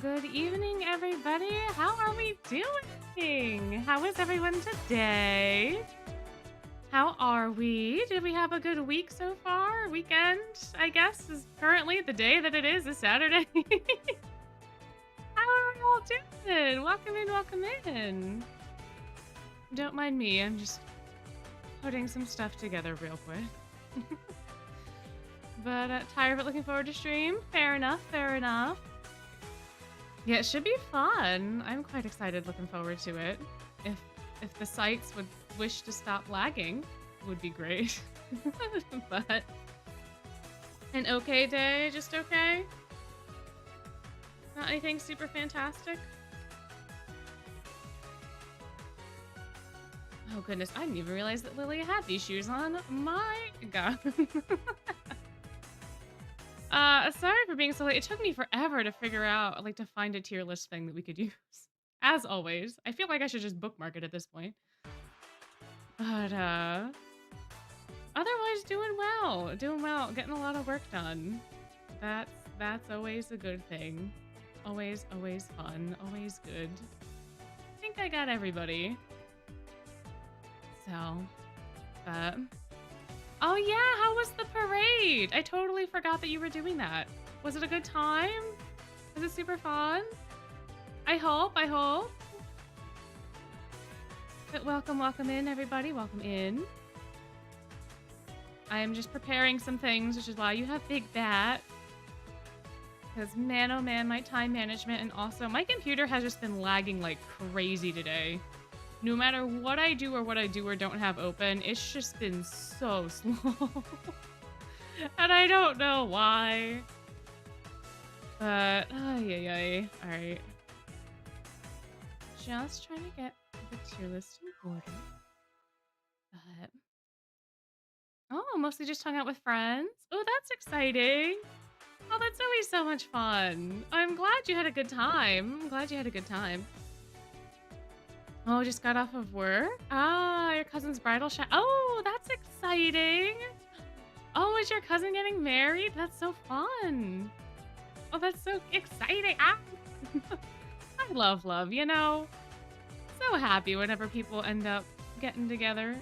Good evening, everybody. How are we doing? How is everyone today? How are we? Did we have a good week so far? Weekend, I guess, is currently the day that it is Saturday. How are we all doing? Welcome in, welcome in. Don't mind me, I'm just putting some stuff together real quick. But tired but looking forward to stream. Fair enough, fair enough. Yeah, it should be fun. I'm quite excited, looking forward to it. If the sites would wish to stop lagging, would be great. But an okay day, just okay? Not anything super fantastic? Oh goodness, I didn't even realize that Lilia had these shoes on. My god. Sorry for being so late. It took me forever to figure out, like, to find a tier list thing that we could use. As always. I feel like I should just bookmark it at this point. But, otherwise doing well. Doing well. Getting a lot of work done. That's always a good thing. Always fun. Always good. I think I got everybody. So, oh yeah, how was the parade? I totally forgot that you were doing that. Was it a good time? Was it super fun? I hope. But welcome in, everybody. Welcome in. I am just preparing some things, which is why you have Big Bat. Because man, oh man, my time management, and also my computer has just been lagging like crazy today. No matter what I do or don't have open, it's just been so slow. And I don't know why. But, ay. Alright. Just trying to get the tier list in order. But, oh, mostly just hung out with friends. Oh, that's exciting. Oh, that's always so much fun. I'm glad you had a good time. Oh, just got off of work? Ah, your cousin's bridal shower. Oh, that's exciting. Oh, is your cousin getting married? That's so fun. Oh, that's so exciting. Ah. I love, you know? So happy whenever people end up getting together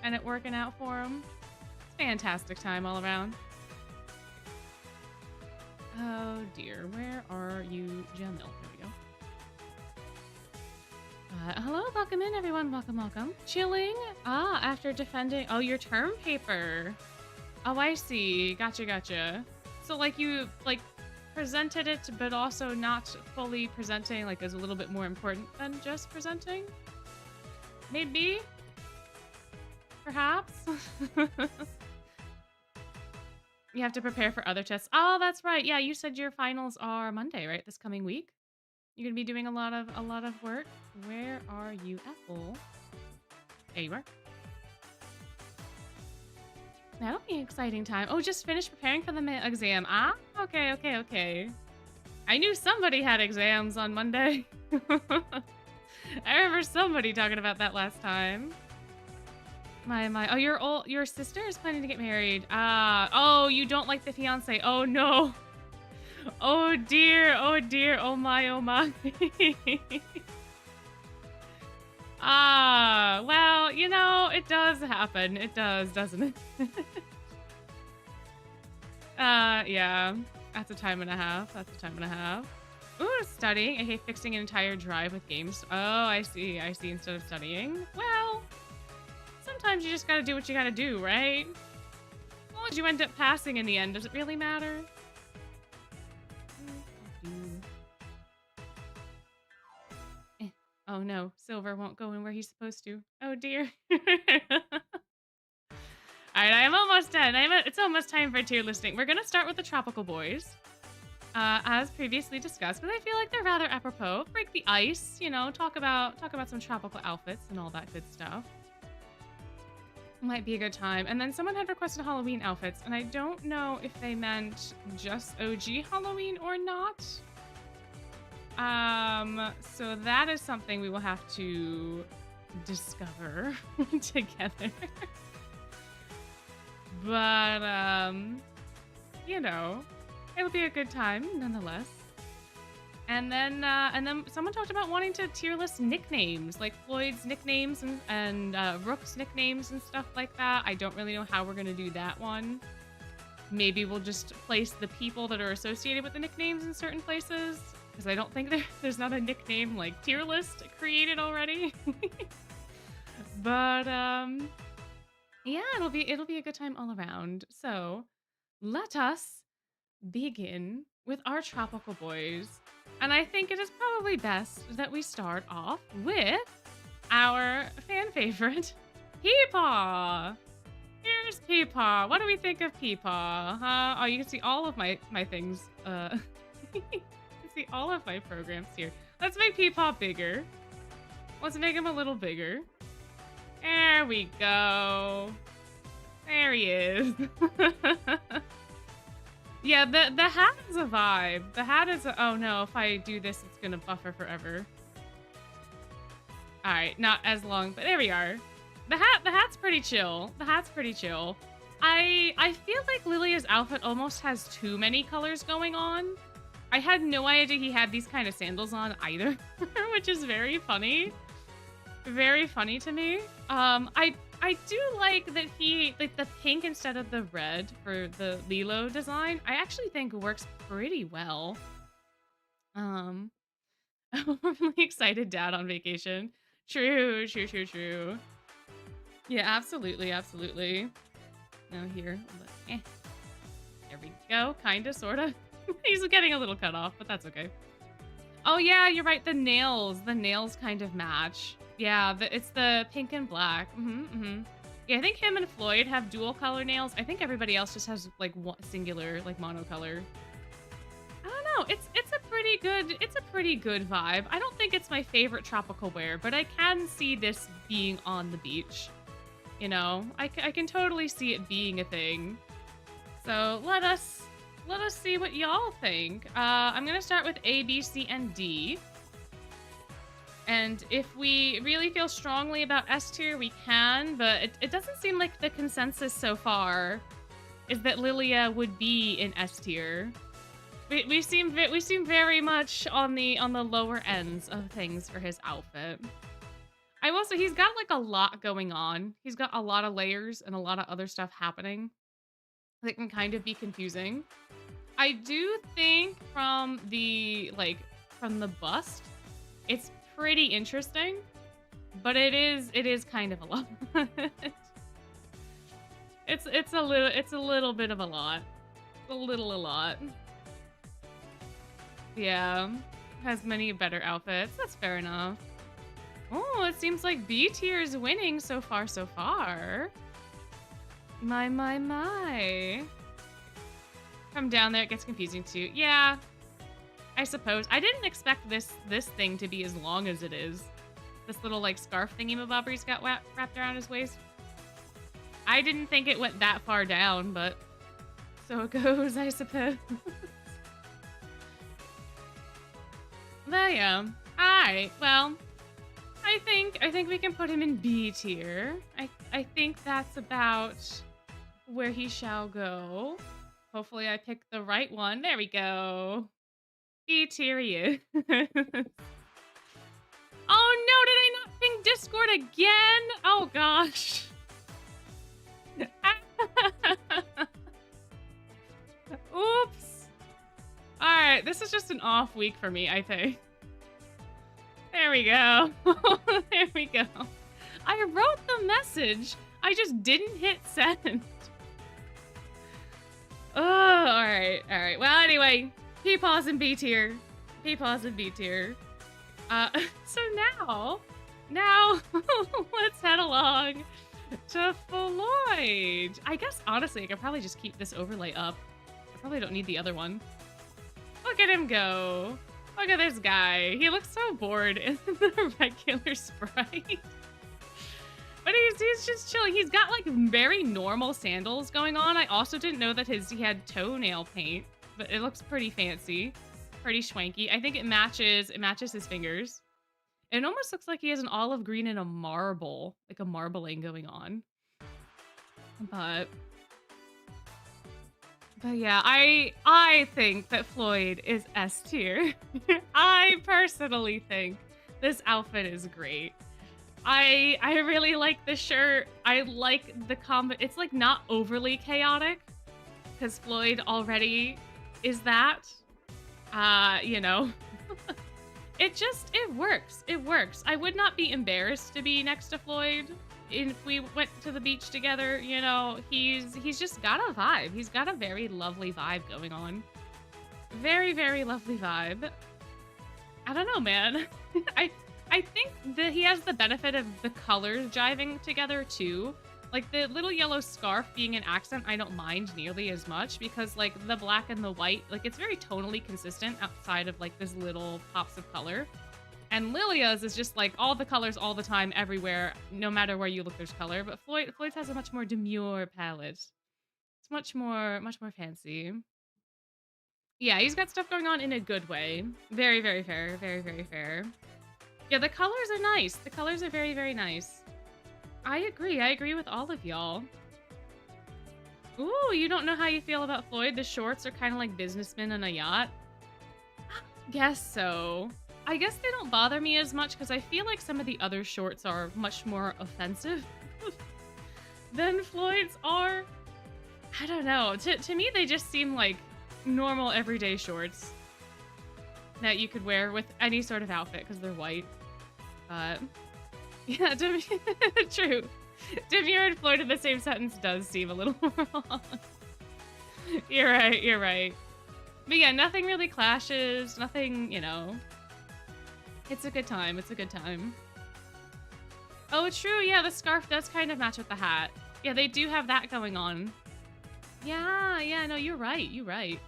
and it working out for them. It's a fantastic time all around. Oh dear, where are you, Jamil? There we go. Hello, welcome in, everyone. Welcome. Chilling? Ah, after defending... Oh, your term paper. Oh, I see. Gotcha. So, like, you, like, presented it, but also not fully presenting, like, is a little bit more important than just presenting? Maybe? Perhaps? You have to prepare for other tests. Oh, that's right. Yeah, you said your finals are Monday, right? This coming week? You're gonna be doing a lot of work. Where are you, Apple? There you are. That'll be an exciting time. Oh, just finished preparing for the exam. Ah, okay. I knew somebody had exams on Monday. I remember somebody talking about that last time. My. Oh, your sister is planning to get married. Oh, you don't like the fiance. Oh no. Oh dear, oh my. Well, you know, it does happen. It does, doesn't it? Yeah. That's a time and a half. Ooh, studying. I hate fixing an entire drive with games. Oh, I see, instead of studying. Well, sometimes you just gotta do what you gotta do, right? As long as you end up passing in the end, does it really matter? Oh no, Silver won't go in where he's supposed to. Oh dear. Alright, I am almost done. It's almost time for tier listing. We're gonna start with the tropical boys. As previously discussed, but I feel like they're rather apropos. Break the ice, you know, talk about some tropical outfits and all that good stuff. Might be a good time. And then someone had requested Halloween outfits, and I don't know if they meant just OG Halloween or not. So that is something we will have to discover together. But, you know, it'll be a good time nonetheless. And then someone talked about wanting to tier list nicknames, like Floyd's nicknames and Rook's nicknames and stuff like that. I don't really know how we're gonna do that one. Maybe we'll just place the people that are associated with the nicknames in certain places, because I don't think there's not a nickname like tier list created already. But yeah, it'll be a good time all around. So let us begin with our tropical boys. And I think it is probably best that we start off with our fan favorite, Peepaw. Here's Peepaw. What do we think of Peepaw? Huh? Oh, you can see all of my things. You can see all of my programs here. Let's make Peepaw bigger. Let's make him a little bigger. There we go. There he is. Yeah, the hat is a vibe. The hat is a, oh no, if I do this, it's gonna buffer forever. All right, not as long, but there we are. The hat's pretty chill. The hat's pretty chill. I feel like Lilia's outfit almost has too many colors going on. I had no idea he had these kind of sandals on either, which is very funny. Very funny to me. I do like that he, like the pink instead of the red for the Lilo design, I actually think works pretty well. I'm really excited dad on vacation. True. Yeah, absolutely. Now here, there we go, kinda, sorta. He's getting a little cut off, but that's okay. Oh yeah, you're right, the nails kind of match. Yeah, it's the pink and black. Yeah, I think him and Floyd have dual color nails. I think everybody else just has like one singular, like monocolor. I don't know. It's a pretty good vibe. I don't think it's my favorite tropical wear, but I can see this being on the beach. You know, I can totally see it being a thing. So let us see what y'all think. I'm gonna start with A, B, C, and D. And if we really feel strongly about S tier, we can, but it doesn't seem like the consensus so far is that Lilia would be in S tier. We seem very much on the lower ends of things for his outfit. I will say he's got like a lot going on. He's got a lot of layers and a lot of other stuff happening that can kind of be confusing. I do think from the bust, it's pretty interesting, but it is kind of a lot. it's a little bit of a lot. A lot. Yeah. Has many better outfits. That's fair enough. Oh, it seems like B tier is winning so far. My. From down there, it gets confusing too. Yeah, I suppose. I didn't expect this thing to be as long as it is. This little like scarf thingy-mabobber he's got wrapped around his waist. I didn't think it went that far down, but so it goes, I suppose. But yeah. Alright, well, I think we can put him in B tier. I think that's about where he shall go. Hopefully I picked the right one. There we go. B tier he is. Oh no, did I not ping Discord again? Oh gosh. Oops. Alright, this is just an off week for me, I think. There we go. There we go. I wrote the message. I just didn't hit send. Oh, alright. Well, anyway, Peepaw's in B tier. So now, let's head along to Floyd. I guess, honestly, I could probably just keep this overlay up. I probably don't need the other one. Look at him go. Look at this guy. He looks so bored in the regular sprite. But he's just chilling. He's got like very normal sandals going on. I also didn't know that he had toenail paint, but it looks pretty fancy, pretty schwanky. I think it matches his fingers. It almost looks like he has an olive green and a marble, like a marbling going on. But But yeah, I think that Floyd is S tier. I personally think this outfit is great. I really like the shirt. I like the combo. It's like not overly chaotic because Floyd already is that. You know, it works. It works. I would not be embarrassed to be next to Floyd if we went to the beach together. You know, he's just got a vibe. He's got a very lovely vibe going on. Very, very lovely vibe. I don't know, man. I think that he has the benefit of the colors jiving together too. Like the little yellow scarf being an accent, I don't mind nearly as much because like the black and the white, like it's very tonally consistent outside of like this little pops of color. And Lilia's is just like all the colors all the time, everywhere, no matter where you look, there's color. But Floyd's has a much more demure palette. It's much more fancy. Yeah, he's got stuff going on in a good way. Very, very fair. Very, very fair. Yeah, the colors are nice. The colors are very, very nice. I agree. I agree with all of y'all. Ooh, you don't know how you feel about Floyd? The shorts are kind of like businessmen on a yacht. Guess so. I guess they don't bother me as much because I feel like some of the other shorts are much more offensive than Floyd's are. I don't know. To me, they just seem like normal everyday shorts that you could wear with any sort of outfit because they're white. But yeah, true. Demure and Floyd in the same sentence does seem a little wrong. You're right, you're right. But yeah, nothing really clashes, nothing, you know. It's a good time, it's a good time. Oh, true, yeah, the scarf does kind of match with the hat. Yeah, they do have that going on. Yeah, no, you're right, you're right.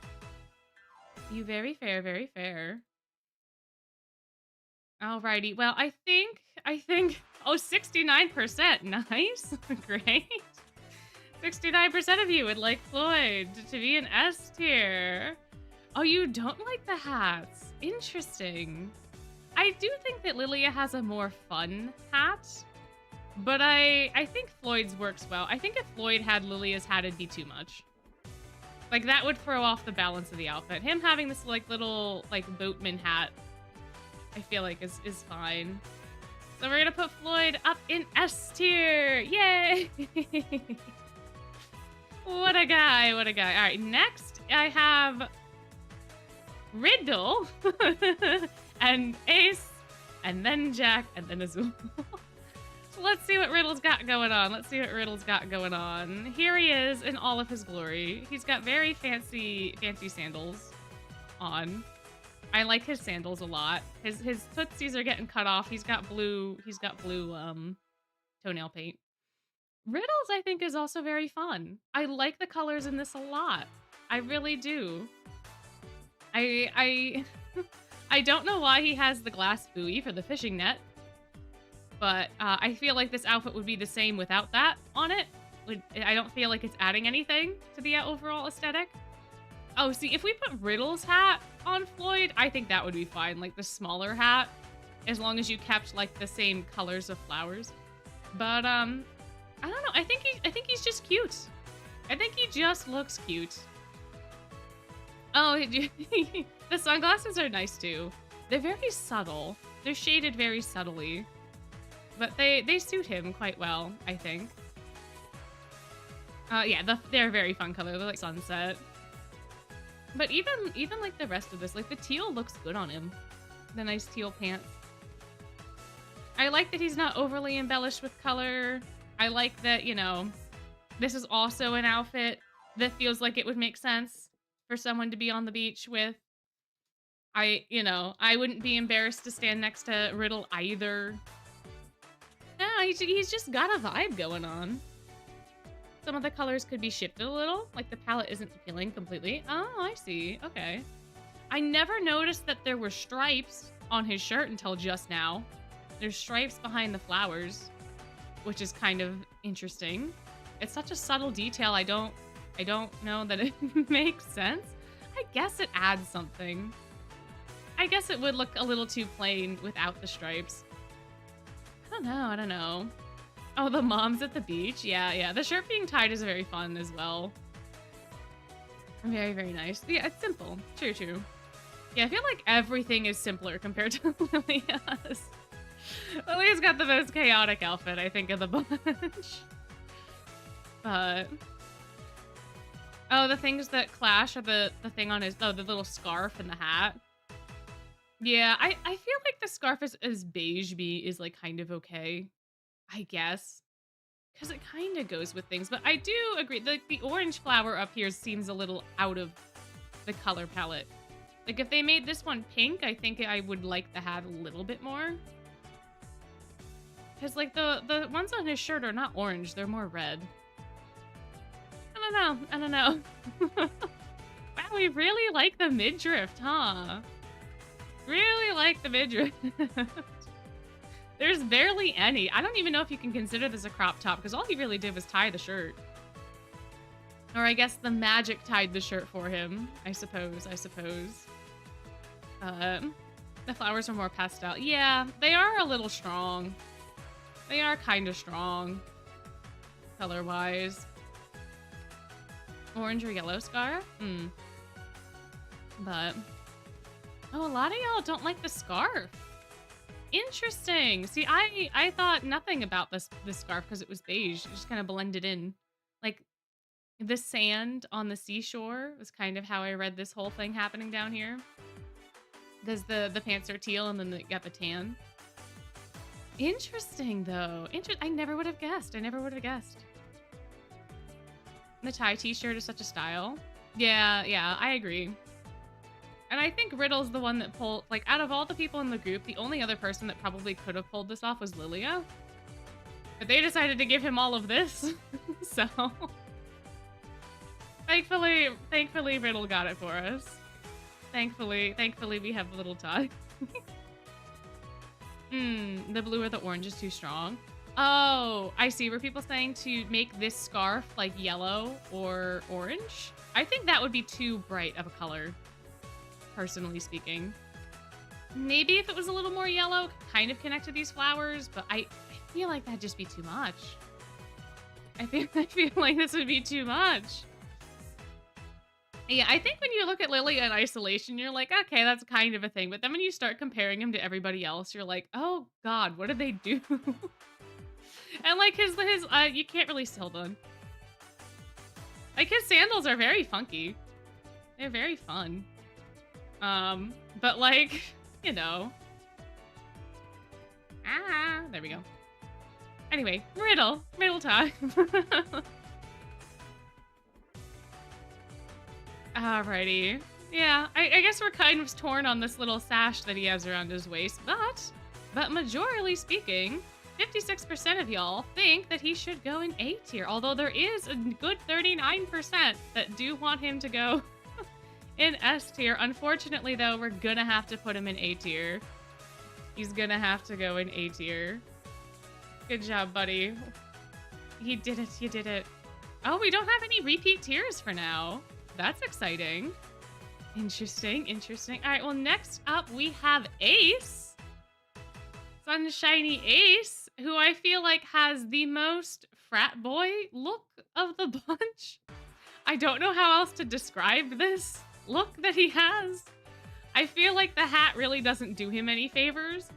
You very fair, very fair. Alrighty, well, I think, oh, 69%, nice, great. 69% of you would like Floyd to be an S tier. Oh, you don't like the hats, interesting. I do think that Lilia has a more fun hat, but I think Floyd's works well. I think if Floyd had Lilia's hat, it'd be too much. Like, that would throw off the balance of the outfit. Him having this, like, little, like, boatman hat, I feel like is fine. So we're gonna put Floyd up in S tier! Yay! What a guy, what a guy. All right, next I have Riddle, and Ace, and then Jack, and then Azul. So let's see what Riddle's got going on. Let's see what Riddle's got going on. Here he is in all of his glory. He's got very fancy sandals on. I like his sandals a lot. His tootsies are getting cut off. He's got blue toenail paint. Riddle's, I think, is also very fun. I like the colors in this a lot. I really do. I don't know why he has the glass buoy for the fishing net, but I feel like this outfit would be the same without that on it. I don't feel like it's adding anything to the overall aesthetic. Oh, see, if we put Riddle's hat on Floyd, I think that would be fine. Like the smaller hat, as long as you kept like the same colors of flowers. But I don't know. I think he's just cute. I think he just looks cute. Oh, the sunglasses are nice too. They're very subtle. They're shaded very subtly, but they suit him quite well, I think. Yeah, they're a very fun color. They're like sunset. But even like the rest of this, like the teal looks good on him. The nice teal pants. I like that he's not overly embellished with color. I like that, you know, this is also an outfit that feels like it would make sense for someone to be on the beach with. I wouldn't be embarrassed to stand next to Riddle either. No, he's just got a vibe going on. Some of the colors could be shifted a little, like the palette isn't appealing completely. Oh, I see. Okay. I never noticed that there were stripes on his shirt until just now. There's stripes behind the flowers, which is kind of interesting. It's such a subtle detail. I don't know that it makes sense. I guess it adds something. I guess it would look a little too plain without the stripes. I don't know. Oh, the mom's at the beach? Yeah. The shirt being tied is very fun as well. Very, very nice. Yeah, it's simple. True, true. Yeah, I feel like everything is simpler compared to Lilia's. Lilia's got the most chaotic outfit, I think, of the bunch. But oh, the things that clash are the thing on his, oh, the little scarf and the hat. Yeah, I feel like the scarf is beige bee is like kind of okay, I guess. Because it kind of goes with things, but I do agree. The orange flower up here seems a little out of the color palette. Like, if they made this one pink, I think I would like the hat a little bit more. Because, like, the ones on his shirt are not orange. They're more red. I don't know. Wow, we really like the midriff, huh? Really like the midriff. There's barely any. I don't even know if you can consider this a crop top, because all he really did was tie the shirt. Or I guess the magic tied the shirt for him. I suppose. The flowers are more pastel. Yeah, they are a little strong. They are kind of strong. Color-wise. Orange or yellow scarf? But oh, a lot of y'all don't like the scarf. Interesting. See, I thought nothing about this scarf because it was beige. It just kind of blended in. Like, the sand on the seashore was kind of how I read this whole thing happening down here. Because the pants are teal and then you got the tan. Interesting, though. I never would have guessed. The tie t-shirt is such a style. Yeah, I agree. And I think Riddle's the one that pulled, like, out of all the people in the group, the only other person that probably could have pulled this off was Lilia. But they decided to give him all of this. So thankfully Riddle got it for us. Thankfully we have a little tie. The blue or the orange is too strong. Oh, I see. Were people saying to make this scarf like yellow or orange? I think that would be too bright of a color, personally speaking. Maybe if it was a little more yellow, kind of connect to these flowers, but I feel like that'd just be too much. I feel like this would be too much. Yeah, I think when you look at Lilia in isolation, you're like, okay, that's kind of a thing. But then when you start comparing him to everybody else, you're like, oh God, what did they do? And like his you can't really hold on. Like his sandals are very funky. They're very fun. But like, you know. There we go. Anyway, riddle time. Alrighty. Yeah, I guess we're kind of torn on this little sash that he has around his waist, but majorly speaking, 56% of y'all think that he should go in A tier, although there is a good 39% that do want him to go in S tier. Unfortunately, though, we're gonna have to put him in A tier. He's gonna have to go in A tier. Good job, buddy. You did it. Oh, we don't have any repeat tiers for now. That's exciting. Interesting. All right, well, next up we have Ace. Sunshiny Ace, who I feel like has the most frat boy look of the bunch. I don't know how else to describe this look that he has. I feel like the hat really doesn't do him any favors,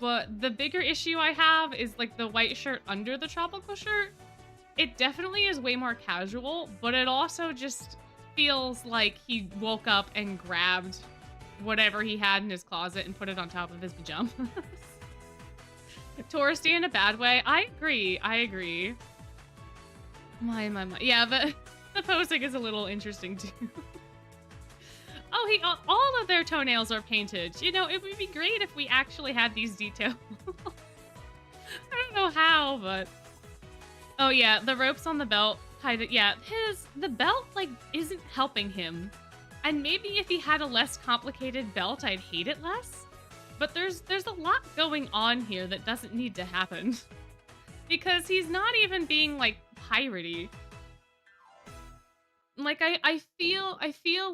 but the bigger issue I have is like the white shirt under the tropical shirt. It definitely is way more casual, but it also just feels like he woke up and grabbed whatever he had in his closet and put it on top of his pajamas. Touristy in a bad way. I agree. My. Yeah, the posing is a little interesting too. Oh, all of their toenails are painted. You know, it would be great if we actually had these details. I don't know how, but oh yeah, the ropes on the belt kind of, yeah, the belt like isn't helping him. And maybe if he had a less complicated belt, I'd hate it less. But there's a lot going on here that doesn't need to happen. Because he's not even being like piratey. Like I feel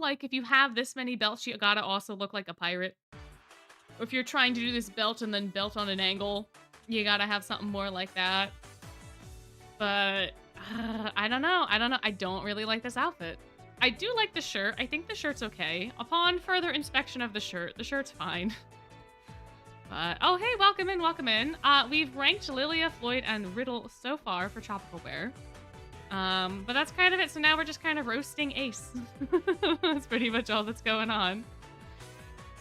like if you have this many belts, you gotta also look like a pirate. Or if you're trying to do this belt and then belt on an angle, you gotta have something more like that. But I don't know. I don't really like this outfit. I do like the shirt. I think the shirt's okay. Upon further inspection of the shirt's fine. But, oh, hey, welcome in, welcome in. We've ranked Lilia, Floyd, and Riddle so far for tropical wear. But that's kind of it. So now we're just kind of roasting Ace. That's pretty much all that's going on.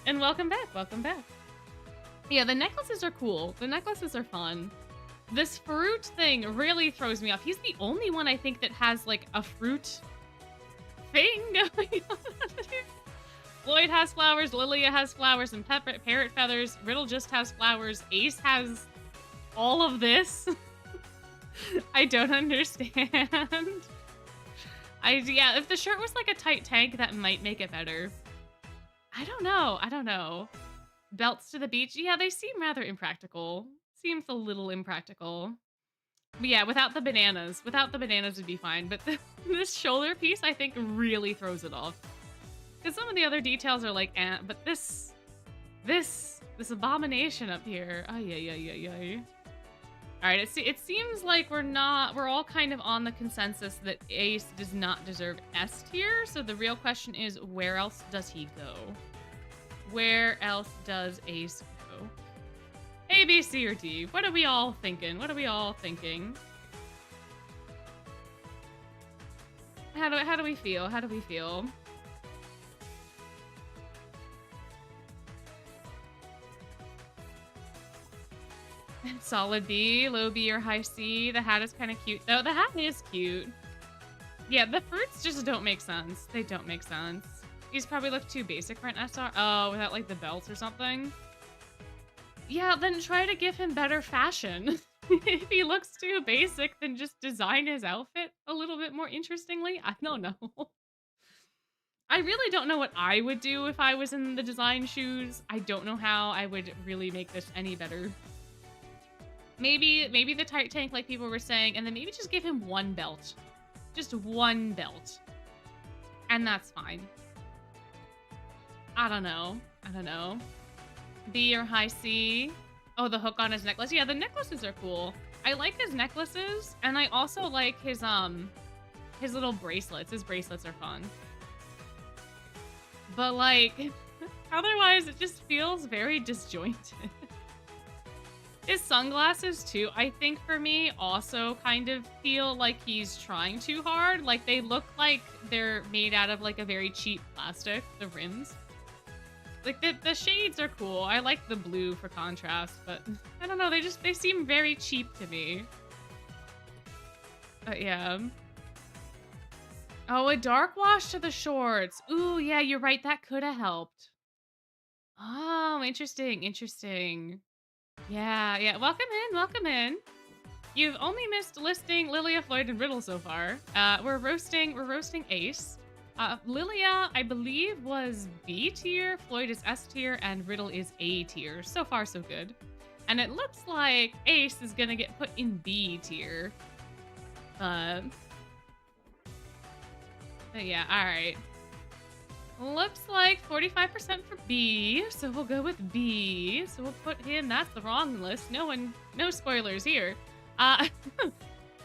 And welcome back, welcome back. Yeah, the necklaces are cool. The necklaces are fun. This fruit thing really throws me off. He's the only one I think that has like a fruit thing going on. Floyd has flowers, Lilia has flowers and parrot feathers. Riddle just has flowers. Ace has all of this. I don't understand. Yeah, if the shirt was like a tight tank, that might make it better. I don't know. Belts to the beach. Yeah, they seem rather impractical. Seems a little impractical. But yeah, without the bananas would be fine. But this shoulder piece, I think, really throws it off. Because some of the other details are like, but this abomination up here. Ay. All right, it seems like we're all kind of on the consensus that Ace does not deserve S tier. So the real question is, where else does he go? Where else does Ace go? A, B, C, or D? What are we all thinking? How do we feel? Solid B, low B, or high C. The hat is kind of cute, though. The hat is cute. Yeah, the fruits just don't make sense. They don't make sense. These probably look too basic for an SR. Oh, without like the belts or something. Yeah, then try to give him better fashion. If he looks too basic, then just design his outfit a little bit more interestingly. I don't know. I really don't know what I would do if I was in the design shoes. I don't know how I would really make this any better. Maybe the tight tank like people were saying, and then maybe just give him one belt. Just one belt. And that's fine. I don't know. B or high C. Oh, the hook on his necklace. Yeah, the necklaces are cool. I like his necklaces, and I also like his little bracelets. His bracelets are fun. But like, otherwise it just feels very disjointed. His sunglasses too, I think for me, also kind of feel like he's trying too hard. Like they look like they're made out of like a very cheap plastic, the rims. Like the shades are cool. I like the blue for contrast, but I don't know, they seem very cheap to me. But yeah. Oh, a dark wash to the shorts. Ooh, yeah, you're right, that could have helped. Oh, interesting. Yeah. Welcome in. You've only missed listing Lilia, Floyd, and Riddle so far. We're roasting Ace. Lilia, I believe, was B tier, Floyd is S tier, and Riddle is A tier. So far, so good. And it looks like Ace is gonna get put in B tier. But yeah, alright. Looks like 45% for B, so we'll go with B. So we'll put him, that's the wrong list. No spoilers here.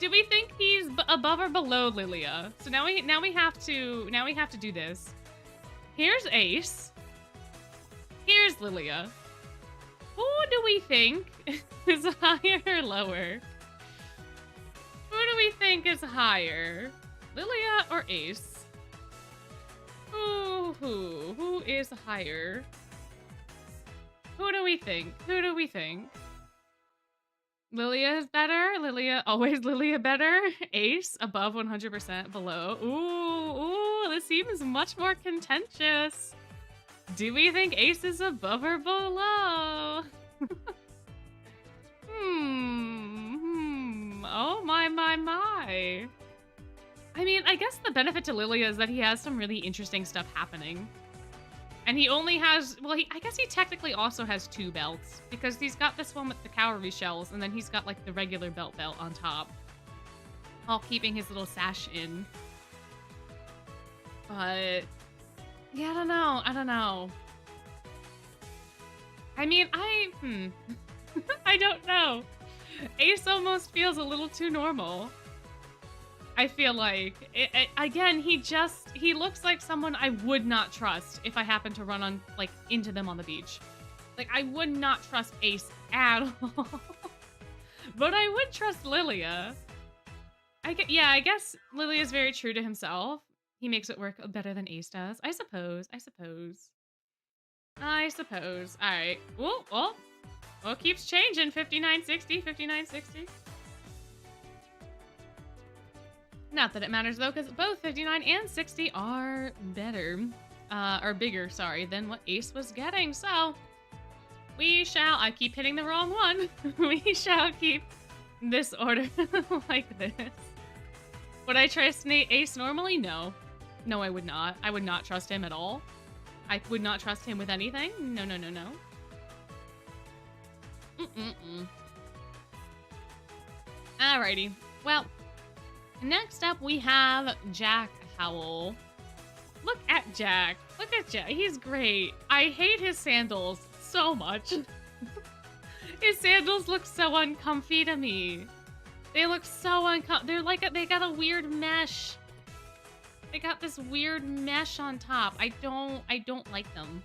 Do we think he's above or below Lilia? So now we have to do this. Here's Ace. Here's Lilia. Who do we think is higher or lower? Who do we think is higher? Lilia or Ace? Who is higher? Who do we think? Lilia is better. Always Lilia better. Ace above 100%, below. Ooh, this seems much more contentious. Do we think Ace is above or below? Oh my. I mean, I guess the benefit to Lilia is that he has some really interesting stuff happening. And he only has, well, I guess he technically also has 2 belts, because he's got this one with the cowrie shells, and then he's got like the regular belt on top, while keeping his little sash in. But yeah, I don't know. I mean, I don't know. Ace almost feels a little too normal. I feel like, again, he looks like someone I would not trust if I happened to run on, like, into them on the beach. Like, I would not trust Ace at all. But I would trust Lilia. Yeah, I guess Lilia is very true to himself. He makes it work better than Ace does. I suppose. All right. Well, it keeps changing. 5960, 5960. Not that it matters, though, because both 59 and 60 are better. Or bigger, sorry, than what Ace was getting. So, I keep hitting the wrong one. We shall keep this order like this. Would I trust Ace normally? No. No, I would not. I would not trust him at all. I would not trust him with anything. No. Alrighty. Well, next up we have Jack Howell. Look at Jack. Look at Jack. He's great. I hate his sandals so much. His sandals look so uncomfy to me. They look so uncomfortable. They got a weird mesh. They got this weird mesh on top. I don't like them.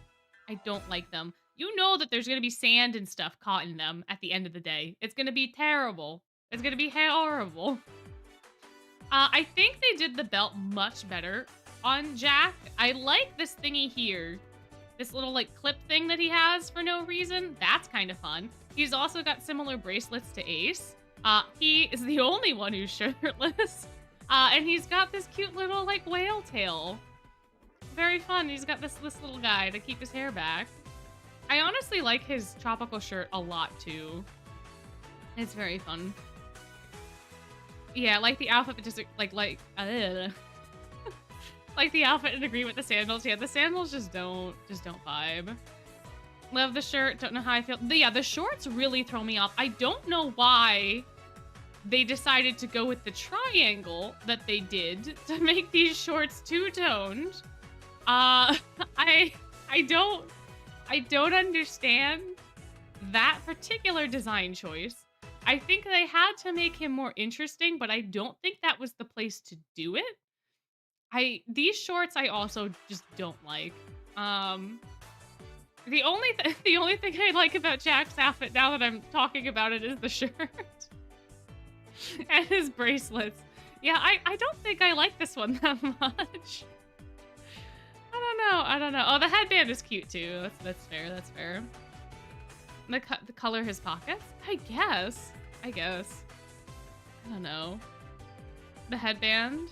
I don't like them. You know that there's gonna be sand and stuff caught in them at the end of the day. It's gonna be terrible. It's gonna be horrible. I think they did the belt much better on Jack. I like this thingy here. This little, like, clip thing that he has for no reason. That's kind of fun. He's also got similar bracelets to Ace. He is the only one who's shirtless. And he's got this cute little, like, whale tail. Very fun. He's got this little guy to keep his hair back. I honestly like his tropical shirt a lot, too. It's very fun. Yeah, like the outfit, but just, like the outfit and agree with the sandals. Yeah, the sandals just don't vibe. Love the shirt. Don't know how I feel. Yeah, the shorts really throw me off. I don't know why they decided to go with the triangle that they did to make these shorts two-toned. I don't understand that particular design choice. I think they had to make him more interesting, but I don't think that was the place to do it. These shorts I also just don't like. The only thing I like about Jack's outfit now that I'm talking about it is the shirt. And his bracelets. Yeah, I don't think I like this one that much. I don't know. Oh, the headband is cute too. That's fair. The color his pockets? I guess. I don't know. The headband.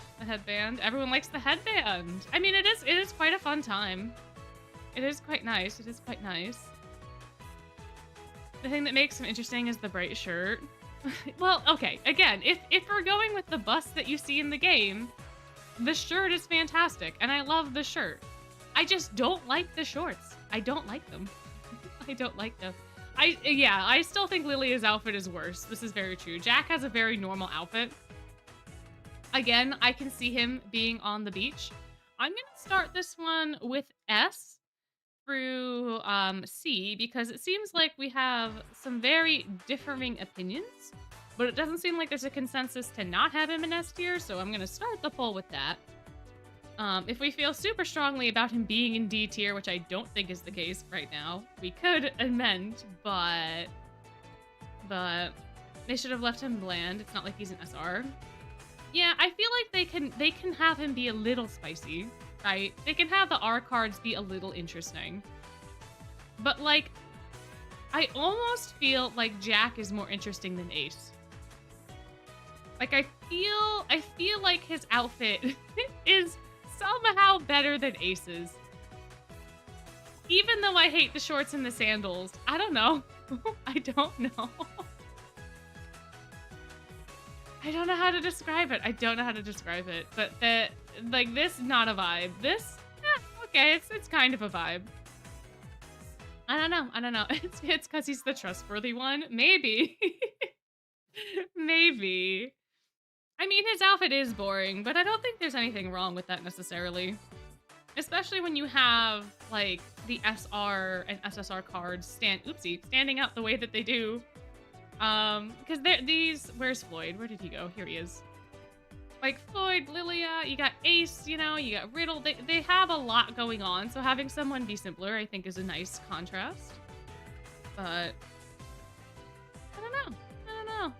Everyone likes the headband. I mean, it is quite a fun time. It is quite nice. The thing that makes him interesting is the bright shirt. Well, okay. Again, if we're going with the bust that you see in the game, the shirt is fantastic, and I love the shirt. I just don't like the shorts. I don't like them. I still think Lilia's outfit is worse. This is very true. Jack has a very normal outfit. Again, I can see him being on the beach. I'm going to start this one with S through C because it seems like we have some very differing opinions, but it doesn't seem like there's a consensus to not have him in S tier, so I'm going to start the poll with that. If we feel super strongly about him being in D tier, which I don't think is the case right now, we could amend, but they should have left him bland. It's not like he's an SR. Yeah, I feel like they can have him be a little spicy, right? They can have the R cards be a little interesting. But, like, I almost feel like Jack is more interesting than Ace. Like, I feel like his outfit is somehow better than Ace's. Even though I hate the shorts and the sandals. I don't know. I don't know. I don't know how to describe it. But this, not a vibe. This, okay, it's kind of a vibe. I don't know. It's because he's the trustworthy one. Maybe. Maybe. I mean, his outfit is boring, but I don't think there's anything wrong with that necessarily. Especially when you have, like, the SR and SSR cards standing out the way that they do. Because where's Floyd? Where did he go? Here he is. like Floyd, Lilia, you got Ace, you know, you got Riddle. They have a lot going on, so having someone be simpler, I think, is a nice contrast. But I don't know. I don't know.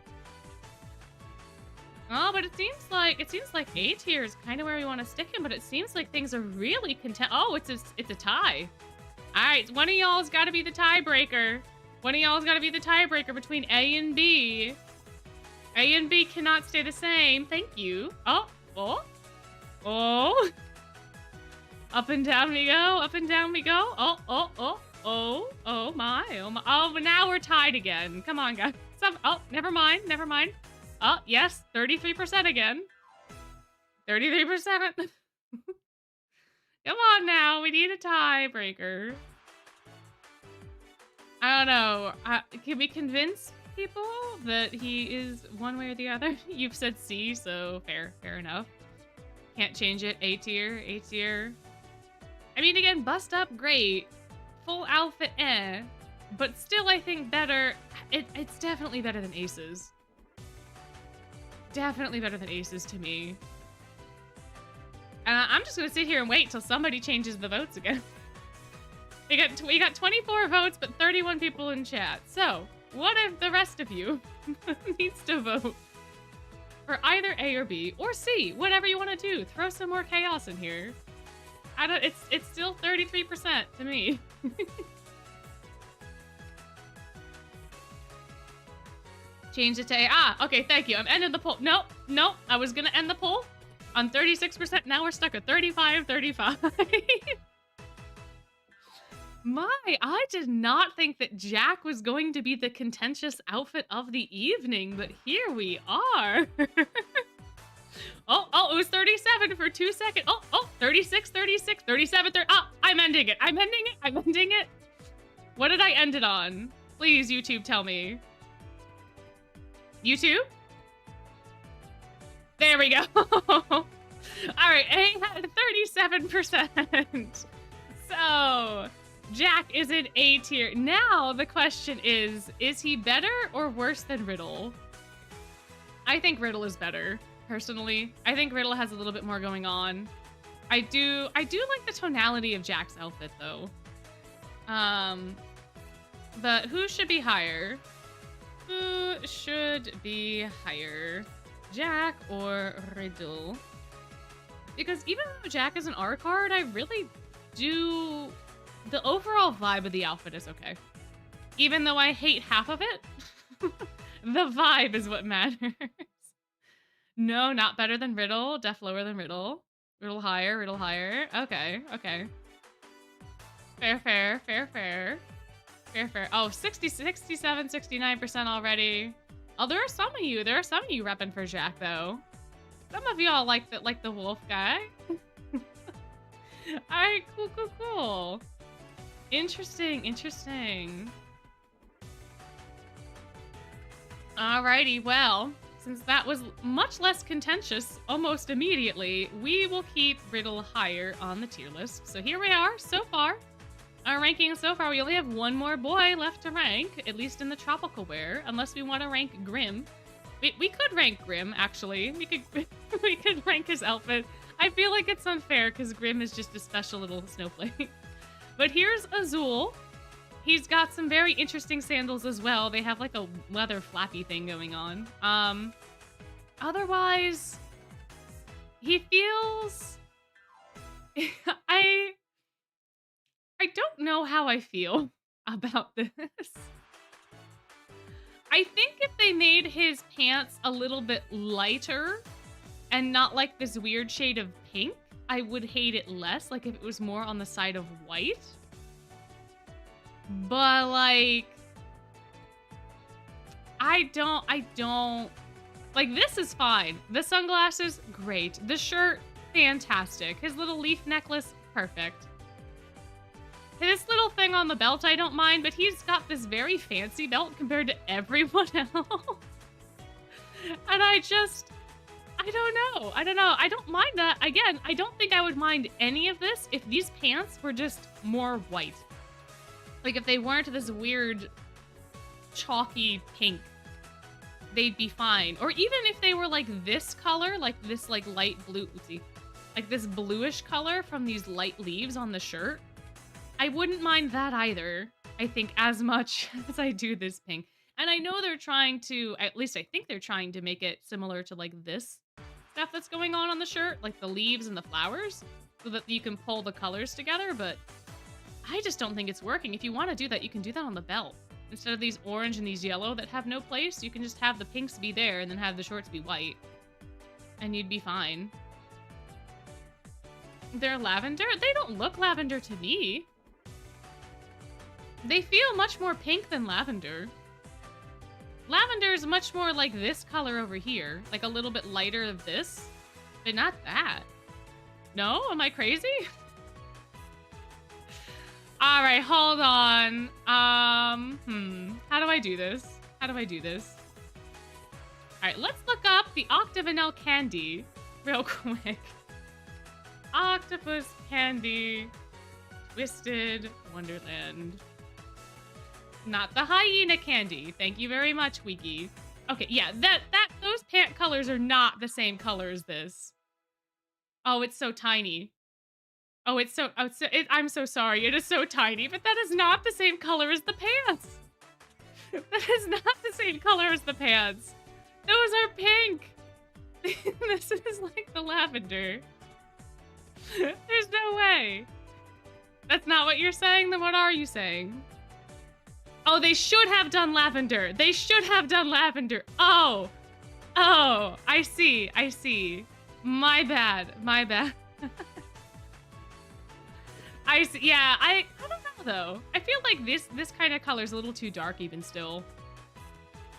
Oh, but it seems like A tier is kind of where we want to stick him, but it seems like things are really Oh, it's a tie. All right, one of y'all's got to be the tiebreaker. One of y'all's got to be the tiebreaker between A and B. A and B cannot stay the same. Thank you. Oh, oh, oh. Up and down we go. Up and down we go. Oh, oh, oh, oh, oh my, oh my. Oh, now we're tied again. Come on, guys. Oh, never mind. Never mind. Oh, yes, 33% again. 33%. Come on now. We need a tiebreaker. I don't know. Can we convince people that he is one way or the other? You've said C, so fair enough. Can't change it. A tier, A tier. I mean, again, bust up, great. Full outfit, eh. But still, I think better. It's definitely better than Aces. Definitely better than Aces to me. And I'm just gonna sit here and wait till somebody changes the votes again. We got 24 votes, but 31 people in chat. So, what if the rest of you needs to vote for either A or B or C? Whatever you want to do. Throw some more chaos in here. It's still 33% to me. Change it to A. Ah, okay, thank you. I'm ending the poll. Nope. I was gonna end the poll on 36%. Now we're stuck at 35. I did not think that Jack was going to be the contentious outfit of the evening, but here we are. Oh, it was 37 for 2 seconds. Oh, 36, 37, 30. Oh, I'm ending it. What did I end it on? Please, YouTube, tell me. YouTube? There we go. All right, A had 37%. So, Jack is in A tier. Now, the question is he better or worse than Riddle? I think Riddle is better, personally. I think Riddle has a little bit more going on. I do like the tonality of Jack's outfit, though. But who should be higher? Who should be higher? Jack or Riddle? Because even though Jack is an R card, I really do... The overall vibe of the outfit is okay. Even though I hate half of it, the vibe is what matters. No, not better than Riddle. Def lower than Riddle. Riddle higher, Riddle higher. Okay. Fair. Oh, 60, 67, 69% already. Oh, there are some of you repping for Jack, though. Some of y'all like the wolf guy. Alright, cool. Interesting. Alrighty, well, since that was much less contentious almost immediately, we will keep Riddle higher on the tier list. So here we are so far. Our ranking so far, we only have one more boy left to rank, at least in the tropical wear, unless we want to rank Grim. We could rank Grim, actually. We could rank his outfit. I feel like it's unfair because Grim is just a special little snowflake. But here's Azul. He's got some very interesting sandals as well. They have like a leather flappy thing going on. Otherwise, he feels... I don't know how I feel about this. I think if they made his pants a little bit lighter and not like this weird shade of pink, I would hate it less, like if it was more on the side of white. But like, I don't, like this is fine. The sunglasses, great. The shirt, fantastic. His little leaf necklace, perfect. This little thing on the belt, I don't mind, but he's got this very fancy belt compared to everyone else. And I don't know. I don't mind that. Again, I don't think I would mind any of this if these pants were just more white. Like if they weren't this weird chalky pink. they'd be fine. Or even if they were like this color, like this like light blue, oopsie, like this bluish color from these light leaves on the shirt, I wouldn't mind that either, I think, as much as I do this pink. And I know they're trying to, at least I think they're trying to make it similar to like this stuff that's going on the shirt, like the leaves and the flowers, so that you can pull the colors together, but I just don't think it's working. If you want to do that, you can do that on the belt. Instead of these orange and these yellow that have no place, you can just have the pinks be there and then have the shorts be white. And you'd be fine. They're lavender? They don't look lavender to me. They feel much more pink than lavender. Lavender is much more like this color over here. Like a little bit lighter of this. But not that. No? Am I crazy? Alright, hold on. How do I do this? How do I do this? Alright, let's look up the Octavanel candy real quick. Octopus candy. Twisted Wonderland. Not the hyena candy. Thank you very much, Wiki. Okay, yeah, those pant colors are not the same color as this. Oh, it's so tiny. Oh, I'm so sorry. It is so tiny, but that is not the same color as the pants. That is not the same color as the pants. Those are pink. This is like the lavender. There's no way. That's not what you're saying? Then what are you saying? Oh, they should have done lavender. They should have done lavender. Oh. Oh, I see. I see. My bad. My bad. I see. Yeah, I don't know, though. I feel like this kind of color is a little too dark even still.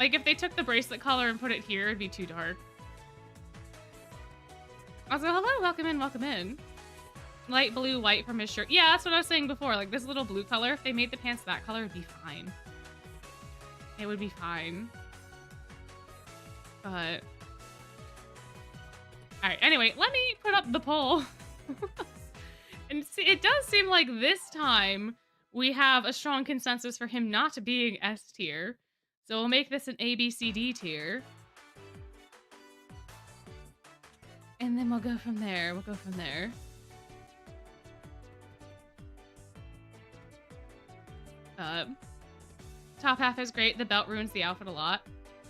Like, if they took the bracelet color and put it here, it'd be too dark. Also, hello, welcome in, welcome in. Light blue, white from his shirt. Yeah, that's what I was saying before. Like, this little blue color, if they made the pants that color, it'd be fine. It would be fine. But... Alright, anyway, let me put up the poll. And see, it does seem like this time we have a strong consensus for him not being S tier. So we'll make this an A, B, C, D tier. And then we'll go from there. We'll go from there. Top half is great. The belt ruins the outfit a lot.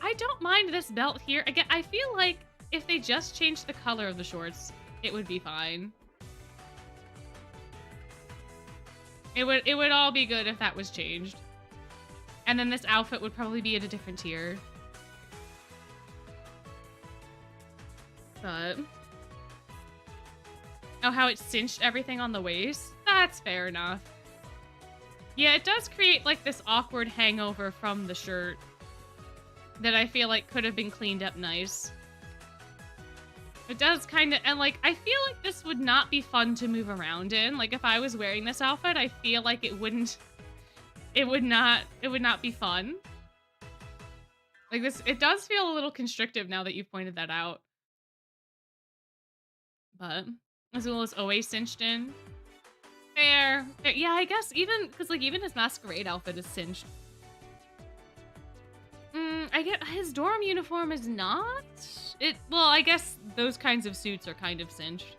I don't mind this belt here. Again, I feel like if they just changed the color of the shorts, it would be fine. It would all be good if that was changed. And then this outfit would probably be at a different tier. But... Oh, how it cinched everything on the waist? That's fair enough. Yeah, it does create, like, this awkward hangover from the shirt that I feel like could have been cleaned up nice. It does kind of, and, like, I feel like this would not be fun to move around in. Like, if I was wearing this outfit, I feel like it would not be fun. Like, this, it does feel a little constrictive now that you've pointed that out. But Azul is always cinched in. Fair. Yeah, I guess even, because, like, even his masquerade outfit is cinched. I get his dorm uniform is not. Well, I guess those kinds of suits are kind of cinched.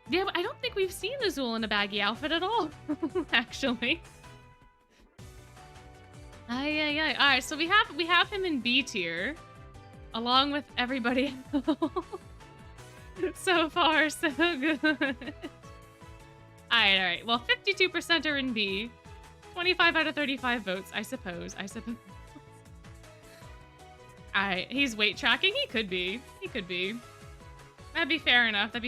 Yeah, but I don't think we've seen Azul in a baggy outfit at all, actually. Yeah. All right, so we have him in B tier, along with everybody else. So far, so good. All right. Well, 52% are in B. 25 out of 35 votes, I suppose. All right, he's weight tracking. He could be. That'd be fair enough. All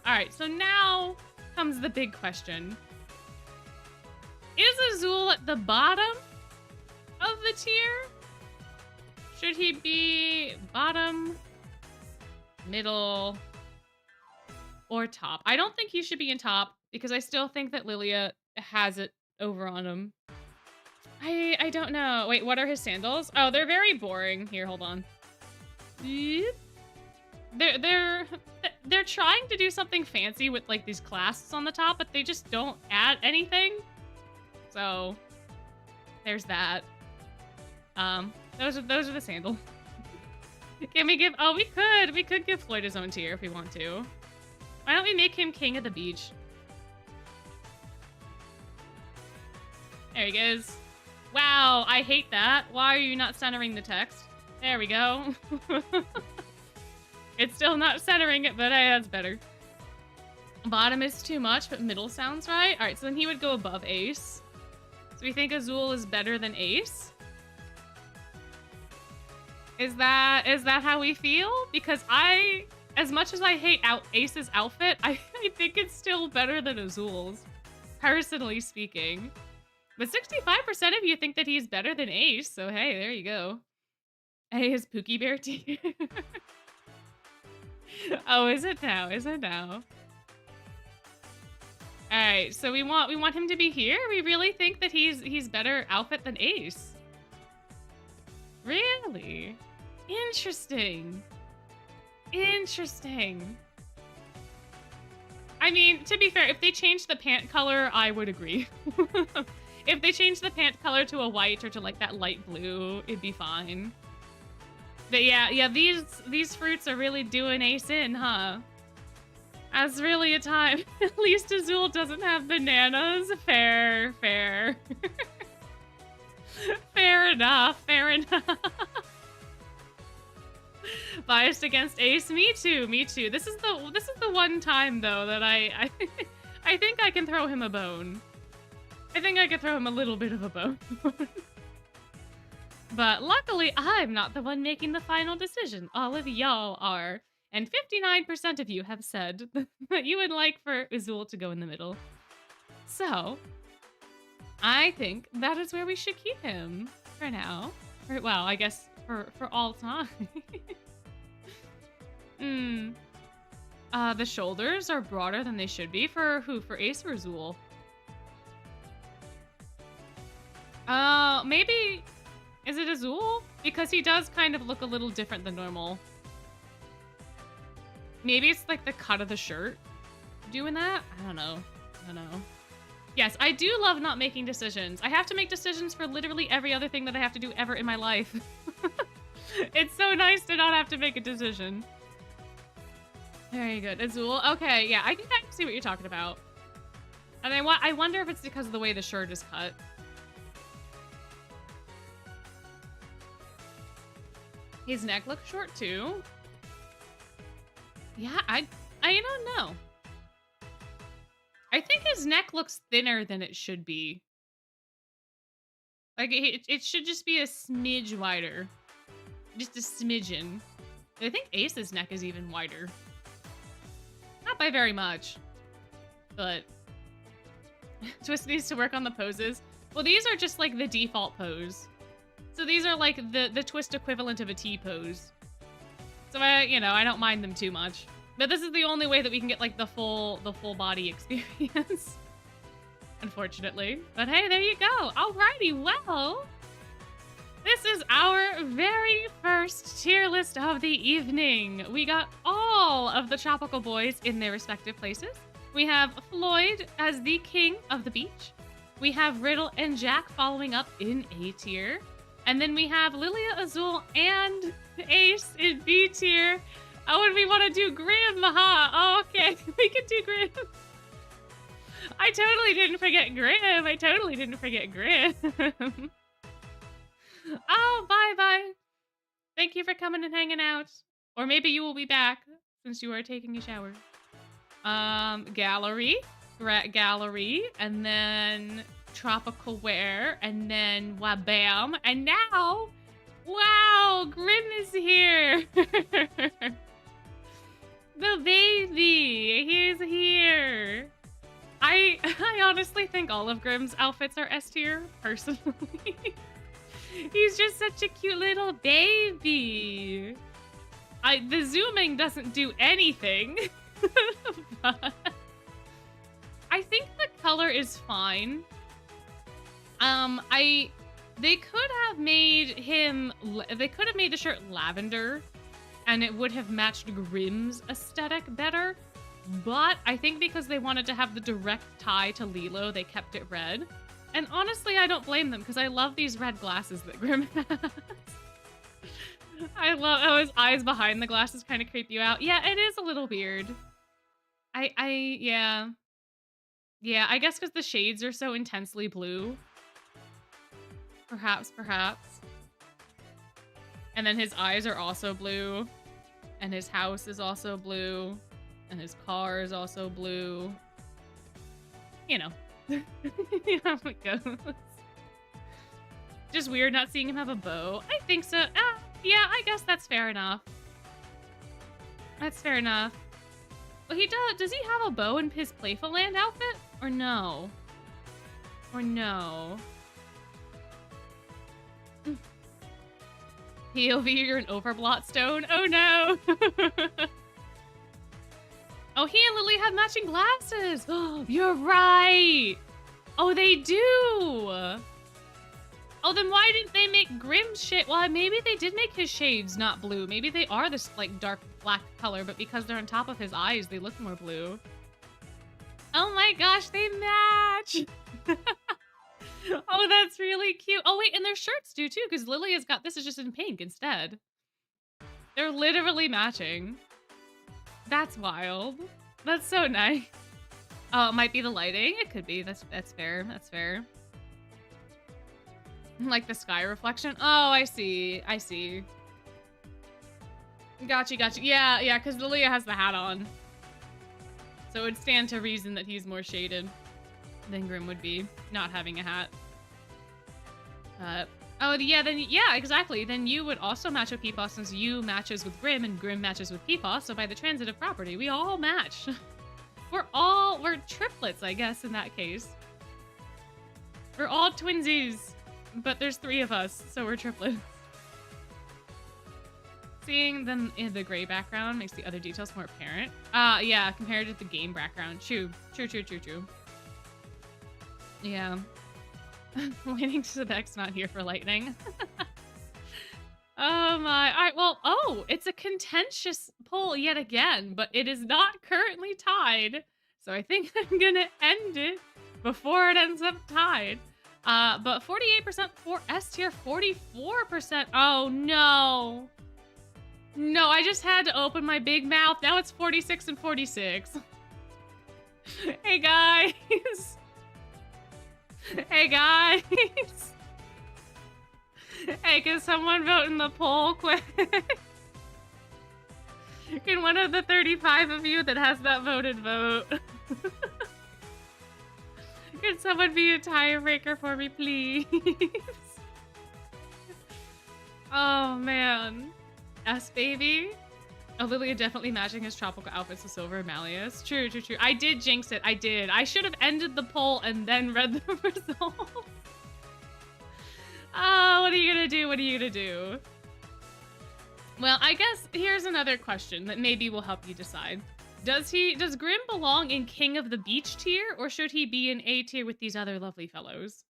right, so now comes the big question. Is Azul at the bottom of the tier? Should he be bottom, middle, or top? I don't think he should be in top because I still think that Lilia has it over on him. I don't know. Wait, what are his sandals? Oh, they're very boring. Here, hold on. They're trying to do something fancy with, like, these clasps on the top, but they just don't add anything. So there's that. Those are the sandals. Can we give? Oh, we could give Floyd his own tier if we want to. Why don't we make him king of the beach? There he goes. Wow, I hate that. Why are you not centering the text? There we go. It's still not centering it, but hey, that's better. Bottom is too much, but middle sounds right. All right, so then he would go above Ace. So we think Azul is better than Ace. Is that how we feel? Because as much as I hate Ace's outfit, I think it's still better than Azul's, personally speaking. But 65% of you think that he's better than Ace, so hey, there you go. Hey, his Pookie Bear tea. Oh, is it now? Is it now? All right, so we want him to be here. We really think that he's better outfit than Ace. Really? Interesting. Interesting. I mean, to be fair, if they changed the pant color, I would agree. If they changed the pant color to a white or to like that light blue, it'd be fine. But yeah, these fruits are really doing Ace in, huh? That's really a time. At least Azul doesn't have bananas. Fair. Fair enough, fair enough. Biased against Ace, me too. This is the one time though that I think I can throw him a bone. I think I could throw him a little bit of a bone. But luckily, I'm not the one making the final decision. All of y'all are. And 59% of you have said that you would like for Azul to go in the middle. So, I think that is where we should keep him for now. Well, I guess for all time. The shoulders are broader than they should be. For who? For Ace or Azul? Maybe... Is it Azul? Because he does kind of look a little different than normal. Maybe it's like the cut of the shirt doing that? I don't know. Yes, I do love not making decisions. I have to make decisions for literally every other thing that I have to do ever in my life. It's so nice to not have to make a decision. Very good. Azul. Okay, yeah, I think I can see what you're talking about. And I wonder if it's because of the way the shirt is cut. His neck looks short too. Yeah, I don't know. I think his neck looks thinner than it should be. Like, it should just be a smidge wider. Just a smidgen. I think Ace's neck is even wider. Not by very much. But... Twist needs to work on the poses. Well, these are just like the default pose. So these are like the twist equivalent of a T pose. So I don't mind them too much. But this is the only way that we can get like the full body experience. Unfortunately. But hey, there you go. Alrighty, well. This is our very first tier list of the evening. We got all of the tropical boys in their respective places. We have Floyd as the king of the beach. We have Riddle and Jack following up in A tier. And then we have Lilia, Azul, and Ace in B tier. Oh, and we want to do Grim, huh? Oh, okay. We can do Grim. I totally didn't forget Grim. Oh, bye. Thank you for coming and hanging out. Or maybe you will be back since you are taking a shower. Gallery, and then tropical wear, and then wabam, and now, wow, Grim is here. The baby, he's here. I honestly think all of Grim's outfits are S tier, personally. He's just such a cute little baby. The zooming doesn't do anything. But I think the color is fine. They could have made the shirt lavender and it would have matched Grim's aesthetic better. But I think because they wanted to have the direct tie to Lilo, they kept it red. And honestly, I don't blame them because I love these red glasses that Grim has. I love how his eyes behind the glasses kind of creep you out. Yeah, it is a little weird. Yeah. Yeah, I guess because the shades are so intensely blue. Perhaps. And then his eyes are also blue. And his house is also blue. And his car is also blue. You know. How it goes. Just weird not seeing him have a bow. I think so. Yeah, I guess that's fair enough. That's fair enough. Well, he does. Does he have a bow in his Playful Land outfit? Or no? Or no? POV, you're an overblot stone. Oh no! Oh, he and Lily have matching glasses. Oh, you're right. Oh, they do. Oh, then why didn't they make Grimm's shade? Well, maybe they did make his shades not blue. Maybe they are this like dark black color, but because they're on top of his eyes, they look more blue. Oh my gosh, they match. Oh, that's really cute. Oh wait, and their shirts do too, because Lilia's got, this is just in pink instead. They're literally matching. That's wild. That's so nice. Oh, it might be the lighting. It could be. That's fair. That's fair. Like the sky reflection. Oh, I see. I see. Gotcha. Yeah, because Lilia has the hat on. So it would stand to reason that he's more shaded than Grimm would be, not having a hat. Oh, yeah, then, yeah, exactly. Then you would also match with Peepaw since you matches with Grimm and Grimm matches with Peepaw. So by the transitive property, we all match. We're triplets, I guess, in that case. We're all twinsies, but there's 3 of us, so we're triplets. Seeing them in the gray background makes the other details more apparent. Yeah, compared to the game background. True. Yeah. Waiting to the X not here for lightning. Oh my. All right, well, oh, it's a contentious poll yet again, but it is not currently tied. So I think I'm gonna end it before it ends up tied. But 48% for S tier, 44%. Oh no. No, I just had to open my big mouth. Now it's 46 and 46. Hey guys. Hey guys! Hey, can someone vote in the poll quick? Can one of the 35 of you that has not voted vote? Can someone be a tiebreaker for me, please? Oh man. S baby? Oh, Lilia definitely matching his tropical outfits with Silver and Malleus. True. I did jinx it. I did. I should have ended the poll and then read the results. Oh, what are you gonna do? Well, I guess here's another question that maybe will help you decide. Does Grimm belong in King of the Beach tier, or should he be in A tier with these other lovely fellows?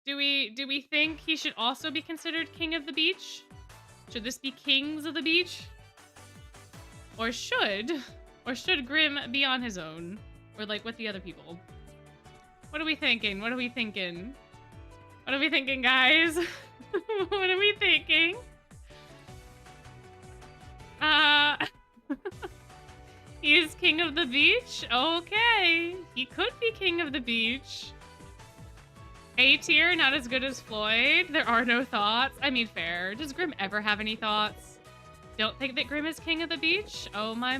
Do we think he should also be considered King of the Beach? Should this be Kings of the Beach? Or should Grimm be on his own? Or like with the other people? What are we thinking, guys? What are we thinking? He is King of the Beach? Okay. He could be King of the Beach. A tier, not as good as Floyd. There are no thoughts. I mean, fair. Does Grimm ever have any thoughts? Don't think that Grimm is King of the Beach? Oh my.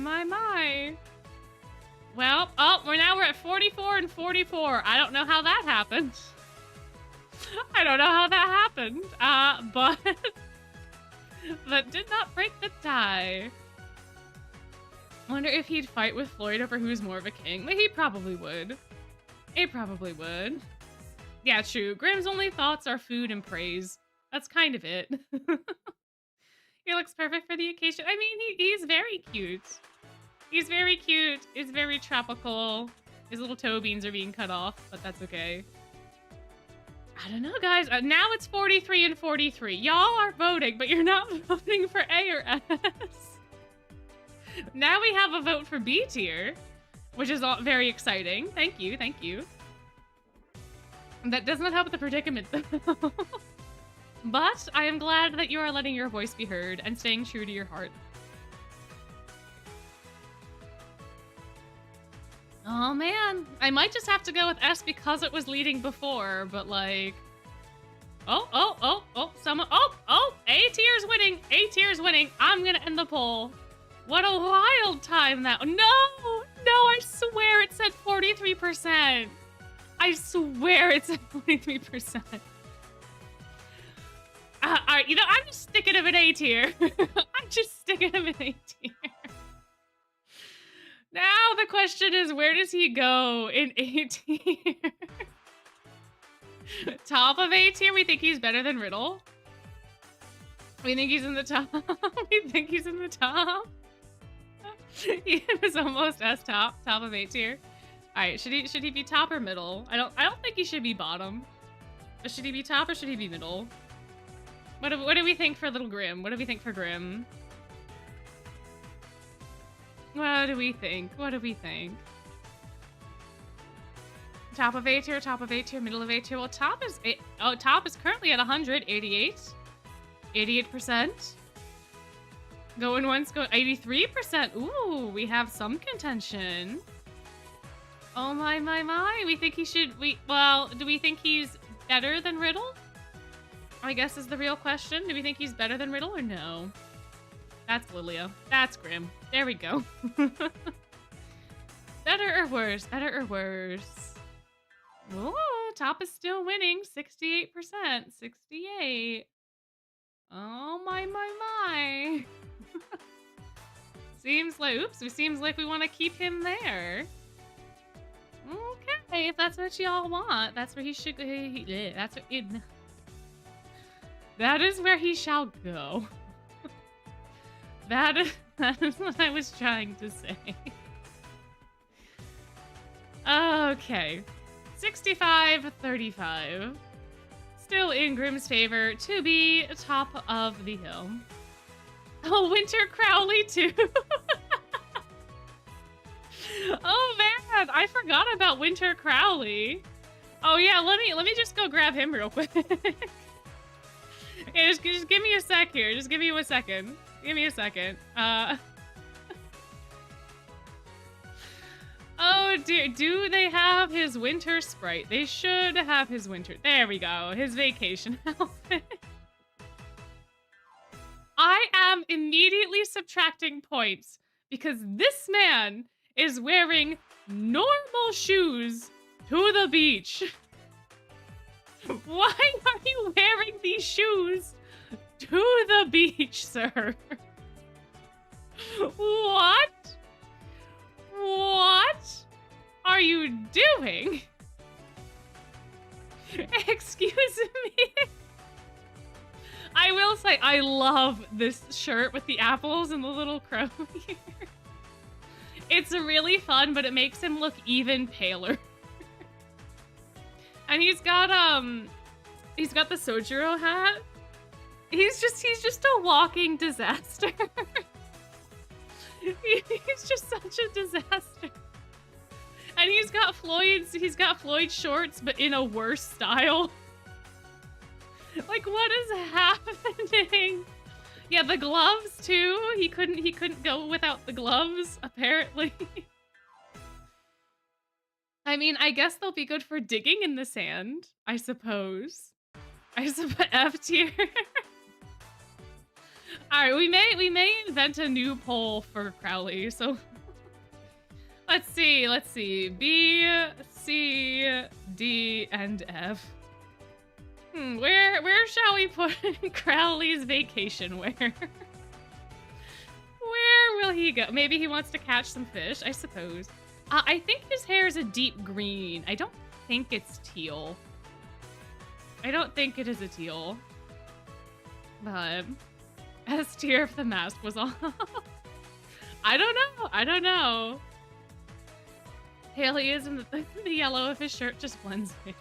Well, oh, we're at 44 and 44. I don't know how that happened. But did not break the tie. Wonder if he'd fight with Floyd over who's more of a king. But he probably would. Yeah, true. Grimm's only thoughts are food and praise. That's kind of it. He looks perfect for the occasion. I mean, he's very cute. He's very tropical. His little toe beans are being cut off, but that's okay. I don't know, guys. Now it's 43 and 43. Y'all are voting, but you're not voting for A or S. Now we have a vote for B tier, which is very exciting. Thank you. That does not help the predicament, though. But I am glad that you are letting your voice be heard and staying true to your heart. Oh man, I might just have to go with S because it was leading before, but like... A tier's winning! A tier's winning! I'm gonna end the poll. What a wild time that... No! No, I swear it said 43%. I swear it said 43%. Alright, you know, I'm just sticking him in A tier. I'm just sticking him in A tier. Now the question is, where does he go in A tier? Top of A tier, we think he's better than Riddle. We think he's in the top. We think he's in the top. He was almost S top of A tier. All right, should he be top or middle? I don't think he should be bottom. But should he be top or should he be middle? What do we think for little Grim? What do we think for Grim? What do we think? What do we think? Top of A tier, middle of A tier. Well, top is currently at 188. 88%. Going once, go 83%. Ooh, we have some contention. Oh my. We think he should well, do we think he's better than Riddle? I guess is the real question. Do we think he's better than Riddle or no? That's Lilia. That's Grim. There we go. Better or worse? Better or worse? Ooh, top is still winning. 68%. 68. Oh my. Seems like we want to keep him there. Okay, if that's what y'all want, that's where he should go. That is where he shall go. That is what I was trying to say. Okay. 65-35. Still in Grim's favor to be top of the hill. Oh, Winter Crowley too. Oh man, I forgot about Winter Crowley. Oh yeah, let me just go grab him real quick. Yeah, just give me a sec here. Just give me a second. Give me a second. Oh dear, do they have his winter sprite? They should have his winter. There we go, his vacation outfit. I am immediately subtracting points because this man is wearing normal shoes to the beach. Why are you wearing these shoes to the beach, sir? What? What are you doing? Excuse me? I will say I love this shirt with the apples and the little crow here. It's really fun, but it makes him look even paler. And he's got the Sojiro hat. He's just a walking disaster. He's just such a disaster. And he's got Floyd shorts, but in a worse style. Like, what is happening? Yeah, the gloves too. He couldn't go without the gloves, apparently. I mean, I guess they'll be good for digging in the sand, I suppose. F tier. All right, we may invent a new poll for Crowley. So let's see. B, C, D, and F. Where shall we put Crowley's vacation wear? Where will he go? Maybe he wants to catch some fish, I suppose. I think his hair is a deep green. I don't think it's teal. I don't think it is a teal. But S tier if the mask was off. I don't know. Haley is in the yellow of his shirt just blends in.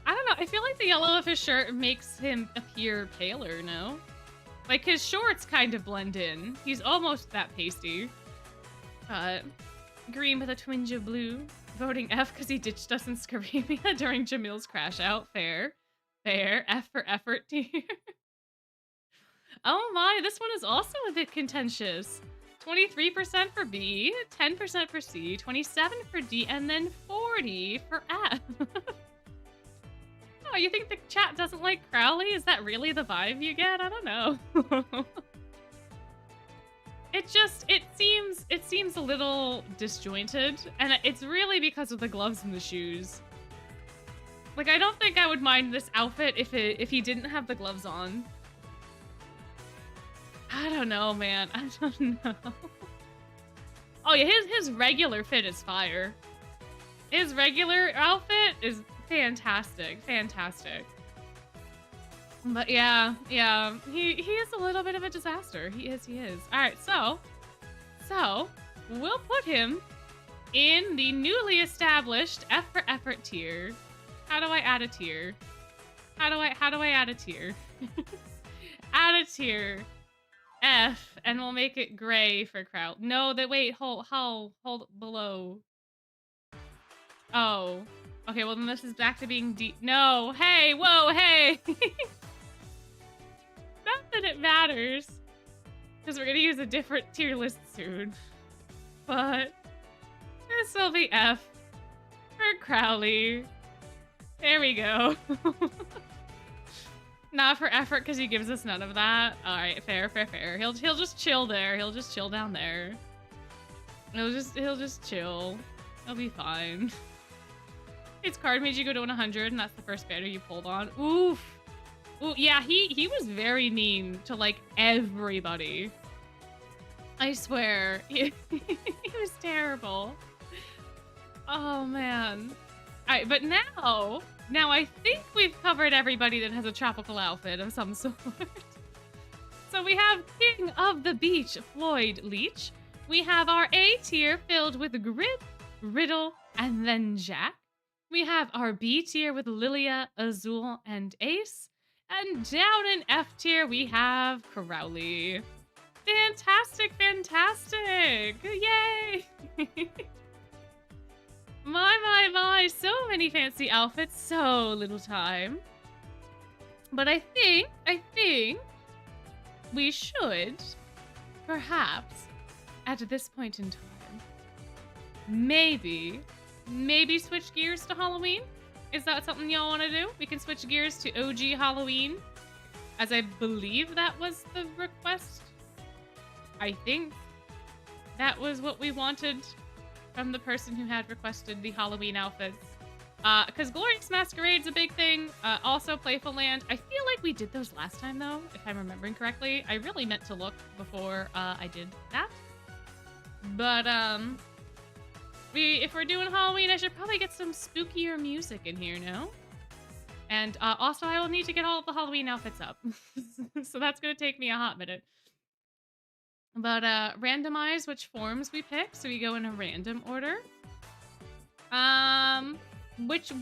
I don't know. I feel like the yellow of his shirt makes him appear paler, no? Like, his shorts kind of blend in. He's almost that pasty. Green with a twinge of blue. Voting F because he ditched us in Scarabia during Jamil's crash out. Fair. Fair. F for effort tier. Oh my, this one is also a bit contentious. 23% for B, 10% for C, 27 for D, and then 40 for F. Oh, you think the chat doesn't like Crowley? Is that really the vibe you get? I don't know. It seems a little disjointed, and it's really because of the gloves and the shoes. Like, I don't think I would mind this outfit if he didn't have the gloves on. I don't know, man. I don't know. Oh yeah, his regular fit is fire. His regular outfit is fantastic, fantastic. But yeah, he is a little bit of a disaster. He is. All right, so we'll put him in the newly established F for effort tier. How do I add a tier? How do I add a tier? Add a tier. F, and we'll make it gray for Crowley. No, wait, hold below. Oh. Okay, well then this is back to being D. No, hey, whoa, hey! Not that it matters, because we're gonna use a different tier list soon. But this will be F for Crowley. There we go. Not for effort, because he gives us none of that. All right, fair. He'll just chill there. He'll just chill down there. He'll just chill. He'll be fine. His card made you go to 100, and that's the first banner you pulled on. Oof. Ooh, yeah, he was very mean to like everybody. I swear, he was terrible. Oh man. All right, but now I think we've covered everybody that has a tropical outfit of some sort. So we have King of the Beach, Floyd Leach. We have our A tier filled with Grid, Riddle, and then Jack. We have our B tier with Lilia, Azul, and Ace. And down in F tier, we have Crowley. Fantastic! Yay! My, so many fancy outfits, so little time. But I think we should, perhaps, at this point in time, maybe switch gears to Halloween? Is that something y'all want to do? We can switch gears to OG Halloween, as I believe that was the request. I think that was what we wanted from the person who had requested the Halloween outfits. Because Glorious Masquerade's a big thing. Also Playful Land. I feel like we did those last time, though, if I'm remembering correctly. I really meant to look before I did that. But, if we're doing Halloween, I should probably get some spookier music in here, no? And also, I will need to get all of the Halloween outfits up. So that's going to take me a hot minute. But randomize which forms we pick, so we go in a random order.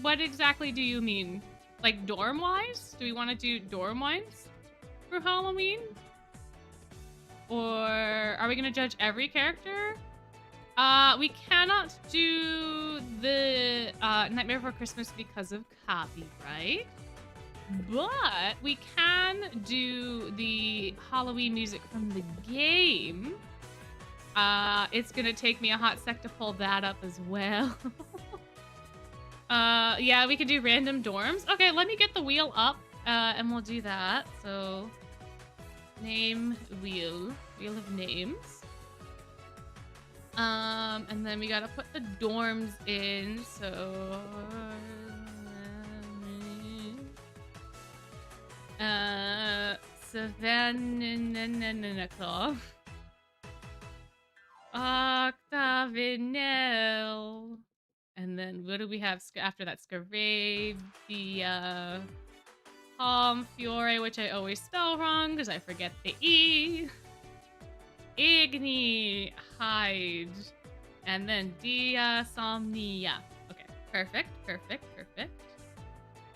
What exactly do you mean? Like dorm-wise? Do we want to do dorm-wise for Halloween? Or are we gonna judge every character? We cannot do the Nightmare Before Christmas because of copyright. But we can do the Halloween music from the game. It's gonna take me a hot sec to pull that up as well. Yeah, we can do random dorms. Okay, let me get the wheel up, and we'll do that. So, name wheel of names. And then we gotta put the dorms in, so... Savannah, Octavinel. And then what do we have after that? Scarabia, Palm Fiore, which I always spell wrong because I forget the E. Igni, Hide. And then Dia Somnia. Okay, perfect.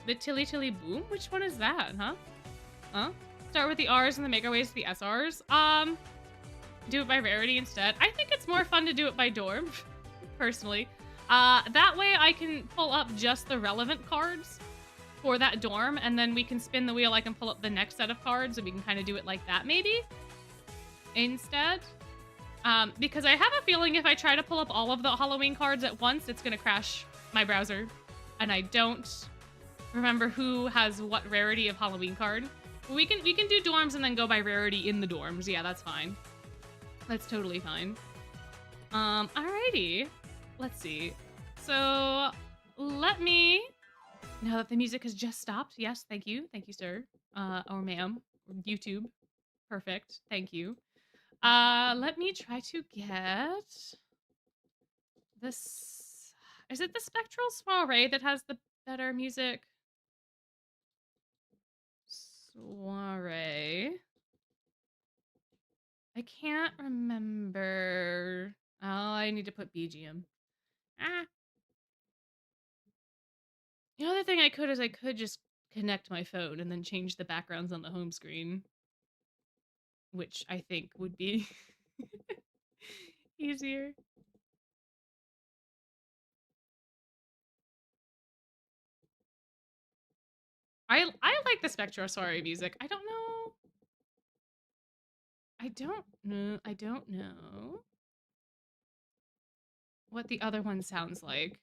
The Tilly Tilly Boom? Which one is that, huh? Start with the R's and then make our ways to the SRs. Do it by rarity instead. I think it's more fun to do it by dorm, personally. That way I can pull up just the relevant cards. for that dorm, and then we can spin the wheel. I can pull up the next set of cards, and we can kind of do it like that, maybe, instead. Because I have a feeling if I try to pull up all of the Halloween cards at once, it's going to crash my browser, and I don't remember who has what rarity of Halloween card. We can do dorms and then go by rarity in the dorms. Yeah, that's fine. That's totally fine. Alrighty. Let's see. So, let me... Now that the music has just stopped. Yes, thank you. Thank you, sir. Or ma'am. YouTube. Perfect. Thank you. Let me try to get... this... Is it the Spectral Soiree that has the better music? Soiree. I can't remember. Oh, I need to put BGM. Ah. The other thing I could is I could just connect my phone and then change the backgrounds on the home screen, which I think would be easier. I like the Spectro Soiree music. I don't know. I don't know what the other one sounds like.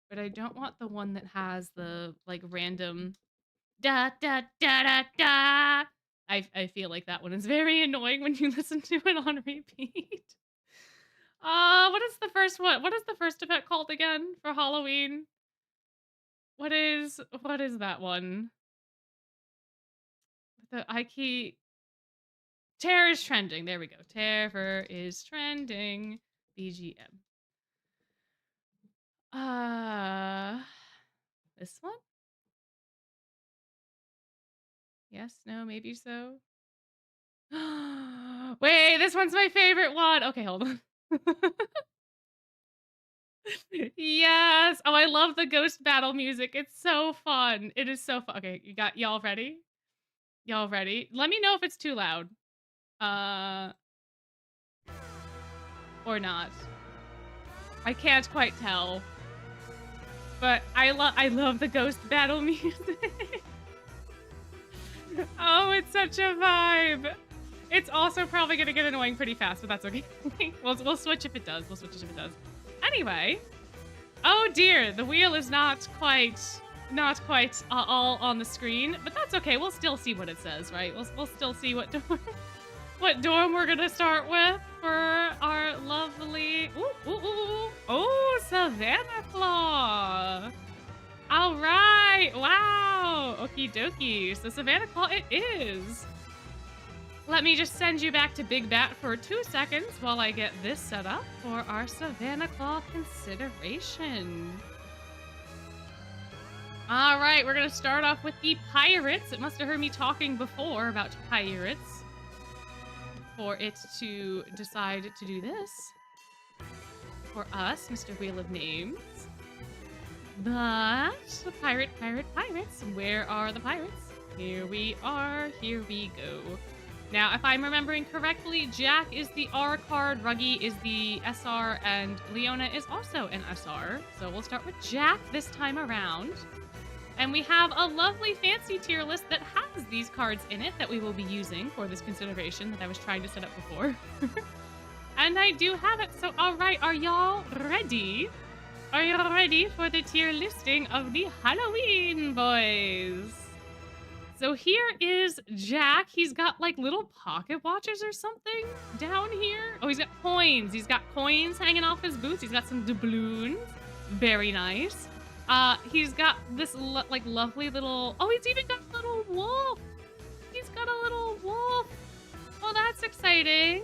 But I don't want the one that has the like random da da da da da. I feel like that one is very annoying when you listen to it on repeat. What is the first one? What is the first event called again for Halloween? What is that one? The Ike Terror is trending. There we go. Terror is trending. BGM. This one? Yes, no, maybe so. Wait, this one's my favorite one. Okay, hold on. Yes. Oh, I love the ghost battle music. It's so fun. It is so fun. Okay, y'all ready? Y'all ready? Let me know if it's too loud. Or not. I can't quite tell. But I love the ghost battle music. Oh, it's such a vibe. It's also probably gonna get annoying pretty fast, but that's okay. We'll switch if it does. We'll switch if it does. Anyway. Oh dear, the wheel is not quite all on the screen, but that's okay. We'll still see what it says, right? We'll still see what dorm we're gonna start with for our lovely Savannah Claw. All right, wow, okie dokie. So Savannah Claw it is. Let me just send you back to Big Bat for 2 seconds while I get this set up for our Savannah Claw consideration. All right, we're gonna start off with the pirates. It must have heard me talking before about pirates for it to decide to do this for us, Mr. Wheel of Names. But pirates, where are the pirates? Here we are, here we go. Now, if I'm remembering correctly, Jack is the R card, Ruggy is the SR, and Leona is also an SR. So we'll start with Jack this time around. And we have a lovely fancy tier list that has these cards in it that we will be using for this consideration that I was trying to set up before. And I do have it, so all right, are y'all ready? Are you ready for the tier listing of the Halloween boys? So here is Jack. He's got like little pocket watches or something down here. Oh, he's got coins. He's got coins hanging off his boots. He's got some doubloons. Very nice. He's got this like lovely little... Oh, he's even got a little wolf. He's got a little wolf. Oh, that's exciting.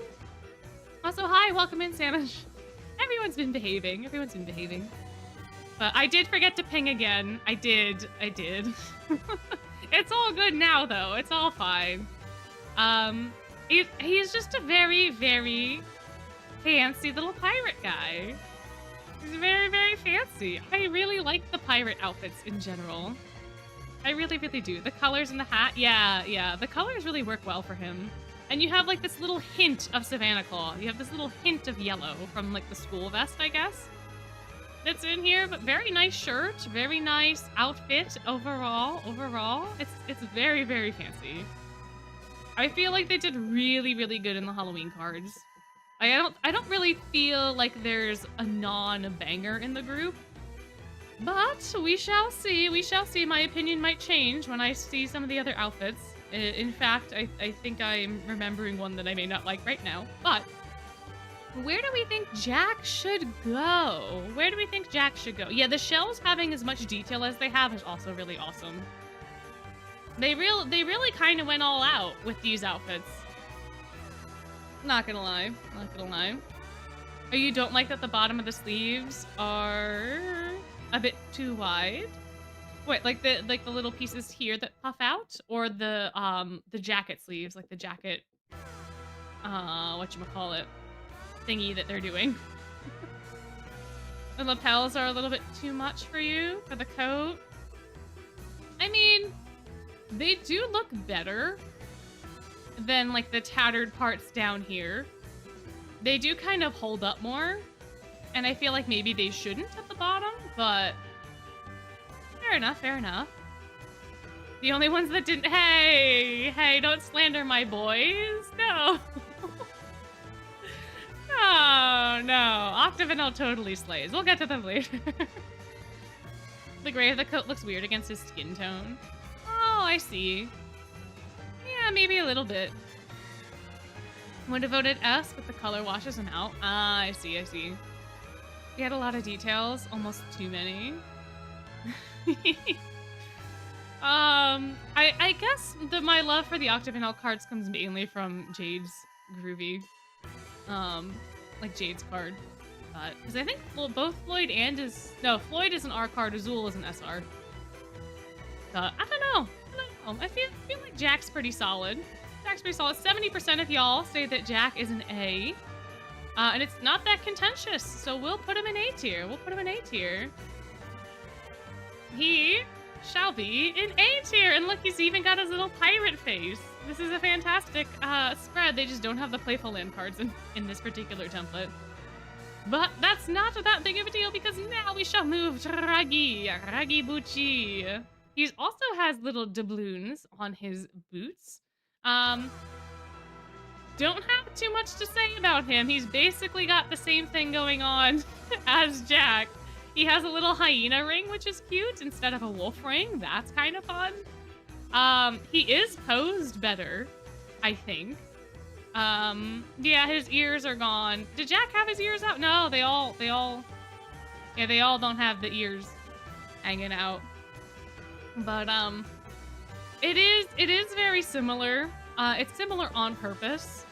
Also, hi, welcome in, Samish. Everyone's been behaving. Everyone's been behaving. But I did forget to ping again. I did. It's all good now, though. It's all fine. He's just a very, very fancy little pirate guy. He's very, very fancy. I really like the pirate outfits in general. I really, really do. The colors in the hat, yeah. The colors really work well for him. And you have like this little hint of Savannah Claw. You have this little hint of yellow from like the school vest, I guess. that's in here, but very nice shirt, very nice outfit overall. It's very, very fancy. I feel like they did really, really good in the Halloween cards. I don't really feel like there's a non-banger in the group. But we shall see. We shall see. My opinion might change when I see some of the other outfits. In fact, I think I'm remembering one that I may not like right now. But where do we think Jack should go? Where do we think Jack should go? Yeah, the shells having as much detail as they have is also really awesome. They really kind of went all out with these outfits. Not gonna lie. Not gonna lie. Oh, you don't like that the bottom of the sleeves are a bit too wide? Wait, like the little pieces here that puff out, or the jacket sleeves, like the jacket whatchamacallit thingy that they're doing. The lapels are a little bit too much for you for the coat. I mean, they do look better than like the tattered parts down here. They do kind of hold up more, and I feel like maybe they shouldn't at the bottom, but fair enough, fair enough. The only ones that didn't— hey, don't slander my boys. No. No. Octavinel totally slays. We'll get to them later. The gray of the coat looks weird against his skin tone. Oh, I see. Yeah, maybe a little bit. Would have voted S, but the color washes him out. Ah, I see. He had a lot of details, almost too many. I guess my love for the Octavinel cards comes mainly from Jade's groovy, like Jade's card. Because I think both Floyd and Floyd is an R card, Azul is an SR. I don't know. I feel like Jack's pretty solid. 70% of y'all say that Jack is an A. And it's not that contentious, so we'll put him in A tier. He shall be in A tier. And look, he's even got his little pirate face. This is a fantastic spread. They just don't have the playful land cards in this particular template. But that's not that big of a deal, because now we shall move to Raggy Bucci. He also has little doubloons on his boots. Don't have too much to say about him. He's basically got the same thing going on as Jack. He has a little hyena ring, which is cute, instead of a wolf ring. That's kind of fun. He is posed better, I think. Yeah, his ears are gone. Did Jack have his ears out? No, they all don't have the ears hanging out. But, it is very similar. It's similar on purpose,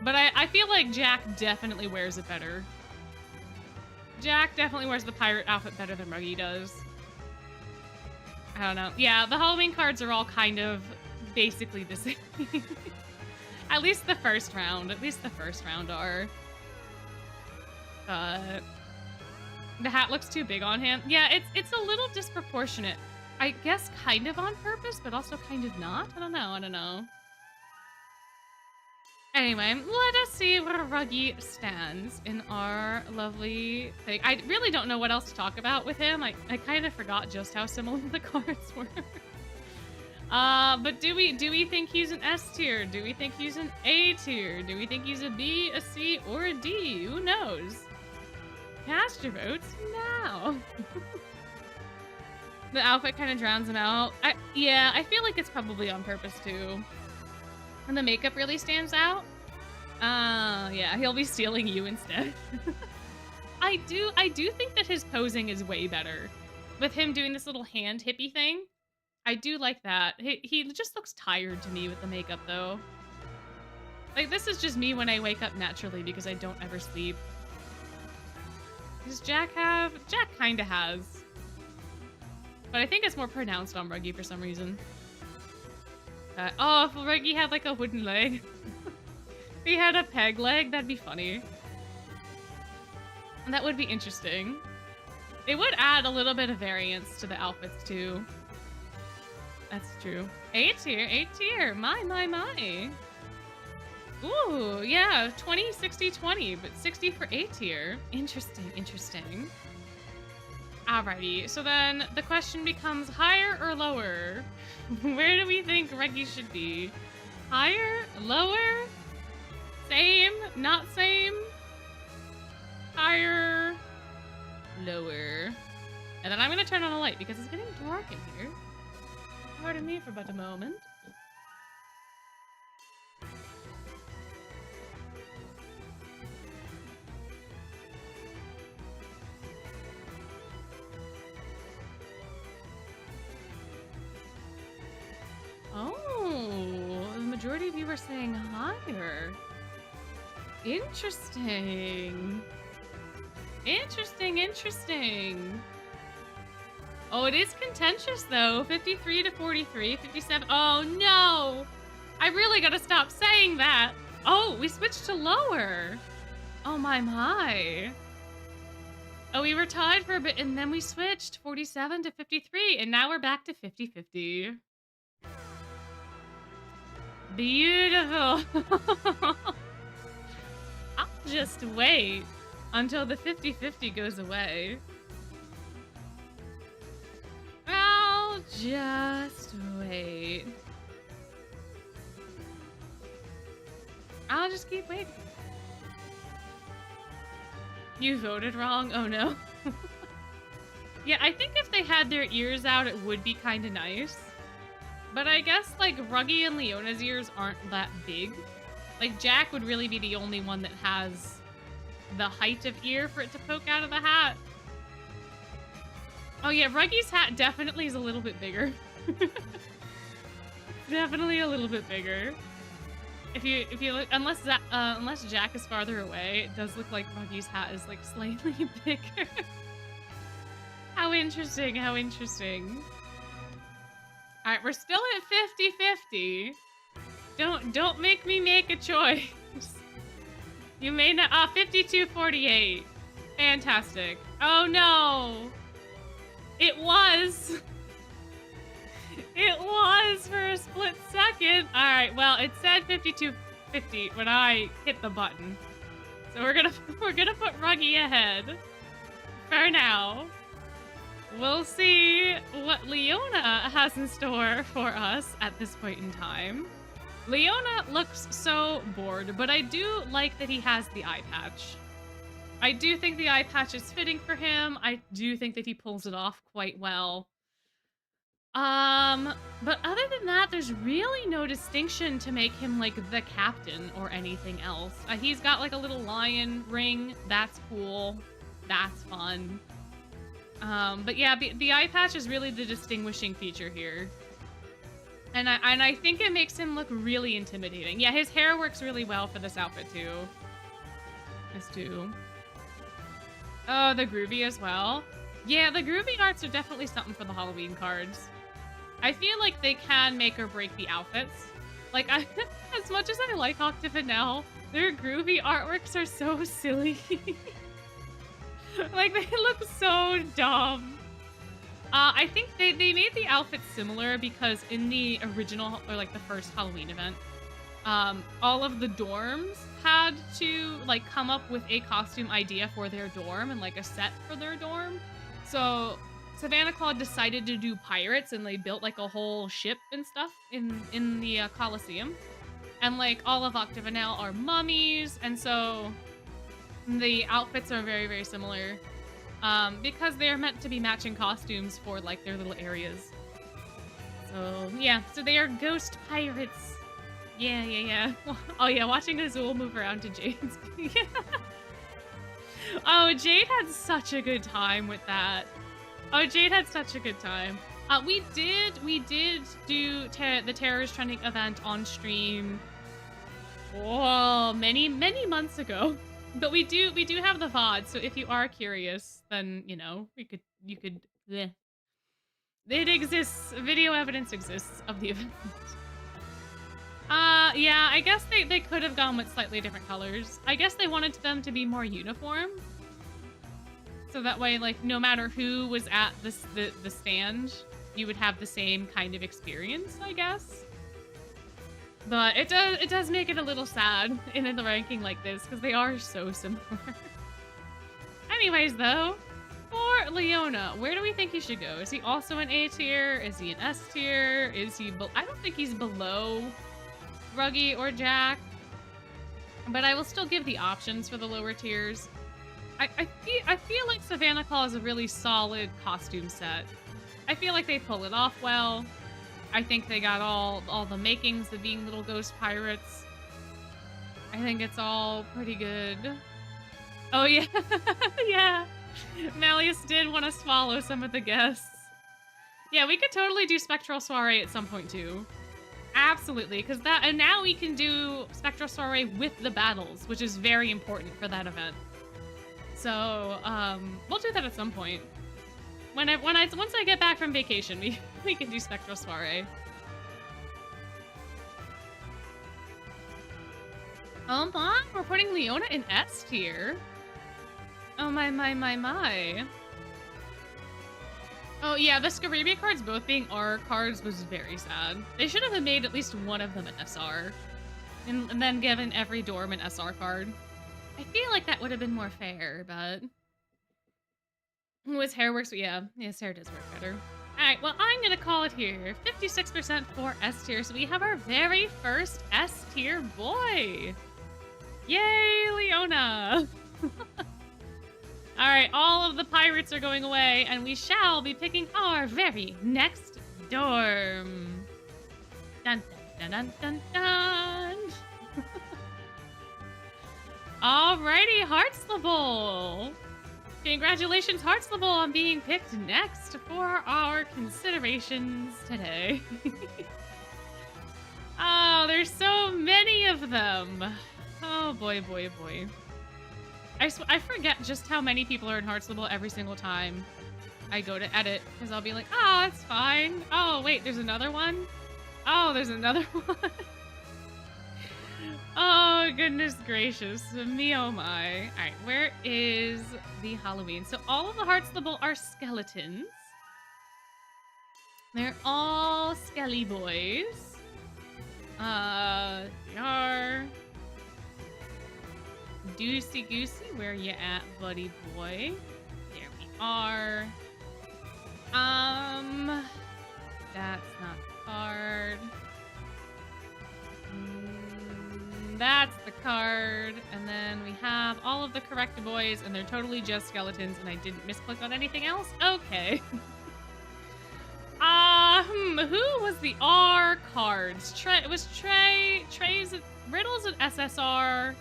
but I feel like Jack definitely wears it better. Jack definitely wears the pirate outfit better than Ruggy does. I don't know. Yeah, the Halloween cards are all kind of basically the same. At least the first round are. The hat looks too big on him. Yeah, it's a little disproportionate. I guess kind of on purpose, but also kind of not. I don't know. Anyway, let us see where Ruggy stands in our lovely thing. I really don't know what else to talk about with him. I kind of forgot just how similar the cards were. But do we think he's an S tier? Do we think he's an A tier? Do we think he's a B, a C, or a D? Who knows? Cast your votes now. The outfit kind of drowns him out. Yeah, I feel like it's probably on purpose too. And the makeup really stands out. Yeah, he'll be stealing you instead. I do think that his posing is way better. With him doing this little hand hippie thing. I do like that. He just looks tired to me with the makeup though. Like, this is just me when I wake up naturally because I don't ever sleep. Does Jack have? Jack kinda has. But I think it's more pronounced on Ruggy for some reason. Oh, if Ruggy had like a wooden leg. If he had a peg leg, that'd be funny. And that would be interesting. It would add a little bit of variance to the outfits too. That's true. A tier. My. Ooh, yeah, 20, 60, 20, but 60 for A tier. Interesting. Alrighty, so then the question becomes higher or lower? Where do we think Reggie should be? Higher? Lower? Same? Not same? Higher? Lower. And then I'm gonna turn on a light because it's getting dark in here. Pardon me for but a moment. Oh, the majority of you were saying higher. Interesting. Interesting. Oh, it is contentious though. 53 to 43, 57. Oh no! I really gotta stop saying that. Oh, we switched to lower. Oh my. Oh, we were tied for a bit and then we switched 47 to 53 and now we're back to 50-50. Beautiful. I'll just wait until the 50-50 goes away. I'll just wait. I'll just keep waiting. You voted wrong? Oh no. Yeah, I think if they had their ears out, it would be kind of nice. But I guess, like, Ruggy and Leona's ears aren't that big. Like, Jack would really be the only one that has the height of ear for it to poke out of the hat. Oh yeah, Ruggy's hat definitely is a little bit bigger. Definitely a little bit bigger. If you look, unless Jack is farther away, it does look like Ruggy's hat is like slightly bigger. How interesting, how interesting. All right, we're still at 50-50. Don't make me make a choice. You may not. 52-48. Fantastic. Oh no. It was. It was for a split second. All right. Well, it said 52-50 when I hit the button. So we're gonna put Ruggy ahead for now. We'll see what Leona has in store for us at this point in time. Leona looks so bored, but I do like that he has the eye patch. I do think the eye patch is fitting for him. I do think that he pulls it off quite well. But other than that, there's really no distinction to make him like the captain or anything else. He's got like a little lion ring. That's cool. That's fun. But yeah, the eye patch is really the distinguishing feature here. And I think it makes him look really intimidating. Yeah, his hair works really well for this outfit too. This too. Oh, the groovy as well. Yeah, the groovy arts are definitely something for the Halloween cards. I feel like they can make or break the outfits. Like, as much as I like Octavanel, their groovy artworks are so silly. Like, they look so dumb. I think they made the outfits similar because in the original, or like the first Halloween event, all of the dorms had to like come up with a costume idea for their dorm and like a set for their dorm. So Savannah Claude decided to do pirates and they built like a whole ship and stuff in the Coliseum. And like all of Octavanel are mummies, and so the outfits are very, very similar. Because they're meant to be matching costumes for like their little areas. So yeah, so they are ghost pirates. Yeah. Oh yeah, watching Azul move around to Jade's. Oh, Jade had such a good time with that. Oh, Jade had such a good time. We did do the Terror's Trending event on stream. Oh, many months ago. But we do have the VOD, so if you are curious, then you know you could. Bleh. It exists. Video evidence exists of the event. Yeah, I guess they could have gone with slightly different colors. I guess they wanted them to be more uniform, so that way, like, no matter who was at the stand, you would have the same kind of experience, I guess. But it does make it a little sad in the ranking like this, because they are so similar. Anyways, though, for Leona, where do we think he should go? Is he also an A tier? Is he an S tier? Is he? I don't think he's below Ruggy or Jack, but I will still give the options for the lower tiers. I feel like Savannah Claw is a really solid costume set. I feel like they pull it off well. I think they got all the makings of being little ghost pirates. I think it's all pretty good. Oh yeah, yeah. Malleus did want to swallow some of the guests. Yeah, we could totally do Spectral Soiree at some point too. Absolutely, because that, and now we can do Spectral Soiree with the battles, which is very important for that event. So, we'll do that at some point. Once I get back from vacation, we can do Spectral Soiree. Oh my, we're putting Leona in S tier. Oh my. Oh yeah, the Scarabia cards both being R cards was very sad. They should have made at least one of them an SR. And then given every dorm an SR card. I feel like that would have been more fair, but... His hair works, yeah, his hair does work better. Alright, well, I'm gonna call it here. 56% for S tier, so we have our very first S tier boy! Yay, Leona! Alright, all of the pirates are going away, and we shall be picking our very next dorm. Dun dun dun dun dun! Alrighty, Heartslable! Congratulations, Heartslable, on being picked next for our considerations today. Oh, there's so many of them. Oh boy. I forget just how many people are in Heartslable every single time I go to edit, because I'll be like, oh, it's fine. Oh, wait, there's another one? Oh, there's another one. Oh, goodness gracious. Me, oh my. All right, where is the Halloween? So all of the Heartslable are skeletons. They're all skelly boys. They are... Goosey Goosey, where you at, buddy boy? There we are. That's not the card. That's the card. And then we have all of the correct boys, and they're totally just skeletons, and I didn't misclick on anything else? Okay. Who was the R cards? Riddle's an SSR.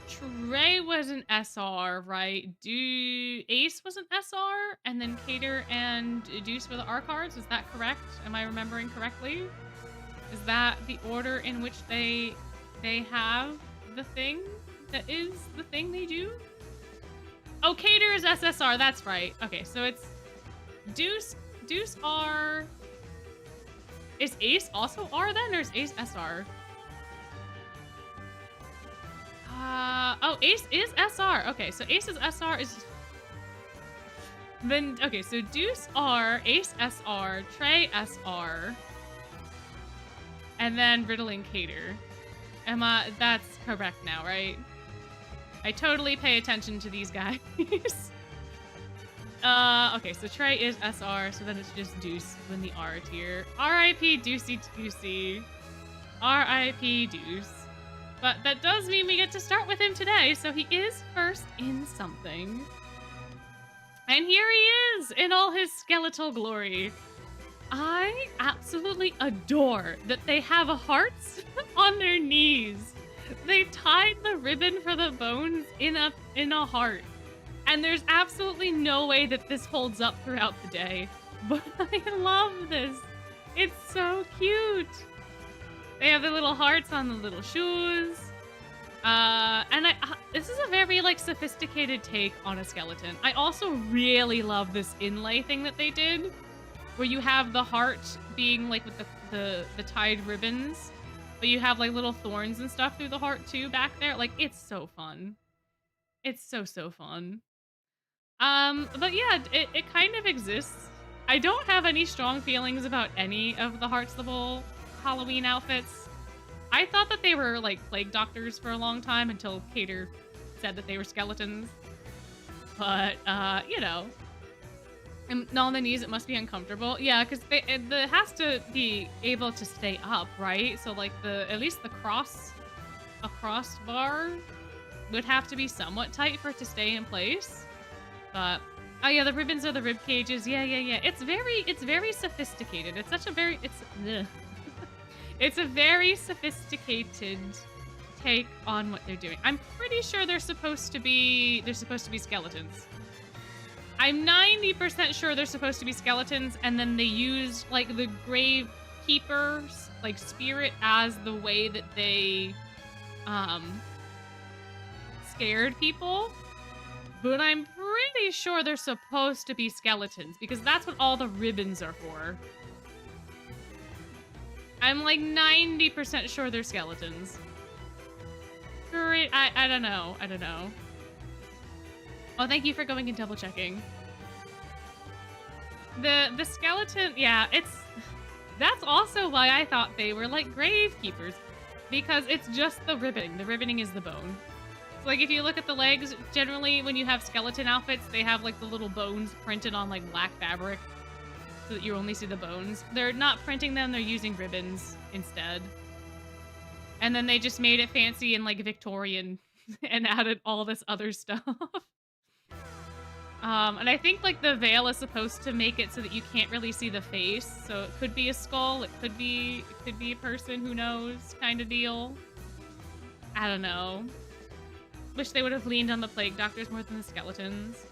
Trey was an SR, right? Ace was an SR, and then Cater and Deuce were the R cards. Is that correct? Am I remembering correctly? Is that the order in which they have the thing that is the thing they do? Oh, Cater is SSR. That's right. Okay, so it's Deuce R. Is Ace also R then, or is Ace SR? Oh, Ace is SR. Okay, so Ace's SR is... Then, okay, so Deuce R, Ace SR, Trey SR, and then Riddle and Cater. That's correct now, right? I totally pay attention to these guys. Okay, so Trey is SR, so then it's just Deuce in the R tier. R.I.P. Deucey Goosey. R.I.P. Deuce. But that does mean we get to start with him today, so he is first in something. And here he is in all his skeletal glory. I absolutely adore that they have hearts on their knees. They tied the ribbon for the bones in a heart. And there's absolutely no way that this holds up throughout the day. But I love this. It's so cute. They have the little hearts on the little shoes. And this is a very, like, sophisticated take on a skeleton. I also really love this inlay thing that they did, where you have the heart being, like, with the tied ribbons, but you have, like, little thorns and stuff through the heart, too, back there. Like, it's so fun. It's so fun. But yeah, it kind of exists. I don't have any strong feelings about any of the Heartslable Halloween outfits. I thought that they were like plague doctors for a long time until Cater said that they were skeletons. But, you know, And on the knees, it must be uncomfortable. Yeah, because it has to be able to stay up, right? So like at least the crossbar would have to be somewhat tight for it to stay in place. But oh yeah, the ribbons are the rib cages. Yeah. It's very sophisticated. It's such a very ugh. It's a very sophisticated take on what they're doing. I'm pretty sure they're supposed to be skeletons. I'm 90% sure they're supposed to be skeletons, and then they use like the grave keeper's like spirit as the way that they scared people. But I'm pretty sure they're supposed to be skeletons because that's what all the ribbons are for. I'm like 90% sure they're skeletons. Great. I don't know. Oh, thank you for going and double checking. The skeleton, yeah, that's also why I thought they were like grave keepers, because it's just the ribboning. The ribboning is the bone. So like if you look at the legs, generally when you have skeleton outfits, they have like the little bones printed on like black fabric so that you only see the bones. They're not printing them, they're using ribbons instead. And then they just made it fancy and like Victorian and added all this other stuff. And I think like the veil is supposed to make it so that you can't really see the face. So it could be a skull, it could be a person, who knows, kind of deal. I don't know. Wish they would have leaned on the plague doctors more than the skeletons.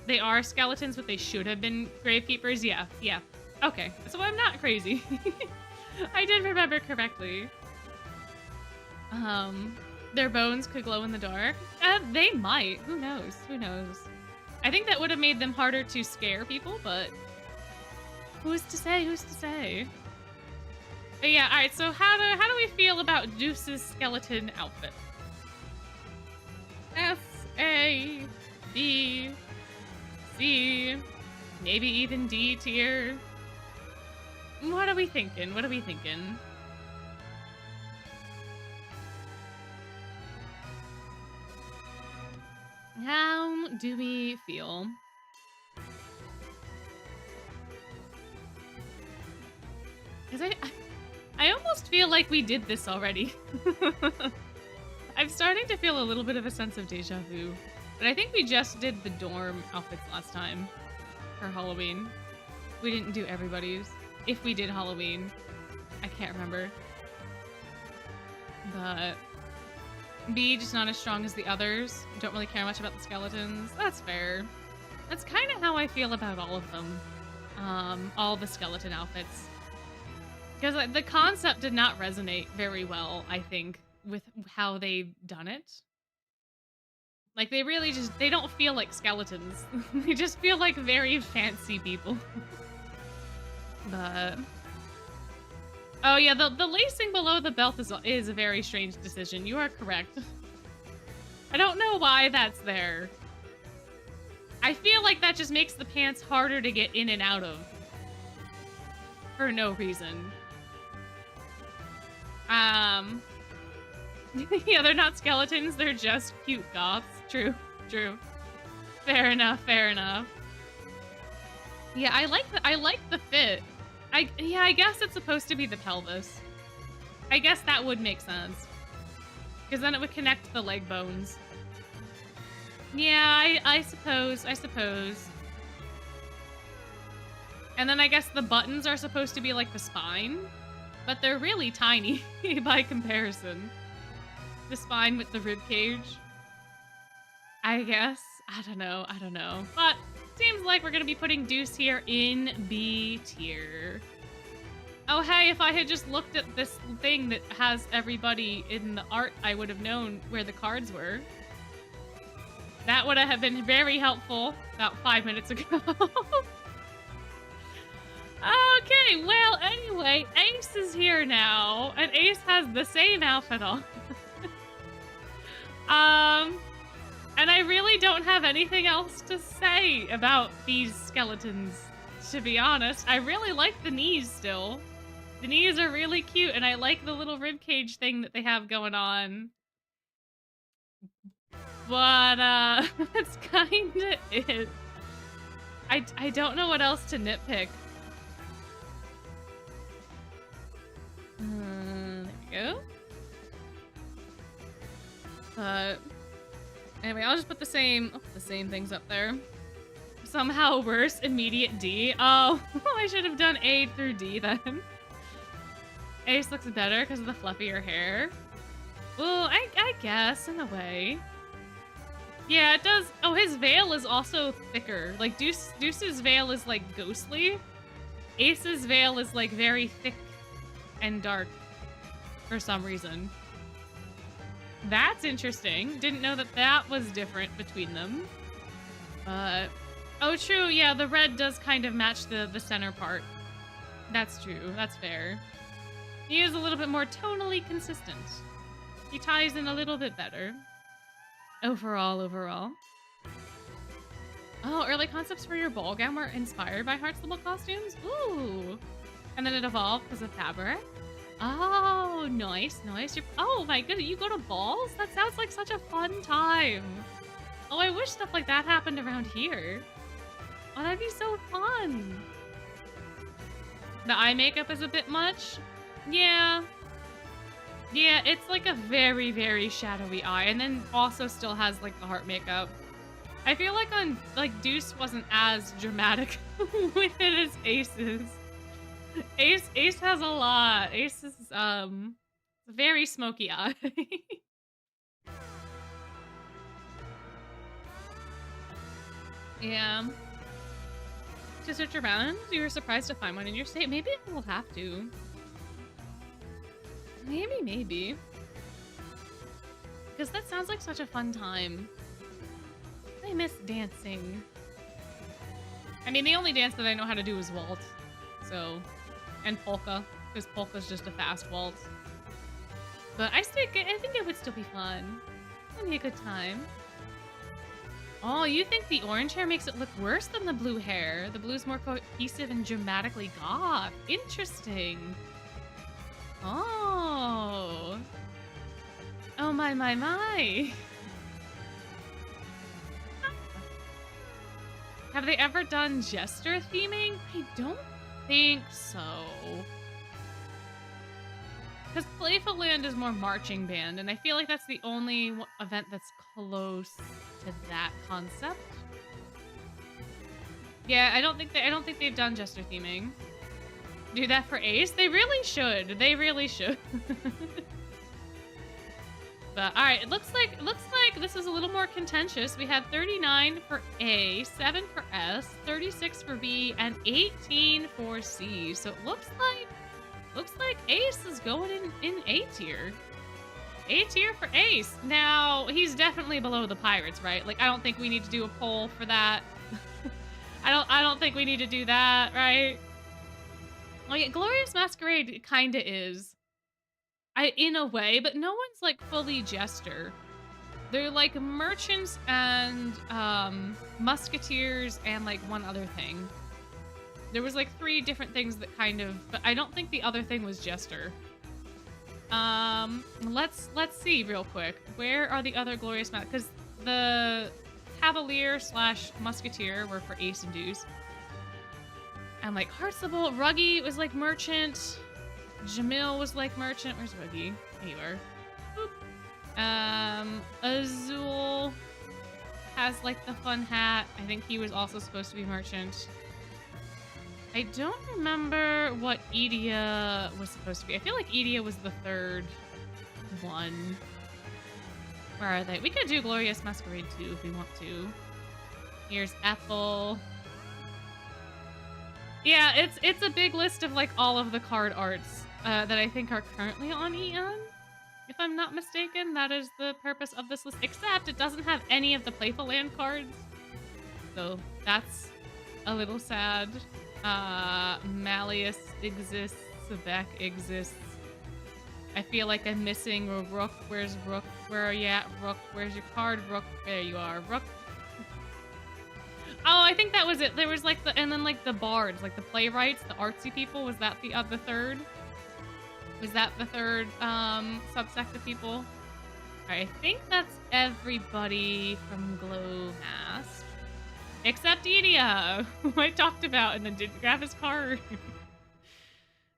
They are skeletons, but they should have been gravekeepers. Yeah. Okay, so I'm not crazy. I did remember correctly. Their bones could glow in the dark. They might. Who knows? I think that would have made them harder to scare people, but who's to say? But yeah, all right. So how do we feel about Deuce's skeleton outfit? S, A, B, C, maybe even D tier. What are we thinking? How do we feel? Because I almost feel like we did this already. I'm starting to feel a little bit of a sense of deja vu. But I think we just did the dorm outfits last time for Halloween. We didn't do everybody's. If we did Halloween, I can't remember. But B, just not as strong as the others. Don't really care much about the skeletons. That's fair. That's kind of how I feel about all of them. All the skeleton outfits. Because the concept did not resonate very well, I think, with how they've done it. Like, they really they don't feel like skeletons. They just feel like very fancy people. But oh yeah, the lacing below the belt is a very strange decision. You are correct. I don't know why that's there. I feel like that just makes the pants harder to get in and out of. For no reason. Yeah, they're not skeletons, they're just cute goths. True. Fair enough. Yeah, I like the fit. I guess it's supposed to be the pelvis. I guess that would make sense. Because then it would connect the leg bones. Yeah, I suppose. And then I guess the buttons are supposed to be like the spine. But they're really tiny by comparison. The spine with the rib cage. I guess. I don't know. But seems like we're gonna be putting Deuce here in B tier. Oh hey, if I had just looked at this thing that has everybody in the art, I would have known where the cards were. That would have been very helpful about 5 minutes ago. Okay, well, anyway, Ace is here now, and Ace has the same outfit on. And I really don't have anything else to say about these skeletons, to be honest. I really like the knees still. The knees are really cute, and I like the little ribcage thing that they have going on. But, that's kinda it. I don't know what else to nitpick. There we go. Anyway, I'll just put the same things up there. Somehow worse, immediate D. Oh, I should have done A through D then. Ace looks better because of the fluffier hair. Well, I guess, in a way. Yeah, it does. Oh, his veil is also thicker. Like, Deuce's veil is, like, ghostly. Ace's veil is, like, very thick and dark for some reason. That's interesting. Didn't know that that was different between them. Oh, true. Yeah, the red does kind of match the center part. That's true. That's fair. He is a little bit more tonally consistent. He ties in a little bit better. Overall. Oh, early concepts for your ball gown were inspired by Heartstable costumes? Ooh. And then it evolved because of fabric. Oh, nice. Oh my goodness, you go to balls? That sounds like such a fun time. Oh, I wish stuff like that happened around here. Oh, that'd be so fun. The eye makeup is a bit much. Yeah, it's like a very, very shadowy eye, and then also still has like the heart makeup. I feel like Deuce wasn't as dramatic with it as Ace's. Ace has a lot. Ace is very smoky eye. Yeah. To search around, you were surprised to find one in your state. Maybe we'll have to. Maybe. Because that sounds like such a fun time. I miss dancing. I mean, the only dance that I know how to do is waltz. So, and polka, because polka's just a fast waltz. But I think it would still be fun. It'd be a good time. Oh, you think the orange hair makes it look worse than the blue hair? The blue's more cohesive and dramatically goth. Interesting. Oh. Oh my. Have they ever done Jester theming? I don't think so. Because Playful Land is more marching band, and I feel like that's the only event that's close to that concept. Yeah, I don't think they've done Jester theming. Do that for Ace? They really should. But all right, it looks like this is a little more contentious. We had 39 for A, 7 for S, 36 for B, and 18 for C. So it looks like Ace is going in A tier. A tier for Ace. Now, he's definitely below the Pirates, right? Like, I don't think we need to do a poll for that. I don't think we need to do that, right? Well, yeah, Glorious Masquerade kinda is. In a way, but no one's like fully Jester. They're like merchants and musketeers and like one other thing. There was like 3 different things that kind of, but I don't think the other thing was Jester. Let's see real quick. Where are the other Glorious because the Cavalier / Musketeer were for Ace and Deuce. And like Heartstable, Ruggy was like merchant. Jamil was like merchant. Where's Ruggy? There you are. Boop. Azul has like the fun hat. I think he was also supposed to be merchant. I don't remember what Edia was supposed to be. I feel like Edia was the 3rd one. Where are they? We could do Glorious Masquerade too if we want to. Here's Ethel. Yeah, it's a big list of like all of the card arts that I think are currently on EN. If I'm not mistaken, that is the purpose of this list. Except it doesn't have any of the Playful Land cards. So that's a little sad. Malleus exists. Beck exists. I feel like I'm missing a Rook. Where's Rook? Where are you at, Rook? Where's your card, Rook? There you are, Rook. Oh, I think that was it. There was like and then like the bards, like the playwrights, the artsy people. Was that the 3rd? Was that the 3rd subsect of people? I think that's everybody from Glow Mask. Except Idia, who I talked about and then didn't grab his card.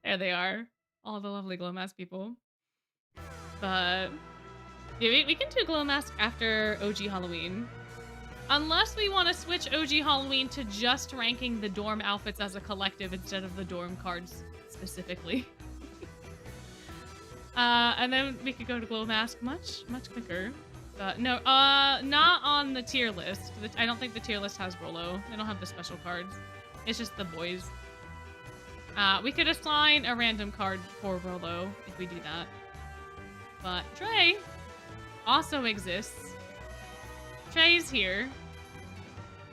There they are. All the lovely glow mask people. But yeah, we can do glow mask after OG Halloween. Unless we want to switch OG Halloween to just ranking the dorm outfits as a collective instead of the dorm cards specifically. And then we could go to glow mask much quicker. No, not on the tier list. I don't think the tier list has Rolo. They don't have the special cards. It's just the boys. We could assign a random card for Rolo if we do that. But Trey also exists. Trey's here.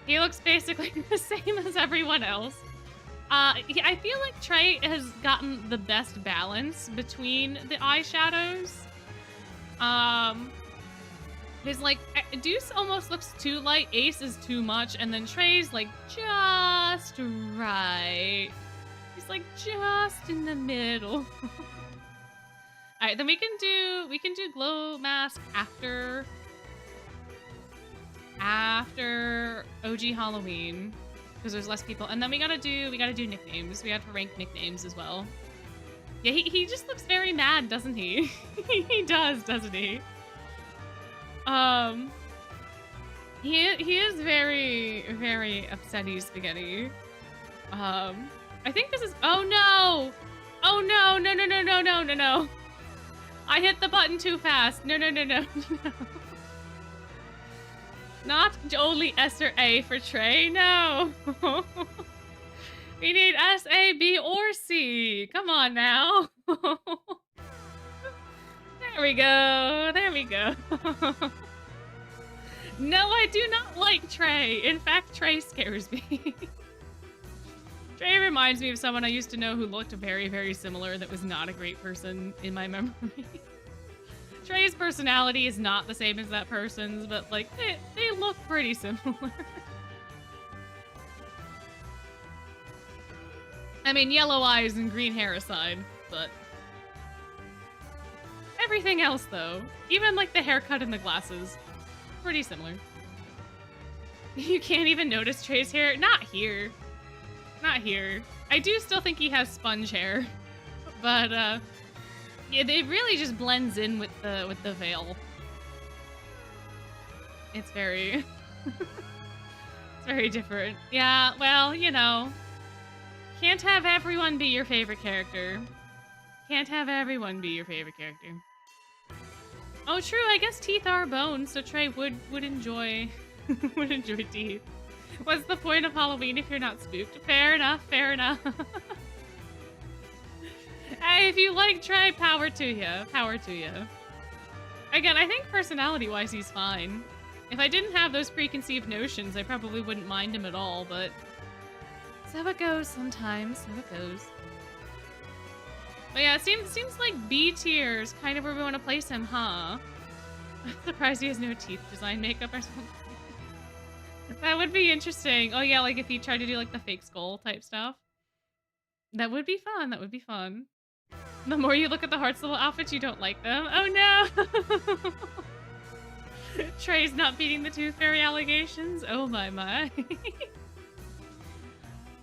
He looks basically the same as everyone else. I feel like Trey has gotten the best balance between the eyeshadows. His like Deuce almost looks too light, Ace is too much, and then Trey's like just right. He's like just in the middle. Alright, then we can do glow mask after OG Halloween. Because there's less people. And then we gotta do nicknames. We have to rank nicknames as well. Yeah, he just looks very mad, doesn't he? He does, doesn't he? He is very, very upsetty spaghetti. I think this is, oh no! Oh no, no. I hit the button too fast. No. Not only S or A for Trey, no. We need S, A, B, or C. Come on now. There we go. No, I do not like Trey. In fact, Trey scares me. Trey reminds me of someone I used to know who looked very, very similar that was not a great person in my memory. Trey's personality is not the same as that person's, but like they look pretty similar. I mean, yellow eyes and green hair aside, but everything else though, even like the haircut and the glasses, pretty similar. You can't even notice Trey's hair? Not here. I do still think he has sponge hair, but yeah, it really just blends in with the veil. It's very it's very different. Yeah, well, you know, can't have everyone be your favorite character. Oh, true. I guess teeth are bone, so Trey would enjoy would enjoy teeth. What's the point of Halloween if you're not spooked? Fair enough. Hey, if you like Trey, power to you. Again, I think personality-wise, he's fine. If I didn't have those preconceived notions, I probably wouldn't mind him at all, but that's how it goes sometimes. But yeah, it seems like B tier is kind of where we want to place him, huh? I'm surprised he has no teeth design makeup or something. That would be interesting. Oh yeah, like if he tried to do like the fake skull type stuff. That would be fun. The more you look at the Hearts little outfits, you don't like them. Oh no! Trey's not beating the Tooth Fairy allegations. Oh my.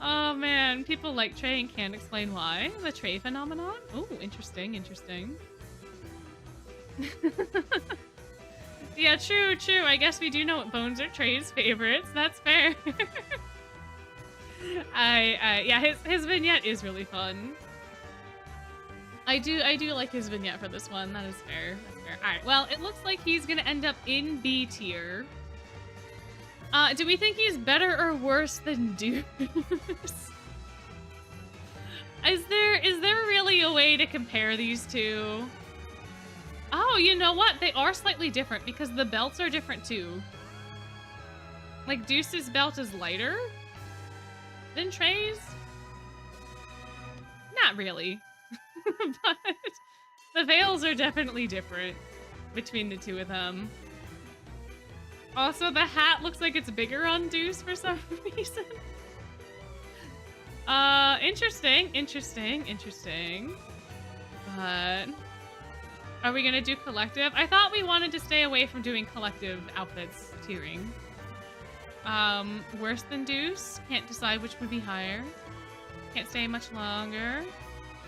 Oh man, people like Trey and can't explain why. The Trey phenomenon? Oh, interesting. Yeah, true. I guess we do know what bones are Trey's favorites. That's fair. Yeah, his vignette is really fun. I do like his vignette for this one. That is fair. Alright, well, it looks like he's gonna end up in B tier. Do we think he's better or worse than Deuce? Is there really a way to compare these two? Oh, you know what? They are slightly different because the belts are different too. Like Deuce's belt is lighter than Trey's? Not really. But the veils are definitely different between the two of them. Also, the hat looks like it's bigger on Deuce for some reason. Interesting. But are we gonna do collective? I thought we wanted to stay away from doing collective outfits tiering. Worse than Deuce. Can't decide which would be higher. Can't stay much longer.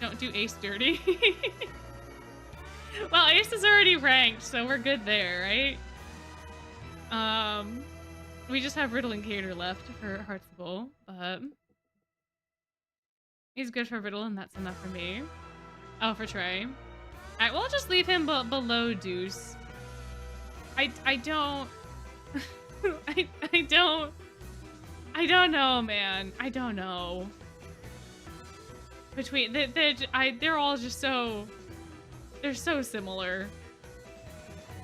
Don't do Ace dirty. Well, Ace is already ranked, so we're good there, right? We just have Riddle and Cater left for Hearts of Gold, but he's good for Riddle, and that's enough for me. Oh, for Trey. Alright, we'll just leave him below Deuce. I don't... I don't know, man. I don't know. Between... They're all just so... They're so similar.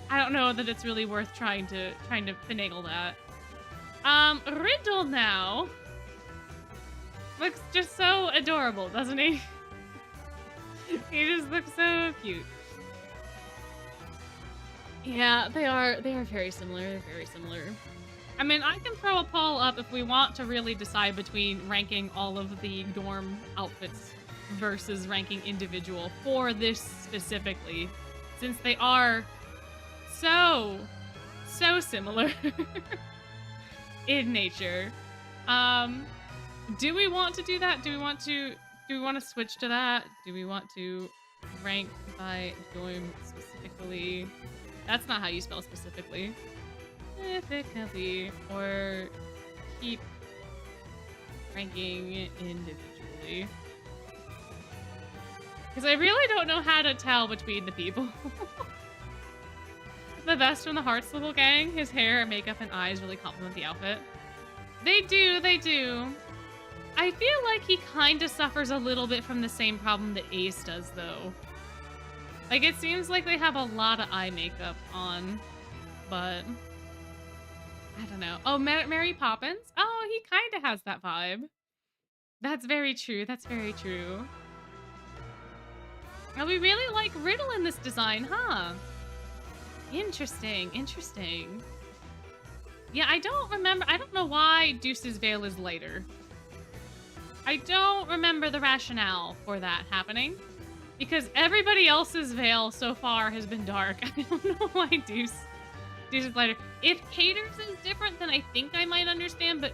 I don't know that it's really worth trying to finagle that. Riddle now looks just so adorable, doesn't he? He just looks so cute. Yeah, they are very similar. They're very similar. I mean, I can throw a poll up if we want to really decide between ranking all of the dorm outfits versus ranking individual for this specifically, since they are so similar in nature. Do we want to do that? Do we want to switch to that? Do we want to rank by dorm specifically? That's not how you spell specifically. Specifically, or keep ranking individually. Because I really don't know how to tell between the people. The best from the Heartslibble gang, his hair, makeup, and eyes really complement the outfit. They do, they do. I feel like he kind of suffers a little bit from the same problem that Ace does, though. Like, it seems like they have a lot of eye makeup on, but I don't know. Oh, Mary Poppins? Oh, he kind of has that vibe. That's very true. That's very true. Oh, we really like Riddle in this design, huh? Interesting, interesting. Yeah, I don't remember. I don't know why Deuce's veil is lighter. I don't remember the rationale for that happening. Because everybody else's veil so far has been dark. I don't know why Deuce is lighter. If Cater's is different, then I think I might understand, but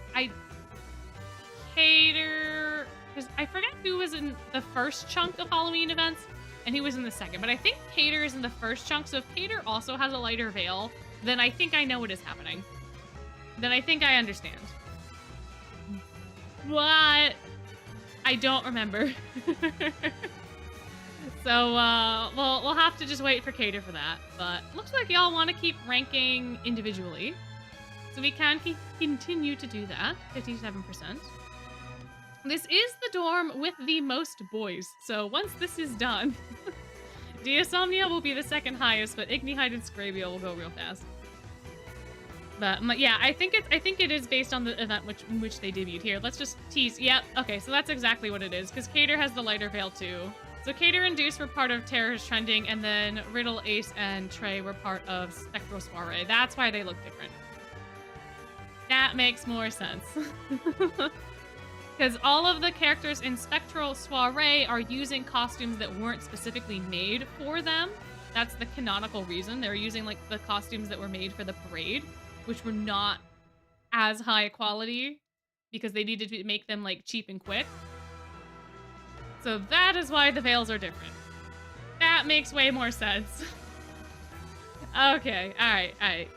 Cater... Because I forget who was in the first chunk of Halloween events, and who was in the second. But I think Cater is in the first chunk, so if Cater also has a lighter veil, then I think I know what is happening. Then I think I understand. But I don't remember. So, we'll have to just wait for Cater for that. But looks like y'all want to keep ranking individually. So we can continue to do that. 57%. This is the dorm with the most boys. So once this is done, Diasomnia will be the second highest, but Ignihide and Scrabia will go real fast. But yeah, I think it is based on the event which they debuted here. Let's just tease. Yep. Okay, so that's exactly what it is, because Cater has the lighter veil too. So Cater and Deuce were part of Terror's Trending, and then Riddle, Ace, and Trey were part of Spectral Soiree. That's why they look different. That makes more sense. Because all of the characters in Spectral Soiree are using costumes that weren't specifically made for them. That's the canonical reason. They're using like the costumes that were made for the parade, which were not as high quality because they needed to make them like cheap and quick. So that is why the veils are different. That makes way more sense. Okay, alright.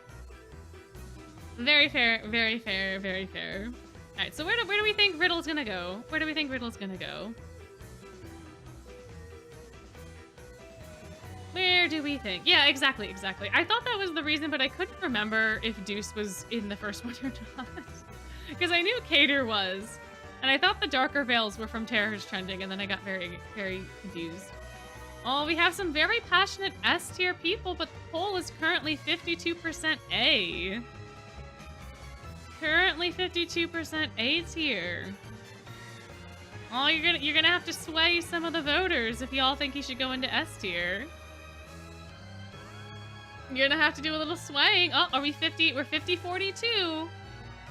Very fair, very fair, very fair. Alright, so where do we think Riddle's gonna go? Where do we think Riddle's gonna go? Where do we think? Yeah, exactly. I thought that was the reason, but I couldn't remember if Deuce was in the first one or not. Because I knew Cater was. And I thought the darker veils were from Terror's Trending, and then I got very, very confused. Oh, we have some very passionate S-tier people, but the poll is currently 52% A. Currently 52% A tier. Oh, you're gonna have to sway some of the voters if y'all think he should go into S tier. You're gonna have to do a little swaying. Oh, are we 50? We're 50-42.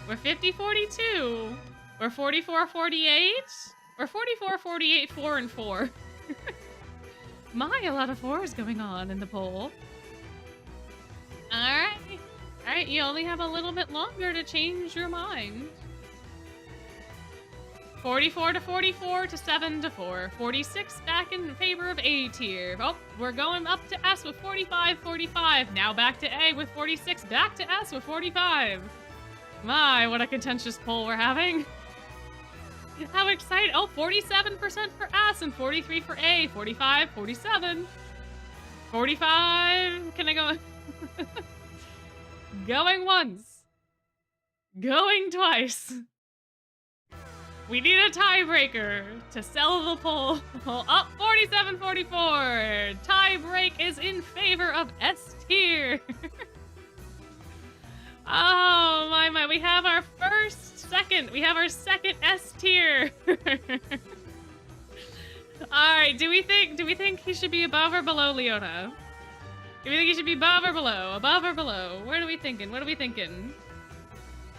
We're 50-42. We're 44-48. We're 44-48, 4 and 4. My, a lot of 4s going on in the poll. All right, right, you only have a little bit longer to change your mind. 44 to 44 to 7 to 4. 46 back in favor of A tier. Oh, we're going up to S with 45, 45. Now back to A with 46. Back to S with 45. My, what a contentious poll we're having. How exciting. Oh, 47% for S and 43 for A. 45, 47. 45. Can I go? Going once. Going twice. We need a tiebreaker to sell the poll. Up 47-44. Tiebreak is in favor of S tier. Oh my! We have our second S tier. All right. Do we think he should be above or below Leona? Do we think he should be above or below? Above or below? What are we thinking? What are we thinking?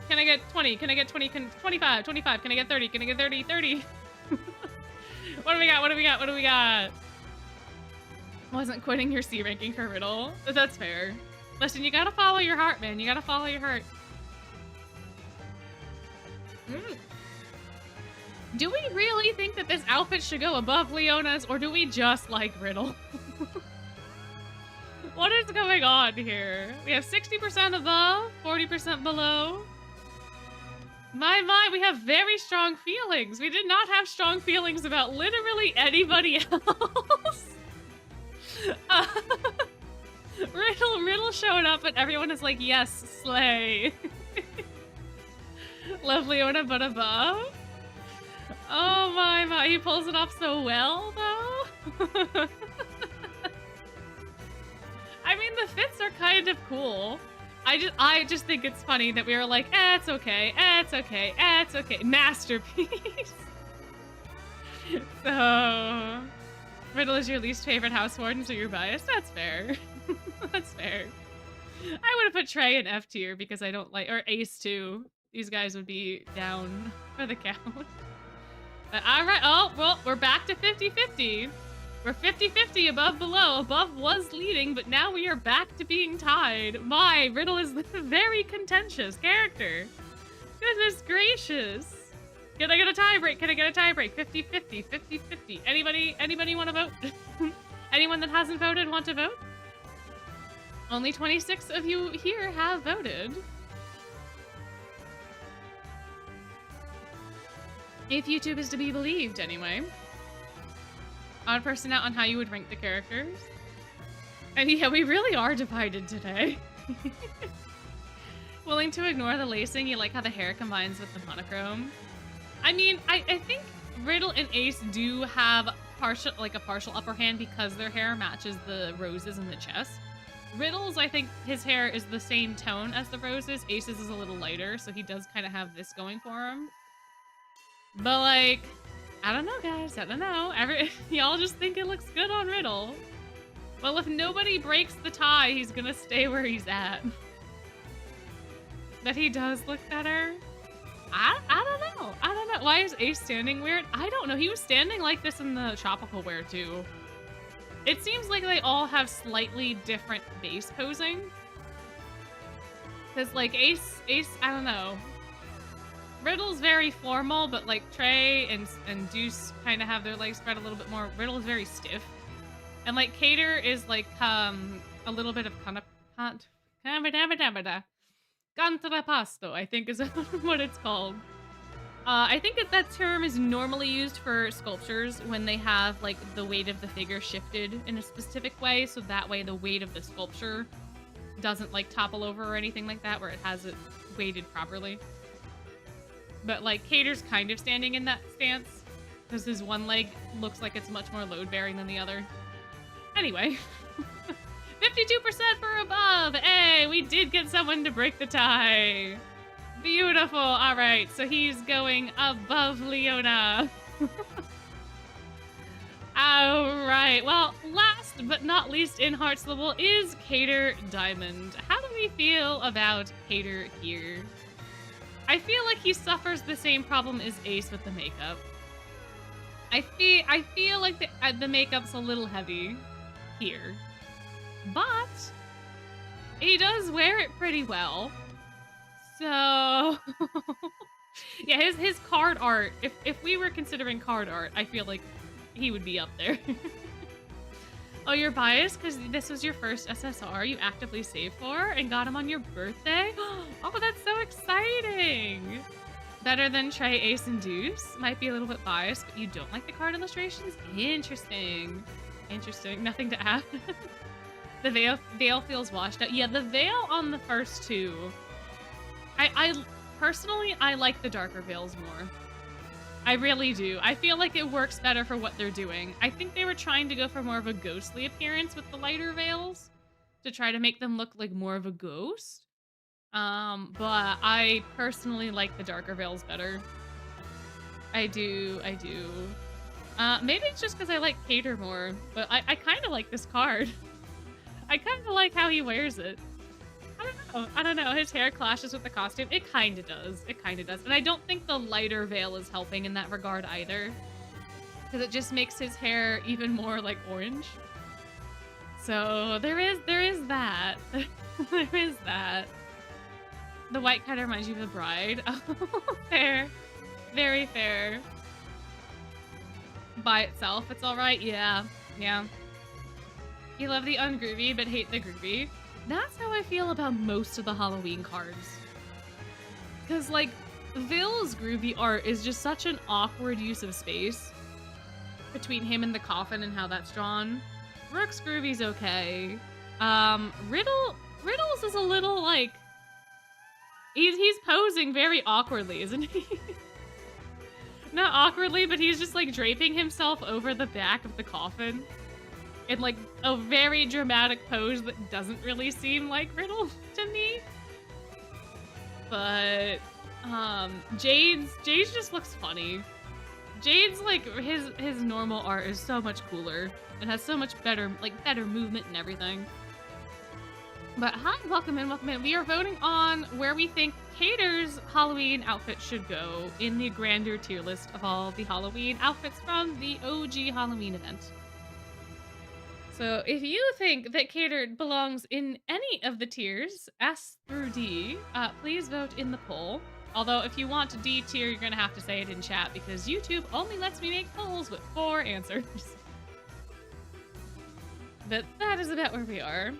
Can I get 20? Can I get 20? 25? 25? Can I get 30? Can I get 30? 30? What do we got? What do we got? What do we got? Wasn't quitting your C ranking for Riddle. That's fair. Listen, you gotta follow your heart, man. You gotta follow your heart. Do we really think that this outfit should go above Leona's, or do we just like Riddle? What is going on here? We have 60% above, 40% below. My, we have very strong feelings. We did not have strong feelings about literally anybody else. Riddle showed up and everyone is like, yes, slay. Love Leona, but above? Oh my, he pulls it off so well, though. I mean, the fits are kind of cool. I just think it's funny that we were like, it's okay, it's okay, it's okay. Masterpiece. So, Riddle is your least favorite house warden, so you're biased. That's fair. That's fair. I would have put Trey in F tier because I don't like, or Ace too. These guys would be down for the count. But all right. Oh, well, we're back to 50-50. We're 50-50 above below. Above was leading, but now we are back to being tied. My, Riddle is a very contentious character. Goodness gracious. Can I get a tie break? Can I get a tie break? 50-50, 50-50. Anybody want to vote? Anyone that hasn't voted want to vote? Only 26 of you here have voted. If YouTube is to be believed, anyway. Odd person out on how you would rank the characters. And yeah, we really are divided today. Willing to ignore the lacing, you like how the hair combines with the monochrome. I mean, I think Riddle and Ace do have a partial upper hand because their hair matches the roses in the chest. Riddle's, I think his hair is the same tone as the roses. Ace's is a little lighter, so he does kind of have this going for him. But like, I don't know, guys. I don't know. Y'all just think it looks good on Riddle. Well, if nobody breaks the tie, he's gonna stay where he's at. But he does look better. I don't know. I don't know. Why is Ace standing weird? I don't know. He was standing like this in the tropical wear too. It seems like they all have slightly different base posing. Because like Ace, I don't know. Riddle's very formal, but like Trey and Deuce kind of have their legs spread a little bit more. Riddle's very stiff. And like Cater is like a little bit of contrappasto, I think is what it's called. I think that term is normally used for sculptures when they have like the weight of the figure shifted in a specific way, so that way the weight of the sculpture doesn't like topple over or anything like that, where it has it weighted properly. But like Cater's kind of standing in that stance because his one leg looks like it's much more load bearing than the other. Anyway, 52% for above. Hey, we did get someone to break the tie. Beautiful. All right, so he's going above Leona. All right. Well, last but not least in Hearts Level is Cater Diamond. How do we feel about Cater here? I feel like he suffers the same problem as Ace with the makeup. I feel like the makeup's a little heavy here. But He does wear it pretty well. So yeah, his card art, if we were considering card art, I feel like he would be up there. Oh, you're biased because this was your first SSR you actively saved for and got him on your birthday? Oh, that's so exciting! Better than Trey, Ace, and Deuce. Might be a little bit biased, but you don't like the card illustrations? Interesting. Interesting. Nothing to add. The veil feels washed out. Yeah, the veil on the first two. I personally, I like the darker veils more. I really do. I feel like it works better for what they're doing. I think they were trying to go for more of a ghostly appearance with the lighter veils to try to make them look like more of a ghost. But I personally like the darker veils better. I do. Maybe it's just because I like Cater more, but I kind of like this card. I kind of like how he wears it. I don't know. His hair clashes with the costume. It kind of does. And I don't think the lighter veil is helping in that regard either. Because it just makes his hair even more like orange. So there is that. There is that. The white kind of reminds you of the bride. Oh, fair. Very fair. By itself, it's alright. Yeah. You love the ungroovy, but hate the groovy. That's how I feel about most of the Halloween cards. Because, like, Vill's groovy art is just such an awkward use of space between him and the coffin and how that's drawn. Rook's groovy's okay. Riddle's is a little, like... He's posing very awkwardly, isn't he? Not awkwardly, but he's just, like, draping himself over the back of the coffin. In, like, a very dramatic pose that doesn't really seem like Riddle to me. But, Jade's just looks funny. Jade's, like, his normal art is so much cooler. It has so much better movement and everything. But hi, welcome in. We are voting on where we think Cater's Halloween outfit should go in the grander tier list of all the Halloween outfits from the OG Halloween event. So if you think that Cater belongs in any of the tiers, S through D, please vote in the poll. Although if you want D tier, you're going to have to say it in chat because YouTube only lets me make polls with 4 answers. But that is about where we are.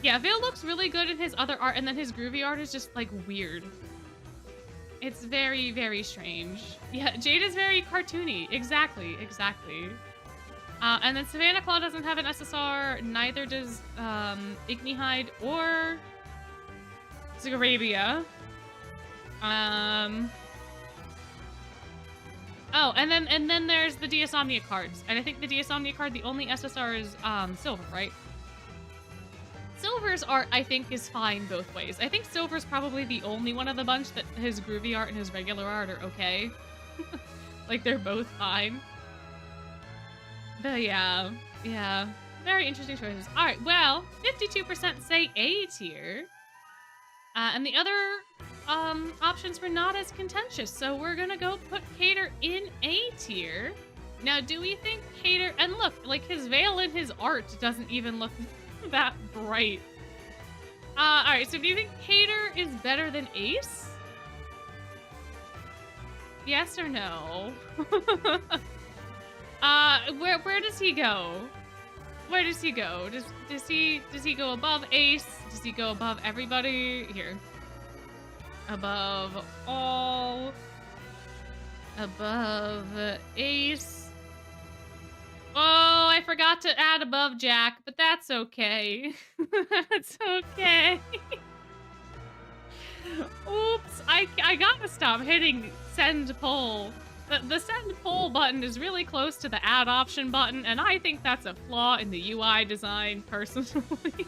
Yeah, Veil looks really good in his other art, and then his groovy art is just, like, weird. It's very, very strange. Yeah, Jade is very cartoony. Exactly. And then Savannah Claw doesn't have an SSR, neither does Ignihide or Zigarabia. Oh, and then there's the Diasomnia cards. And I think the Diasomnia card, the only SSR is Silver, right? Silver's art, I think, is fine both ways. I think Silver's probably the only one of the bunch that his groovy art and his regular art are okay. Like, they're both fine. But yeah. Very interesting choices. Alright, well, 52% say A tier. And the other options were not as contentious, so we're gonna go put Cater in A tier. Now, do we think Cater... And look, like, his veil in his art doesn't even look that bright. Alright, so do you think Cater is better than Ace? Yes or no? Where does he go? Where does he go? Does he go above Ace? Does he go above everybody? Here. Above all. Above Ace. Oh, I forgot to add above Jack, but that's okay. That's okay. Oops, I gotta stop hitting send poll. The send poll button is really close to the add option button, and I think that's a flaw in the UI design, personally.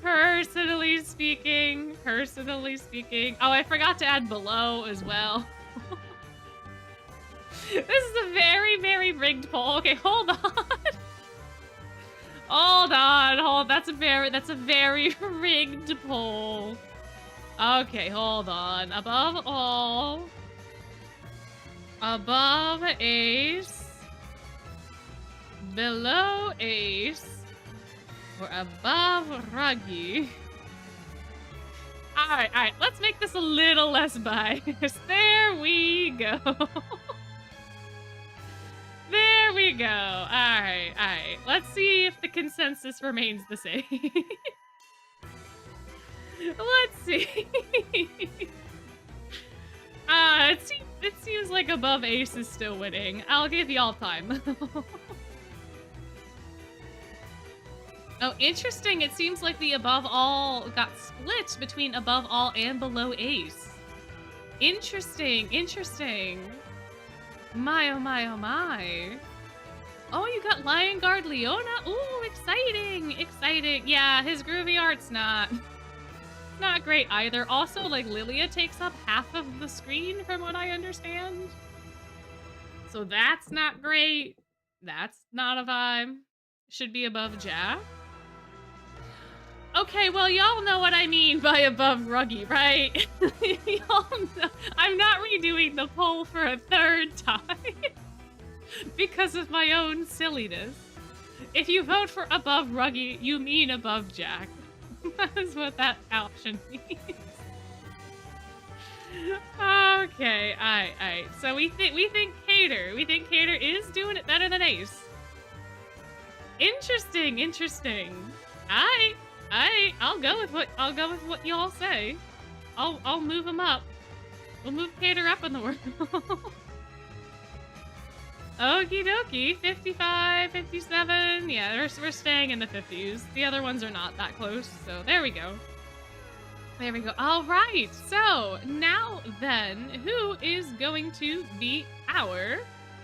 Personally speaking. Oh, I forgot to add below as well. This is a very, very rigged poll. Okay, hold on. Hold on. That's a very rigged poll. Okay, hold on. Above all. Above Ace. Below Ace. We're above Ruggy. Alright, let's make this a little less biased. There we go. There we go. Alright. Let's see if the consensus remains the same. Let's see. It seems like above Ace is still winning. I'll give y'all time. Oh, interesting. It seems like the above all got split between above all and below Ace. Interesting. My, oh my, oh my. Oh, you got Lion Guard Leona. Ooh, exciting. Yeah, his groovy art's not great either. Also, like, Lilia takes up half of the screen from what I understand. So that's not great. That's not a vibe. Should be above Jack. Okay, well, y'all know what I mean by above Ruggy, right? Y'all know. I'm not redoing the poll for a third time because of my own silliness. If you vote for above Ruggy, you mean above Jack. That is what that option means. Okay, alright. So we think Cater. We think Cater is doing it better than Ace. Interesting. I'll go with what y'all say. I'll move him up. We'll move Cater up in the world. Okie dokie, 55, 57. Yeah, we're staying in the 50s. The other ones are not that close, so there we go. All right, so now then, who is going to be our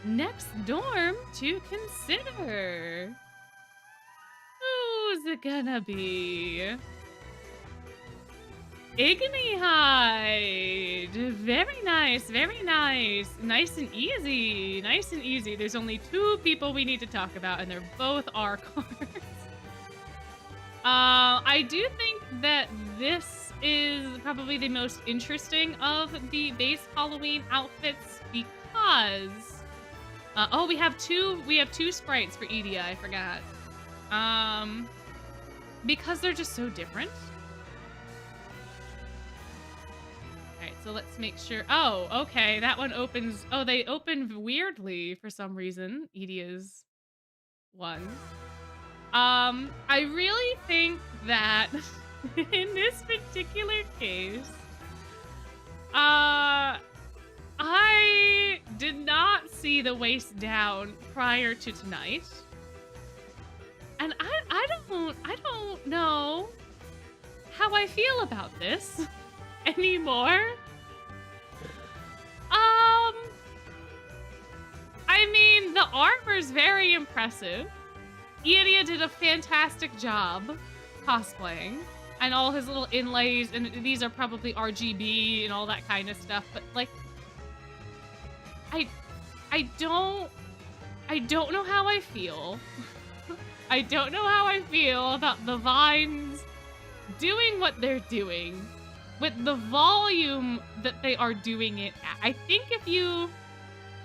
next dorm to consider? Who's it gonna be? Ignihide! Very nice. Nice and easy. There's only 2 people we need to talk about, and they're both our cards. I do think that this is probably the most interesting of the base Halloween outfits because... oh, we have two sprites for Edie, I forgot. Because they're just so different. Alright, so let's make sure. Oh, okay, that one opens. Oh, they open weirdly for some reason. Edia's one. I really think that in this particular case, I did not see the waist down prior to tonight. And I don't know how I feel about this anymore. I mean, the armor's very impressive. Iria did a fantastic job cosplaying, and all his little inlays, and these are probably RGB and all that kind of stuff, but like, I don't know how I feel. I don't know how I feel about the vines doing what they're doing with the volume that they are doing it at. I think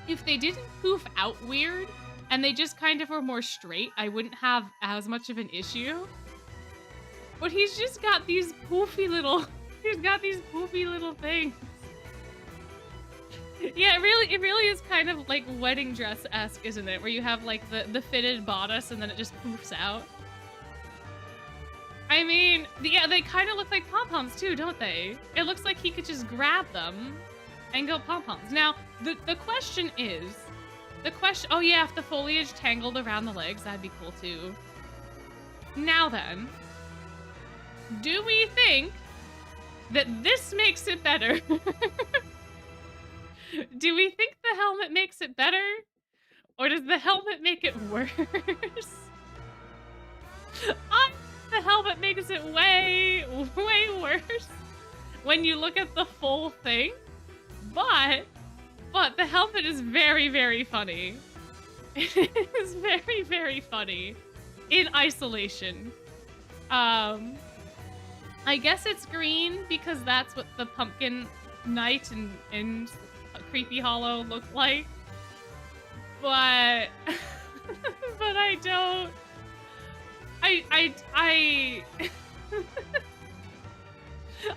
if they didn't poof out weird and they just kind of were more straight, I wouldn't have as much of an issue. But he's just got these poofy little things. Yeah, it really is kind of like wedding dress-esque, isn't it? Where you have like the fitted bodice and then it just poofs out. I mean, yeah, they kind of look like pom-poms too, don't they? It looks like he could just grab them and go pom-poms. Now, the question is, oh yeah, if the foliage tangled around the legs, that'd be cool too. Now then, do we think that this makes it better? Do we think the helmet makes it better? Or does the helmet make it worse? The helmet makes it way worse when you look at the full thing. But the helmet is very funny. It is very funny in isolation. I guess it's green because that's what the pumpkin knight and Creepy Hollow look like. But but I I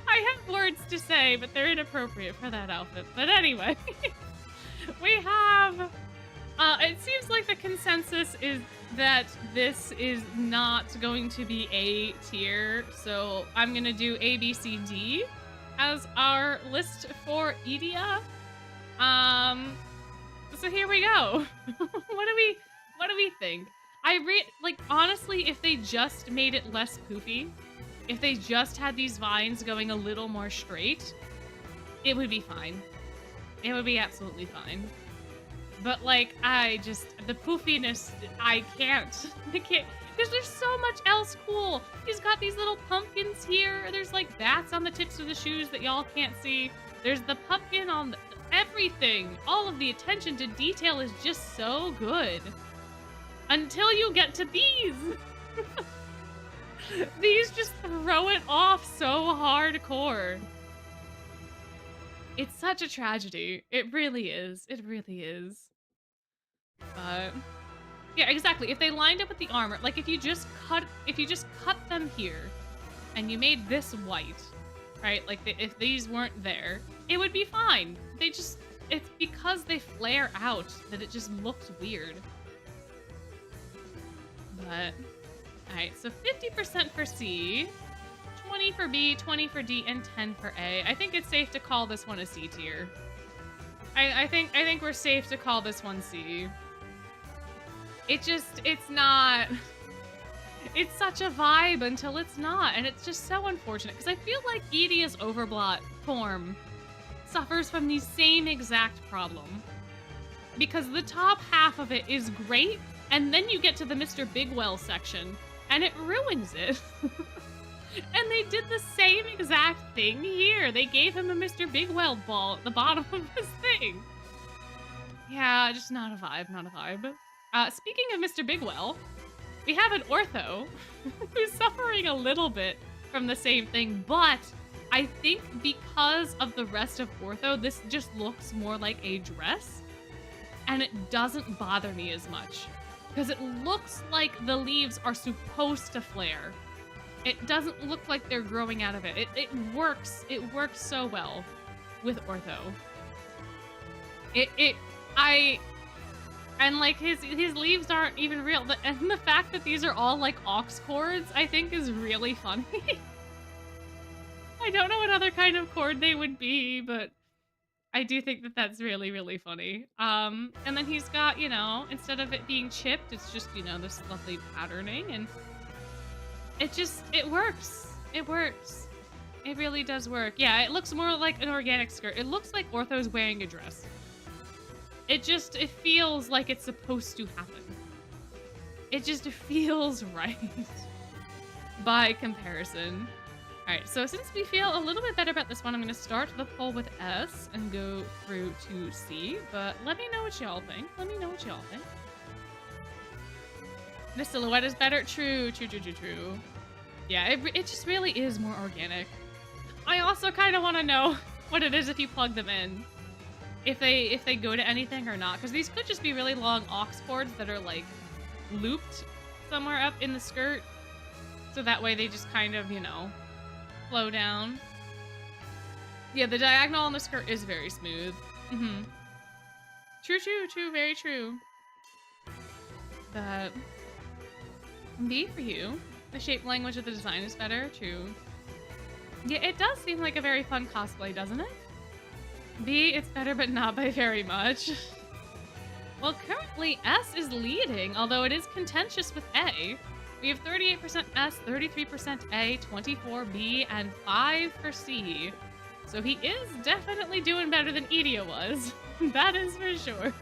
have words to say, but they're inappropriate for that outfit. But anyway, we have. It seems like the consensus is that this is not going to be A tier, so I'm gonna do A, B, C, D as our list for Edia. So here we go. What do we think? Like, honestly, if they just made it less poofy, if they just had these vines going a little more straight, it would be fine. It would be absolutely fine. But, like, the poofiness, I can't. Because there's so much else cool. He's got these little pumpkins here. There's, like, bats on the tips of the shoes that y'all can't see. There's the pumpkin on everything. All of the attention to detail is just so good. Until you get to these. These just throw it off so hardcore. It's such a tragedy. It really is. It really is. But yeah, exactly. If they lined up with the armor, like if you just cut them here and you made this white, right? Like if these weren't there, it would be fine. It's because they flare out that it just looks weird. But all right, so 50% for C, 20 for B, 20 for D, and 10 for A. I think it's safe to call this one a C tier. I think we're safe to call this one C. It's not. It's such a vibe until it's not, and it's just so unfortunate because I feel like Edia's Overblot form suffers from the same exact problem. Because the top half of it is great, and then you get to the Mr. Bigwell section, and it ruins it. And they did the same exact thing here. They gave him a Mr. Bigwell ball at the bottom of his thing. Yeah, just not a vibe, not a vibe. Speaking of Mr. Bigwell, we have an ortho who's suffering a little bit from the same thing, but I think because of the rest of ortho, this just looks more like a dress, and it doesn't bother me as much because it looks like the leaves are supposed to flare. It doesn't look like they're growing out of it. It works so well with ortho. And like his leaves aren't even real. And the fact that these are all like aux cords, I think is really funny. I don't know what other kind of cord they would be, but I do think that that's really, really funny. And then he's got, you know, instead of it being chipped, it's just, you know, this lovely patterning, and it works. It works. It really does work. Yeah, it looks more like an organic skirt. It looks like Ortho's wearing a dress. It feels like it's supposed to happen. It just feels right by comparison. All right, so since we feel a little bit better about this one, I'm going to start the poll with S and go through to C, but let me know what y'all think. Let me know what y'all think. The silhouette is better. True. Yeah, it just really is more organic. I also kind of want to know what it is if you plug them in. If they go to anything or not, because these could just be really long aux cords that are like looped somewhere up in the skirt, so that way they just kind of, you know, flow down. Yeah, the diagonal on the skirt is very smooth. True, very true. But B for you. The shape language of the design is better. True. Yeah, it does seem like a very fun cosplay, doesn't it? B, it's better, but not by very much. Well, currently S is leading, although it is contentious with A. We have 38% S, 33% A, 24 B, and 5 for C. So he is definitely doing better than Edia was. That is for sure.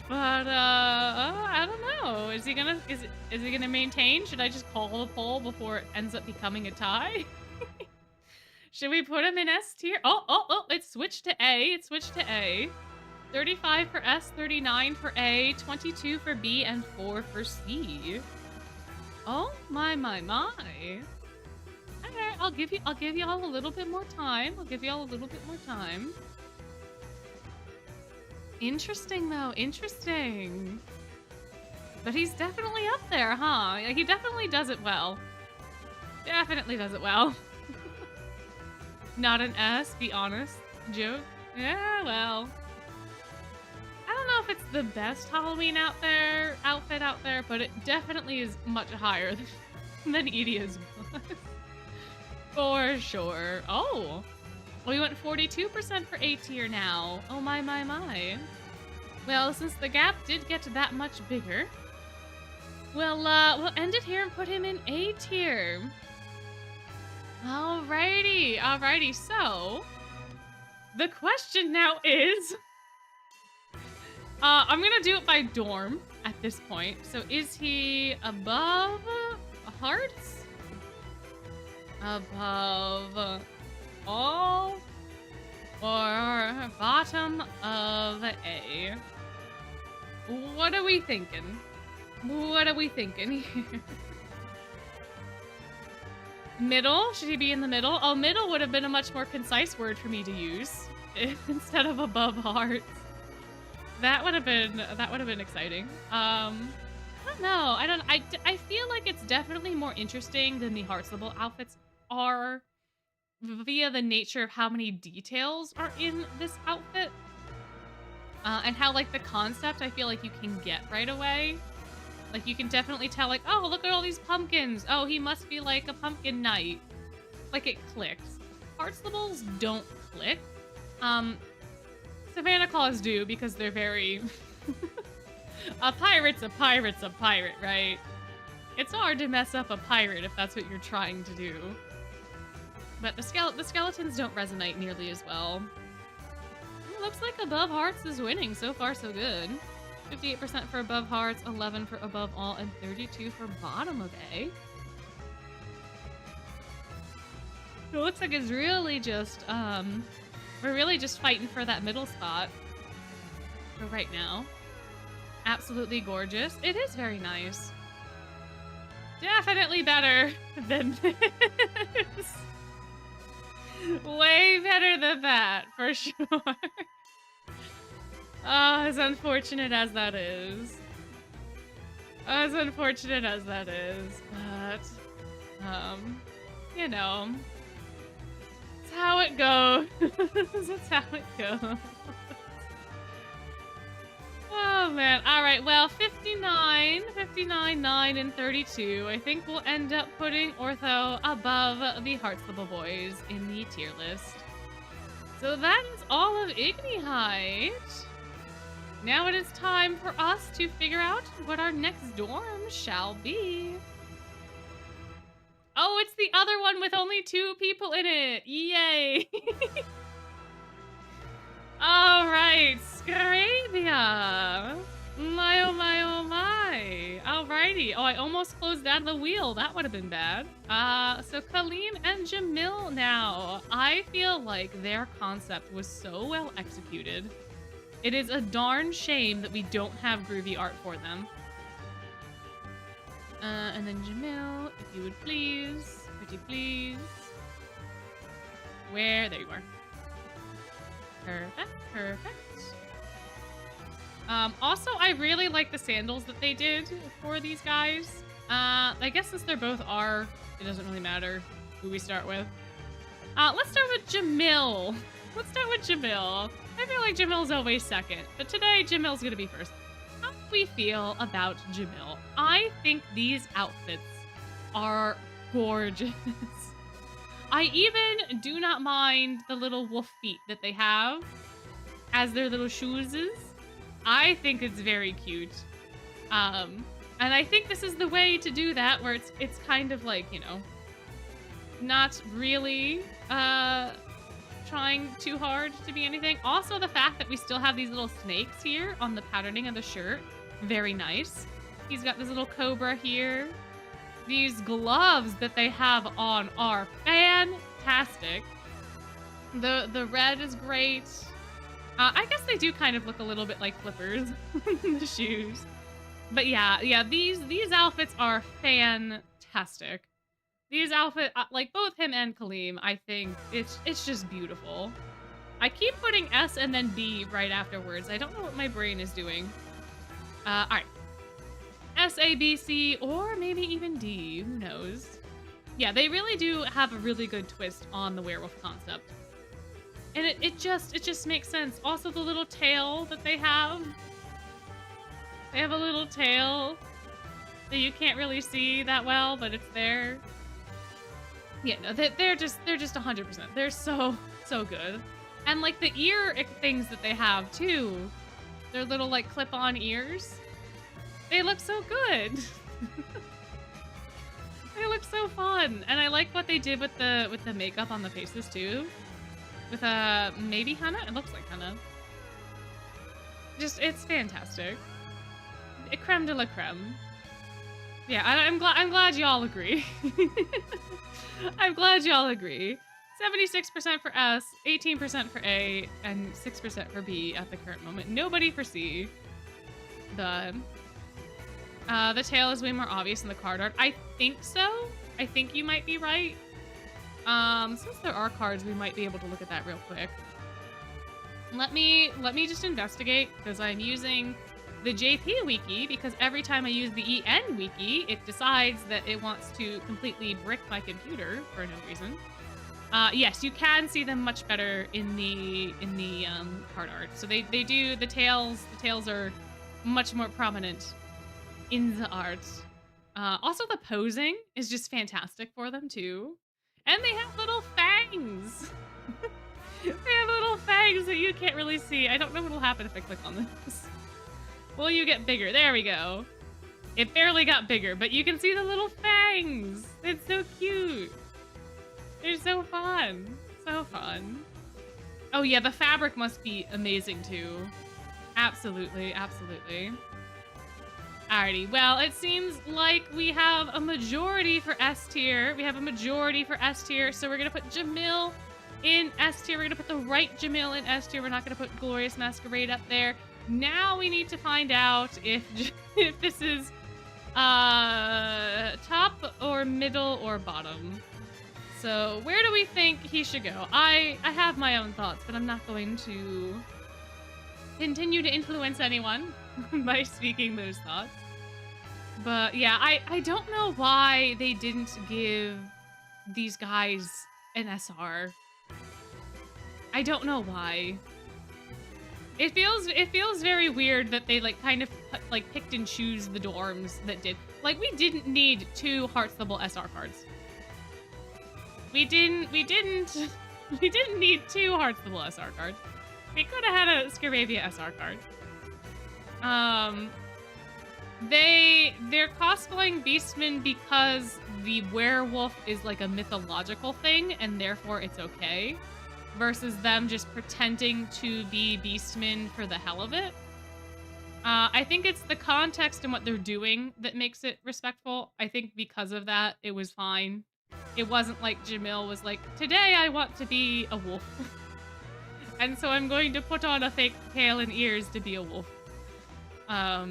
But I don't know. Is he gonna maintain? Should I just call the poll before it ends up becoming a tie? Should we put him in S tier? Oh, it switched to A. It switched to A. 35 for S, 39 for A, 22 for B, and 4 for C. Oh my. Alright, I'll give you all a little bit more time. Interesting though, interesting. but he's definitely up there, huh? He definitely does it well. Definitely does it well. Not an S, be honest. Joke. Yeah, well. I don't know if it's the best Halloween outfit out there, but it definitely is much higher than Edia's was. For sure. Oh, we went 42% for A tier now. Oh my, my, my. Well, since the gap did get that much bigger, we'll end it here and put him in A tier. Alrighty. So, the question now is, I'm gonna do it by dorm at this point. So is he above hearts? Above all? Or bottom of A? What are we thinking? What are we thinking here? Middle? Should he be in the middle? Oh, middle would have been a much more concise word for me to use instead of above hearts. That would have been exciting. I don't know. I feel like it's definitely more interesting than the Heartstable outfits are via the nature of how many details are in this outfit. And how, like, the concept I feel like you can get right away. Like, you can definitely tell, like, oh, look at all these pumpkins. Oh, he must be, like, a pumpkin knight. Like, it clicks. Heartstables don't click. Savannah Claws do, because they're very... A pirate's a pirate, right? It's hard to mess up a pirate if that's what you're trying to do. But the skeletons don't resonate nearly as well. Looks like Above Hearts is winning. So far, so good. 58% for Above Hearts, 11 for Above All, and 32 for Bottom of A. It looks like it's really just, we're really just fighting for that middle spot for right now. Absolutely gorgeous. It is very nice. Definitely better than this. Way better than that, for sure. Oh, as unfortunate as that is. As unfortunate as that is. But, you know. It's how it goes. It's how it goes. Oh, man. All right, well, 59, 9, and 32. I think we'll end up putting Ortho above the Heartstable boys in the tier list. So that is all of Ignihide. Now it is time for us to figure out what our next dorm shall be. Oh, it's the other one with only 2 people in it. Yay. All right, Scravia. My, oh my, oh my. Alrighty. Oh, I almost closed out of the wheel. That would have been bad. So Kaleem and Jamil now. I feel like their concept was so well executed. It is a darn shame that we don't have groovy art for them. And then Jamil, if you would please. Pretty please. Where? There you are. Perfect, perfect. Also, I really like the sandals that they did for these guys. I guess since they're both R, it doesn't really matter who we start with. Let's start with Jamil. Let's start with Jamil. I feel like Jamil's always second, but today Jamil's gonna be first. How do we feel about Jamil? I think these outfits are gorgeous. I even do not mind the little wolf feet that they have as their little shoes. I think it's very cute. And I think this is the way to do that, where it's kind of like, you know, not really trying too hard to be anything. Also, the fact that we still have these little snakes here on the patterning of the shirt, very nice. He's got this little cobra here. These gloves that they have on are fantastic. The red is great. I guess they do kind of look a little bit like flippers, the shoes. But yeah, these outfits are fantastic. These outfits, like both him and Kaleem, I think it's just beautiful. I keep putting S and then B right afterwards. I don't know what my brain is doing. All right. A, B, C, or maybe even D. Who knows? Yeah, they really do have a really good twist on the werewolf concept. And it just makes sense. Also, the little tail that they have. They have a little tail that you can't really see that well, but it's there. Yeah, no, they're just 100%. They're so good. And like the ear things that they have too. Their little like clip-on ears. They look so good. They look so fun. And I like what they did with the makeup on the faces too. With maybe henna? It looks like henna. Just, it's fantastic. Creme de la creme. Yeah, I'm glad y'all agree. I'm glad y'all agree. 76% for S, 18% for A, and 6% for B at the current moment. Nobody for C. Done. The tail is way more obvious in the card art. I think so. I think you might be right. Since there are cards, we might be able to look at that real quick. Let me just investigate, because I'm using the JP wiki, because every time I use the EN wiki, it decides that it wants to completely brick my computer for no reason. Yes, you can see them much better in the card art. So they do the tails are much more prominent in the art. Also the posing is just fantastic for them too. And they have little fangs. They have little fangs that you can't really see. I don't know what'll happen if I click on this. Will you get bigger? There we go. It barely got bigger, but you can see the little fangs. It's so cute. They're so fun. So fun. Oh yeah, the fabric must be amazing too. Absolutely, absolutely. Alrighty, well, it seems like we have a majority for S tier. We have a majority for S tier, so we're gonna put Jamil in S tier. We're gonna put the right Jamil in S tier. We're not gonna put Glorious Masquerade up there. Now we need to find out if this is top or middle or bottom. So where do we think he should go? I have my own thoughts, but I'm not going to continue to influence anyone by speaking those thoughts. But yeah, I don't know why they didn't give these guys an SR. I don't know why. It feels very weird that they like kind of like picked and choose the dorms that did. Like we didn't need 2 Heartstable SR cards. We didn't need 2 Heartstable SR cards. We could have had a Scarabia SR card. They're cosplaying Beastmen because the werewolf is like a mythological thing and therefore it's okay, versus them just pretending to be Beastmen for the hell of it. I think it's the context and what they're doing that makes it respectful. I think because of that, it was fine. It wasn't like Jamil was like, today I want to be a wolf. And so I'm going to put on a fake tail and ears to be a wolf. I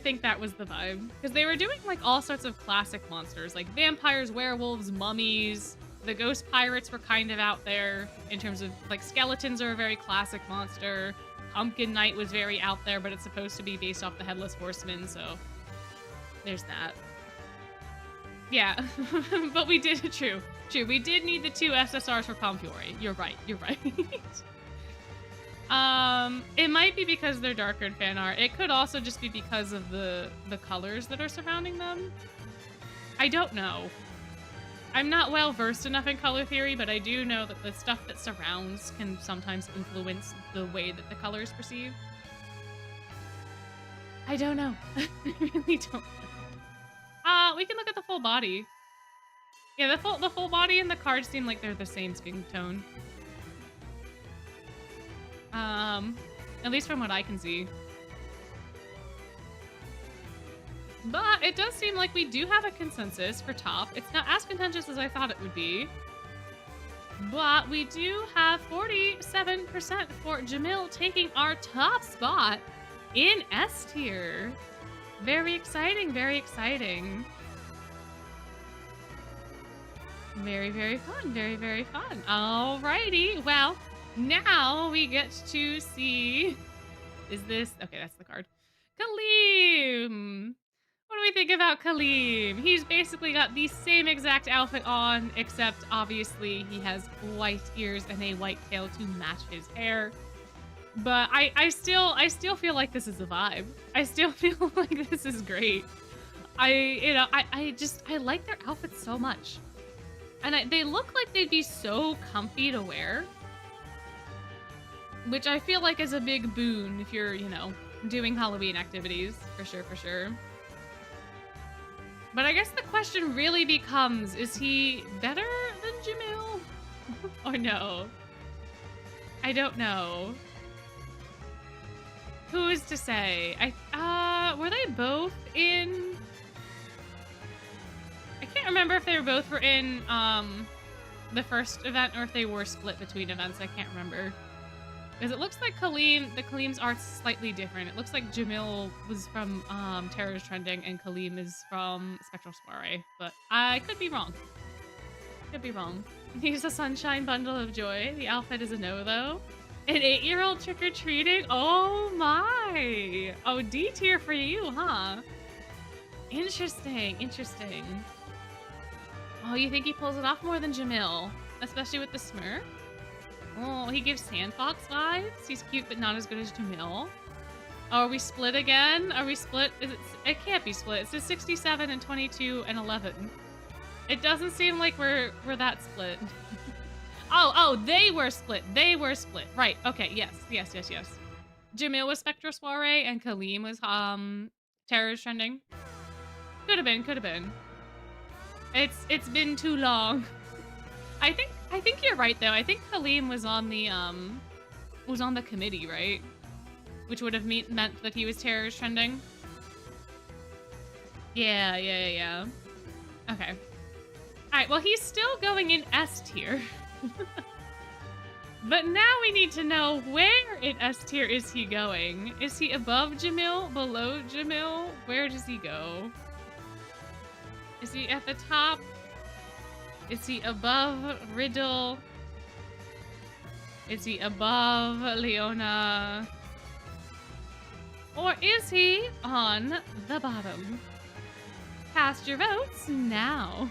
think that was the vibe. Because they were doing like all sorts of classic monsters, like vampires, werewolves, mummies. The ghost pirates were kind of out there in terms of like skeletons are a very classic monster. Pumpkin Knight was very out there, but it's supposed to be based off the Headless Horseman, so there's that. Yeah, but we did, true. We did need the 2 SSRs for Pomfiore. You're right. It might be because they're darker in fan art. It could also just be because of the colors that are surrounding them. I don't know. I'm not well versed enough in color theory, but I do know that the stuff that surrounds can sometimes influence the way that the color is perceived. I don't know. I really don't know. We can look at the full body. Yeah, the full body and the cards seem like they're the same skin tone. At least from what I can see. But it does seem like we do have a consensus for top. It's not as contentious as I thought it would be. But we do have 47% for Jamil taking our top spot in S tier. Very exciting, very exciting. Very, very fun, very, very fun. Alrighty, well, now we get to see, is this, okay, that's the card. Kaleem! What do we think about Kaleem? He's basically got the same exact outfit on, except obviously he has white ears and a white tail to match his hair. But I still feel like this is a vibe. I still feel like this is great. I like their outfits so much. And they look like they'd be so comfy to wear. Which I feel like is a big boon if you're, doing Halloween activities. For sure, for sure. But I guess the question really becomes, is he better than Jamil? Or no? I don't know. Who is to say? Were they both in... I can't remember if they were in, the first event or if they were split between events. I can't remember. Because it looks like Kaleem's art's slightly different. It looks like Jamil was from, Terror's Trending and Kaleem is from Spectral Soiree. But I could be wrong. Could be wrong. He's a sunshine bundle of joy. The outfit is a no, though. An 8-year-old trick-or-treating? Oh my! Oh, D tier for you, huh? Interesting, interesting. Oh, you think he pulls it off more than Jamil? Especially with the smirk? Oh, he gives Sandfox vibes? He's cute, but not as good as Jamil. Oh, are we split again? Are we split? It can't be split. It says 67 and 22 and 11. It doesn't seem like we're that split. Oh, they were split. They were split. Right. Okay. Yes. Jamil was Spectral Soiree and Kaleem was Terror's Trending. Could have been. It's been too long. I think you're right though. I think Kaleem was on the committee, right? Which would have meant that he was Terror's Trending. Yeah. Okay. Alright, well he's still going in S tier. But now we need to know where in S tier is he going? Is he above Jamil? Below Jamil? Where does he go? Is he at the top? Is he above Riddle? Is he above Leona? Or is he on the bottom? Cast your votes now.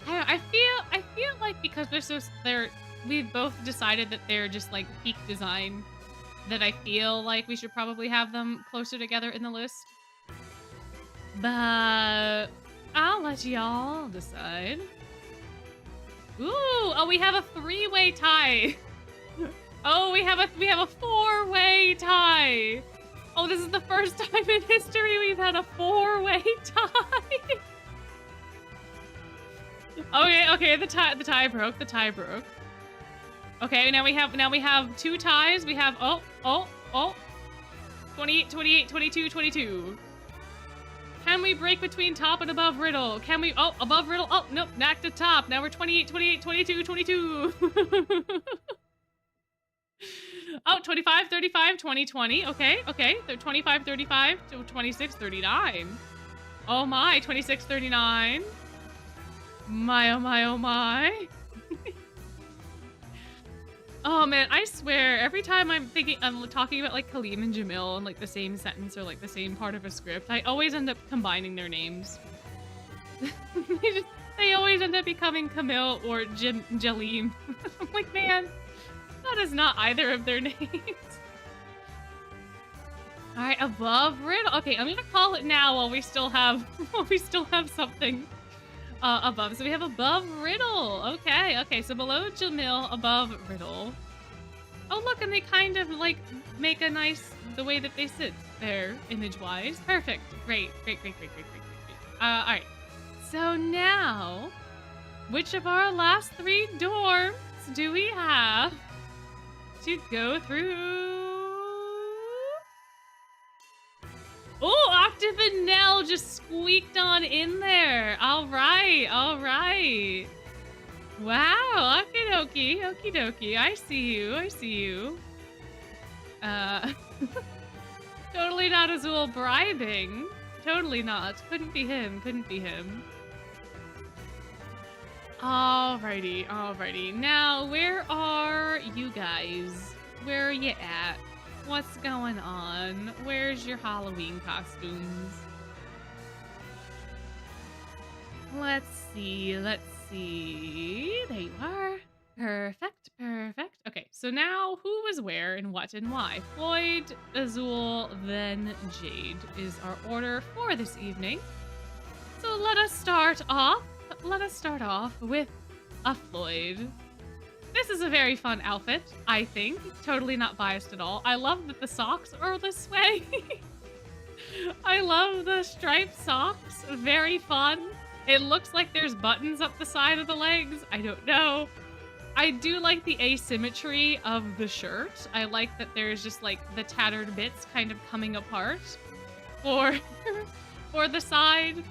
I feel like because we've both decided that they're just like peak design, that I feel like we should probably have them closer together in the list. But I'll let y'all decide. Ooh, oh, we have a 3-way tie. Oh, we have a 4-way tie. Oh, this is the first time in history we've had a 4-way tie. Okay, the tie broke. Okay, now we have 2 ties. We have 28, 22, 22. Can we break between top and above Riddle? Can we above Riddle? Oh, nope, back to top. Now we're 28, 28, 22, 22. Oh, 25, 35, 20, 20. Okay. 25, 35 to 26, 39. Oh my, 26, 39. My, oh my, oh my. Oh man, I swear, every time I'm talking about like Kaleem and Jamil in like the same sentence or like the same part of a script, I always end up combining their names. They always end up becoming Camille or Jaleem. I'm like, man, that is not either of their names. All right, above Riddle. Okay, I'm gonna call it now while we still have something above. So we have above Riddle. Okay, so below Jamil, above Riddle. Oh look, and they kind of like make a nice, the way that they sit there image-wise. Perfect. Great. All right. So now, which of our last 3 dorms do we have to go through? Oh, Octave and Nell just squeaked on in there. All right. Wow, okie dokie. I see you. Totally not Azul bribing. Totally not. Couldn't be him. Alrighty. Now, where are you guys? Where are you at? What's going on? Where's your Halloween costumes? Let's see. Let's see. There you are. Perfect. Perfect. Okay, so now who was where and what and why? Floyd, Azul, then Jade is our order for this evening. So let us start off. Let us start off with a Floyd. This is a very fun outfit, I think. Totally not biased at all. I love that the socks are this way. I love the striped socks. Very fun. It looks like there's buttons up the side of the legs. I don't know. I do like the asymmetry of the shirt. I like that there's just like the tattered bits kind of coming apart for for the side.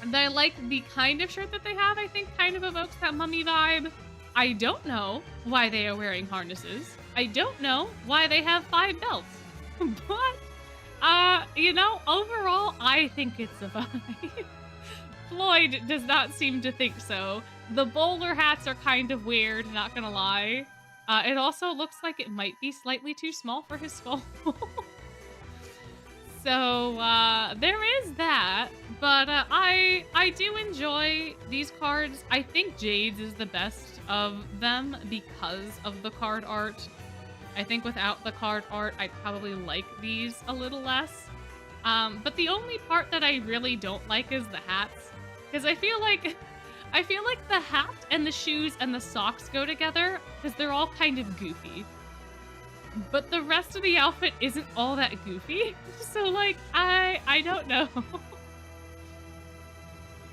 And I like the kind of shirt that they have. I think kind of evokes that mummy vibe. I don't know why they are wearing harnesses. I don't know why they have 5 belts. But, you know, overall, I think it's a vibe. Floyd does not seem to think so. The bowler hats are kind of weird, not gonna lie. It also looks like it might be slightly too small for his skull. So, there is that, but I do enjoy these cards. I think Jade's is the best of them because of the card art. I think without the card art, I'd probably like these a little less. But the only part that I really don't like is the hats, because I feel like the hat and the shoes and the socks go together because they're all kind of goofy. But the rest of the outfit isn't all that goofy. So, like, I don't know.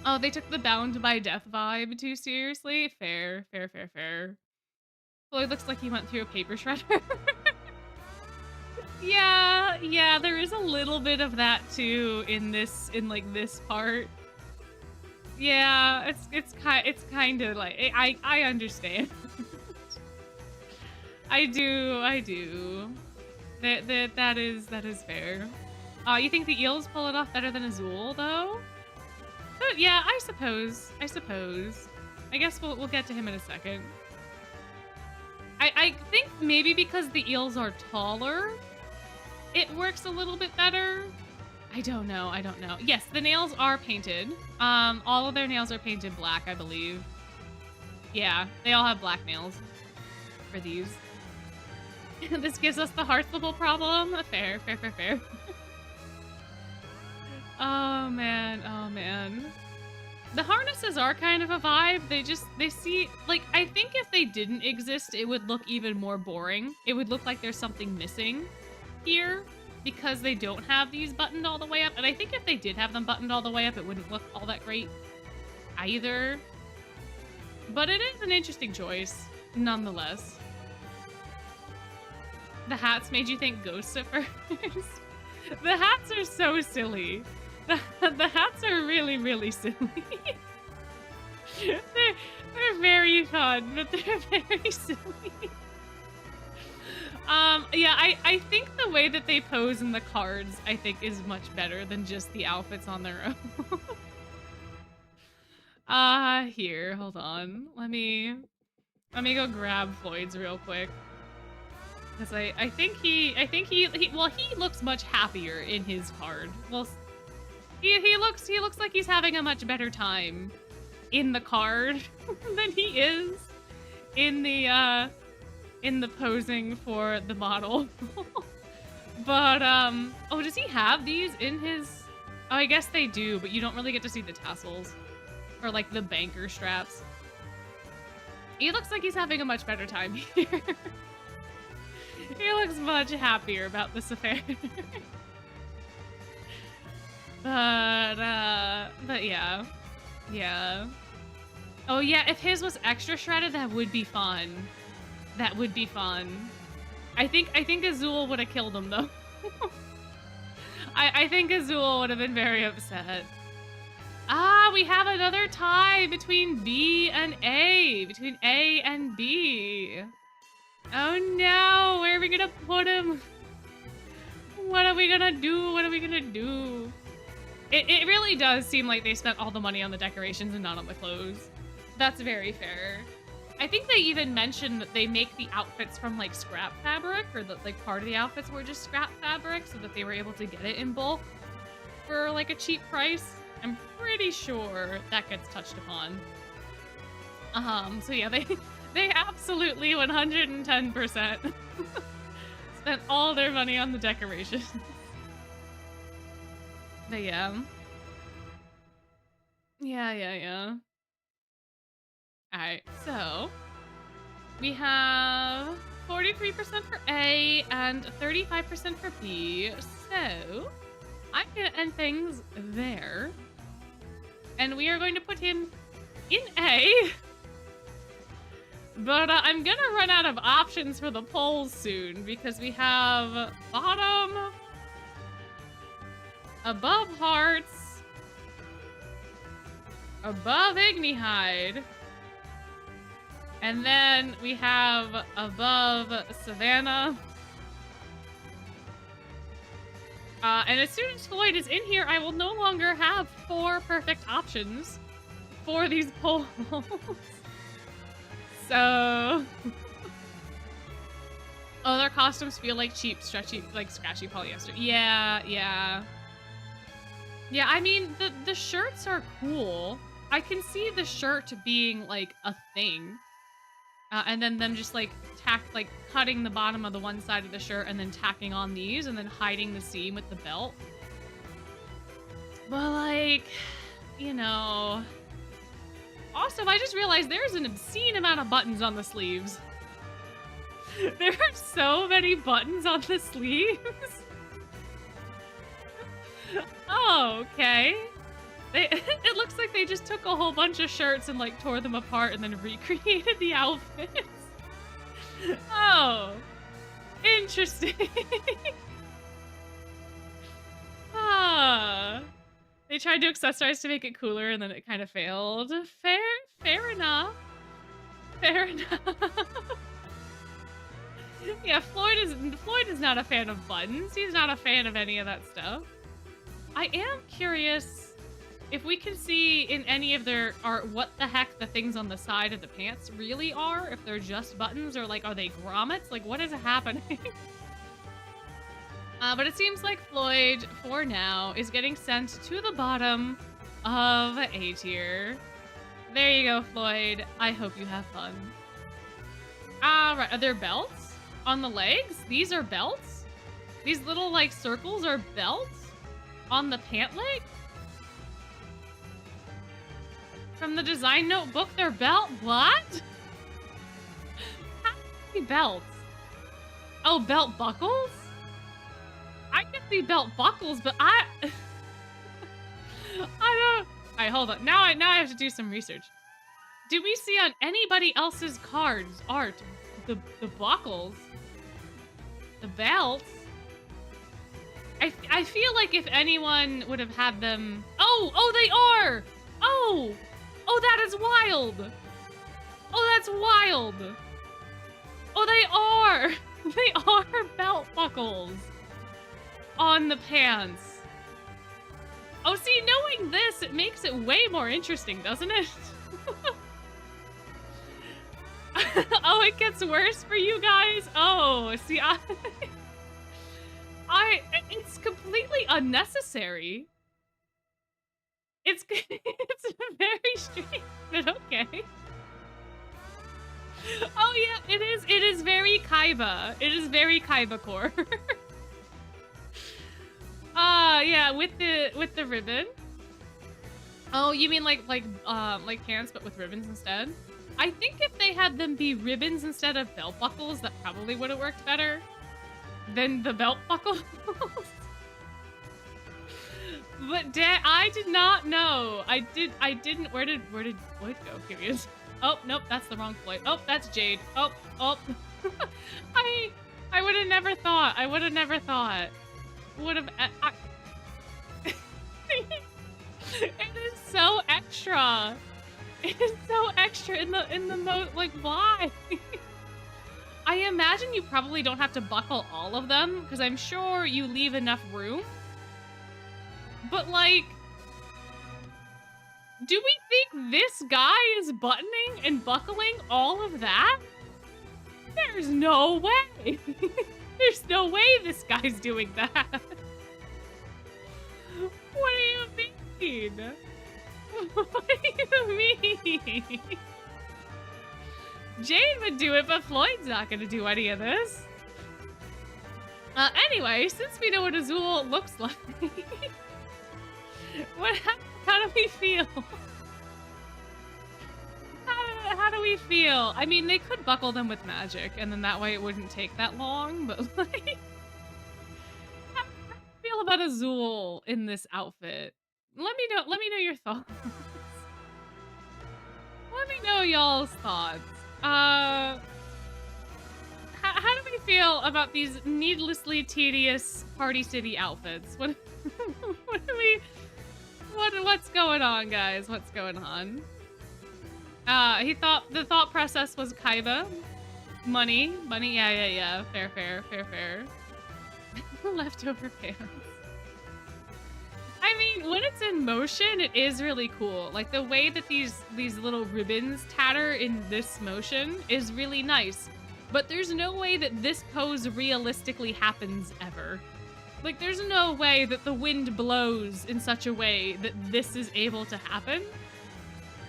Oh, they took the Bound by Death vibe too seriously? Fair, fair, fair, fair. Floyd looks like he went through a paper shredder. Yeah, there is a little bit of that too in this part. Yeah, it's kind of like, I understand. I do. That is fair. You think the eels pull it off better than Azul, though? But yeah, I suppose. I guess we'll get to him in a second. I think maybe because the eels are taller, it works a little bit better. I don't know. Yes, the nails are painted. All of their nails are painted black, I believe. Yeah, they all have black nails for these. This gives us the Hearthable problem. Fair. Oh man. The harnesses are kind of a vibe. They see, like, I think if they didn't exist, it would look even more boring. It would look like there's something missing here because they don't have these buttoned all the way up. And I think if they did have them buttoned all the way up, it wouldn't look all that great either. But it is an interesting choice, nonetheless. The hats made you think ghosts at first. The hats are so silly. The hats are really, really silly. They're very fun, but they're very silly. Yeah, I think the way that they pose in the cards, I think, is much better than just the outfits on their own. Here, hold on. Let me go grab Floyd's real quick. Because I think he looks much happier in his card. Well, he looks like he's having a much better time in the card than he is in the posing for the model. But oh, does he have these in his? Oh, I guess they do, but you don't really get to see the tassels or like the banker straps. He looks like he's having a much better time here. He looks much happier about this affair. But yeah. Oh yeah, if his was extra shredded, that would be fun. I think Azul would have killed him though. I think Azul would have been very upset. We have another tie between B and A. Between A and B. Oh no, where are we gonna put him? What are we gonna do? It really does seem like they spent all the money on the decorations and not on the clothes. That's very fair. I think they even mentioned that they make the outfits from like scrap fabric, or that like part of the outfits were just scrap fabric, so that they were able to get it in bulk for like a cheap price. I'm pretty sure that gets touched upon. So yeah, they absolutely 110% spent all their money on the decorations. But yeah. Yeah. Alright, so we have 43% for A and 35% for B. So I'm gonna end things there. And we are going to put him in A. But I'm gonna run out of options for the polls soon, because we have bottom, above hearts, above Ignihide, and then we have above Savannah. And as soon as Floyd is in here, I will no longer have 4 perfect options for these polls. So... Oh, their costumes feel like cheap, stretchy, like scratchy polyester. Yeah. Yeah, I mean, the shirts are cool. I can see the shirt being, like, a thing. And then them just, like, cutting the bottom of the one side of the shirt and then tacking on these and then hiding the seam with the belt. But, like, you know... Also, I just realized there's an obscene amount of buttons on the sleeves. There are so many buttons on the sleeves. Oh, okay. It looks like they just took a whole bunch of shirts and like tore them apart and then recreated the outfits. Oh, interesting. They tried to accessorize to make it cooler and then it kind of failed. Fair enough. Fair enough. Yeah, Floyd is not a fan of buttons. He's not a fan of any of that stuff. I am curious if we can see in any of their art what the heck the things on the side of the pants really are. If they're just buttons or like, are they grommets? Like, what is happening? But it seems like Floyd, for now, is getting sent to the bottom of A tier. There you go, Floyd. I hope you have fun. Right. Are there belts on the legs? These are belts? These little, like, circles are belts on the pant leg? From the design notebook, they're belt? What? How many belts? Oh, belt buckles? I can see belt buckles, but I don't... Alright, hold on. Now I have to do some research. Do we see on anybody else's cards art the buckles? The belts? I feel like if anyone would have had them... Oh, they are! Oh, that is wild! Oh, that's wild! Oh, they are! They are belt buckles on the pants. Oh, see, knowing this, it makes it way more interesting, doesn't it? Oh, it gets worse for you guys? Oh, see, it's completely unnecessary. It's very strange, but okay. Oh yeah, it is very Kaiba. It is very Kaiba core. Yeah, with the ribbon. Oh, you mean like pants but with ribbons instead? I think if they had them be ribbons instead of belt buckles, that probably would have worked better than the belt buckles. But I did not know. I didn't. Where did Floyd go? Here he is. Oh, nope, that's the wrong Floyd. Oh, that's Jade. Oh. I would have never thought. I would have never thought. Would have. It is so extra. It is so extra in the mode. Like, why? I imagine you probably don't have to buckle all of them because I'm sure you leave enough room. But like, Do we think this guy is buttoning and buckling all of that? There's no way. There's no way this guy's doing that. What do you mean? What do you mean? Jade would do it, but Floyd's not gonna do any of this. Anyway, since we know what Azul looks like, how do we feel? How do we feel? I mean, they could buckle them with magic, and then that way it wouldn't take that long, but like... How do you feel about Azul in this outfit? Let me know your thoughts. Let me know y'all's thoughts. How do we feel about these needlessly tedious Party City outfits? What's going on, guys? What's going on? He thought the thought process was Kaiba. Money, yeah. Fair. Leftover pants. I mean, when it's in motion, it is really cool. Like, the way that these little ribbons tatter in this motion is really nice. But there's no way that this pose realistically happens ever. Like, there's no way that the wind blows in such a way that this is able to happen.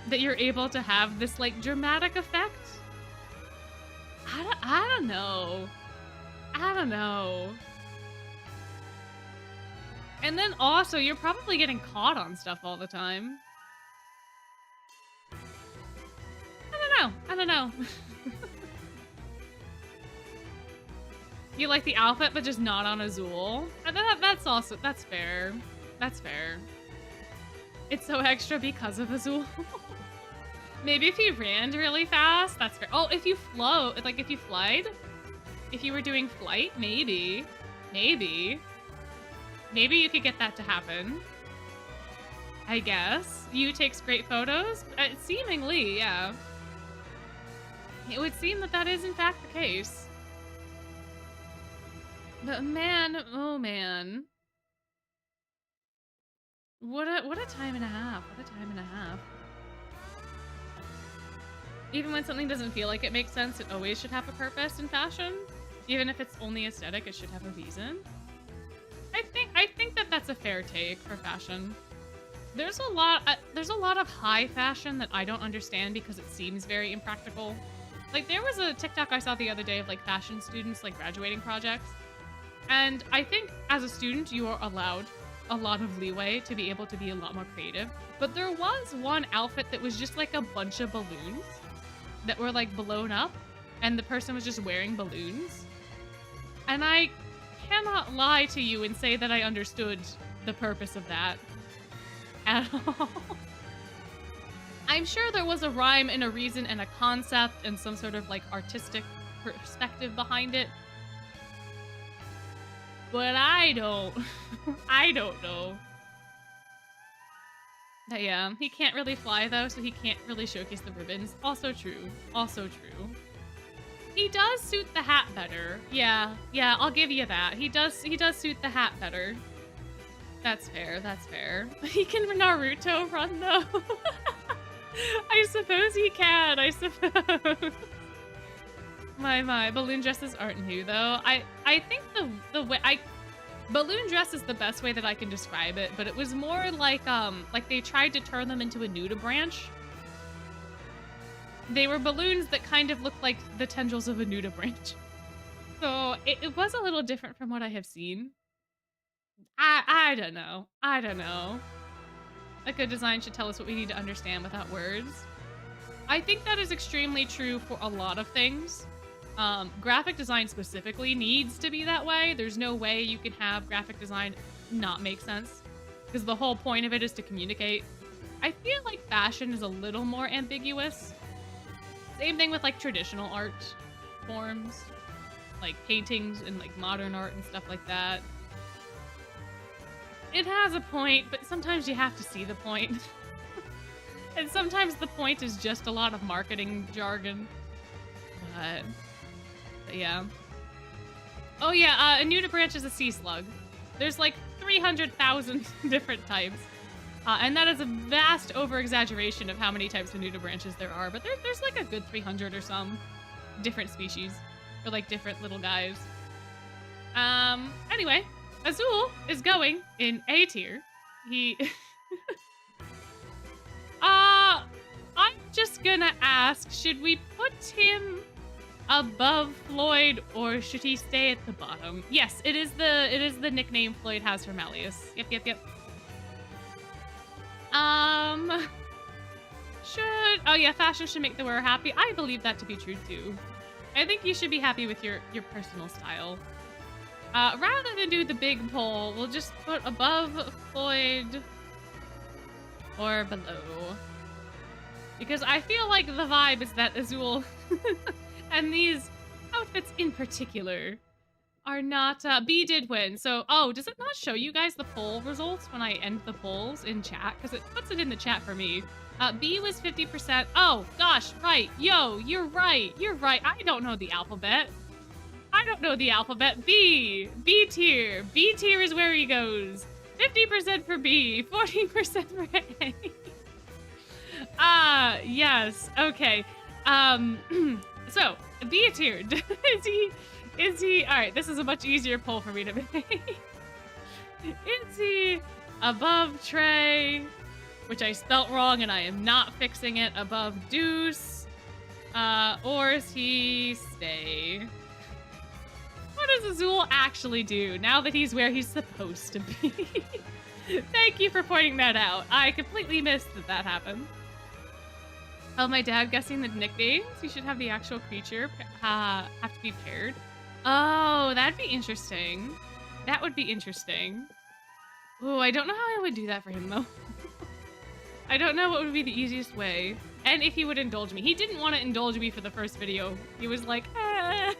That you're able to have this, like, dramatic effect. I don't know. I don't know. And then also, you're probably getting caught on stuff all the time. I don't know. You like the outfit, but just not on Azul? That's fair. That's fair. It's so extra because of Azul. Maybe if you ran really fast, that's fair. Oh, if you float, like if you flied? If you were doing flight, maybe. Maybe you could get that to happen. I guess. You takes great photos? Seemingly, yeah. It would seem that that is in fact the case. But man, oh man. What a time and a half. What a time and a half. Even when something doesn't feel like it makes sense, it always should have a purpose in fashion. Even if it's only aesthetic, it should have a reason. I think that that's a fair take for fashion. There's a lot of high fashion that I don't understand because it seems very impractical. Like, there was a TikTok I saw the other day of like fashion students like graduating projects. And I think as a student, you are allowed a lot of leeway to be able to be a lot more creative. But there was one outfit that was just like a bunch of balloons that were like blown up, and the person was just wearing balloons. And I cannot lie to you and say that I understood the purpose of that at all. I'm sure there was a rhyme and a reason and a concept and some sort of like artistic perspective behind it. But I don't know. But yeah, he can't really fly though, so he can't really showcase the ribbons. Also true. Also true. He does suit the hat better. Yeah, I'll give you that. He does suit the hat better. That's fair, that's fair. He can Naruto run though. I suppose he can, I suppose. My balloon dresses aren't new though. I think the way balloon dress is the best way that I can describe it, but it was more like they tried to turn them into a nudibranch. They were balloons that kind of looked like the tendrils of a nudibranch. So it was a little different from what I have seen. I don't know. I don't know. A good design should tell us what we need to understand without words. I think that is extremely true for a lot of things. Graphic design specifically needs to be that way. There's no way you can have graphic design not make sense, because the whole point of it is to communicate. I feel like fashion is a little more ambiguous. Same thing with like traditional art forms, like paintings and like modern art and stuff like that. It has a point, but sometimes you have to see the point. And sometimes the point is just a lot of marketing jargon. But yeah. Oh yeah, a nudibranch is a sea slug. There's like 300,000 different types. And that is a vast over-exaggeration of how many types of nudibranches there are, but there's like a good 300 or some different species, or like different little guys. Anyway, Azul is going in A tier. He... I'm just gonna ask, should we put him above Floyd, or should he stay at the bottom? Yes, it is the nickname Floyd has for Malleus. Yep. Oh yeah, fashion should make the wearer happy. I believe that to be true too. I think you should be happy with your personal style. Rather than do the big poll, we'll just put above Floyd or below. Because I feel like the vibe is that Azul and these outfits in particular are not... B did win, so... Oh, does it not show you guys the poll results when I end the polls in chat? Because it puts it in the chat for me. B was 50%. Oh, gosh, right. Yo, you're right. I don't know the alphabet. B tier. B tier is where he goes. 50% for B, 40% for A. Yes, okay. So, B tier. Is he... Alright, this is a much easier poll for me to make. Is he above Trey, which I spelt wrong and I am not fixing it, above Deuce, or is he stay? What does Azul actually do now that he's where he's supposed to be? Thank you for pointing that out. I completely missed that happened. Oh, my dad guessing the nicknames? You should have the actual creature have to be paired. Oh, that'd be interesting. That would be interesting. Oh, I don't know how I would do that for him, though. I don't know what would be the easiest way. And if he would indulge me. He didn't want to indulge me for the first video. He was like, eh.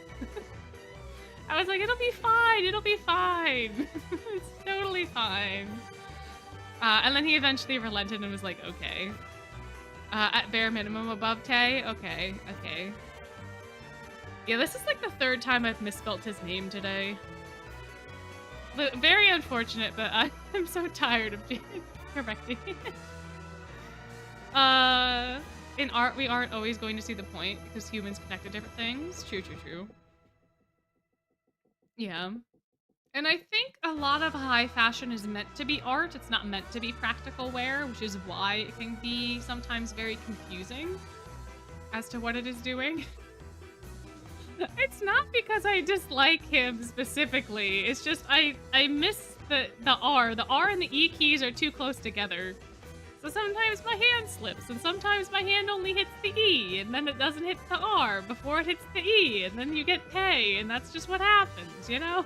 I was like, it'll be fine. It's totally fine. And then he eventually relented and was like, okay. At bare minimum above Tay? Okay. Yeah, this is like the third time I've misspelt his name today. But very unfortunate, but I'm so tired of correcting it. In art, we aren't always going to see the point because humans connect to different things. True. Yeah. And I think a lot of high fashion is meant to be art. It's not meant to be practical wear, which is why it can be sometimes very confusing as to what it is doing. It's not because I dislike him specifically. It's just I miss the R. The R and the E keys are too close together. So sometimes my hand slips, and sometimes my hand only hits the E, and then it doesn't hit the R before it hits the E, and then you get K, and that's just what happens, you know?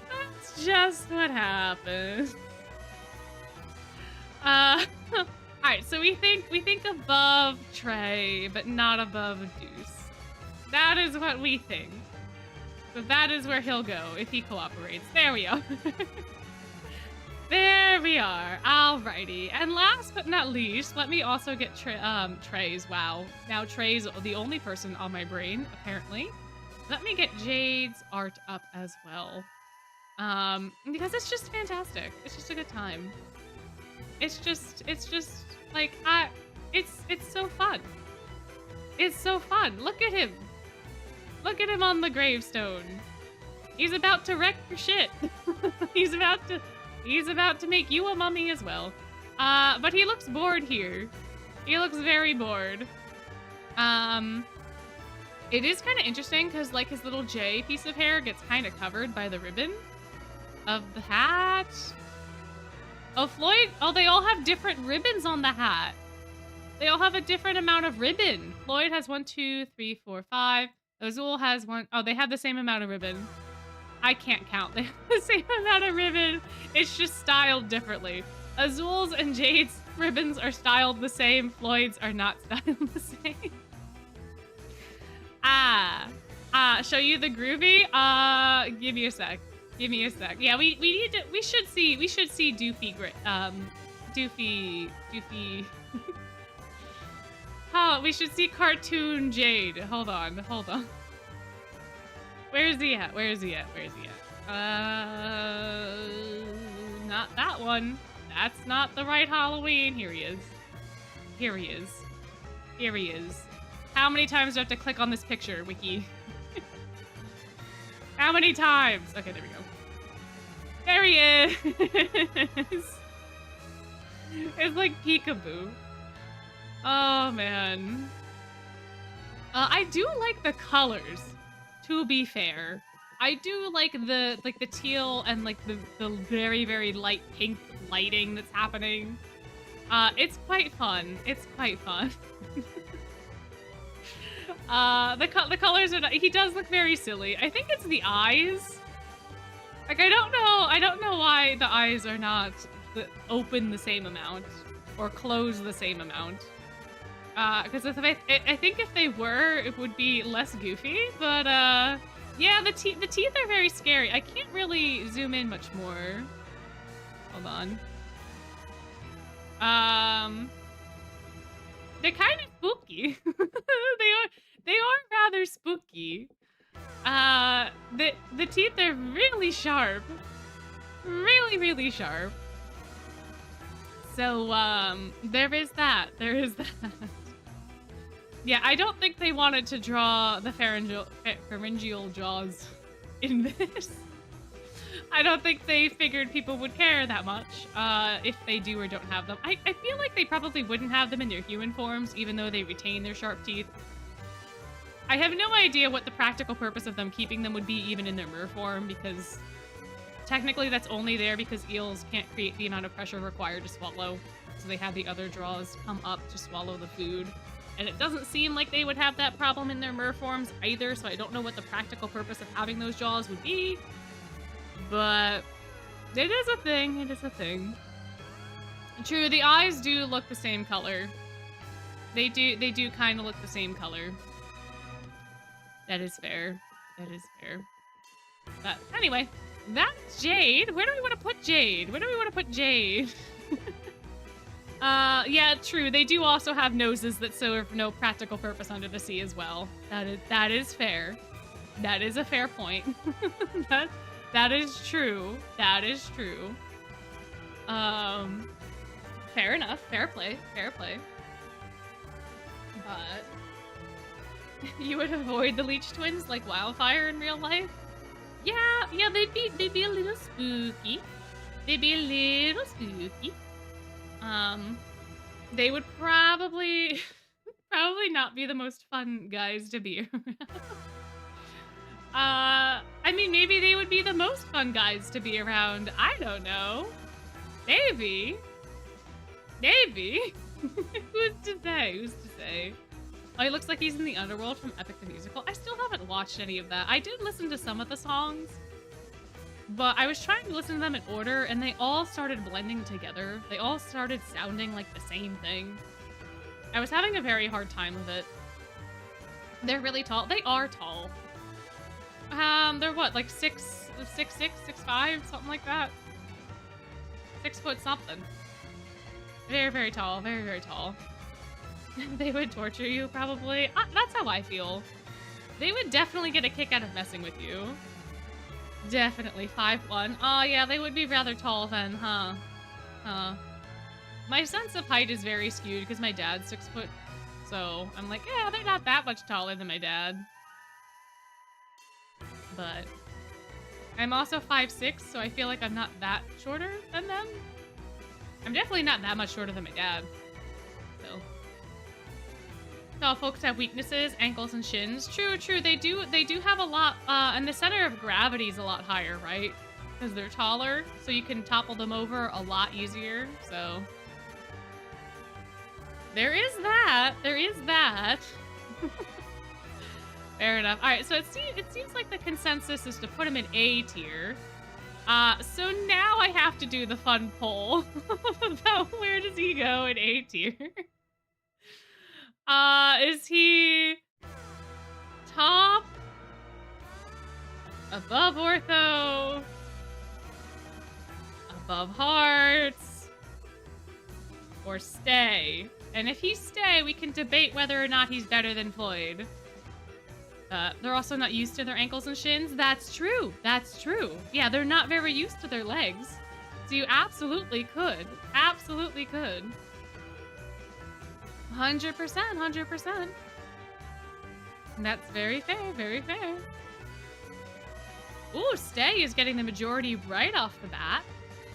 That's just what happens. Alright, so we think above Trey, but not above Deuce. That is what we think. So that is where he'll go if he cooperates. There we are. There we are. Alrighty. And last but not least, let me also get Trey's. Wow. Now Trey's the only person on my brain, apparently. Let me get Jade's art up as well. Because it's just fantastic. It's just a good time. It's just like, it's so fun. It's so fun. Look at him. Look at him on the gravestone. He's about to wreck your shit. He's about to make you a mummy as well. But he looks bored here. He looks very bored. It is kind of interesting because like his little J piece of hair gets kind of covered by the ribbon of the hat. Oh, Floyd. Oh, they all have different ribbons on the hat. They all have a different amount of ribbon. Floyd has 1, 2, 3, 4, 5. Azul has 1. Oh, they have the same amount of ribbon. I can't count. They have the same amount of ribbon. It's just styled differently. Azul's and Jade's ribbons are styled the same. Floyd's are not styled the same. Show you the groovy? Give me a sec. Yeah, we should see Doofy Doofy. Oh, we should see cartoon Jade. Hold on. Where is he at? Not that one. That's not the right Halloween. Here he is. Here he is. Here he is. How many times do I have to click on this picture, Wiki? How many times? Okay, there we go. There he is. It's like peekaboo. Oh, man. I do like the colors, to be fair. I do like the teal and like the very, very light pink lighting that's happening. It's quite fun. It's quite fun. The colors are he does look very silly. I think it's the eyes. Like I don't know why the eyes are not open the same amount or close the same amount. Because I think if they were, it would be less goofy. But yeah, the teeth are very scary. I can't really zoom in much more. Hold on. They're kind of spooky. they are rather spooky. The teeth are really sharp. Really, really sharp. So, there is that. There is that. Yeah, I don't think they wanted to draw the pharyngeal jaws in this. I don't think they figured people would care that much, if they do or don't have them. I feel like they probably wouldn't have them in their human forms, even though they retain their sharp teeth. I have no idea what the practical purpose of them keeping them would be even in their mer form, because technically that's only there because eels can't create the amount of pressure required to swallow, so they have the other jaws come up to swallow the food. And it doesn't seem like they would have that problem in their mer forms either, so I don't know what the practical purpose of having those jaws would be. But it is a thing. It is a thing. True, the eyes do look the same color. They do kind of look the same color. That is fair. That is fair. But anyway, that's Jade. Where do we want to put Jade? Where do we want to put Jade? Yeah, true. They do also have noses that serve no practical purpose under the sea as well. That is fair. That is a fair point. That is true. That is true. Fair enough. Fair play. Fair play. But you would avoid the Leech Twins like wildfire in real life? Yeah, they'd be a little spooky. They'd be a little spooky. They would probably not be the most fun guys to be around. I mean, maybe they would be the most fun guys to be around. I don't know. Maybe. Maybe. Who's to say? Who's to say? Oh, he looks like he's in the underworld from Epic the Musical. I still haven't watched any of that. I did listen to some of the songs, but I was trying to listen to them in order, and they all started blending together. They all started sounding like the same thing. I was having a very hard time with it. They're really tall. They are tall. They're what, like 6'6", 6'5", something like that. 6 foot something. Very, very tall. Very, very tall. They would torture you, probably. That's how I feel. They would definitely get a kick out of messing with you. Definitely 5'1". Oh, yeah, they would be rather tall then, huh? Huh. My sense of height is very skewed because my dad's 6 foot. So I'm like, yeah, they're not that much taller than my dad. But I'm also 5'6", so I feel like I'm not that shorter than them. I'm definitely not that much shorter than my dad. So all folks have weaknesses, ankles and shins. True, true. They do have a lot, and the center of gravity is a lot higher, right? Because they're taller, so you can topple them over a lot easier. So there is that. There is that. Fair enough. All right, so it seems like the consensus is to put him in A tier. So now I have to do the fun poll about where does he go in A tier. Is he top, above ortho, above hearts, or stay? And if he's stay, we can debate whether or not he's better than Floyd. They're also not used to their ankles and shins. That's true. That's true. Yeah, they're not very used to their legs. So you absolutely could. Absolutely could. 100%, 100%. That's very fair, very fair. Ooh, Stay is getting the majority right off the bat.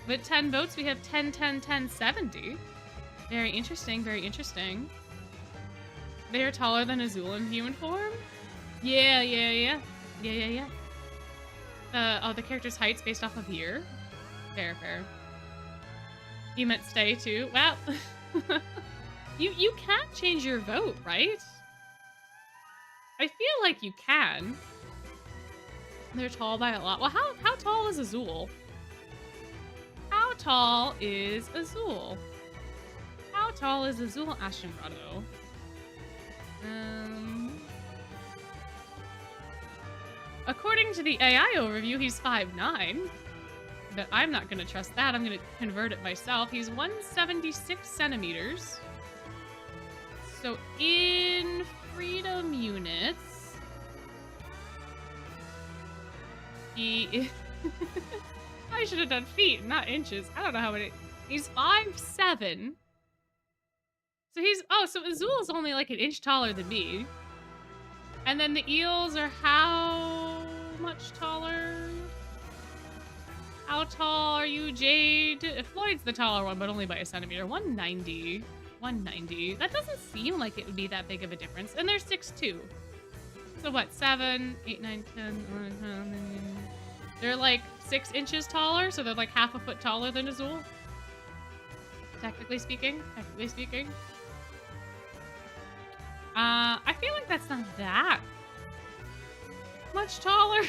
With 10 votes, we have 10, 10, 10, 70. Very interesting, very interesting. They are taller than Azul in human form? Yeah. The character's height's based off of year. Fair. You meant Stay too? Well, you can change your vote, right? I feel like you can. They're tall by a lot. Well, how tall is Azul? How tall is Azul? How tall is Azul Ashton Grotto? According to the AI overview, he's 5'9". But I'm not going to trust that. I'm going to convert it myself. He's 176 centimeters. So in freedom units, he... I should have done feet, not inches. I don't know how many... He's 5'7". So he's... Oh, so Azul's only like an inch taller than me. And then the eels are how much taller? How tall are you, Jade? Floyd's the taller one, but only by a centimeter. 190. 190. That doesn't seem like it would be that big of a difference. And they're 6'2". So what? 7, 8, 9, 10, 11. They're like 6 inches taller, so they're like half a foot taller than Azul. Technically speaking. I feel like that's not that much taller.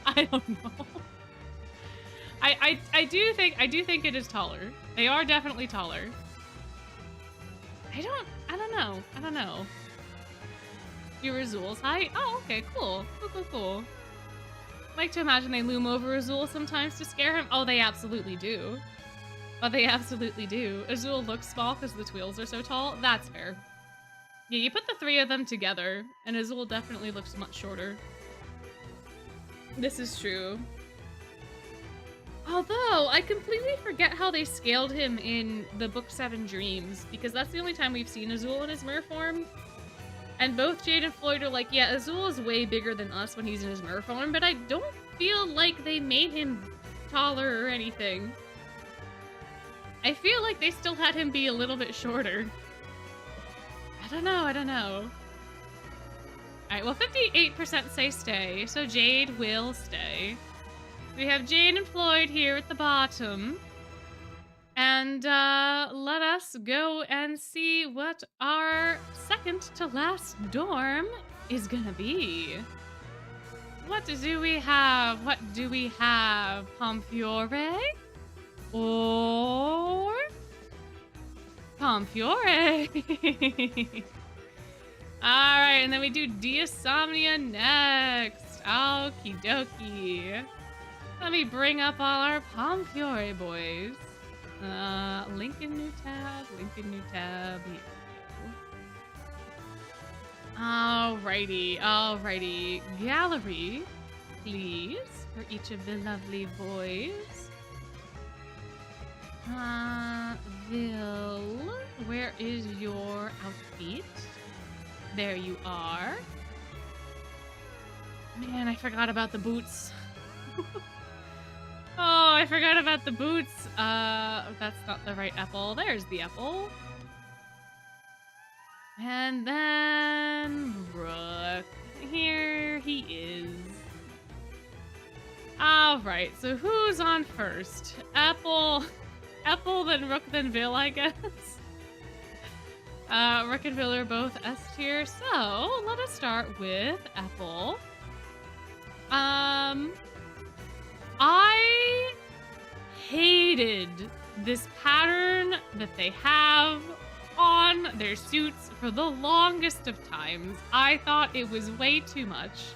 I don't know. I do think it is taller. They are definitely taller. I don't know. Your Azul's height? Oh, okay, cool. Cool. Like to imagine they loom over Azul sometimes to scare him. Oh, they absolutely do. Azul looks small because the Tweels are so tall. That's fair. Yeah, you put the 3 of them together, and Azul definitely looks much shorter. This is true. Although, I completely forget how they scaled him in the Book 7 Dreams, because that's the only time we've seen Azul in his mer form. And both Jade and Floyd are like, yeah, Azul is way bigger than us when he's in his mer form, but I don't feel like they made him taller or anything. I feel like they still had him be a little bit shorter. I don't know. Alright, well, 58% say stay, so Jade will stay. We have Jade and Floyd here at the bottom. And let us go and see what our second to last dorm is gonna be. What do we have? Pomfiore? Or... Pomfiore. Alright, and then we do Diasomnia next. Okie dokie. Let me bring up all our Pomfiore boys. Link in new tab. Here we go. Alrighty. Gallery, please, for each of the lovely boys. Vil, where is your outfit? There you are. Man, I forgot about the boots. Oh, I forgot about the boots. That's not the right apple. There's the apple. And then Rook. Here he is. Alright, so who's on first? Apple, then Rook, then Vil, I guess. Rook and Vil are both S tier, so let us start with Apple. I hated this pattern that they have on their suits for the longest of times. I thought it was way too much.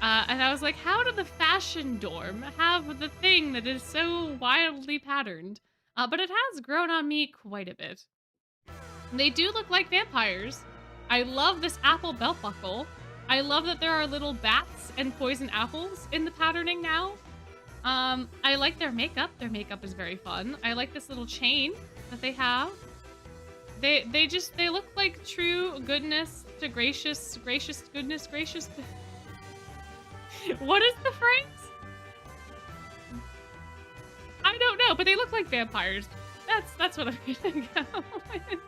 And I was like, how did the fashion dorm have the thing that is so wildly patterned? But it has grown on me quite a bit. They do look like vampires. I love this apple belt buckle. I love that there are little bats and poison apples in the patterning now. I like their makeup. Their makeup is very fun. I like this little chain that they have. They look like true goodness to gracious goodness, gracious. What is the phrase? I don't know, but they look like vampires. That's what I'm gonna go with.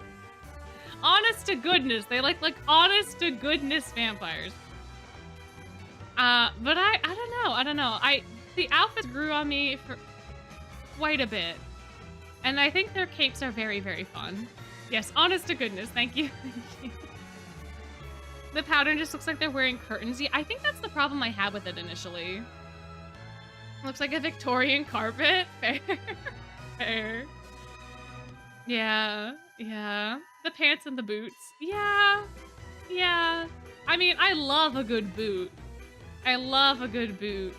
Honest to goodness. They look like honest to goodness vampires. But I don't know. The outfits grew on me for quite a bit. And I think their capes are very, very fun. Yes, honest to goodness. Thank you. Thank you. The pattern just looks like they're wearing curtains. Yeah, I think that's the problem I had with it initially. Looks like a Victorian carpet. Fair. Fair. Yeah. Yeah. The pants and the boots. Yeah. Yeah. I mean, I love a good boot. I love a good boot.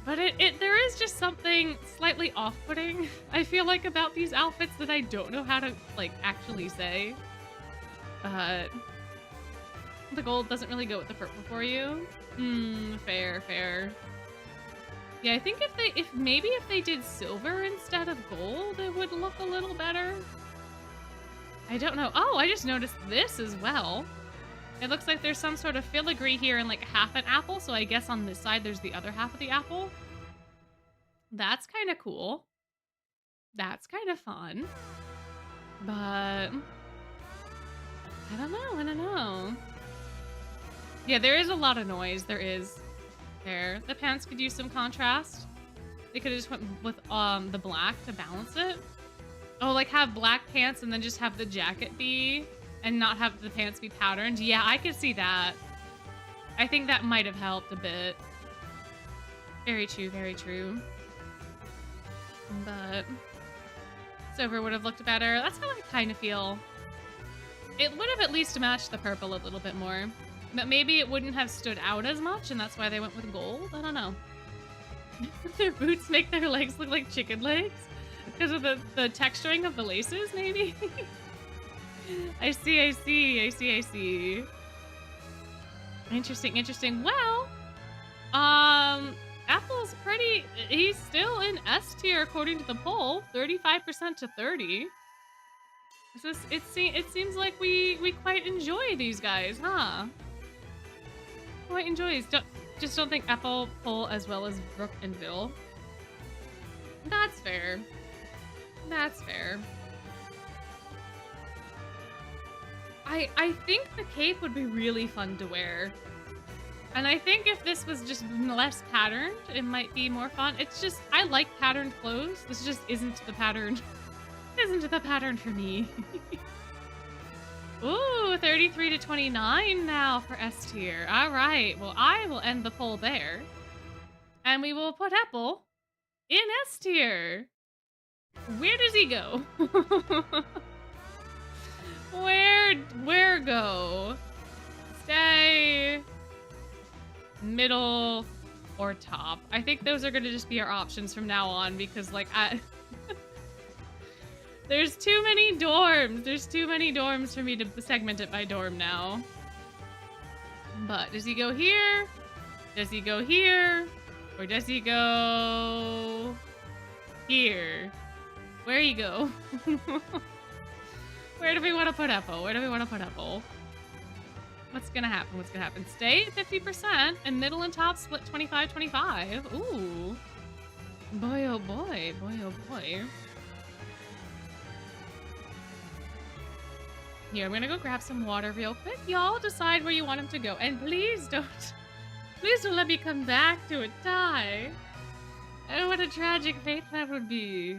But there is just something slightly off-putting, I feel like, about these outfits that I don't know how to, like, actually say. The gold doesn't really go with the purple for you. Fair, fair. Yeah, I think if maybe they did silver instead of gold, it would look a little better. I don't know. Oh, I just noticed this as well. It looks like there's some sort of filigree here and like half an apple, so I guess on this side there's the other half of the apple. That's kind of cool. That's kind of fun. But I don't know. Yeah, there is a lot of noise. There is. There. The pants could use some contrast. They could have just went with the black to balance it. Oh, like have black pants and then just have the jacket be and not have the pants be patterned. Yeah, I could see that. I think that might have helped a bit. Very true, very true. But silver would have looked better. That's how I kind of feel. It would have at least matched the purple a little bit more. But maybe it wouldn't have stood out as much, and that's why they went with gold? I don't know. Their boots make their legs look like chicken legs? Because of the texturing of the laces, maybe? I see. Interesting. Well, Apple's pretty... He's still in S tier according to the poll. 35% to 30%. It seems like we quite enjoy these guys, huh? Quite enjoy. Just don't think Apple pull as well as Brooke and Bill. That's fair. That's fair. I think the cape would be really fun to wear. And I think if this was just less patterned, it might be more fun. It's just, I like patterned clothes. This just isn't the pattern. Isn't the pattern for me. Ooh, 33 to 29 now for S tier. All right, well, I will end the poll there. And we will put Apple in S tier. Where does he go? Where go? Stay, middle, or top. I think those are gonna just be our options from now on because, like, there's too many dorms. There's too many dorms for me to segment it by dorm now. But does he go here? Does he go here? Or does he go here? Where you go? Where do we want to put Apple? Where do we want to put Apple? What's gonna happen? What's gonna happen? Stay at 50% and middle and top split 25-25. Ooh. Boy, oh boy. Boy, oh boy. Here, I'm gonna go grab some water real quick. Y'all decide where you want him to go. And please don't let me come back to a tie. Oh, what a tragic fate that would be.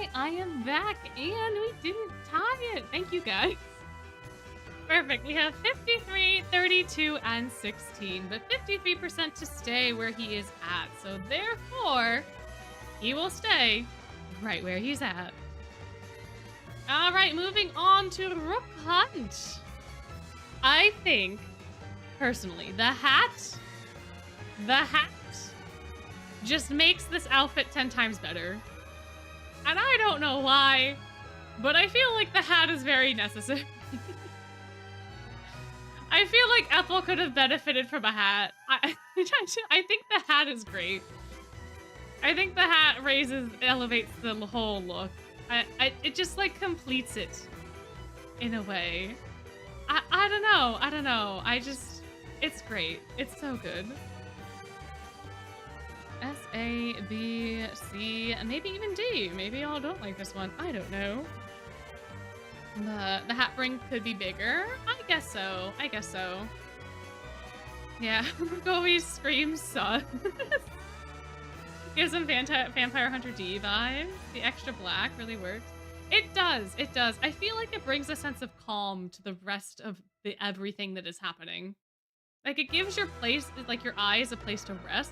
Okay, I am back, and we didn't tie it. Thank you, guys. Perfect. We have 53, 32, and 16, but 53% to stay where he is at. So therefore, he will stay right where he's at. All right, moving on to Rook Hunt. I think, personally, the hat just makes this outfit 10 times better. And I don't know why, but I feel like the hat is very necessary. I feel like Apple could have benefited from a hat. I think the hat is great. I think the hat elevates the whole look. It just like completes it in a way. I don't know. It's great. It's so good. S, A, B, C, maybe even D. Maybe y'all don't like this one. I don't know. The hat bring could be bigger. I guess so. Yeah, always screams sun. Gives him Vampire Hunter D vibes. The extra black really works. It does. I feel like it brings a sense of calm to the rest of everything that is happening. Like it gives your eyes a place to rest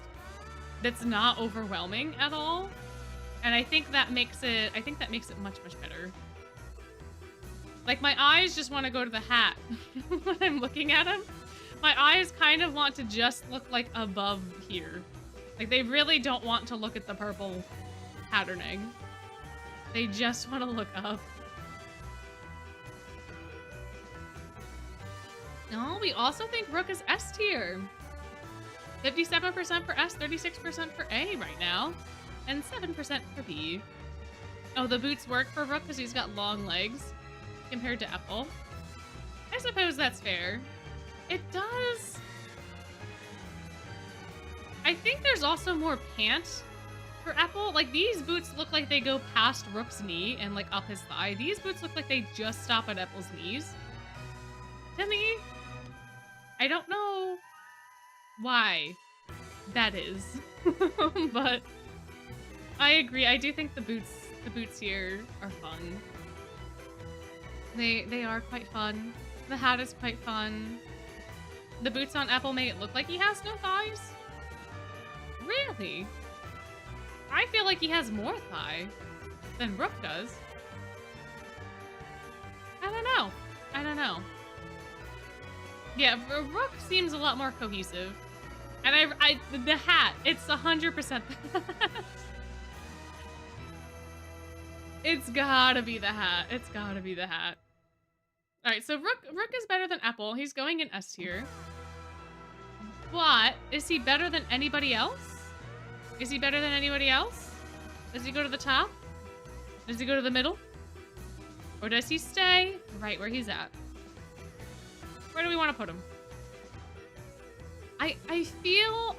that's not overwhelming at all. And I think that makes it much, much better. Like my eyes just want to go to the hat when I'm looking at him. My eyes kind of want to just look like above here. Like they really don't want to look at the purple patterning. They just want to look up. No, we also think Rook is S tier. 57% for S, 36% for A right now, and 7% for B. Oh, the boots work for Rook because he's got long legs compared to Apple. I suppose that's fair. It does. I think there's also more pant for Apple. Like these boots look like they go past Rook's knee and like up his thigh. These boots look like they just stop at Apple's knees. To me, I don't know why that is, but I agree. I do think the boots here are fun. They are quite fun. The hat is quite fun. The boots on Apple make it look like he has no thighs. Really? I feel like he has more thigh than Rook does. I don't know. Yeah, Rook seems a lot more cohesive. And the hat, it's 100% the hat. It's gotta be the hat. All right, so Rook is better than Apple. He's going in S tier. But is he better than anybody else? Does he go to the top? Does he go to the middle? Or does he stay right where he's at? Where do we want to put him? I feel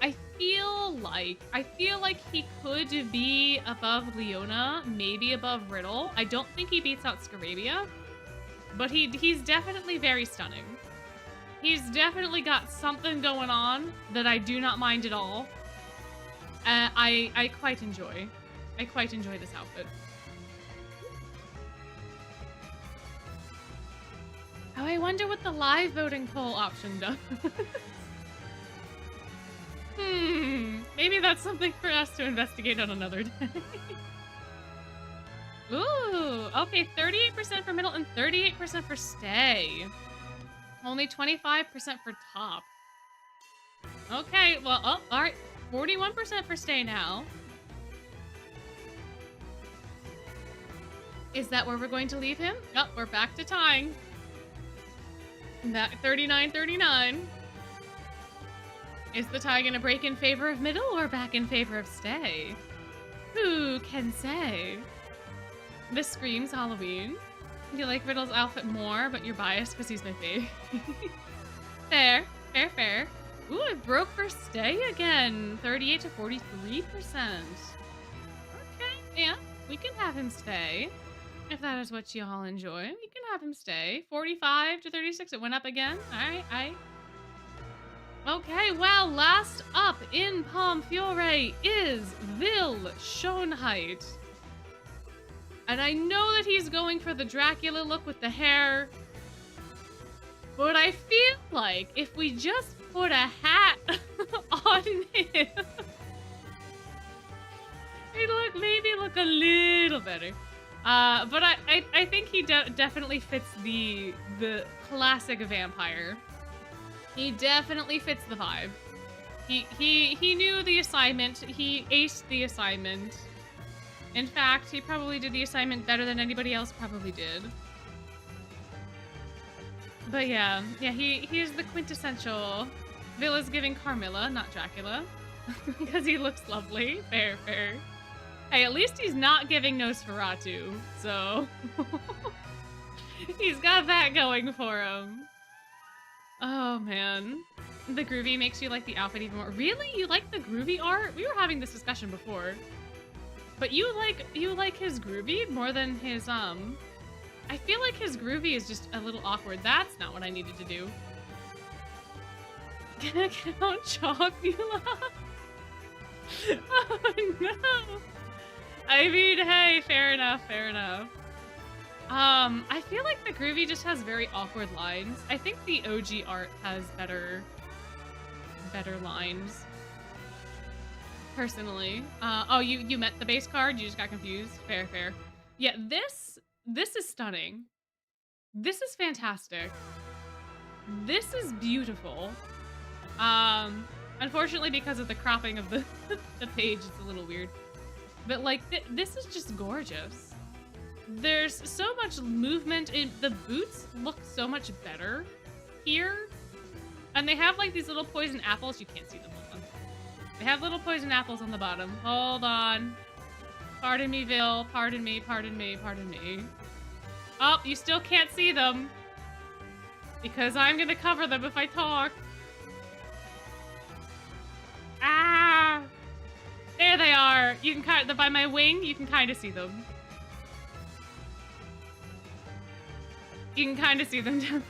like he could be above Leona, maybe above Riddle. I don't think he beats out Scarabia, but he's definitely very stunning. He's definitely got something going on that I do not mind at all. I quite enjoy this outfit. Oh, I wonder what the live voting poll option does. Maybe that's something for us to investigate on another day. Ooh, okay, 38% for middle and 38% for stay. Only 25% for top. Okay, well, oh, all right, 41% for stay now. Is that where we're going to leave him? Oh, we're back to tying. That 39-39. Is the tie gonna break in favor of middle or back in favor of stay? Who can say? This screams Halloween. You like Riddle's outfit more, but you're biased because he's my fave. Fair. Ooh, it broke for stay again. 38 to 43%. Okay, yeah, we can have him stay. If that is what you all enjoy, we can have him stay. 45 to 36, it went up again. All right. Okay, well, last up in Palm Fiore is Vil Schoenheit. And I know that he's going for the Dracula look with the hair. But I feel like if we just put a hat on him, it'd maybe look a little better. But I think he definitely fits the classic vampire. He definitely fits the vibe. He knew the assignment. He aced the assignment. In fact, he probably did the assignment better than anybody else probably did. But yeah, he's the quintessential. Villa's giving Carmilla, not Dracula, because he looks lovely. Fair. Hey, at least he's not giving Nosferatu, so he's got that going for him. Oh man, the groovy makes you like the outfit even more. Really, you like the groovy art? We were having this discussion before, but you like his groovy more than his I feel like his groovy is just a little awkward. That's not what I needed to do. Gonna count Chocula? Oh no. I mean, hey, fair enough. I feel like the groovy just has very awkward lines. I think the OG art has better lines. Personally. Oh, you meant the base card? You just got confused? Fair. Yeah, this is stunning. This is fantastic. This is beautiful. Unfortunately, because of the cropping of the page, it's a little weird. But like, this is just gorgeous. There's so much movement in the boots. Look so much better here, and they have like these little poison apples. You can't see them. Hold on. They have little poison apples on the bottom. Hold on. Pardon me, Vil. Pardon me. Oh, you still can't see them because I'm gonna cover them if I talk. Ah. There they are. You can kind of, by my wing, you can kind of see them. You can kind of see them down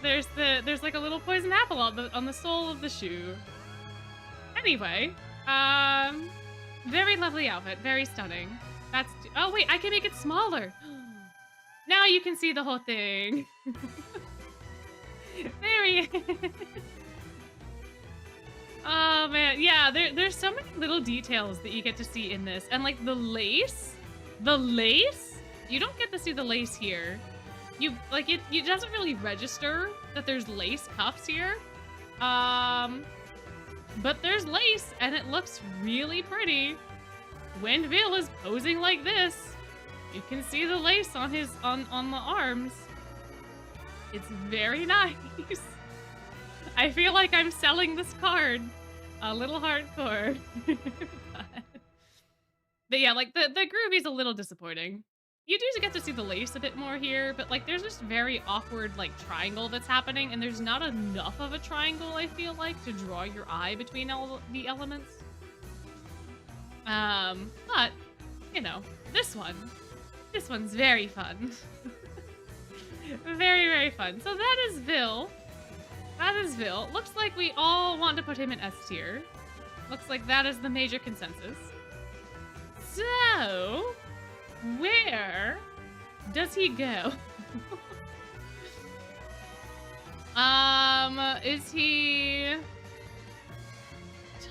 there. There's like a little poison apple on the sole of the shoe. Anyway, very lovely outfit, very stunning. Oh wait, I can make it smaller. Now you can see the whole thing. There he is. Oh man, yeah, there's so many little details that you get to see in this. And like the lace, you don't get to see the lace here. It doesn't really register that there's lace cuffs here. But there's lace and it looks really pretty. When Vil is posing like this, you can see the lace on the arms. It's very nice. I feel like I'm selling this card a little hardcore. But yeah, like the groovy's a little disappointing. You do get to see the lace a bit more here, but like there's this very awkward like triangle that's happening, and there's not enough of a triangle, I feel like, to draw your eye between all the elements. But you know, this one's very fun. Very fun. So that is Vil. Looks like we all want to put him in S tier. Looks like that is the major consensus. So, where does he go? Is he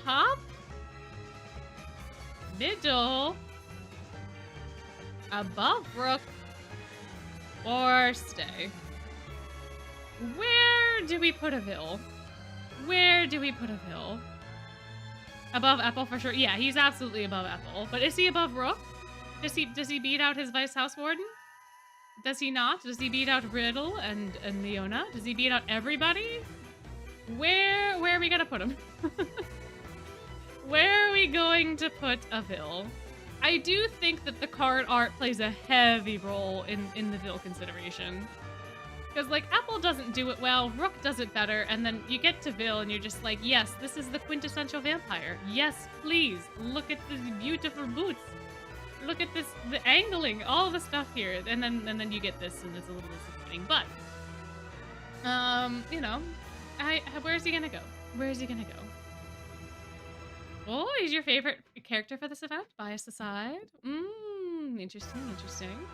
top? Middle? Above Rook? Or stay? Where do we put a Vil? Above Apple for sure. Yeah, he's absolutely above Apple. But is he above Rook? Does he beat out his Vice House Warden? Does he not? Does he beat out Riddle and Leona? Does he beat out everybody? Where are we gonna put him? Where are we going to put a Vil? I do think that the card art plays a heavy role in the Vil consideration. Because, like, Apple doesn't do it well, Rook does it better, and then you get to Vil and you're just like, yes, this is the quintessential vampire. Yes, please, look at these beautiful boots. Look at this, the angling, all the stuff here. And then you get this and it's a little disappointing. But, you know, where's he gonna go? Oh, he's your favorite character for this event? Bias aside. Interesting, interesting.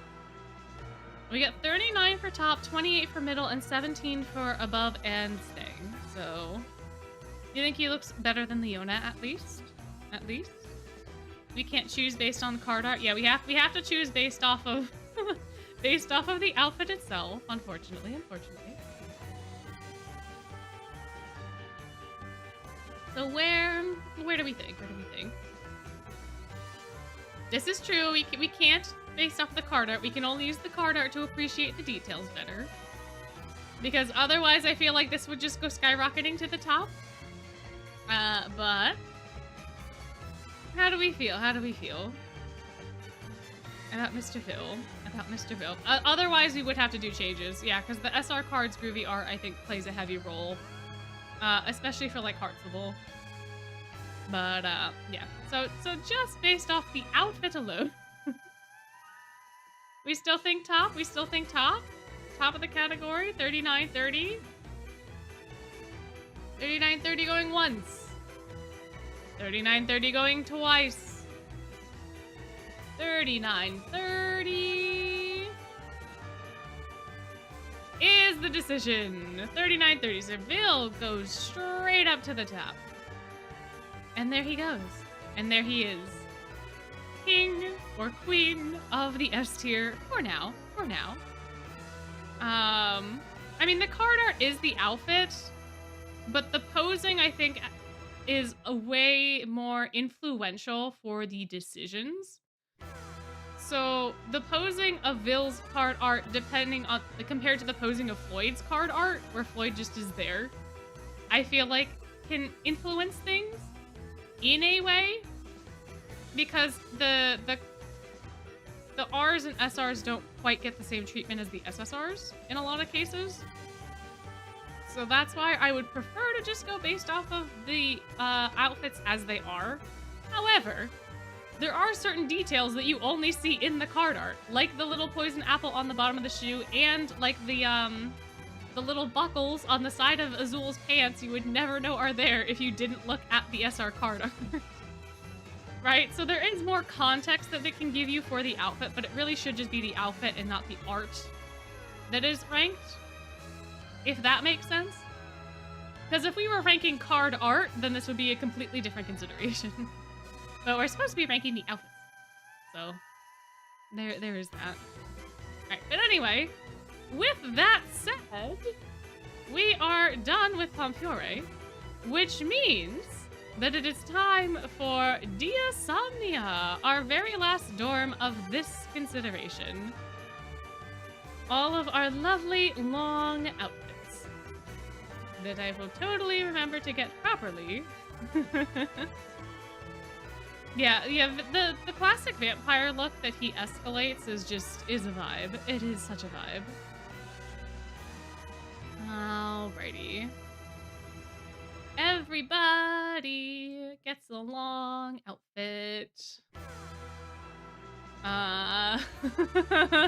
We got 39 for top, 28 for middle, and 17 for above and staying. So, you think he looks better than Leona at least? At least? We can't choose based on the card art. Yeah, we have to choose based off of based off of the outfit itself. Unfortunately. So where do we think? This is true. We can't based off the card art. We can only use the card art to appreciate the details better. Because otherwise, I feel like this would just go skyrocketing to the top. But how do we feel? About Mr. Phil. Otherwise, we would have to do changes. Yeah, because the SR card's groovy art, I think, plays a heavy role. Especially for, like, Heartsable. But, yeah. So just based off the outfit alone. We still think top? Top of the category, 39.30. 39.30 going once. 39.30 going twice. 39.30 is the decision. 39.30. Seville goes straight up to the top. And there he goes. And there he is. King or queen of the S tier for now. I mean, the card art is the outfit, but the posing, I think, is a way more influential for the decisions. So the posing of Ville's card art, compared to the posing of Floyd's card art, where Floyd just is there, I feel like can influence things in a way, because the Rs and SRs don't quite get the same treatment as the SSRs in a lot of cases. So that's why I would prefer to just go based off of the outfits as they are. However, there are certain details that you only see in the card art, like the little poison apple on the bottom of the shoe, and like the little buckles on the side of Azul's pants you would never know are there if you didn't look at the SR card art. Right? So there is more context that they can give you for the outfit, but it really should just be the outfit and not the art that is ranked, if that makes sense. Because if we were ranking card art, then this would be a completely different consideration. But we're supposed to be ranking the outfits. So there is that. Alright, but anyway, with that said, we are done with Pomfiore, which means that it is time for Diasomnia, our very last dorm of this consideration. All of our lovely long outfits that I will totally remember to get properly. Yeah, the classic vampire look that he escalates is a vibe. It is such a vibe. Alrighty. Everybody gets a long outfit.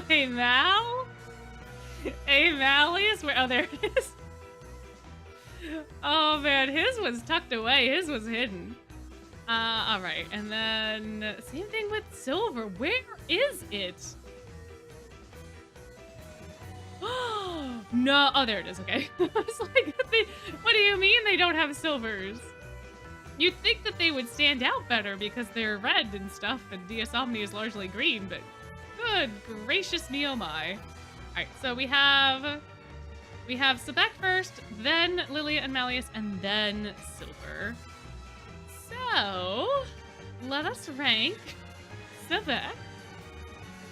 Hey Mal? Hey Malleus? Where? Oh, there it is. Oh man, his was tucked away. His was hidden. Alright, and then same thing with Silver. Where is it? No. Oh, there it is. Okay. I was like, what do you mean they don't have silvers? You'd think that they would stand out better because they're red and stuff, and Diasomnia is largely green, but good gracious me, oh my. Alright, so we have Sebek first, then Lilia and Malleus, and then Silver. So, let us rank Sebek.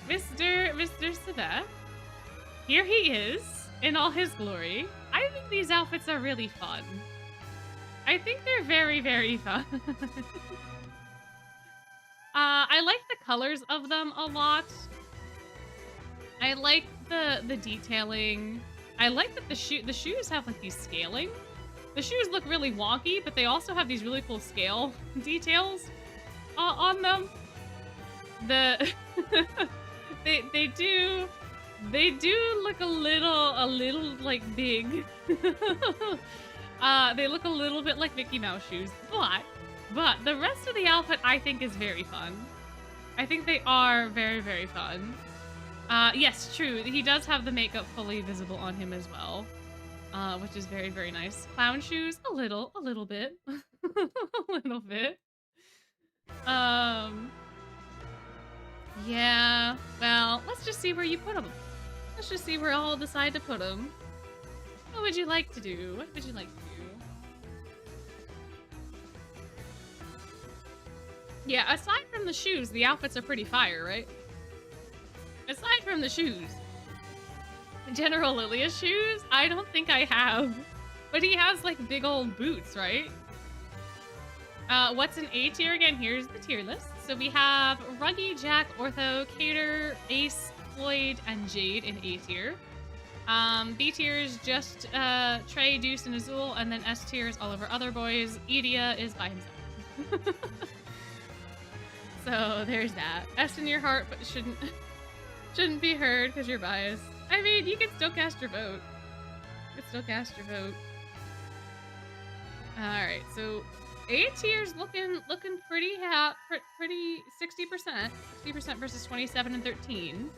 Mr. Sebek. Here he is, in all his glory. I think these outfits are really fun. I think they're very, very fun. I like the colors of them a lot. I like the detailing. I like that the shoes have like these scaling. The shoes look really wonky, but they also have these really cool scale details on them. They do look a little like big. They look a little bit like Mickey Mouse shoes, but But the rest of the outfit I think is very fun. I think they are very, very fun. Yes, true. He does have the makeup fully visible on him as well, which is very, very nice. Clown shoes, a little bit, a little bit. Yeah. Well, let's just see where you put them. Let's just see where I'll decide to put them. What would you like to do? What would you like to do? Yeah, aside from the shoes, the outfits are pretty fire, right? Aside from the shoes. General Lilia's shoes? I don't think I have. But he has, like, big old boots, right? What's an A tier again? Here's the tier list. So we have Ruggy, Jack, Ortho, Cater, Ace, Floyd, and Jade in A tier. B tier is just Trey, Deuce, and Azul, and then S tier is all of our other boys. Edia is by himself. So there's that. S in your heart, but shouldn't be heard because you're biased. I mean, you can still cast your vote. You can still cast your vote. All right, so A tier's looking pretty 60%. 60% versus 27 and 13.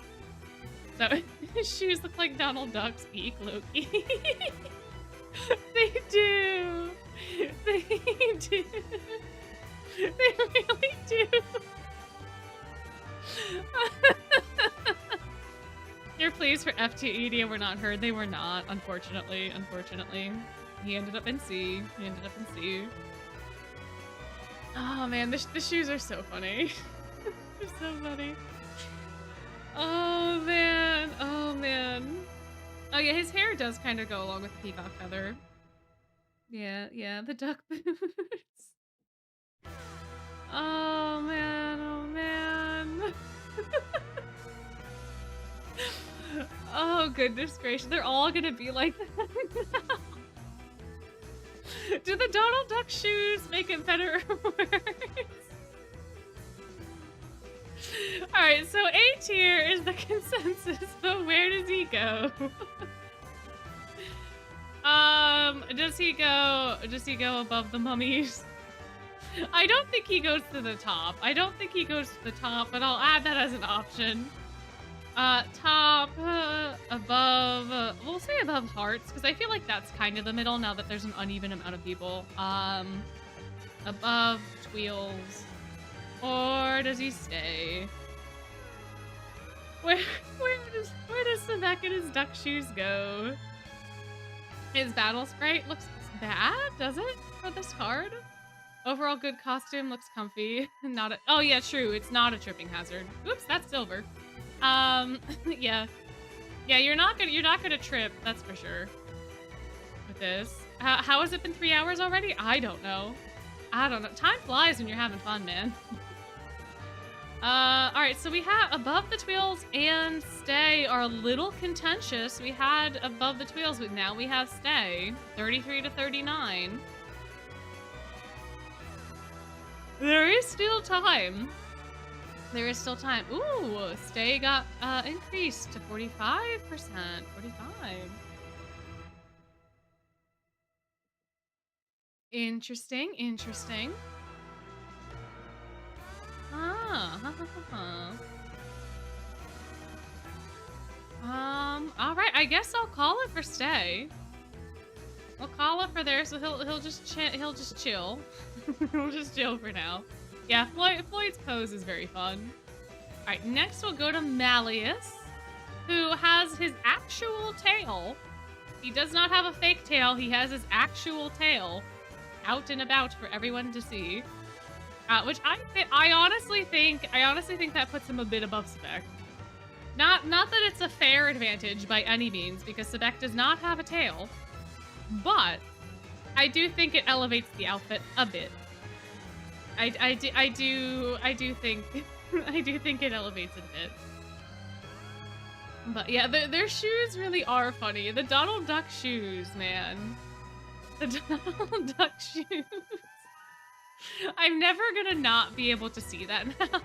So his shoes look like Donald Duck's beak, Loki. They do. They do. They really do. Your pleas for FT Edia were not heard. They were not, unfortunately. He ended up in C. Oh man, the shoes are so funny. They're so funny. Oh man. Oh yeah, his hair does kind of go along with the peacock feather. Yeah, the duck boots. Oh man. Oh goodness gracious, they're all gonna be like that now. Do the Donald Duck shoes make it better or worse? Alright, so A tier is the consensus, but where does he go? Does he go above the mummies? I don't think he goes to the top. But I'll add that as an option. Top, above, we'll say above hearts, because I feel like that's kind of the middle now that there's an uneven amount of people. Above Tweels. Or does he stay? Where does Sebek and his duck shoes go? His battle sprite looks bad, does it, for this card? Overall good costume, looks comfy. Oh yeah, true, it's not a tripping hazard. Oops, that's silver. Yeah, you're not gonna trip, that's for sure. With this, how has it been 3 hours already? I don't know. Time flies when you're having fun, man. All right, so we have above the Tweels and stay are a little contentious. We had above the Tweels, but now we have stay. 33 to 39. There is still time. Ooh, stay got increased to 45%. 45. Interesting. All right, I guess I'll call it for stay. We'll call it for there, so he'll just chill. He'll just chill for now. Yeah, Floyd's pose is very fun. All right, next we'll go to Malleus, who has his actual tail. He does not have a fake tail. He has his actual tail out and about for everyone to see. Which I honestly think that puts him a bit above Sebek. Not that it's a fair advantage by any means, because Sebek does not have a tail, but I do think it elevates the outfit a bit. I do think it elevates it a bit. But yeah, their shoes really are funny. The Donald Duck shoes, man. The Donald Duck shoes. I'm never gonna not be able to see that now.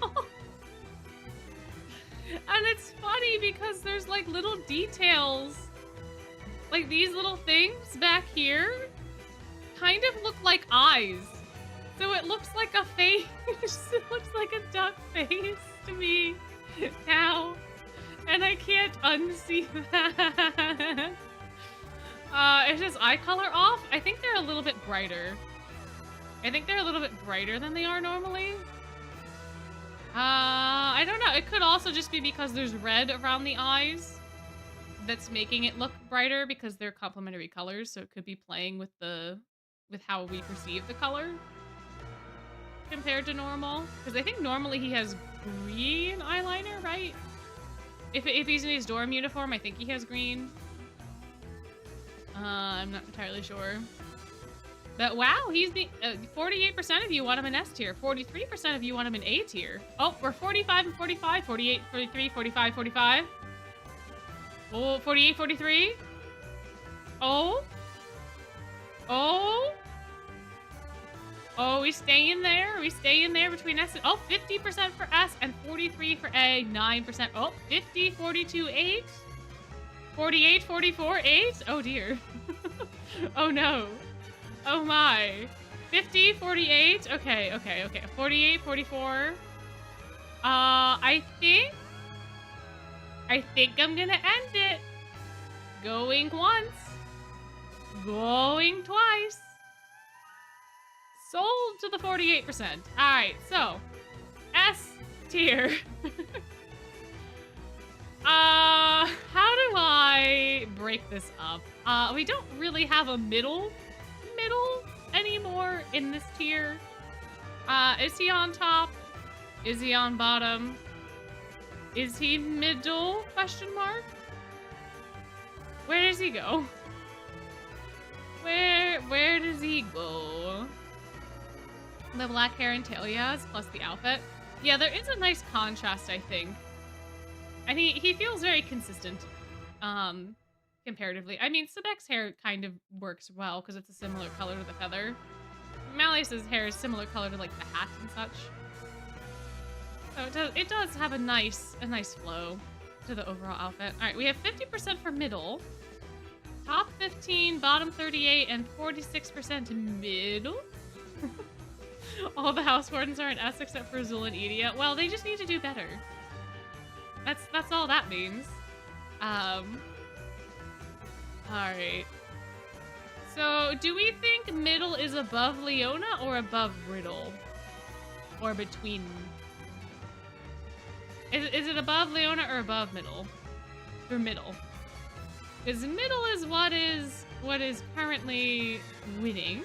And it's funny because there's like little details. Like these little things back here kind of look like eyes So it looks like a face. It looks like a duck face to me now. And I can't unsee that. Is his eye color off? I think they're a little bit brighter. I think they're a little bit brighter than they are normally. I don't know. It could also just be because there's red around the eyes that's making it look brighter because they're complementary colors. So it could be playing with how we perceive the color compared to normal. Because I think normally he has green eyeliner, right? If he's in his dorm uniform, I think he has green. I'm not entirely sure. But wow, he's the 48% of you want him in S tier. 43% of you want him in A tier. Oh, we're 45 and 45, 48, 43, 45, 45. Oh, 48, 43. Oh. Oh. Oh, we stay in there. We stay in there between S and... Oh, 50% for S and 43 for A. 9%. Oh, 50, 42, 8. 48, 44, 8. Oh, dear. Oh, no. Oh, my. 50, 48. Okay, okay, okay. 48, 44. I think I'm gonna end it. Going once. Going twice. Sold to the 48%. Alright, so S tier. How do I break this up? We don't really have a middle anymore in this tier. Is he on top? Is he on bottom? Is he middle? Question mark. Where does he go? Where does he go? The black hair and tail he has, plus the outfit. Yeah, there is a nice contrast, I think. And he feels very consistent, comparatively. I mean, Sebek's hair kind of works well, because it's a similar color to the feather. Malleus's hair is similar color to, like, the hat and such. So it does have a nice flow to the overall outfit. Alright, we have 50% for middle. Top 15, bottom 38, and 46% middle. All the house wardens are in S except for Azul and Edia. Well, they just need to do better. That's all that means. Alright. So, do we think middle is above Leona or above Riddle? Or between? Is it above Leona or above middle? Or middle? Because middle is what is currently winning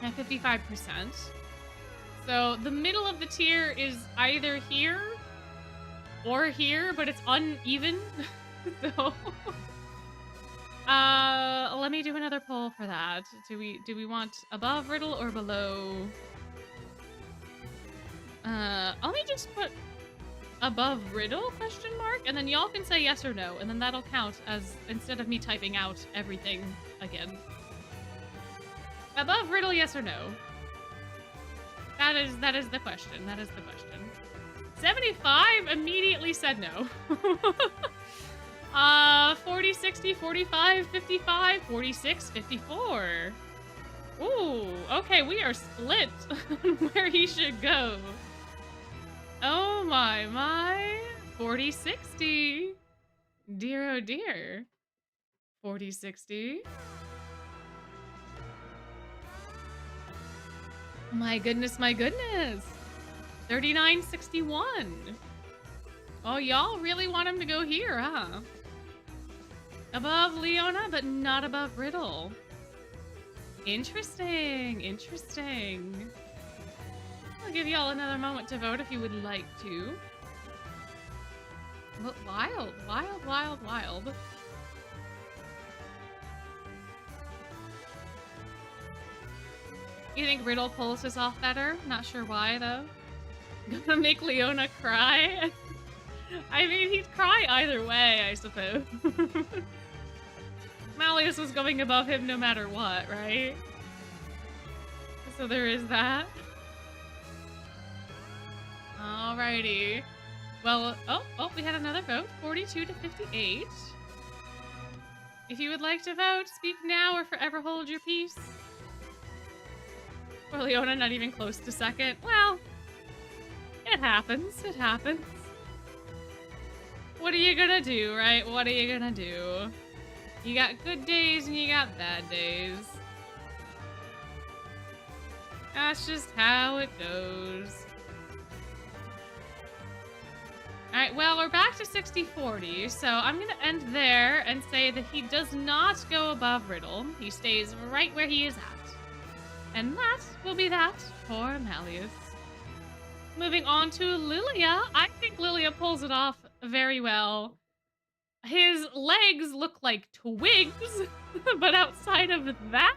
at 55%. So the middle of the tier is either here or here, but it's uneven. So let me do another poll for that. Do we want above Riddle or below? Let me just put above Riddle, question mark, and then y'all can say yes or no, and then that'll count as, instead of me typing out everything again. Above Riddle, yes or no? That is the question. That is the question. 75 immediately said no. 40, 60, 45, 55, 46, 54. Ooh, okay, we are split on where he should go. Oh my. 40, 60. Dear, oh dear. 40, 60. My goodness, my goodness. 39.61. Oh, y'all really want him to go here, huh? Above Leona, but not above Riddle. Interesting, interesting. I'll give y'all another moment to vote if you would like to. But wild, wild, wild, wild. You think Riddle pulls this off better? Not sure why, though. Gonna make Leona cry? I mean, he'd cry either way, I suppose. Malleus was going above him no matter what, right? So there is that. Alrighty. Well, oh, we had another vote. 42 to 58. If you would like to vote, speak now or forever hold your peace. Or Leona not even close to second. Well, it happens. It happens. What are you gonna do, right? What are you gonna do? You got good days and you got bad days. That's just how it goes. Alright, well, we're back to 60-40, so I'm gonna end there and say that he does not go above Riddle. He stays right where he is at. And that will be that for Malleus. Moving on to Lilia. I think Lilia pulls it off very well. His legs look like twigs, but outside of that,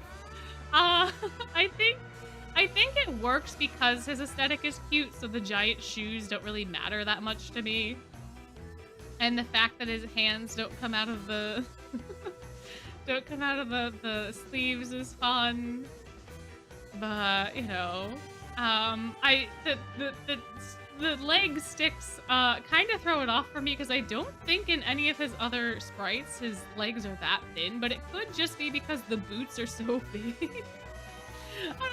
I think it works because his aesthetic is cute, so the giant shoes don't really matter that much to me. And the fact that his hands don't come out of the the sleeves is fun. But, you know, the leg sticks kind of throw it off for me because I don't think in any of his other sprites his legs are that thin, but it could just be because the boots are so big. I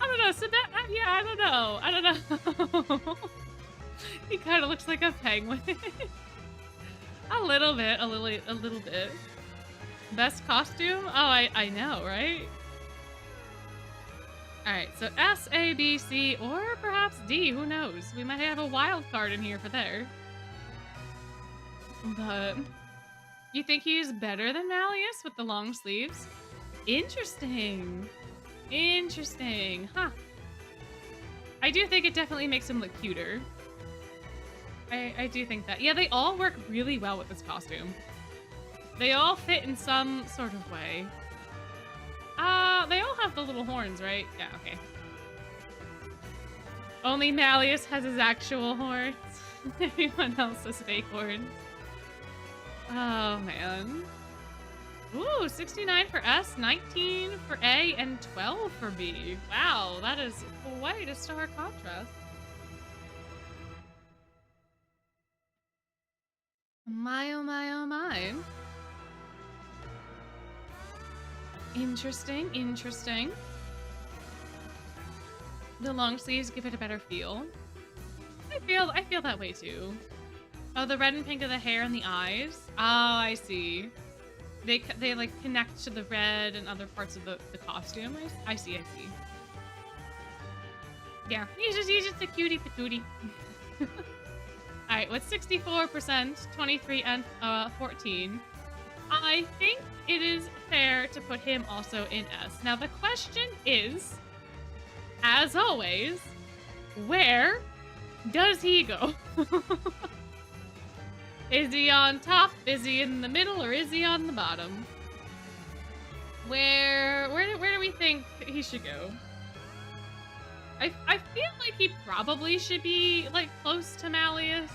don't know. So that, yeah, I don't know. He kind of looks like a penguin. A little bit. Best costume? Oh, I know, right? Alright, so S, A, B, C, or perhaps D, who knows? We might have a wild card in here for there. But, you think he's better than Malleus with the long sleeves? Interesting. Interesting, huh. I do think it definitely makes him look cuter. I do think that. Yeah, they all work really well with this costume. They all fit in some sort of way. They all have the little horns, right? Yeah, okay. Only Malleus has his actual horns. Everyone else has fake horns. Oh, man. Ooh, 69 for S, 19 for A, and 12 for B. Wow, that is quite a stark contrast. My, oh my, oh my. Interesting, interesting. The long sleeves give it a better feel. I feel that way too. Oh, the red and pink of the hair and the eyes. Oh, I see. They like connect to the red and other parts of the costume. I see. Yeah, he's just a cutie patootie. Alright, what's 64%, 23, and 14? I think it is fair to put him also in S. Now the question is, as always, where does he go? Is he on top? Is he in the middle? Or is he on the bottom? Where do we think he should go? I feel like he probably should be, like, close to Malleus.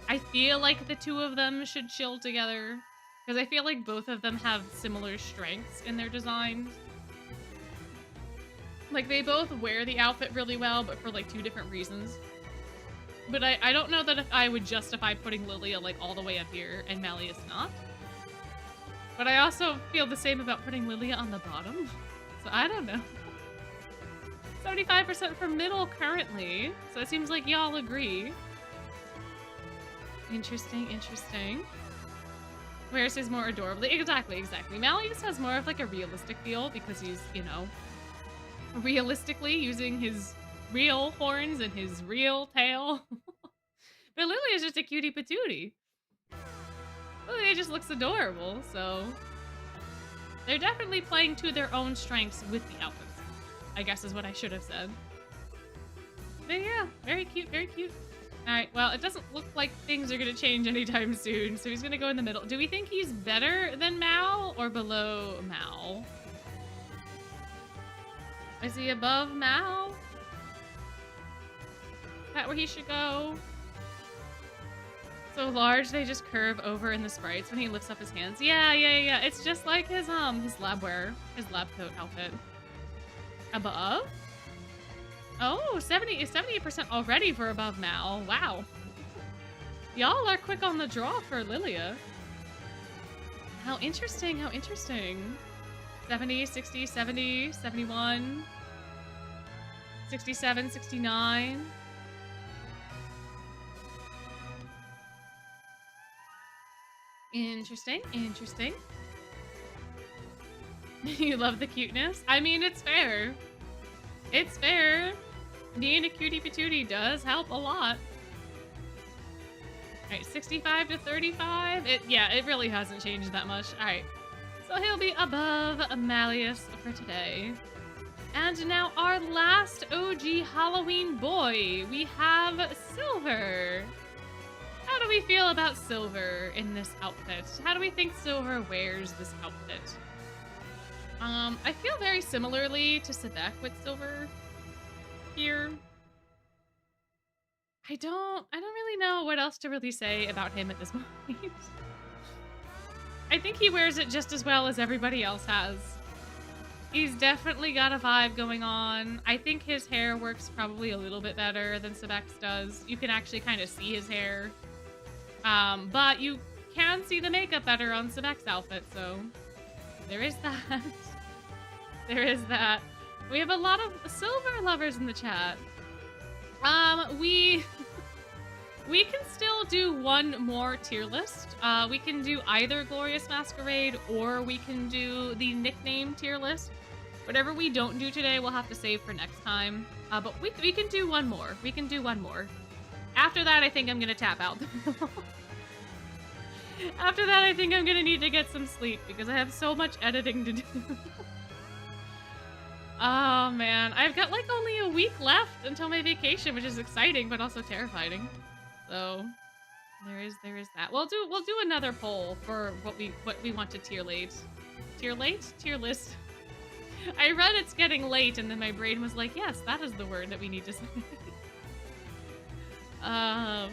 I feel like the two of them should chill together. Because I feel like both of them have similar strengths in their designs. Like, they both wear the outfit really well, but for, like, two different reasons. But I don't know that if I would justify putting Lilia, like, all the way up here and Malleus not. But I also feel the same about putting Lilia on the bottom. So I don't know. 75% for middle currently. So it seems like y'all agree. Interesting. Where's his more adorably? Exactly. Malleus has more of like a realistic feel because he's, you know, realistically using his real horns and his real tail. But Lilia is just a cutie patootie. Lilia just looks adorable, so they're definitely playing to their own strengths with the outfits, I guess is what I should have said. But yeah, very cute. Alright, well, it doesn't look like things are gonna change anytime soon, so he's gonna go in the middle. Do we think he's better than Mal or below Mal? Is he above Mal? Is that where he should go? So large, they just curve over in the sprites when he lifts up his hands. Yeah. It's just like his lab wear, his lab coat outfit. Above? Oh, 78% already for above Mal. Wow. Y'all are quick on the draw for Lilia. How interesting. 70, 60, 70, 71. 67, 69. Interesting, interesting. You love the cuteness? I mean, it's fair. It's fair. Being a cutie patootie does help a lot. Alright, 65 to 35. It really hasn't changed that much. Alright. So he'll be above Malleus for today. And now our last OG Halloween boy. We have Silver. How do we feel about Silver in this outfit? How do we think Silver wears this outfit? I feel very similarly to Sebek with Silver here. I don't really know what else to really say about him at this point. I think he wears it just as well as everybody else has. He's definitely got a vibe going on. I think his hair works probably a little bit better than Sebek's does. You can actually kind of see his hair. But you can see the makeup better on Sebek's outfit, so there is that. There is that. We have a lot of Silver lovers in the chat. We can still do one more tier list. We can do either Glorious Masquerade or we can do the nickname tier list. Whatever we don't do today, we'll have to save for next time. But we can do one more. We can do one more. After that, I think I'm gonna tap out. After that, I think I'm gonna need to get some sleep because I have so much editing to do. Oh man, I've got like only a week left until my vacation, which is exciting but also terrifying. So there is that. We'll do another poll for what we want to tier late. Tier late? Tier list. I read it's getting late and then my brain was like, yes, that is the word that we need to say. I'll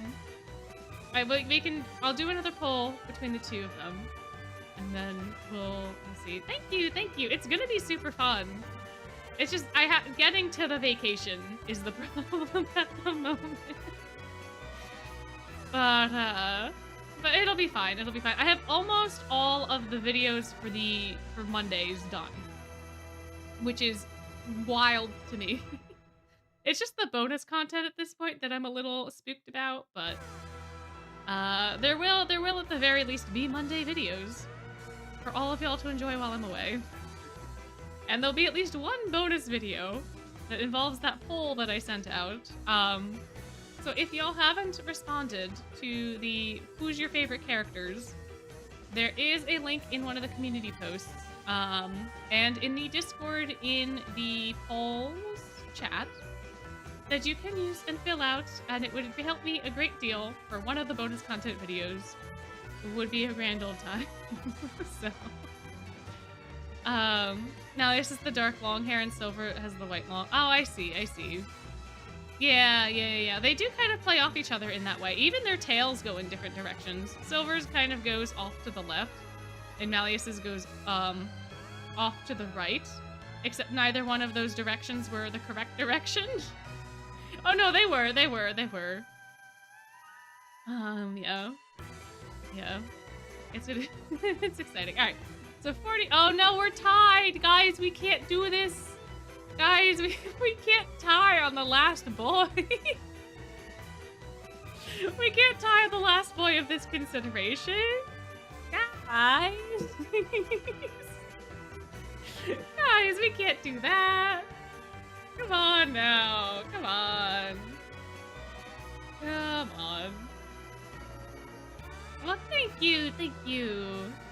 do another poll between the two of them. And then we'll see. Thank you. It's gonna be super fun. It's just, getting to the vacation is the problem at the moment. But it'll be fine. It'll be fine. I have almost all of the videos for Mondays done, which is wild to me. It's just the bonus content at this point that I'm a little spooked about, but there will at the very least be Monday videos for all of y'all to enjoy while I'm away. And there'll be at least one bonus video that involves that poll that I sent out. So if y'all haven't responded to the who's your favorite characters, there is a link in one of the community posts. And in the Discord in the polls chat that you can use and fill out, and it would help me a great deal for one of the bonus content videos. It would be a grand old time. So... now this is the dark long hair and Silver has the white long. Oh, I see. Yeah. They do kind of play off each other in that way. Even their tails go in different directions. Silver's kind of goes off to the left, and Malleus's goes, off to the right. Except neither one of those directions were the correct direction. Oh no, they were. Yeah. It's exciting. Alright. So 40. Oh no, we're tied, guys. We can't do this. Guys, we can't tie on the last boy. We can't tie on the last boy of this consideration. Guys. Guys, we can't do that. Come on now. Come on. Well, thank you.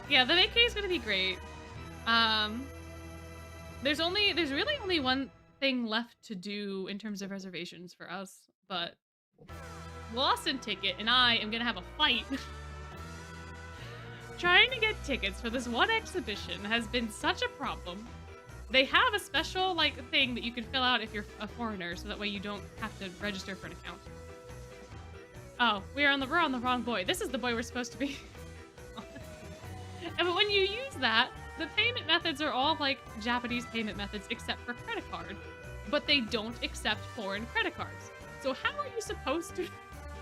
Yeah, the vacay is gonna be great. There's really only one thing left to do in terms of reservations for us, but Lawson Ticket and I am gonna have a fight. Trying to get tickets for this one exhibition has been such a problem. They have a special thing that you can fill out if you're a foreigner, so that way you don't have to register for an account. Oh, we're on the wrong boy. This is the boy we're supposed to be. But when you use that, the payment methods are all like Japanese payment methods except for credit card. But they don't accept foreign credit cards. So how are you supposed to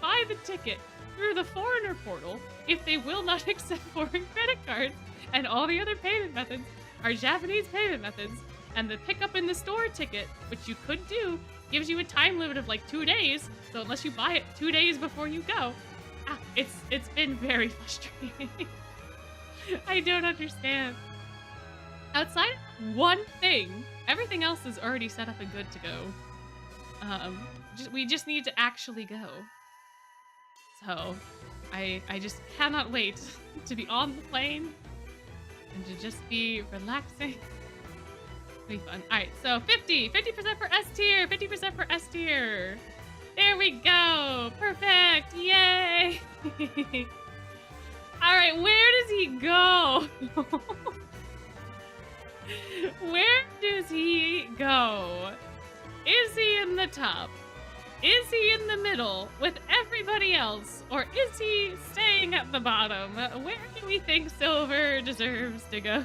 buy the ticket through the foreigner portal if they will not accept foreign credit cards and all the other payment methods are Japanese payment methods, and the pick up in the store ticket, which you could do, gives you a time limit of like 2 days. So unless you buy it 2 days before you go, it's been very frustrating. I don't understand. Outside of one thing, everything else is already set up and good to go. We just need to actually go. So, I just cannot wait to be on the plane and to just be relaxing. It'll be fun. All right, so 50% for S tier, 50% for S tier. There we go. Perfect. Yay. All right, where does he go? Where does he go? Is he in the top? Is he in the middle with everybody else? Or is he staying at the bottom? Where do we think Silver deserves to go?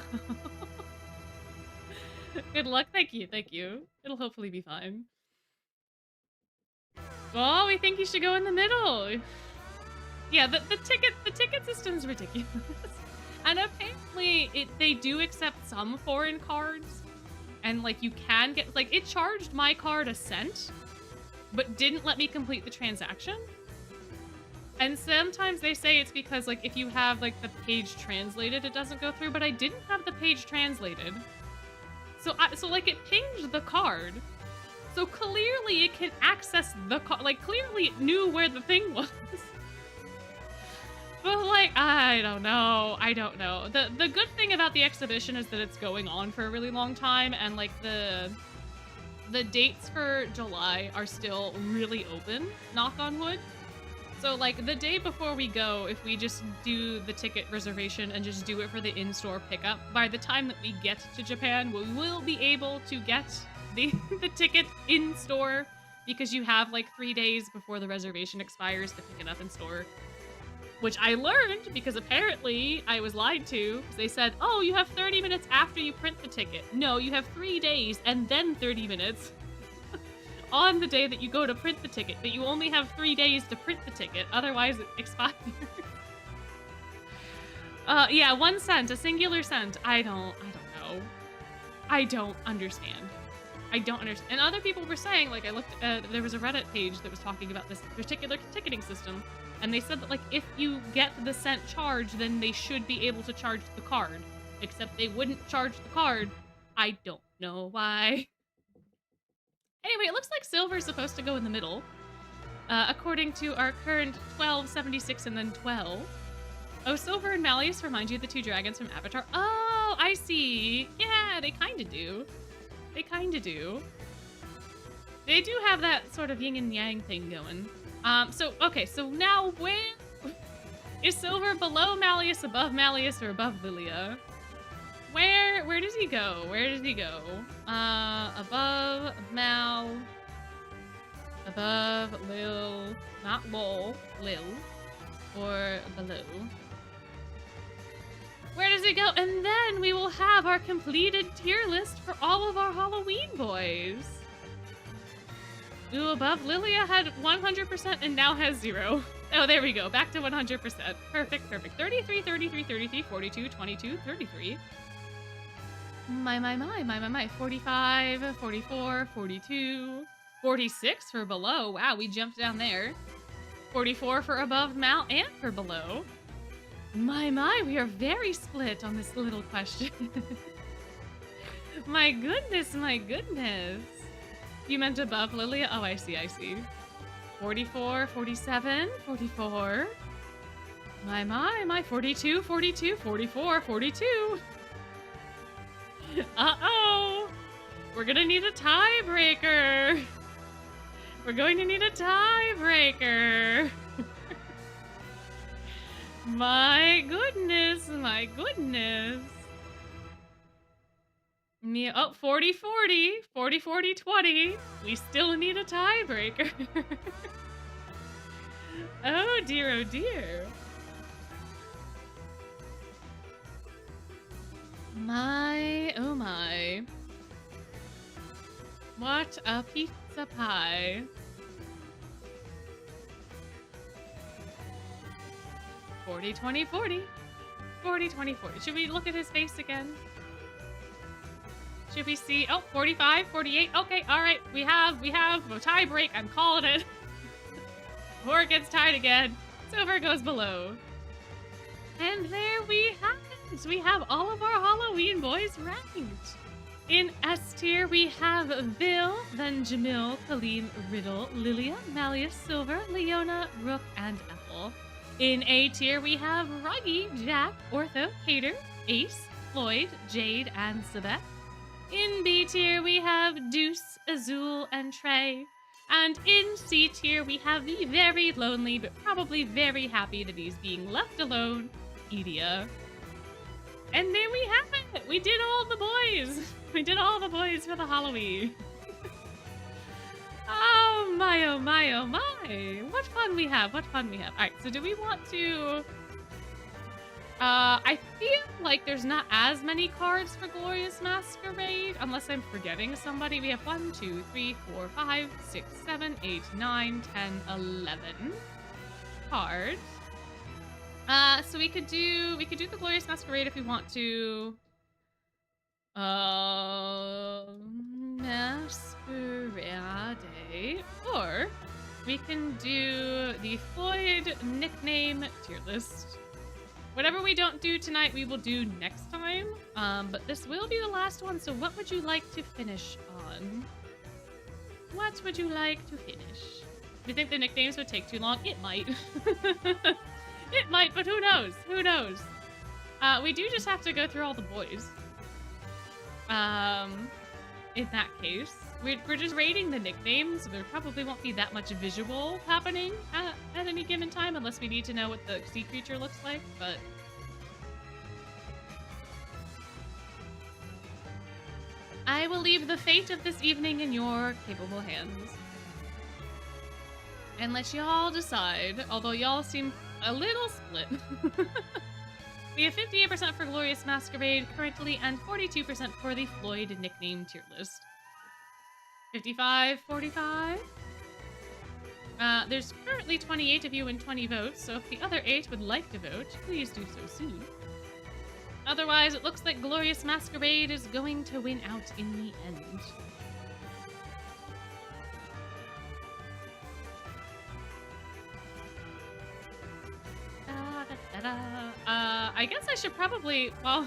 Good luck. Thank you. Thank you. It'll hopefully be fine. Well, we think he should go in the middle. Yeah, the ticket system's ridiculous. And apparently they do accept some foreign cards. And like you can get, like, it charged my card a cent, but didn't let me complete the transaction. And sometimes they say it's because like if you have like the page translated, it doesn't go through, but I didn't have the page translated. So like it pinged the card. So clearly it can access the card, like clearly it knew where the thing was. But like, I don't know. The good thing about the exhibition is that it's going on for a really long time, and like the dates for July are still really open, knock on wood. So like the day before we go, if we just do the ticket reservation and just do it for the in-store pickup, by the time that we get to Japan, we will be able to get the ticket in-store, because you have like 3 days before the reservation expires to pick it up in store. Which I learned because apparently I was lied to. They said, oh, you have 30 minutes after you print the ticket. No, you have 3 days and then 30 minutes on the day that you go to print the ticket. But you only have 3 days to print the ticket. Otherwise, it expires. Yeah, 1 cent, a singular cent. I don't know. I don't understand. And other people were saying, like, I looked at, there was a Reddit page that was talking about this particular ticketing system. And they said that, like, if you get the cent charge, then they should be able to charge the card. Except they wouldn't charge the card. I don't know why. Anyway, it looks like Silver's supposed to go in the middle. According to our current 12, 76, and then 12. Oh, Silver and Malleus remind you of the 2 dragons from Avatar. Oh, I see. Yeah, they kind of do. They kind of do. They do have that sort of yin and yang thing going. Okay, so now where is Silver below Malleus, above Malleus, or above Lilia? Where does he go? Where does he go? Above Mal, above Lil, not Lol, Lil, or below. Where does he go? And then we will have our completed tier list for all of our Halloween boys. Ooh, above Lilia had 100% and now has 0. Oh, there we go. Back to 100%. Perfect. 33, 33, 33, 42, 22, 33. My. 45, 44, 42, 46 for below. Wow, we jumped down there. 44 for above Mal and for below. My, we are very split on this little question. My goodness. You meant above Lilia? Oh, I see. 44, 47, 44. My. 42, 42, 44, 42. Uh-oh. We're gonna need a tiebreaker. We're going to need a tiebreaker. My goodness. Yeah, oh, 40-40, 40-40-20. We still need a tiebreaker. Oh dear. My, oh my. What a pizza pie. 40-20-40. 40-20-40. Should we look at his face again? Should we see? Oh, 45, 48. Okay, all right. We have a tie break. I'm calling it. Before it gets tied again, silver goes below. And there we have it. We have all of our Halloween boys ranked. In S tier, we have Vil, then Jamil, Colleen, Riddle, Lilia, Malleus, Silver, Leona, Rook, and Ethel. In A tier, we have Ruggy, Jack, Ortho, Hater, Ace, Floyd, Jade, and Sabeth. In B tier, we have Deuce, Azul, and Trey. And in C tier, we have the very lonely, but probably very happy that he's being left alone, Edia. And there we have it! We did all the boys! We did all the boys for the Halloween. Oh my, oh my, oh my! What fun we have, what fun we have. Alright, so do we want to... I feel like there's not as many cards for Glorious Masquerade, unless I'm forgetting somebody. We have 1, 2, 3, 4, 5, 6, 7, 8, 9, 10, 11 cards. So we could do the Glorious Masquerade if we want to. Masquerade, or we can do the Floyd nickname tier list. Whatever we don't do tonight, we will do next time. But this will be the last one, so what would you like to finish on? What would you like to finish? Do you think the nicknames would take too long? It might. It might, but who knows? Who knows? We do just have to go through all the boys. In that case. We're just rating the nicknames, so there probably won't be that much visual happening at any given time, unless we need to know what the sea creature looks like, but... I will leave the fate of this evening in your capable hands. And let y'all decide, although y'all seem a little split. We have 58% for Glorious Masquerade currently, and 42% for the Floyd nickname tier list. 55, 45. There's currently 28 of you and 20 votes, so if the other 8 would like to vote, please do so soon. Otherwise, it looks like Glorious Masquerade is going to win out in the end. I guess I should probably, well,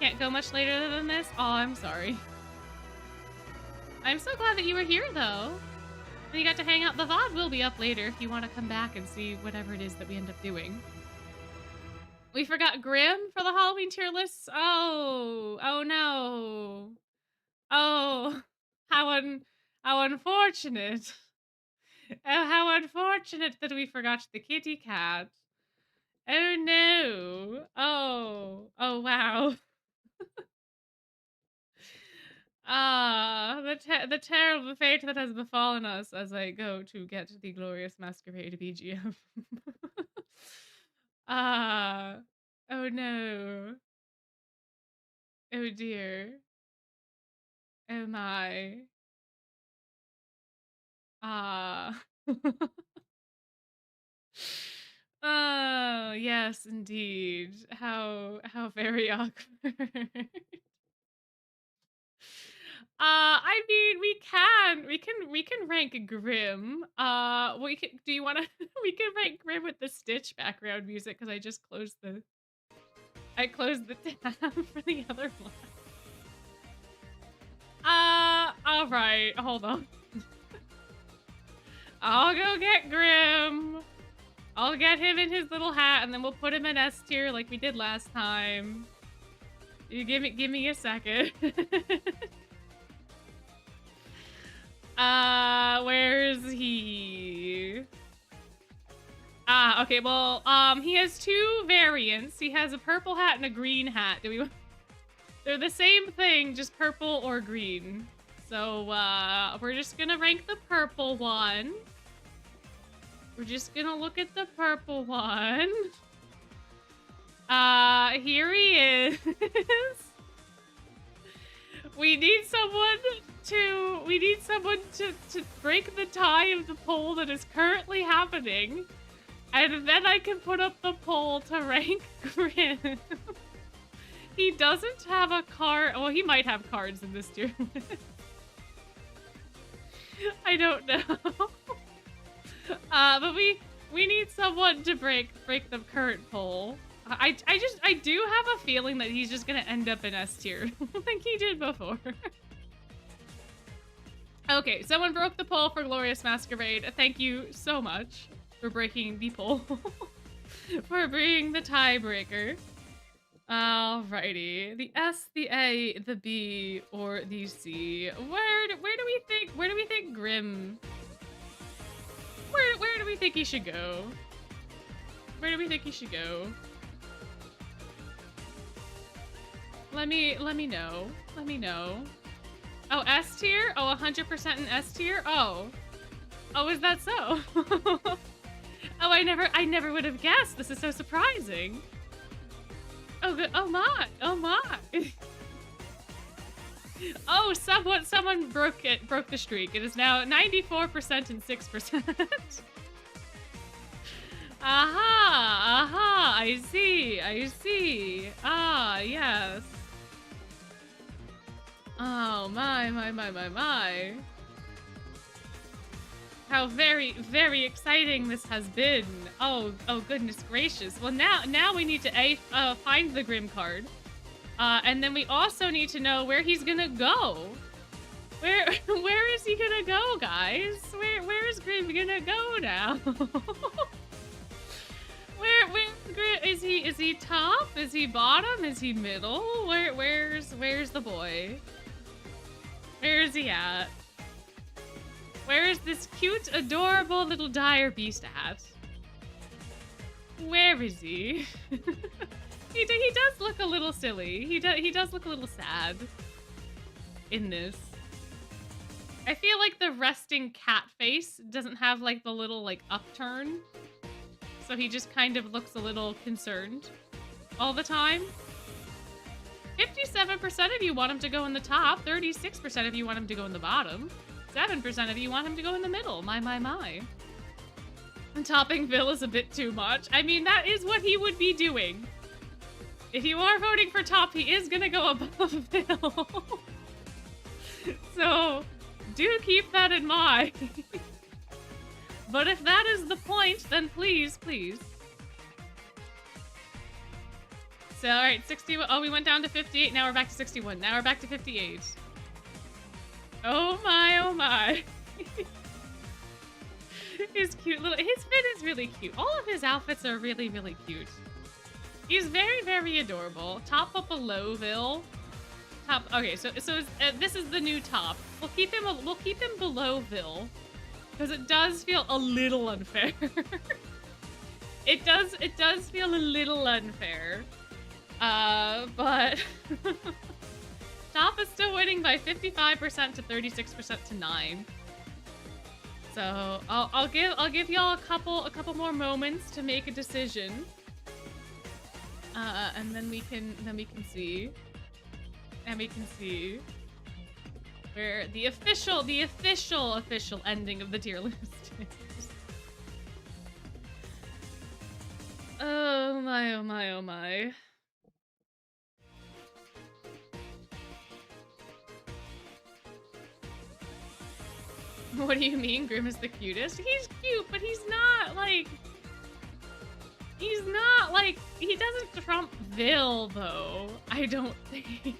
can't go much later than this. Oh, I'm sorry. I'm so glad that you were here, though. And you got to hang out. The VOD will be up later if you want to come back and see whatever it is that we end up doing. We forgot Grim for the Halloween tier list. Oh no. Oh, how unfortunate. Oh, how unfortunate that we forgot the kitty cat. Oh no. Oh wow. The terrible fate that has befallen us as I go to get the Glorious Masquerade BGM. Oh no. Oh dear. Oh my. Oh, yes, indeed. How very awkward. I mean, we can rank Grim. Do you want to? We can rank Grim with the Stitch background music because I just closed the tab for the other one. All right, hold on. I'll go get Grim. I'll get him in his little hat, and then we'll put him in S tier like we did last time. You give me a second. Where is he? Okay, well, he has two variants. He has a purple hat and a green hat. They're the same thing, just purple or green. So, we're just gonna rank the purple one. We're just gonna look at the purple one. Here he is. We need someone to break the tie of the poll that is currently happening. And then I can put up the poll to rank Grim. He doesn't have a card. Well, he might have cards in this tier list. I don't know. But we need someone to break the current poll. I do have a feeling that he's just gonna end up in S tier, like he did before. Okay, someone broke the poll for Glorious Masquerade. Thank you so much for breaking the poll, for being the tiebreaker. Alrighty, the S, the A, the B, or the C. Where do we think Grim? Where do we think he should go? Where do we think he should go? Let me know. Let me know. Oh, S tier? Oh, 100% in S tier? Oh. Oh, is that so? Oh, I never would have guessed. This is so surprising. Oh, good. Oh my. Oh my. Oh, someone broke the streak. It is now 94% and 6%. Aha, I see. Ah, yes. Oh, my. How very, very exciting this has been. Oh, goodness gracious. Well, now we need to find the Grim card. And then we also need to know where he's gonna go. Where is he gonna go, guys? Where is Grim gonna go now? Where's Grim? Is he top? Is he bottom? Is he middle? Where's the boy? Where is he at? Where is this cute, adorable little dire beast at? Where is he? He does look a little silly. He does look a little sad in this. I feel like the resting cat face doesn't have like the little like upturn. So he just kind of looks a little concerned all the time. 57% of you want him to go in the top. 36% of you want him to go in the bottom. 7% of you want him to go in the middle. My. And topping Phil is a bit too much. I mean, that is what he would be doing. If you are voting for top, he is gonna go above Phil. So, do keep that in mind. But if that is the point, then please. So, alright, 61. Oh, we went down to 58. Now we're back to 61. Now we're back to 58. Oh my. His cute little... His fit is really cute. All of his outfits are really, really cute. He's very, very adorable. Top up below Vil. Top... Okay, so this is the new top. We'll keep him below Vil. Because it does feel a little unfair. It does feel a little unfair. But... Top is still winning by 55% to 36% to 9. So I'll give y'all a couple more moments to make a decision. And then we can see. And we can see where the official ending of the tier list is. Oh my. What do you mean Grim is the cutest? He's cute, but he's not like... He doesn't trump Vil, though. I don't think.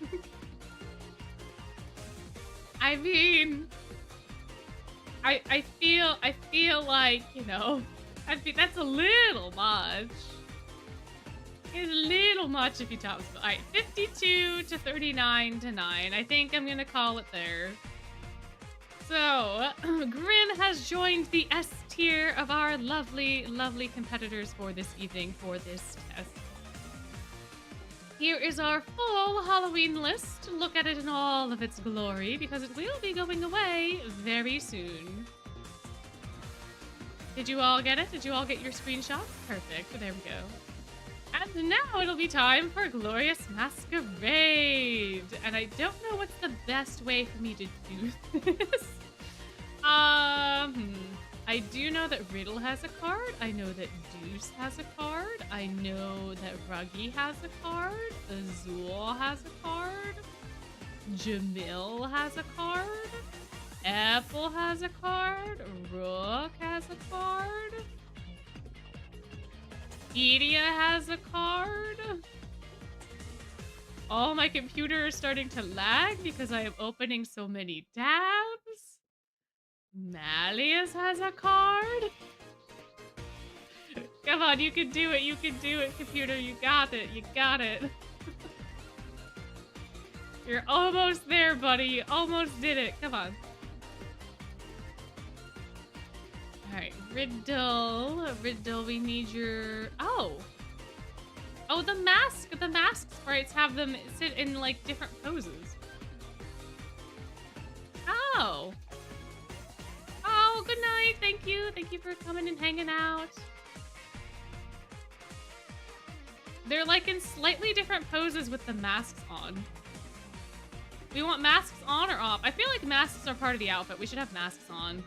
I mean... I feel like, you know... that's a little much. It's a little much if he tops... Alright, 52 to 39 to 9. I think I'm gonna call it there. So, Grim has joined the S tier of our lovely, lovely competitors for this evening for this test. Here is our full Halloween list. Look at it in all of its glory because it will be going away very soon. Did you all get it? Did you all get your screenshot? Perfect. There we go. And now it'll be time for Glorious Masquerade. And I don't know what's the best way for me to do this. I do know that Riddle has a card. I know that Deuce has a card. I know that Ruggy has a card. Azul Peepaw has a card. Jamil has a card. Apple has a card. Rook has a card. Edia has a card. Oh, my computer is starting to lag because I am opening so many tabs. Malleus has a card. Come on, you can do it. You can do it, computer. You got it. You got it. You're almost there, buddy. You almost did it. Come on. Alright, Riddle. Riddle, we need your... Oh! Oh, the mask sprites have them sit in, like, different poses. Oh! Oh, good night. Thank you. Thank you for coming and hanging out. They're, like, in slightly different poses with the masks on. We want masks on or off? I feel like masks are part of the outfit. We should have masks on.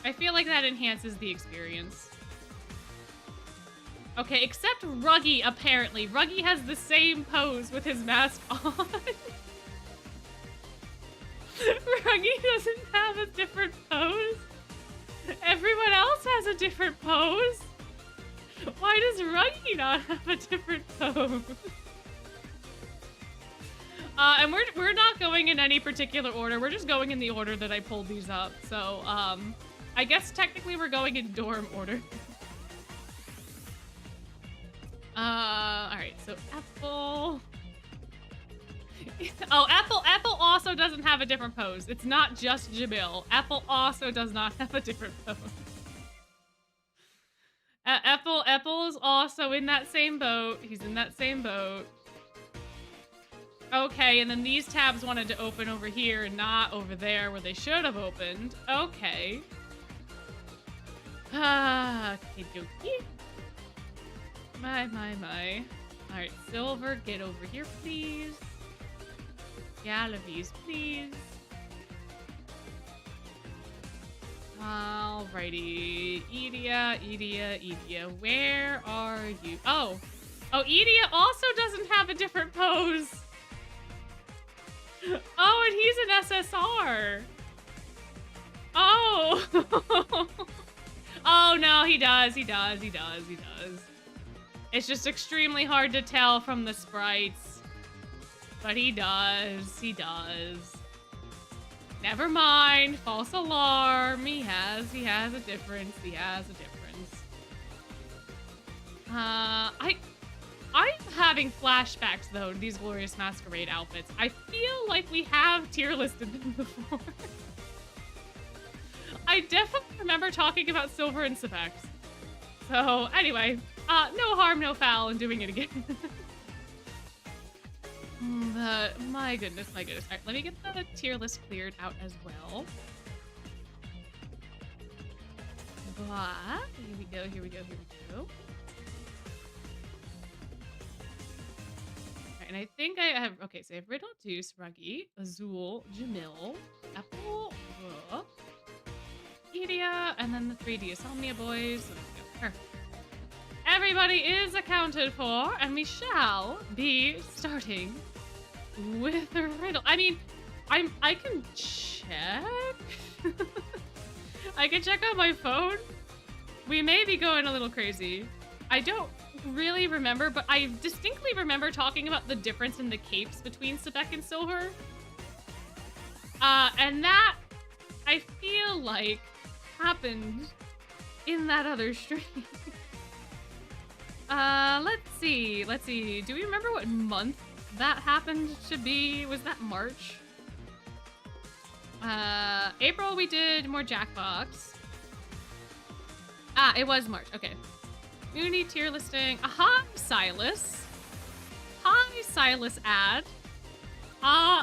I feel like that enhances the experience. Okay, except Ruggy, apparently. Ruggy has the same pose with his mask on. Ruggy doesn't have a different pose. Everyone else has a different pose. Why does Ruggy not have a different pose? And we're not going in any particular order. We're just going in the order that I pulled these up. So, I guess technically we're going in dorm order. Alright, so Apple. Oh, Apple also doesn't have a different pose. It's not just Jamil. Apple also does not have a different pose. Apple is also in that same boat. He's in that same boat. Okay, and then these tabs wanted to open over here and not over there where they should have opened. Okay. Okay, dokie. My. Alright, Silver, get over here, please. Galavies, please. Alrighty. Edia, where are you? Oh, Edia also doesn't have a different pose. Oh, and he's an SSR. Oh. Oh, no, he does. It's just extremely hard to tell from the sprites. But he does. Never mind. False alarm. He has a difference. I'm having flashbacks, though, to these Glorious Masquerade outfits. I feel like we have tier listed them before. I definitely remember talking about Silver and Sebex. So, anyway, no harm, no foul in doing it again. My goodness. All right, let me get the tier list cleared out as well. Blah. Here we go. And I think I have, okay, so I have Riddle, Deuce, Ruggy, Azul, Jamil, Apple, Rook, Edia, and then the 3D Insomnia boys. So there we go. Perfect. Everybody is accounted for, and we shall be starting with the Riddle. I mean, I can check. I can check on my phone. We may be going a little crazy. I don't really remember, but I distinctly remember talking about the difference in the capes between Sebek and Silver. And that, I feel like, happened in that other stream. Let's see. Do we remember what month that happened to be? Was that March? April we did more Jackbox. It was March. Okay. Community tier listing. Aha, Silas. Hi, Silas ad.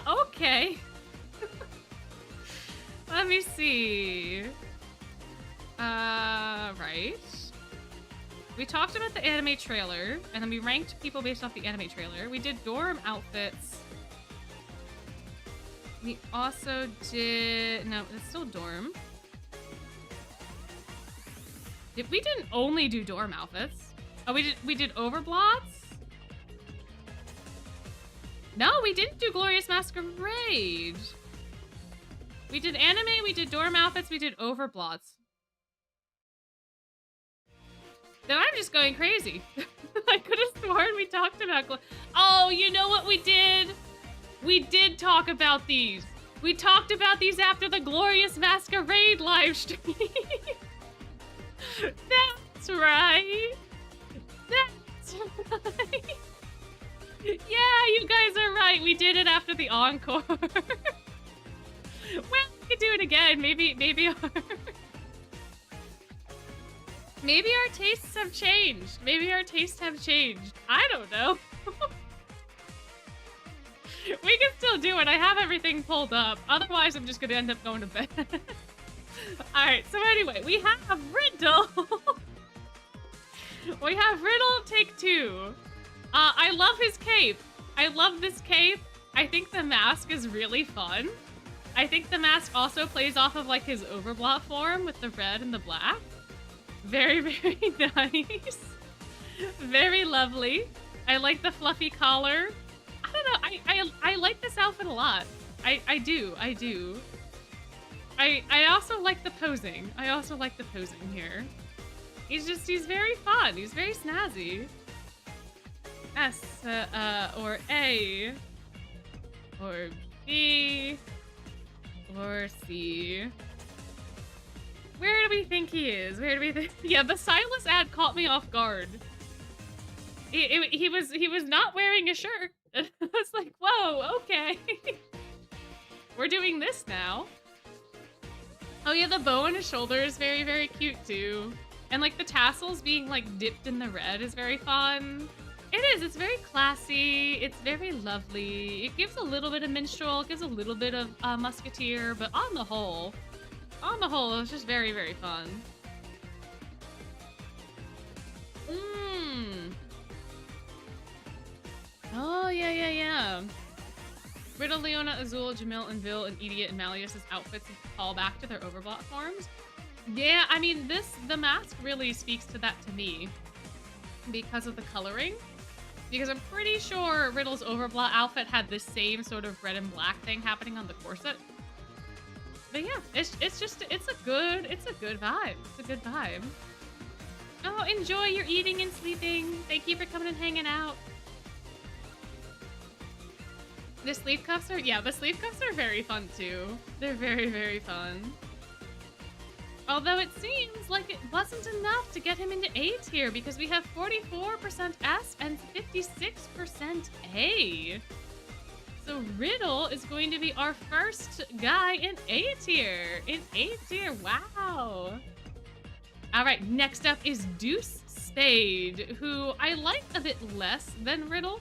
Okay. Let me see. Right. We talked about the anime trailer, and then we ranked people based off the anime trailer. We did dorm outfits. We also did... No, it's still dorm. We didn't only do dorm outfits. Oh, we did overblots? No, we didn't do Glorious Masquerade. We did anime, we did dorm outfits, we did overblots. Then I'm just going crazy. I could have sworn we talked about oh, you know what we did? We did talk about these. We talked about these after the Glorious Masquerade live stream. That's right. That's right. Yeah, you guys are right. We did it after the encore. Well, we could do it again. Maybe maybe our tastes have changed. Maybe our tastes have changed. I don't know. We can still do it. I have everything pulled up. Otherwise, I'm just going to end up going to bed. Alright, so anyway, we have Riddle. We have Riddle take 2. I love his cape. I love this cape. I think the mask is really fun. I think the mask also plays off of like his overblot form with the red and the black. Very, very nice. Very lovely. I like the fluffy collar. I don't know. I like this outfit a lot. I do. I also like the posing. I also like the posing here. He's very fun. He's very snazzy. S, or A, or B, or C. Where do we think he is? Where do we think? Yeah, the Silas ad caught me off guard. He was not wearing a shirt. I was like, whoa, okay. We're doing this now. Oh yeah, the bow on his shoulder is very, very cute too. And like the tassels being like dipped in the red is very fun. It is, it's very classy, it's very lovely. It gives a little bit of minstrel, it gives a little bit of musketeer, but on the whole, it's just very, very fun. Oh, yeah. Riddle, Leona, Azul, Jamil, and Vil, and Idiot, and Malleus's outfits call back to their overblot forms. Yeah, I mean, the mask really speaks to that to me because of the coloring. Because I'm pretty sure Riddle's overblot outfit had the same sort of red and black thing happening on the corset. But yeah, it's a good vibe. It's a good vibe. Oh, enjoy your eating and sleeping. Thank you for coming and hanging out. The sleeve cuffs are, yeah, the sleeve cuffs are very fun too. They're very, very fun. Although it seems like it wasn't enough to get him into A tier because we have 44% S and 56% A. So Riddle is going to be our first guy in A tier. Wow. All right, next up is Deuce Spade, who I like a bit less than Riddle.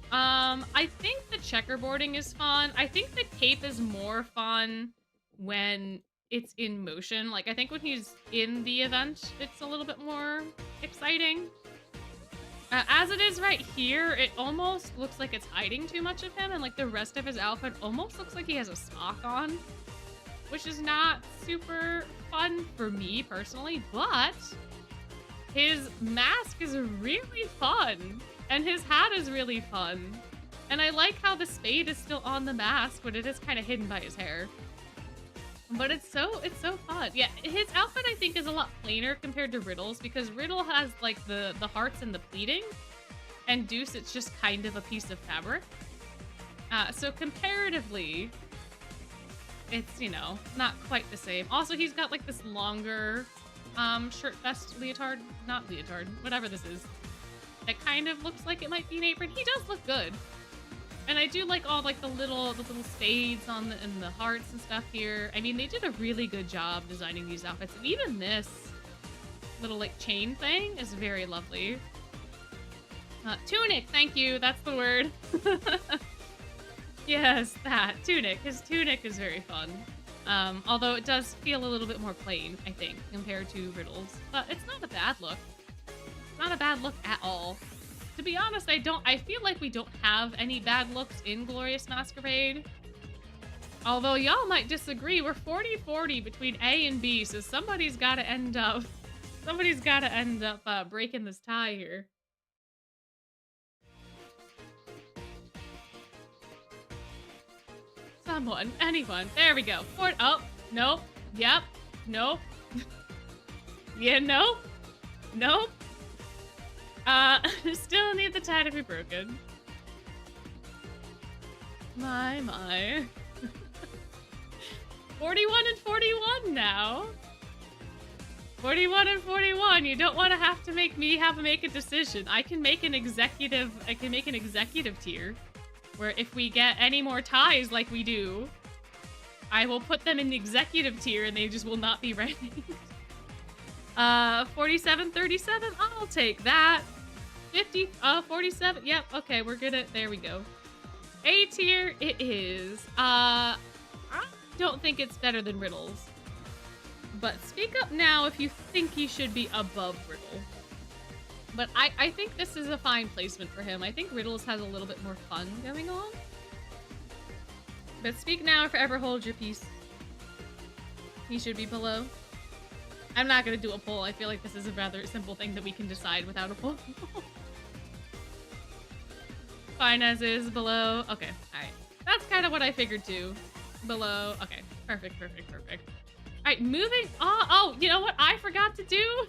I think the checkerboarding is fun. I think the cape is more fun when it's in motion. Like, I think when he's in the event, it's a little bit more exciting. As it is right here, it almost looks like it's hiding too much of him, and like the rest of his outfit almost looks like he has a sock on, which is not super fun for me personally, but his mask is really fun, and his hat is really fun. And I like how the spade is still on the mask, but it is kind of hidden by his hair. But it's so fun. Yeah, his outfit I think is a lot plainer compared to Riddle's because Riddle has like the hearts and the pleating, and Deuce it's just kind of a piece of fabric. So comparatively, it's, you know, not quite the same. Also, he's got like this longer shirt vest leotard, not leotard, whatever this is. That kind of looks like it might be an apron. He does look good. And I do like all like the little spades on and the hearts and stuff here. I mean, they did a really good job designing these outfits. And even this little like chain thing is very lovely. Tunic, thank you. That's the word. Yes, that. Tunic. His tunic is very fun. Although it does feel a little bit more plain, I think, compared to Riddle's. But it's not a bad look. It's not a bad look at all. To be honest, I feel like we don't have any bad looks in Glorious Masquerade. Although y'all might disagree, we're 40-40 between A and B, so somebody's gotta end up breaking this tie here. Someone. Anyone. There we go. Oh, nope. Yep. Nope. Yeah, nope. Nope. Still need the tie to be broken. My. 41 and 41 now. 41 and 41. You don't want to have to make a decision. I can make an executive tier where if we get any more ties like we do, I will put them in the executive tier and they just will not be ranked. 47, 37. I'll take that. 50, 47. Yep. Okay, we're good at, there we go. A tier it is. I don't think it's better than Riddle's. But speak up now if you think he should be above Riddle. But I think this is a fine placement for him. I think Riddle's has a little bit more fun going on. But speak now or forever hold your peace. He should be below. I'm not gonna do a poll. I feel like this is a rather simple thing that we can decide without a poll. Fine as is, below. Okay, alright. That's kind of what I figured too. Below. Okay, perfect. Alright, moving on. Oh, you know what I forgot to do?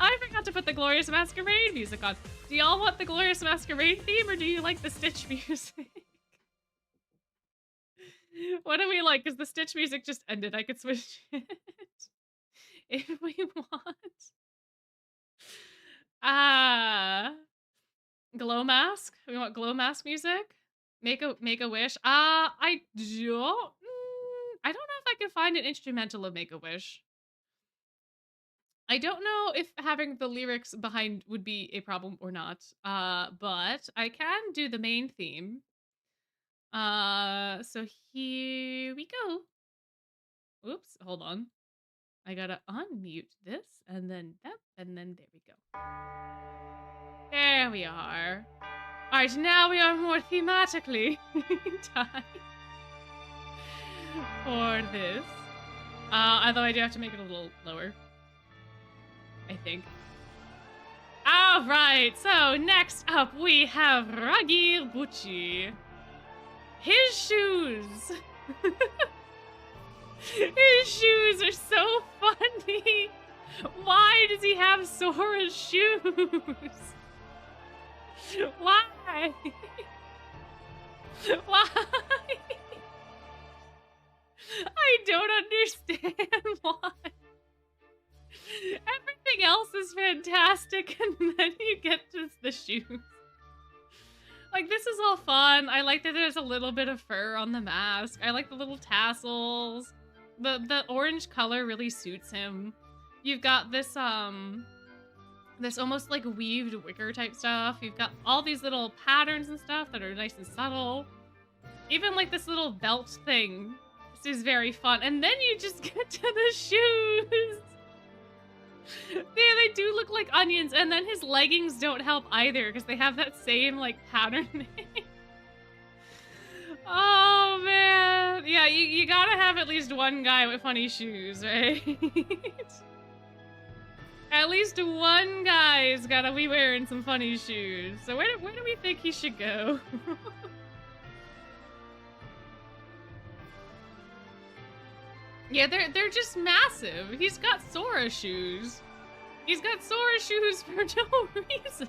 I forgot to put the Glorious Masquerade music on. Do y'all want the Glorious Masquerade theme or do you like the Stitch music? What do we like? Because the Stitch music just ended. I could switch it if we want. Glow mask. We want glow mask music. Make a wish. I don't know if I can find an instrumental of Make a Wish. I don't know if having the lyrics behind would be a problem or not. But I can do the main theme. So here we go. Oops, hold on. I gotta unmute this and then that, and then there we go. There we are. Alright, now we are more thematically tied for this. Although I do have to make it a little lower, I think. Alright, so next up we have Ragir Bucci. His shoes! His shoes are so funny! Why does he have Sora's shoes? Why? Why? I don't understand why. Everything else is fantastic, and then you get just the shoes. Like, this is all fun. I like that there's a little bit of fur on the mask. I like the little tassels. The orange color really suits him. You've got this, this almost like weaved wicker type stuff. You've got all these little patterns and stuff that are nice and subtle. Even like this little belt thing. This is very fun. And then you just get to the shoes. Yeah, they do look like onions, and then his leggings don't help either because they have that same like pattern. Oh man, yeah, you gotta have at least one guy with funny shoes, right? At least one guy's gotta be wearing some funny shoes. So where do we think he should go? Yeah, they're just massive. He's got Sora shoes. He's got Sora shoes for no reason.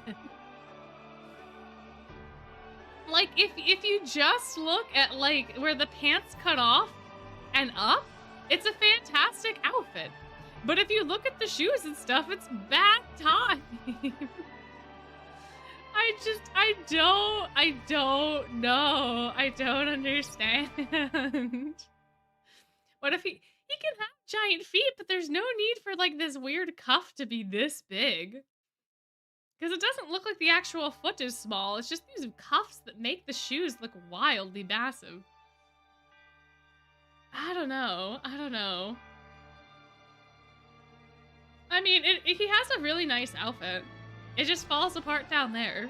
Like, if you just look at, like, where the pants cut off and up, it's a fantastic outfit. But if you look at the shoes and stuff, it's bad time. I don't know. I don't understand. What if he can have giant feet, but there's no need for, like, this weird cuff to be this big. Because it doesn't look like the actual foot is small. It's just these cuffs that make the shoes look wildly massive. I don't know. I mean, he has a really nice outfit. It just falls apart down there.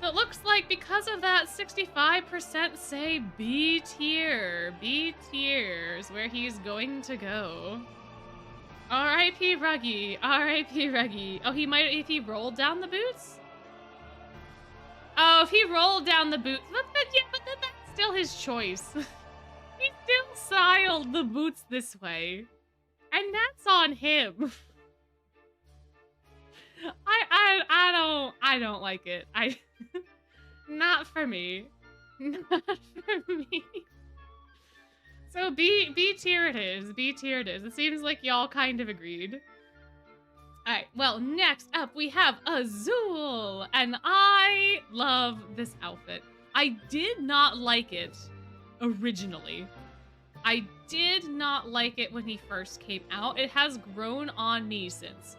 So it looks like because of that, 65% say B tier. B tier is where he's going to go. R.I.P. Ruggy. R.I.P. Ruggy. Oh, he might, if he rolled down the boots? Oh, if he rolled down the boots. But still his choice. He still styled the boots this way. And that's on him. I don't like it. Not for me. Not for me. So B tier it is. B tier it is. It seems like y'all kind of agreed. Alright, well, next up we have Azul. And I love this outfit. I did not like it originally. I did not like it when he first came out. It has grown on me since.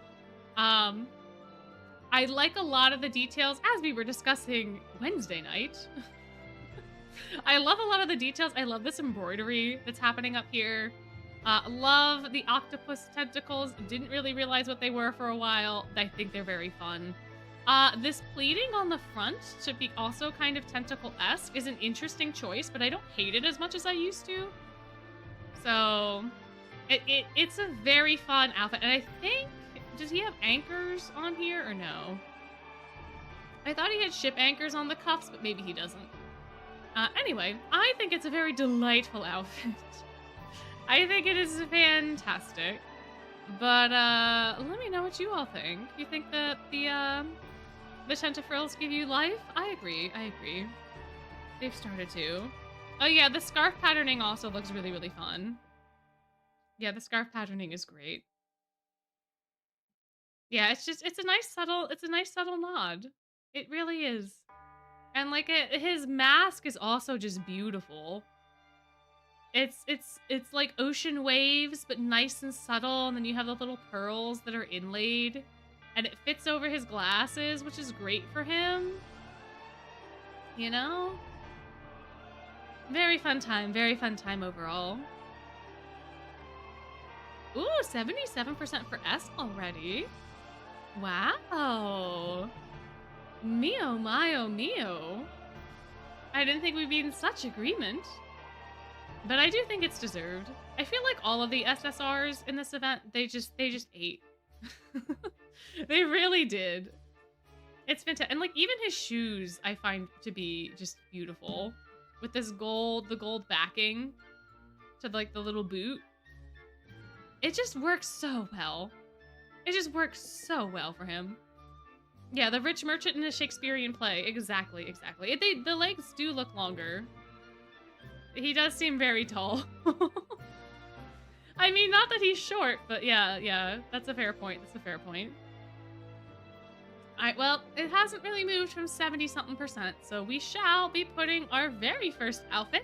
I like a lot of the details, as we were discussing Wednesday night. I love a lot of the details. I love this embroidery that's happening up here. Love the octopus tentacles. Didn't really realize what they were for a while. I think they're very fun. This pleating on the front to be also kind of tentacle-esque is an interesting choice, but I don't hate it as much as I used to. So, it's a very fun outfit. And I think, does he have anchors on here or no? I thought he had ship anchors on the cuffs, but maybe he doesn't. Anyway, I think it's a very delightful outfit. I think it is fantastic. But, let me know what you all think. You think that the tentafrills give you life? I agree. They've started to. Oh yeah, the scarf patterning also looks really, really fun. Yeah, the scarf patterning is great. Yeah, it's a nice subtle nod. It really is. And like his mask is also just beautiful. It's like ocean waves, but nice and subtle, and then you have the little pearls that are inlaid. And it fits over his glasses, which is great for him. You know? Very fun time overall. Ooh, 77% for S already. Wow. Mio, mio, mio. I didn't think we'd be in such agreement. But I do think it's deserved. I feel like all of the SSRs in this event, they just ate. They really did. It's fantastic. And like even his shoes I find to be just beautiful. With this gold, the gold backing to like the little boot. It just works so well. It just works so well for him. Yeah, the rich merchant in a Shakespearean play. Exactly. The legs do look longer. He does seem very tall. I mean, not that he's short, but yeah. That's a fair point. Alright, well, it hasn't really moved from 70-something%, so we shall be putting our very first outfit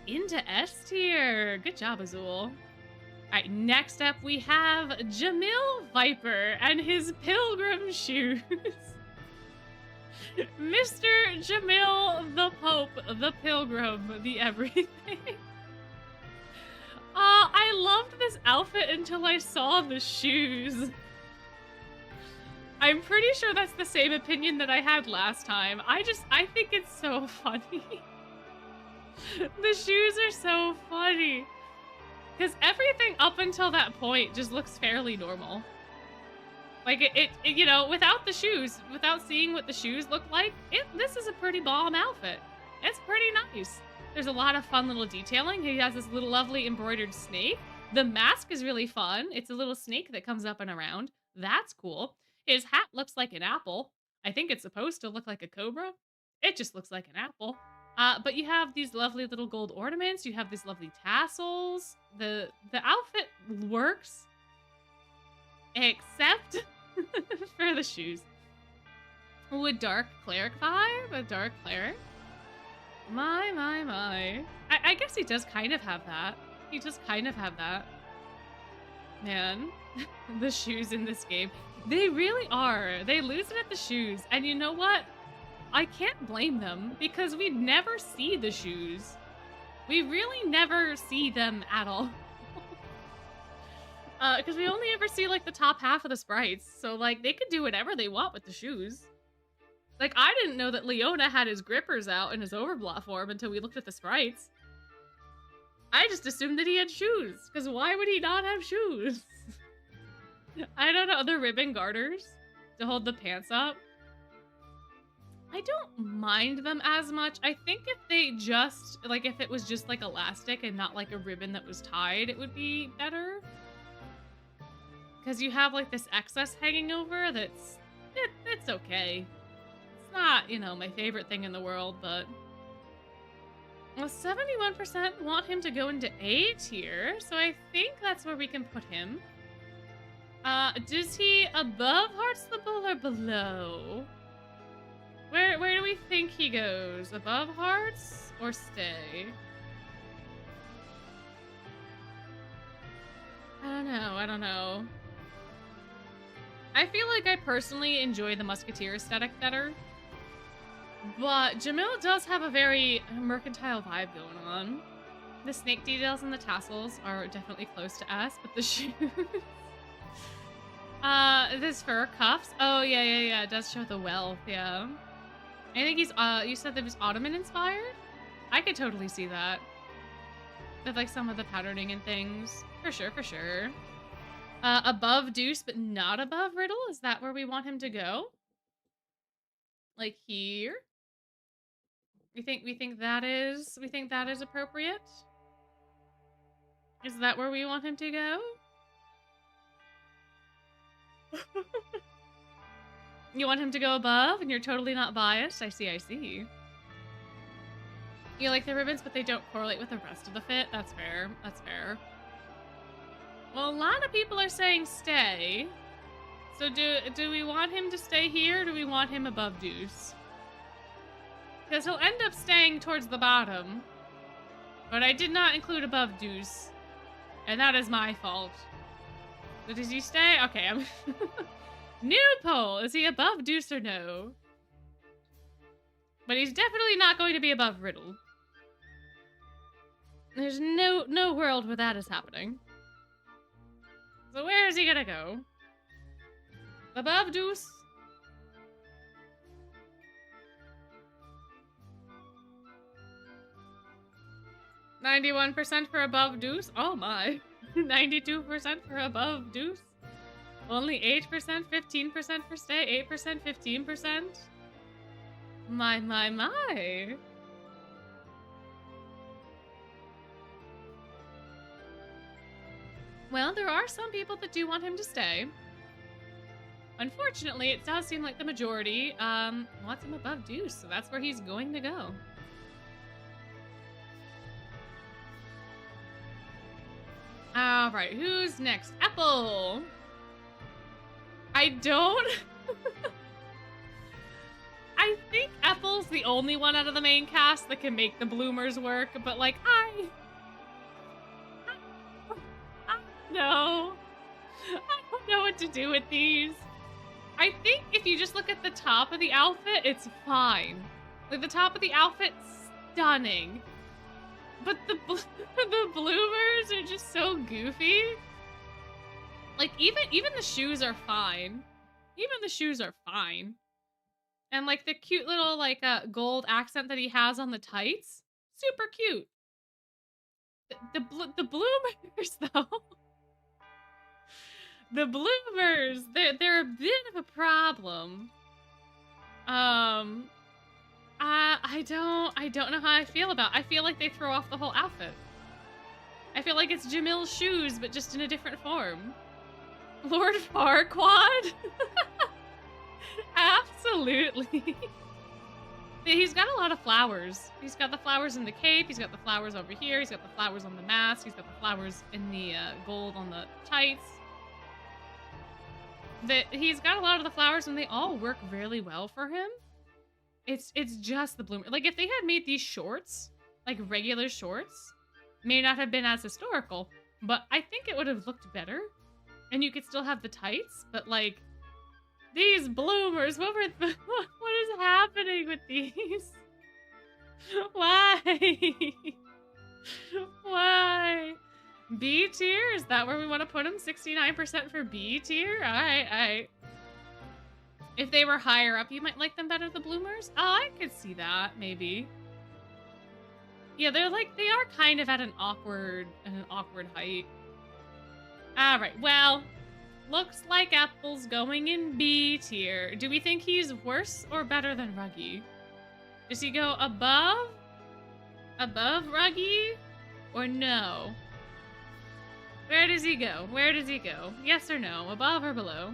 into S tier. Good job, Azul. Alright, next up we have Jamil Viper and his pilgrim shoes. Mr. Jamil the Pope, the Pilgrim, the everything. I loved this outfit until I saw the shoes. I'm pretty sure that's the same opinion that I had last time. I think it's so funny. The shoes are so funny. Because everything up until that point just looks fairly normal. Like, it you know, without the shoes, without seeing what the shoes look like, this is a pretty bomb outfit. It's pretty nice. There's a lot of fun little detailing. He has this little lovely embroidered snake. The mask is really fun. It's a little snake that comes up and around. That's cool. His hat looks like an apple. I think it's supposed to look like a cobra. It just looks like an apple. But you have these lovely little gold ornaments. You have these lovely tassels. The outfit works. Except for the shoes. Ooh, a dark cleric vibe? A dark cleric? My. I guess he does kind of have that. Man, the shoes in this game. They really are. They lose it at the shoes. And you know what? I can't blame them because we never see the shoes. We really never see them at all. Because we only ever see like the top half of the sprites. So like they could do whatever they want with the shoes. Like I didn't know that Leona had his grippers out in his overblot form until we looked at the sprites. I just assumed that he had shoes. Because why would he not have shoes? I don't know. The ribbon garters to hold the pants up. I I don't mind them as much. I think if they just, like, if it was just like elastic and not like a ribbon that was tied, it would be better. Because you have like this excess hanging over that's, it's okay. It's not, you know, my favorite thing in the world, but... Well, 71% want him to go into A tier, so I think that's where we can put him. Does he above Heartslipple or below? Where do we think he goes? Above Hearts or stay? I don't know. I feel like I personally enjoy the Musketeer aesthetic better. But Jamil does have a very mercantile vibe going on. The snake details and the tassels are definitely close to us, but the shoes... this fur cuffs. Oh, yeah. It does show the wealth, yeah. I think he's, you said that it was Ottoman inspired? I could totally see that. With, like, some of the patterning and things. For sure. Above Deuce, but not above Riddle? Is that where we want him to go? Like here? We think that is appropriate? Is that where we want him to go? You want him to go above and you're totally not biased? I see. You like the ribbons, but they don't correlate with the rest of the fit? That's fair. Well, a lot of people are saying stay. So do we want him to stay here or do we want him above Deuce? Because he'll end up staying towards the bottom. But I did not include above Deuce. And that is my fault. So does he stay? Okay, I'm... New poll! Is he above Deuce or no? But he's definitely not going to be above Riddle. There's no world where that is happening. So where is he gonna go? Above Deuce? $91% for above Deuce? Oh my. 92% for above Deuce? Only 8%, 15% for stay, 8%, 15%? My. Well, there are some people that do want him to stay. Unfortunately, it does seem like the majority wants him above Deuce, so that's where he's going to go. Alright, who's next? Apple! I don't... I think Apple's the only one out of the main cast that can make the bloomers work, but like, I don't know what to do with these. I think if you just look at the top of the outfit, it's fine. Like, the top of the outfit's stunning. But the bloomers are just so goofy. Like, even the shoes are fine. And, like, the cute little, like, gold accent that he has on the tights, super cute. The bloomers, though. The bloomers, they're a bit of a problem. I don't know how I feel about it. I feel like they throw off the whole outfit. I feel like it's Jamil's shoes, but just in a different form. Lord Farquaad? Absolutely. He's got a lot of flowers. He's got the flowers in the cape, he's got the flowers over here, he's got the flowers on the mask, he's got the flowers in the gold on the tights. He's got a lot of the flowers and they all work really well for him. It's just the bloomer. Like, if they had made these shorts, like regular shorts, may not have been as historical, but I think it would have looked better. And you could still have the tights, but like, these bloomers, what is happening with these? Why? Why? B tier? Is that where we want to put them? 69% for B tier? Alright. If they were higher up, you might like them better, the bloomers? Oh, I could see that, maybe. Yeah, they are kind of at an awkward height. Alright, well, Looks like Apple's going in B tier. Do we think he's worse or better than Ruggy? Does he go above Ruggy, or no? Where does he go? Where does he go? Yes or no? Above or below?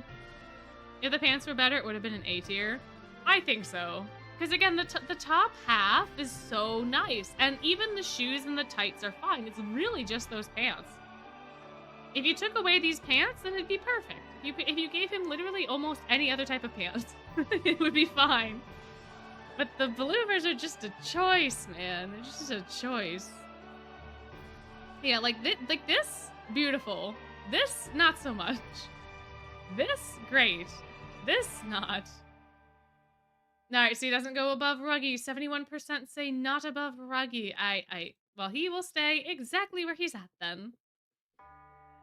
If the pants were better, it would have been an A tier. I think so. Because again, the top half is so nice. And even the shoes and the tights are fine. It's really just those pants. If you took away these pants, then it'd be perfect. If you gave him literally almost any other type of pants, it would be fine. But the bloomers are just a choice, man. They're just a choice. Yeah, like this, beautiful. This, not so much. This, great. This, not. Alright, so he doesn't go above Ruggy. 71% say not above Ruggy. Well, he will stay exactly where he's at then.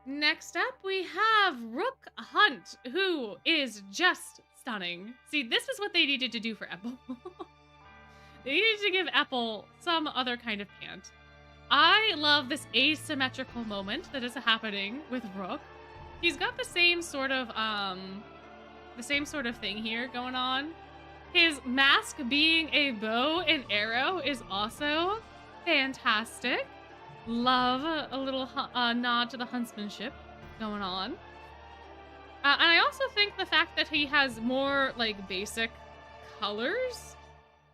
Next up, we have Rook Hunt, who is just stunning. See, this is what they needed to do for Apple. They needed to give Apple some other kind of pant. I love this asymmetrical moment that is happening with Rook. He's got the same sort of thing here going on. His mask being a bow and arrow is also fantastic. Love a little nod to the huntsmanship going on. And I also think the fact that he has more like basic colors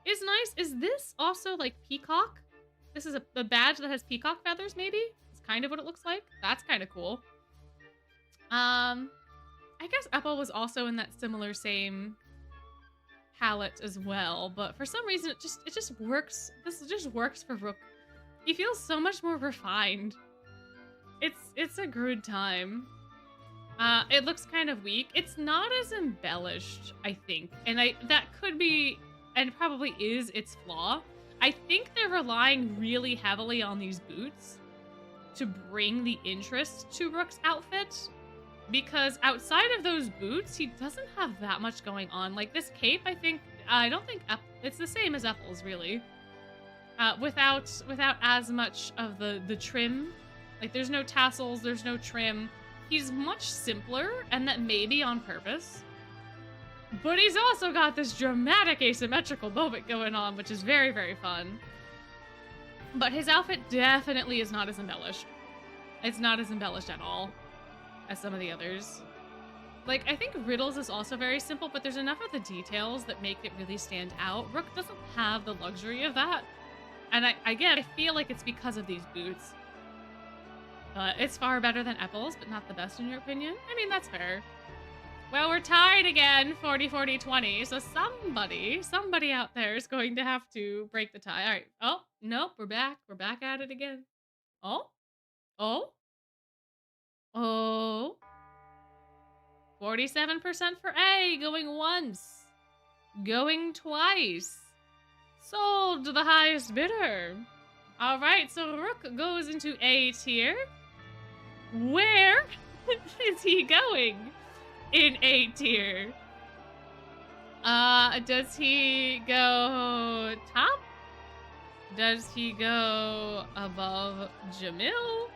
is nice. Is this also like peacock? This is a badge that has peacock feathers, maybe? It's kind of what it looks like. That's kind of cool. I guess Apple was also in that similar same palette as well, but for some reason it just works. This just works for Rook. He feels so much more refined. It's a good time. It looks kind of weak. It's not as embellished, I think. And that could be, and probably is, its flaw. I think they're relying really heavily on these boots to bring the interest to Rook's outfit. Because outside of those boots, he doesn't have that much going on. Like this cape, I don't think it's the same as Apple's, really. Without as much of the trim. Like there's no tassels, there's no trim. He's much simpler, and that may be on purpose. But he's also got this dramatic asymmetrical moment going on, which is very, very fun. But his outfit definitely is not as embellished. It's not as embellished at all as some of the others. Like, I think Riddle's is also very simple, but there's enough of the details that make it really stand out. Rook doesn't have the luxury of that. And I feel like it's because of these boots. It's far better than Apple's, but not the best in your opinion. I mean, that's fair. Well, we're tied again, 40-40-20. So somebody out there is going to have to break the tie. All right. Oh, nope, we're back. We're back at it again. Oh. 47% for A, going once. Going twice. Sold to the highest bidder. All right, so Rook goes into A tier. Where is he going in A tier? Does he go top? Does he go above Jamil?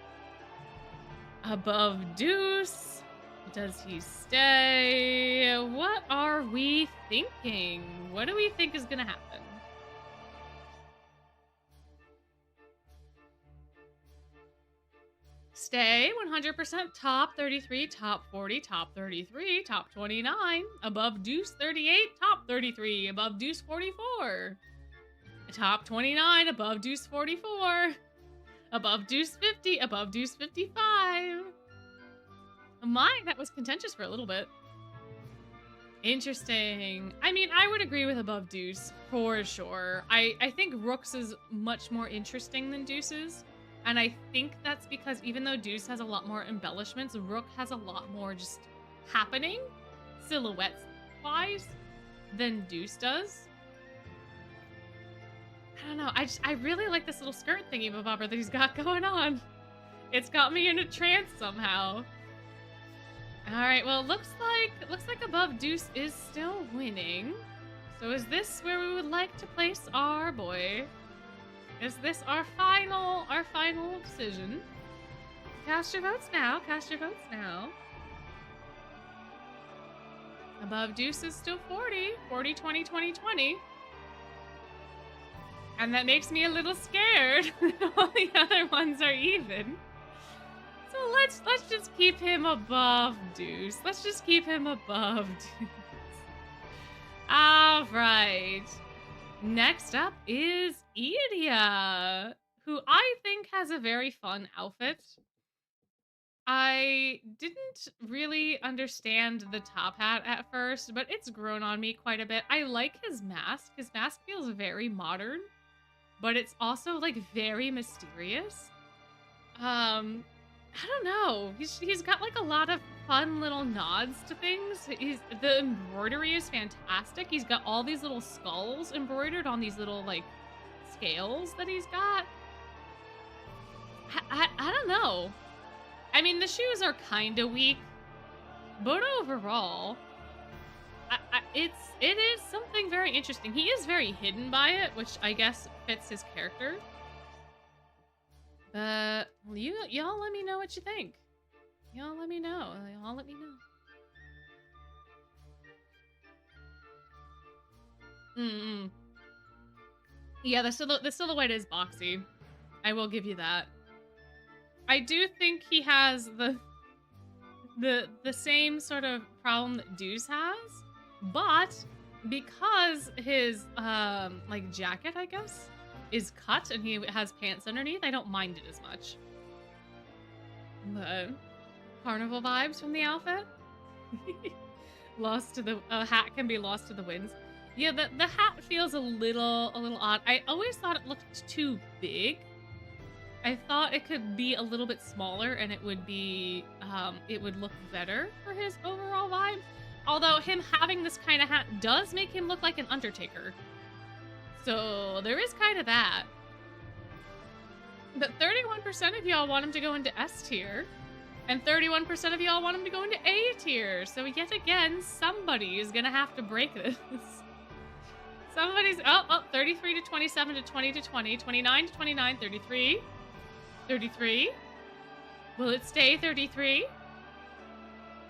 Above Deuce? Does he stay? What are we thinking? What do we think is gonna happen? Stay 100%, top 33, top 40, top 33, top 29, above Deuce 38, top 33, above Deuce 44, top 29, above Deuce 44, above Deuce 50, above Deuce 55. That was contentious for a little bit. Interesting. I mean, I would agree with above Deuce for sure. I think Rook's is much more interesting than Deuce's. And I think that's because even though Deuce has a lot more embellishments, Rook has a lot more just happening, silhouette-wise, than Deuce does. I don't know. I really like this little skirt thingy bobber that he's got going on. It's got me in a trance somehow. All right. Well, looks like above Deuce is still winning. So is this where we would like to place our boy? Is this our final decision? Cast your votes now. Cast your votes now. Above Deuce is still 40. 40, 20, 20, 20. And that makes me a little scared. All the other ones are even. So let's just keep him above Deuce. Let's just keep him above Deuce. All right. Next up is Idia, who I think has a very fun outfit. I didn't really understand the top hat at first, but it's grown on me quite a bit. I like his mask. His mask feels very modern, but it's also like very mysterious. I don't know. He's got like a lot of fun little nods to things. The embroidery is fantastic. He's got all these little skulls embroidered on these little like scales that he's got. I don't know. I mean, the shoes are kind of weak, but overall, it is something very interesting. He is very hidden by it, which I guess fits his character. But y'all let me know what you think. Y'all let me know. Y'all let me know. Yeah, the silhouette is boxy. I will give you that. I do think he has the same sort of problem that Deuce has, but because his like jacket, I guess, is cut and he has pants underneath, I don't mind it as much. But carnival vibes from the outfit. Lost to the hat can be lost to the winds. Yeah, the hat feels a little odd. I always thought it looked too big. I thought it could be a little bit smaller and it would be it would look better for his overall vibe. Although him having this kind of hat does make him look like an Undertaker. So there is kind of that. But 31% of y'all want him to go into S tier. And 31% of y'all want him to go into A tier. So yet again, somebody is going to have to break this. Somebody's... Oh, 33 to 27 to 20 to 20. 29 to 29. 33. 33. Will it stay 33?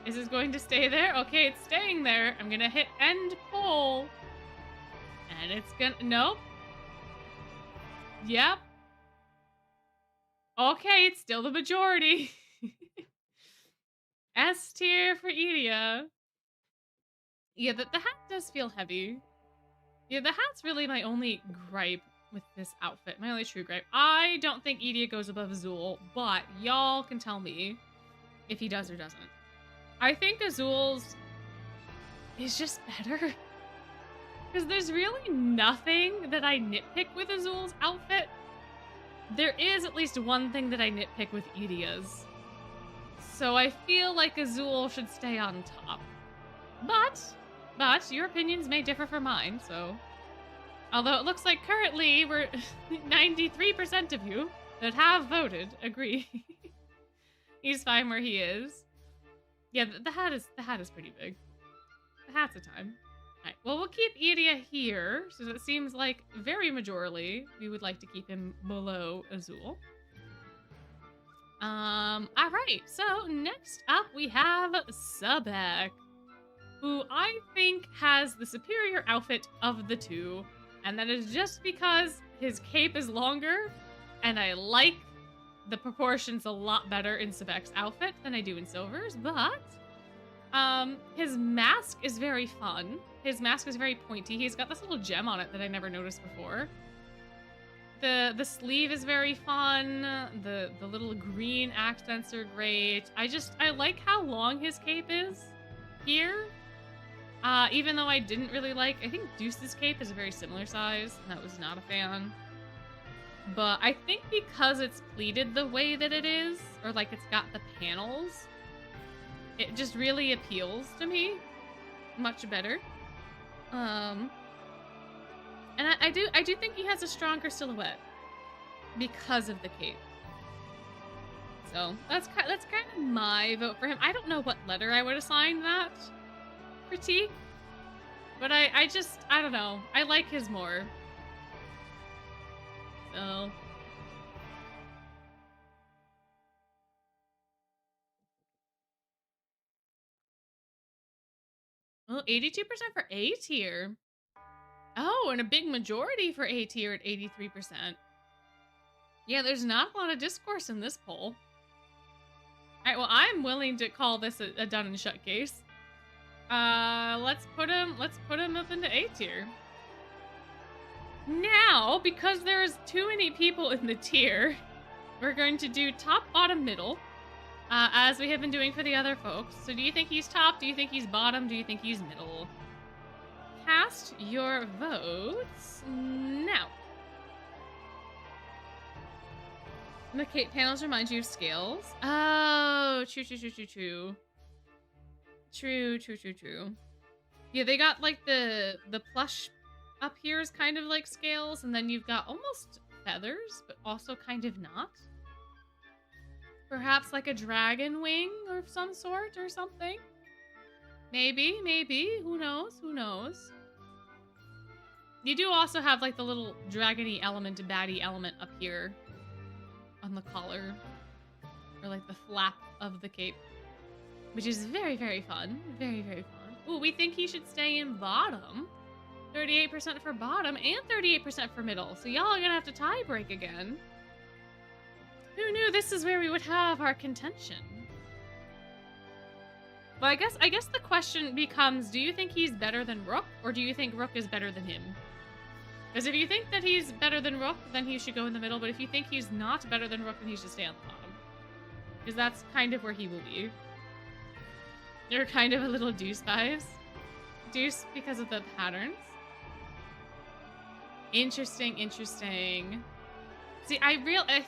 Is it going to stay there? Okay, it's staying there. I'm going to hit end poll. And it's gonna... Nope. Yep. Okay, it's still the majority. S tier for Idia. Yeah, the hat does feel heavy. Yeah, the hat's really my only gripe with this outfit. My only true gripe. I don't think Idia goes above Azul, but y'all can tell me if he does or doesn't. I think Azul's is just better. Because there's really nothing that I nitpick with Azul's outfit. There is at least one thing that I nitpick with Idia's. So I feel like Azul should stay on top. But your opinions may differ from mine, so... Although it looks like currently we're 93% of you that have voted agree. He's fine where he is. Yeah, the hat is pretty big. The hat's a time. Alright, well, we'll keep Idia here, so it seems like very majorly we would like to keep him below Azul. Alright, so next up we have Sebek, who I think has the superior outfit of the two, and that is just because his cape is longer, and I like the proportions a lot better in Sebek's outfit than I do in Silver's, but his mask is very fun. His mask is very pointy. He's got this little gem on it that I never noticed before. The sleeve is very fun. The little green accents are great. I like how long his cape is here. Even though I didn't really like, I think Deuce's cape is a very similar size, and I was not a fan. But I think because it's pleated the way that it is, or like it's got the panels, it just really appeals to me much better. And I do think he has a stronger silhouette because of the cape. So that's kind of my vote for him. I don't know what letter I would assign that critique, but I don't know. I like his more. So Well, 82% for A tier. Oh, and a big majority for A tier at 83%. Yeah, there's not a lot of discourse in this poll. Alright, well, I'm willing to call this a done and shut case. Let's put him up into A tier. Now, because there's too many people in the tier, we're going to do top, bottom, middle, as we have been doing for the other folks. So do you think he's top? Do you think he's bottom? Do you think he's middle? Cast your votes now. The Kate panels remind you of scales. Oh, true. True. Yeah, they got like the plush up here is kind of like scales, and then you've got almost feathers, but also kind of not. Perhaps like a dragon wing of some sort or something. Maybe. Who knows? You do also have like the little dragony element, baddie element up here on the collar, or like the flap of the cape, which is very, very fun. Very, very fun. Ooh, we think he should stay in bottom. 38% for bottom and 38% for middle. So y'all are gonna have to tie break again. Who knew this is where we would have our contention? Well, I guess the question becomes, do you think he's better than Rook, or do you think Rook is better than him? Because if you think that he's better than Rook, then he should go in the middle, but if you think he's not better than Rook, then he should stay on the bottom. Because that's kind of where he will be. You're kind of a little Deuce vibes. Deuce because of the patterns. Interesting. See, I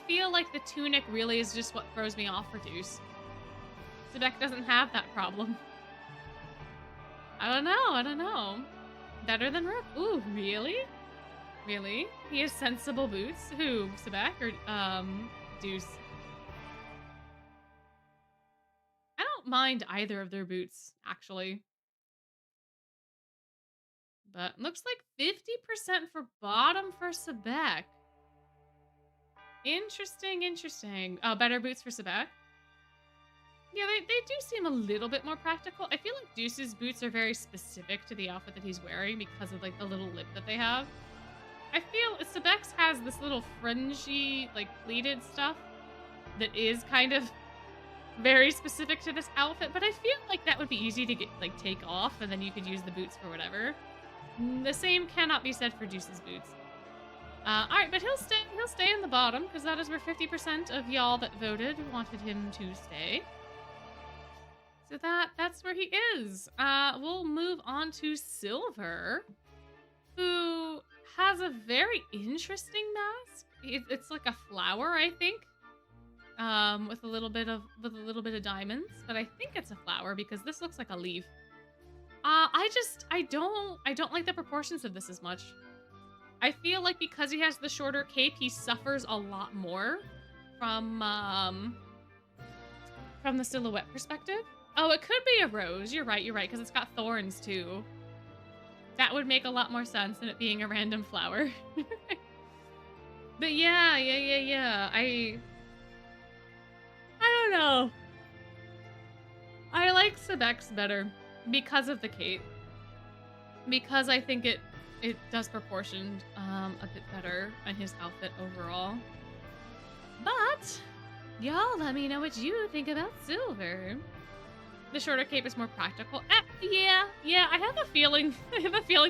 feel like the tunic really is just what throws me off for Deuce. Sebek doesn't have that problem. I don't know. Better than Rook? Ooh, really? Really? He has sensible boots? Who? Sebek or, Deuce? I don't mind either of their boots, actually. But looks like 50% for bottom for Sebek. Interesting. Oh, better boots for Sebek? Yeah, they do seem a little bit more practical. I feel like Deuce's boots are very specific to the outfit that he's wearing because of like the little lip that they have. I feel Sebek's has this little fringy, like pleated stuff that is kind of very specific to this outfit, but I feel like that would be easy to get like take off and then you could use the boots for whatever. The same cannot be said for Deuce's boots. Alright, but he'll stay in the bottom because that is where 50% of y'all that voted wanted him to stay. So that's where he is. We'll move on to Silver, who has a very interesting mask. It's like a flower, I think, with a little bit of diamonds. But I think it's a flower because this looks like a leaf. I don't like the proportions of this as much. I feel like because he has the shorter cape, he suffers a lot more from the silhouette perspective. Oh, it could be a rose. You're right, because it's got thorns, too. That would make a lot more sense than it being a random flower. But yeah. I don't know. I like Sebek's better because of the cape. Because I think it does proportion a bit better on his outfit overall. But y'all let me know what you think about Silver. The shorter cape is more practical. Yeah. I have a feeling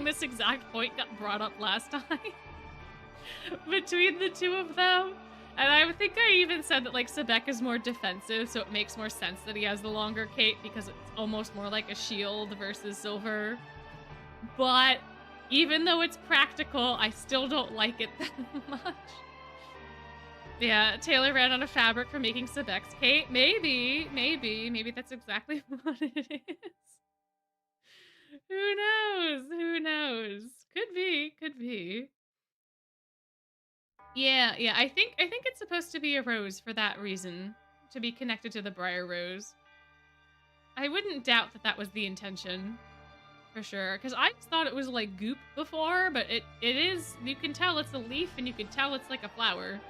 this exact point got brought up last time between the two of them. And I think I even said that like Sebek is more defensive, so it makes more sense that he has the longer cape because it's almost more like a shield versus Silver. But even though it's practical, I still don't like it that much. Yeah, Taylor ran out of fabric for making Sebek's cape. Maybe that's exactly what it is. Who knows? Could be. Yeah, I think it's supposed to be a rose for that reason, to be connected to the briar rose. I wouldn't doubt that was the intention, for sure, because I just thought it was like goop before, but it is, you can tell it's a leaf and you can tell it's like a flower.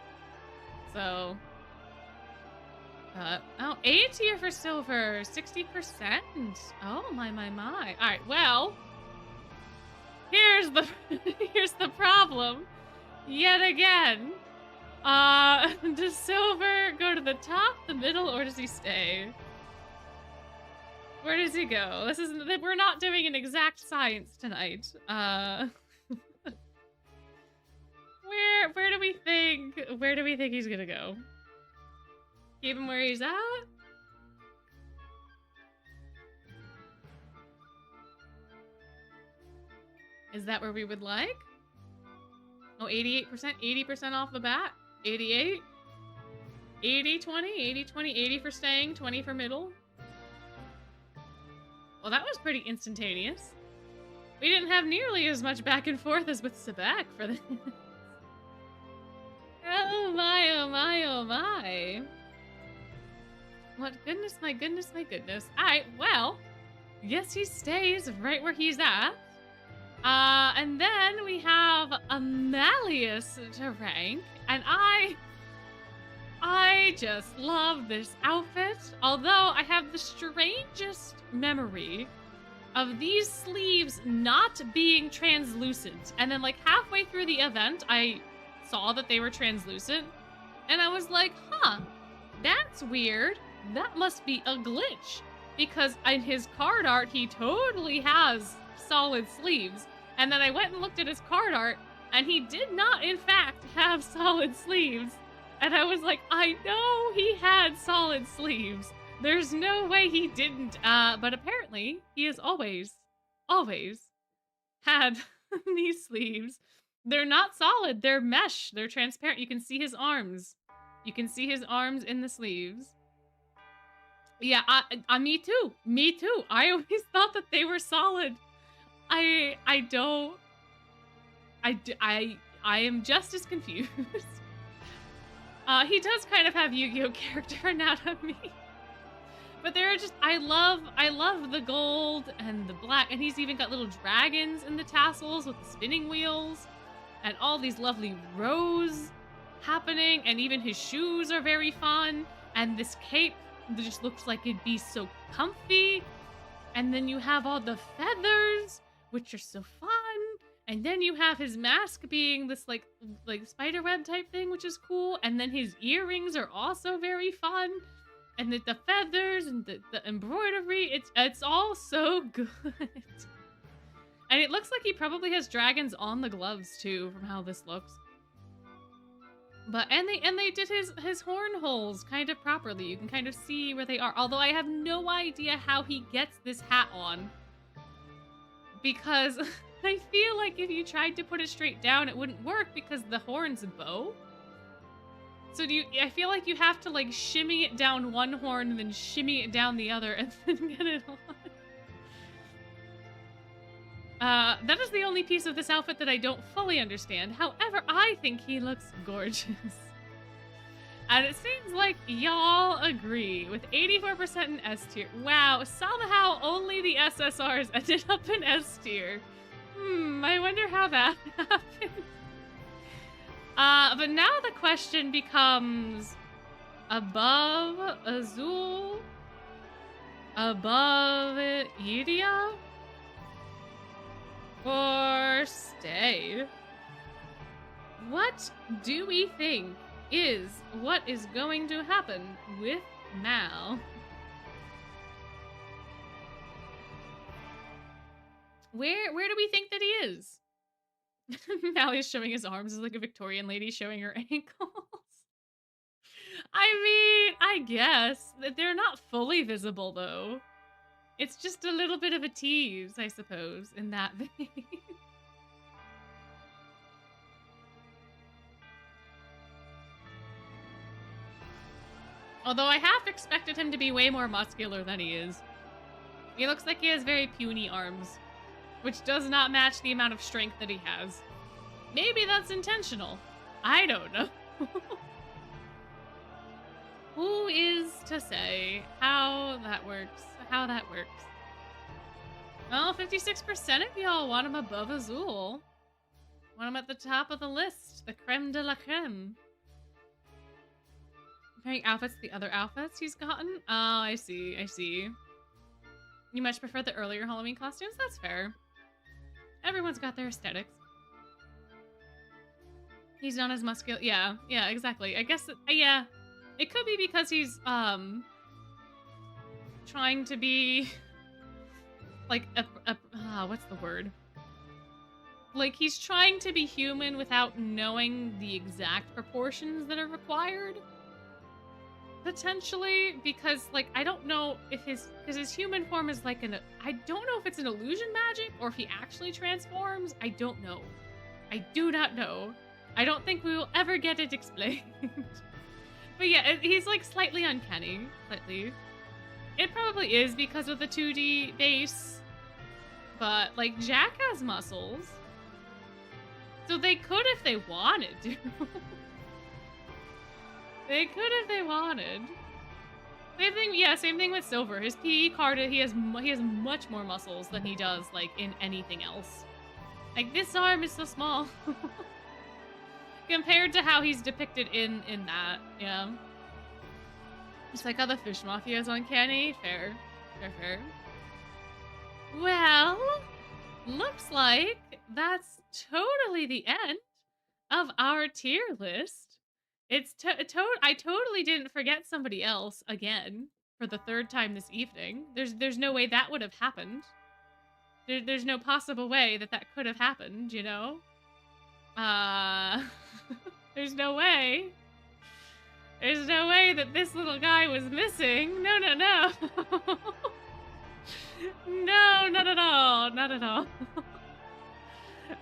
So, Oh, A tier for silver, 60%. Oh, my. All right, well, here's the here's the problem. Yet again. Does silver go to the top, the middle, or does he stay? Where does he go? This isn't. We're not doing an exact science tonight. Where do we think? Where do we think he's gonna go? Keep him where he's at? Is that where we would like? Oh, 88%, 80% off the bat. 88. 80, 20, 80, 20, 80 for staying, 20 for middle. Well, that was pretty instantaneous. We didn't have nearly as much back and forth as with Sebek for this. Oh my, oh my, oh my. What goodness, my goodness, my goodness. Alright, well, yes, he stays right where he's at. And then we have a Malleus to rank, and I just love this outfit. Although I have the strangest memory of these sleeves not being translucent. And then like halfway through the event, I saw that they were translucent. And I was like, huh, that's weird. That must be a glitch. Because in his card art, he totally has solid sleeves. And then I went and looked at his card art, and he did not, in fact, have solid sleeves. And I was like, I know he had solid sleeves. There's no way he didn't. But apparently, he has always had these sleeves. They're not solid. They're mesh. They're transparent. You can see his arms. You can see his arms in the sleeves. Yeah, me too. Me too. I always thought that they were solid. I am just as confused. He does kind of have Yu-Gi-Oh character anatomy. But there are just, I love the gold and the black, and he's even got little dragons in the tassels with the spinning wheels, and all these lovely rows happening, and even his shoes are very fun, and this cape just looks like it'd be so comfy, and then you have all the feathers, which are so fun, and then you have his mask being this like spiderweb type thing, which is cool, and then his earrings are also very fun. And the feathers and the embroidery, it's all so good. And it looks like he probably has dragons on the gloves too, from how this looks. But and they did his horn holes kind of properly. You can kind of see where they are. Although I have no idea how he gets this hat on. Because I feel like if you tried to put it straight down, it wouldn't work because the horn's a bow. So I feel like you have to like shimmy it down one horn and then shimmy it down the other and then get it on. That is the only piece of this outfit that I don't fully understand. However, I think he looks gorgeous. And it seems like y'all agree with 84% in S tier. Wow, somehow only the SSRs ended up in S tier. I wonder how that happened. But now the question becomes above Azul, above Lilia, or stay? What do we think is what is going to happen with Mal? Where do we think that he is? Mally's showing his arms as like a Victorian lady showing her ankles. I mean, I guess that they're not fully visible though. It's just a little bit of a tease, I suppose, in that vein. Although I half expected him to be way more muscular than he is. He looks like he has very puny arms, which does not match the amount of strength that he has. Maybe that's intentional. I don't know. Who is to say how that works? Well, 56% of y'all want him above Azul. Want him at the top of the list. The creme de la creme. Comparing outfits to the other outfits he's gotten? Oh, I see. I see. You much prefer the earlier Halloween costumes? That's fair. Everyone's got their aesthetics. He's not as muscular. Yeah, exactly. I guess, yeah. It could be because he's, trying to be, like, what's the word? Like, he's trying to be human without knowing the exact proportions that are required. Potentially, because, like, I don't know if because his human form is like I don't know if it's an illusion magic or if he actually transforms. I don't know. I do not know. I don't think we will ever get it explained. But yeah, he's, like, slightly uncanny. Slightly. It probably is because of the 2D base. But, like, Jack has muscles. So they could if they wanted to. They could if they wanted. Same thing with Silver. His PE card, he has much more muscles than he does, like, in anything else. Like, this arm is so small. Compared to how he's depicted in that, yeah. Just like how the Fish Mafia is uncanny. Fair. Well, looks like that's totally the end of our tier list. It's I totally didn't forget somebody else again for the third time this evening. There's no way that would have happened. There's no possible way that could have happened, you know? There's no way. There's no way that this little guy was missing. No. No, not at all. Not at all.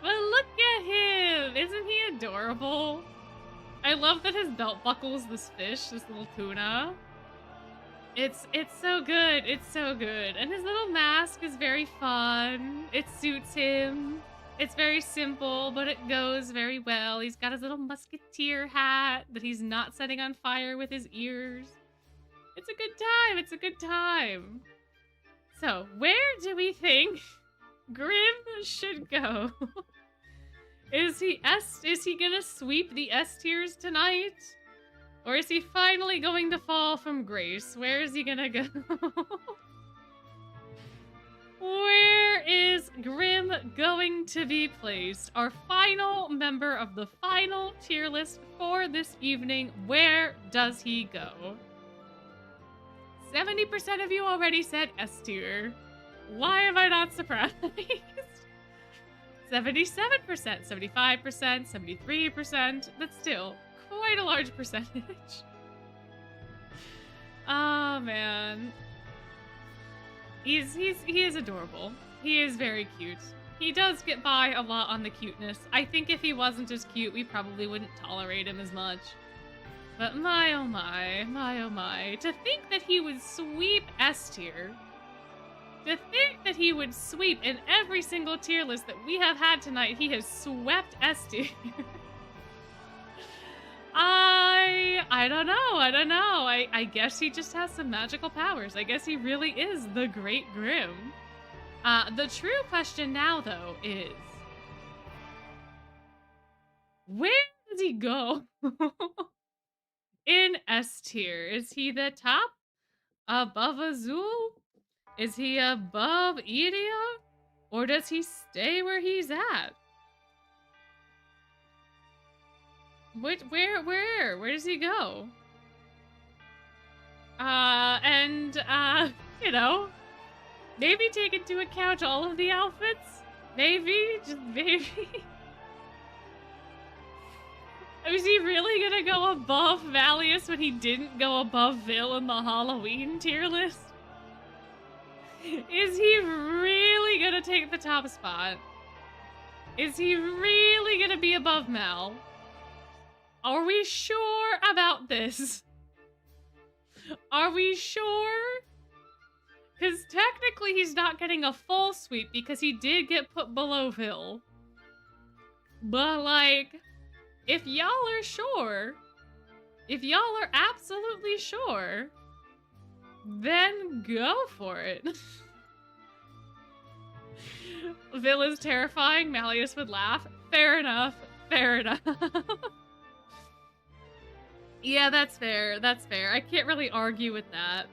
But look at him. Isn't he adorable? I love that his belt buckles this fish, this little tuna. It's so good. It's so good. And his little mask is very fun. It suits him. It's very simple, but it goes very well. He's got his little musketeer hat that he's not setting on fire with his ears. It's a good time. It's a good time. So, where do we think Grim should go? Is he gonna sweep the S tiers tonight? Or is he finally going to fall from grace? Where is he gonna go? Where is Grim going to be placed? Our final member of the final tier list for this evening. Where does he go? 70% of you already said S tier. Why am I not surprised? 77%, 75%, 73%. That's still quite a large percentage. Oh man. He is adorable. He is very cute. He does get by a lot on the cuteness. I think if he wasn't as cute, we probably wouldn't tolerate him as much. But my oh my, to think that he would sweep S tier. To think that he would sweep in every single tier list that we have had tonight, he has swept S tier. I don't know. I guess he just has some magical powers. I guess he really is the Great Grim. The true question now, though, is... where does he go in S tier? Is he the top? Above Azul? Is he above Iria? Or does he stay where he's at? Where does he go? You know, maybe take into account all of the outfits. Maybe, just maybe. Is he really gonna go above Malleus when he didn't go above Vil in the Halloween tier list? Is he really gonna take the top spot? Is he really gonna be above Mal? Are we sure about this? Are we sure? Because technically he's not getting a full sweep because he did get put below Vil. But, like, if y'all are sure, if y'all are absolutely sure, then go for it. Vil is terrifying. Malleus would laugh. Fair enough. Fair enough. Yeah, that's fair. That's fair. I can't really argue with that.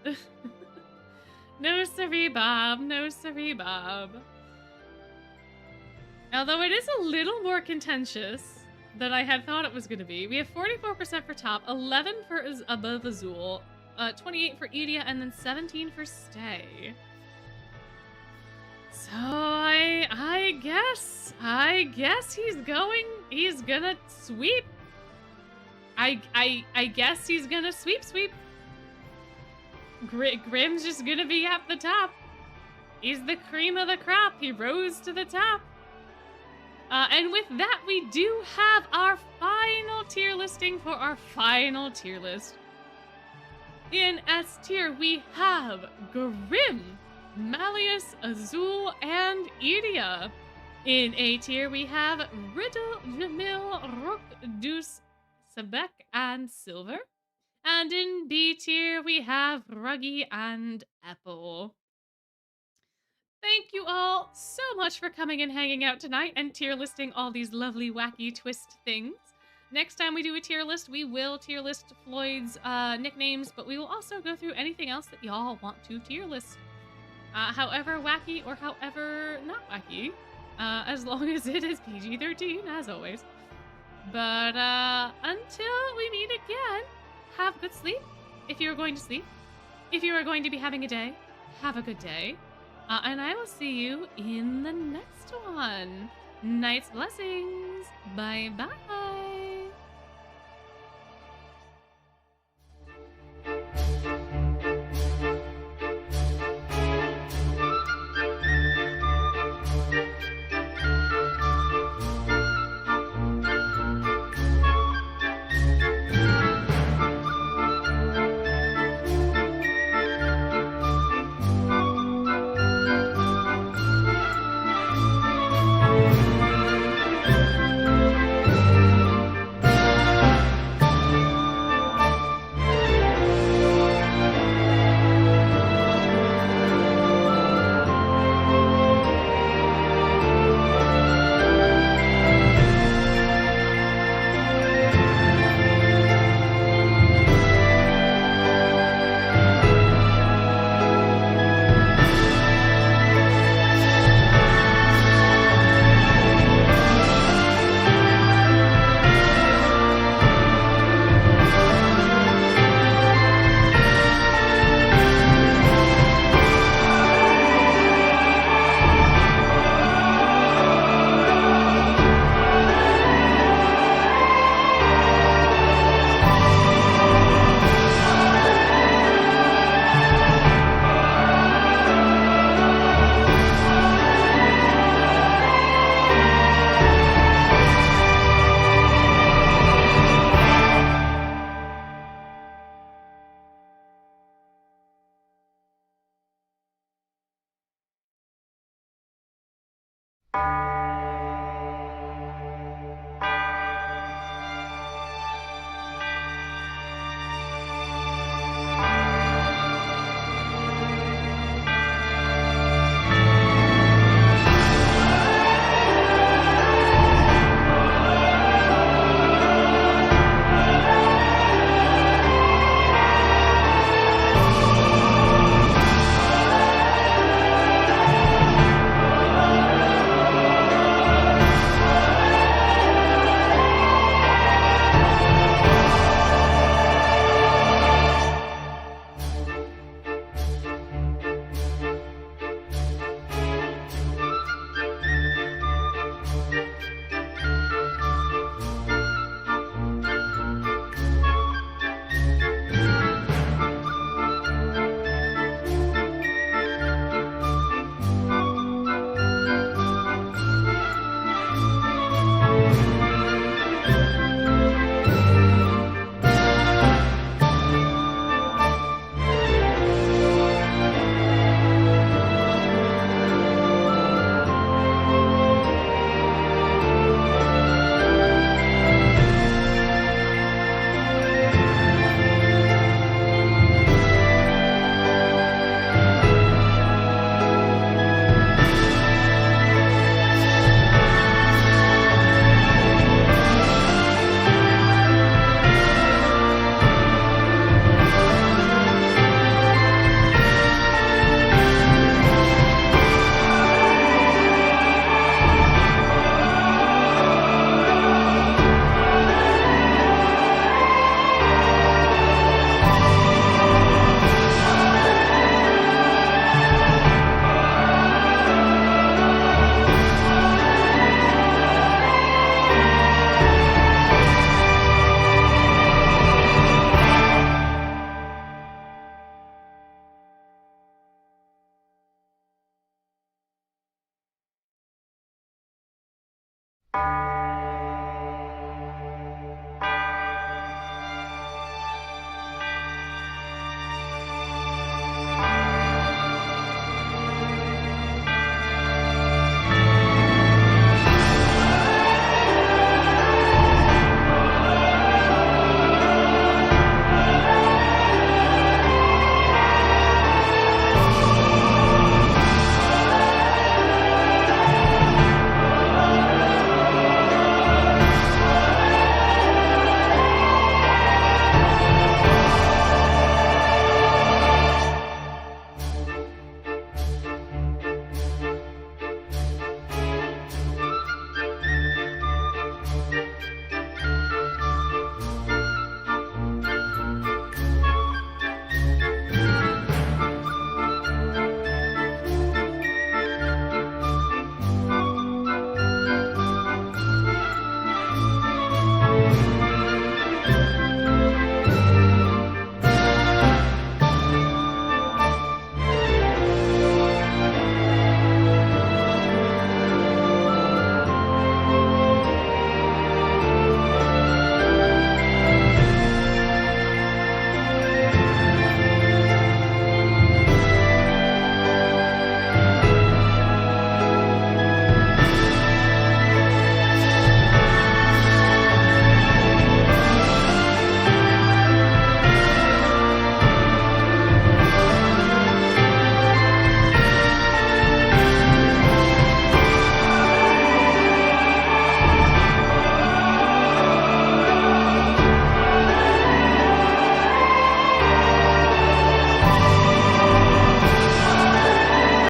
No siree, Bob. No siree, Bob. Although it is a little more contentious than I had thought it was going to be. We have 44% for top, 11 for above Azul, 28 for Idia, and then 17 for Stay. So I guess he's gonna sweep. I guess he's gonna sweep. Grim's just gonna be at the top. He's the cream of the crop. He rose to the top. And with that, we do have our final tier listing for our final tier list. In S tier, we have Grim, Malleus, Azul, and Idia. In A tier, we have Riddle, Jamil, Rook, Deuce, Sebek, and Silver. And in B tier, we have Ruggy and Apple. Thank you all so much for coming and hanging out tonight and tier listing all these lovely, wacky twist things. Next time we do a tier list, we will tier list Floyd's nicknames, but we will also go through anything else that y'all want to tier list. However wacky or however not wacky, as long as it is PG-13, as always. But until we meet again, have good sleep, if you're going to sleep. If you are going to be having a day, have a good day. And I will see you in the next one. Night's blessings. Bye-bye.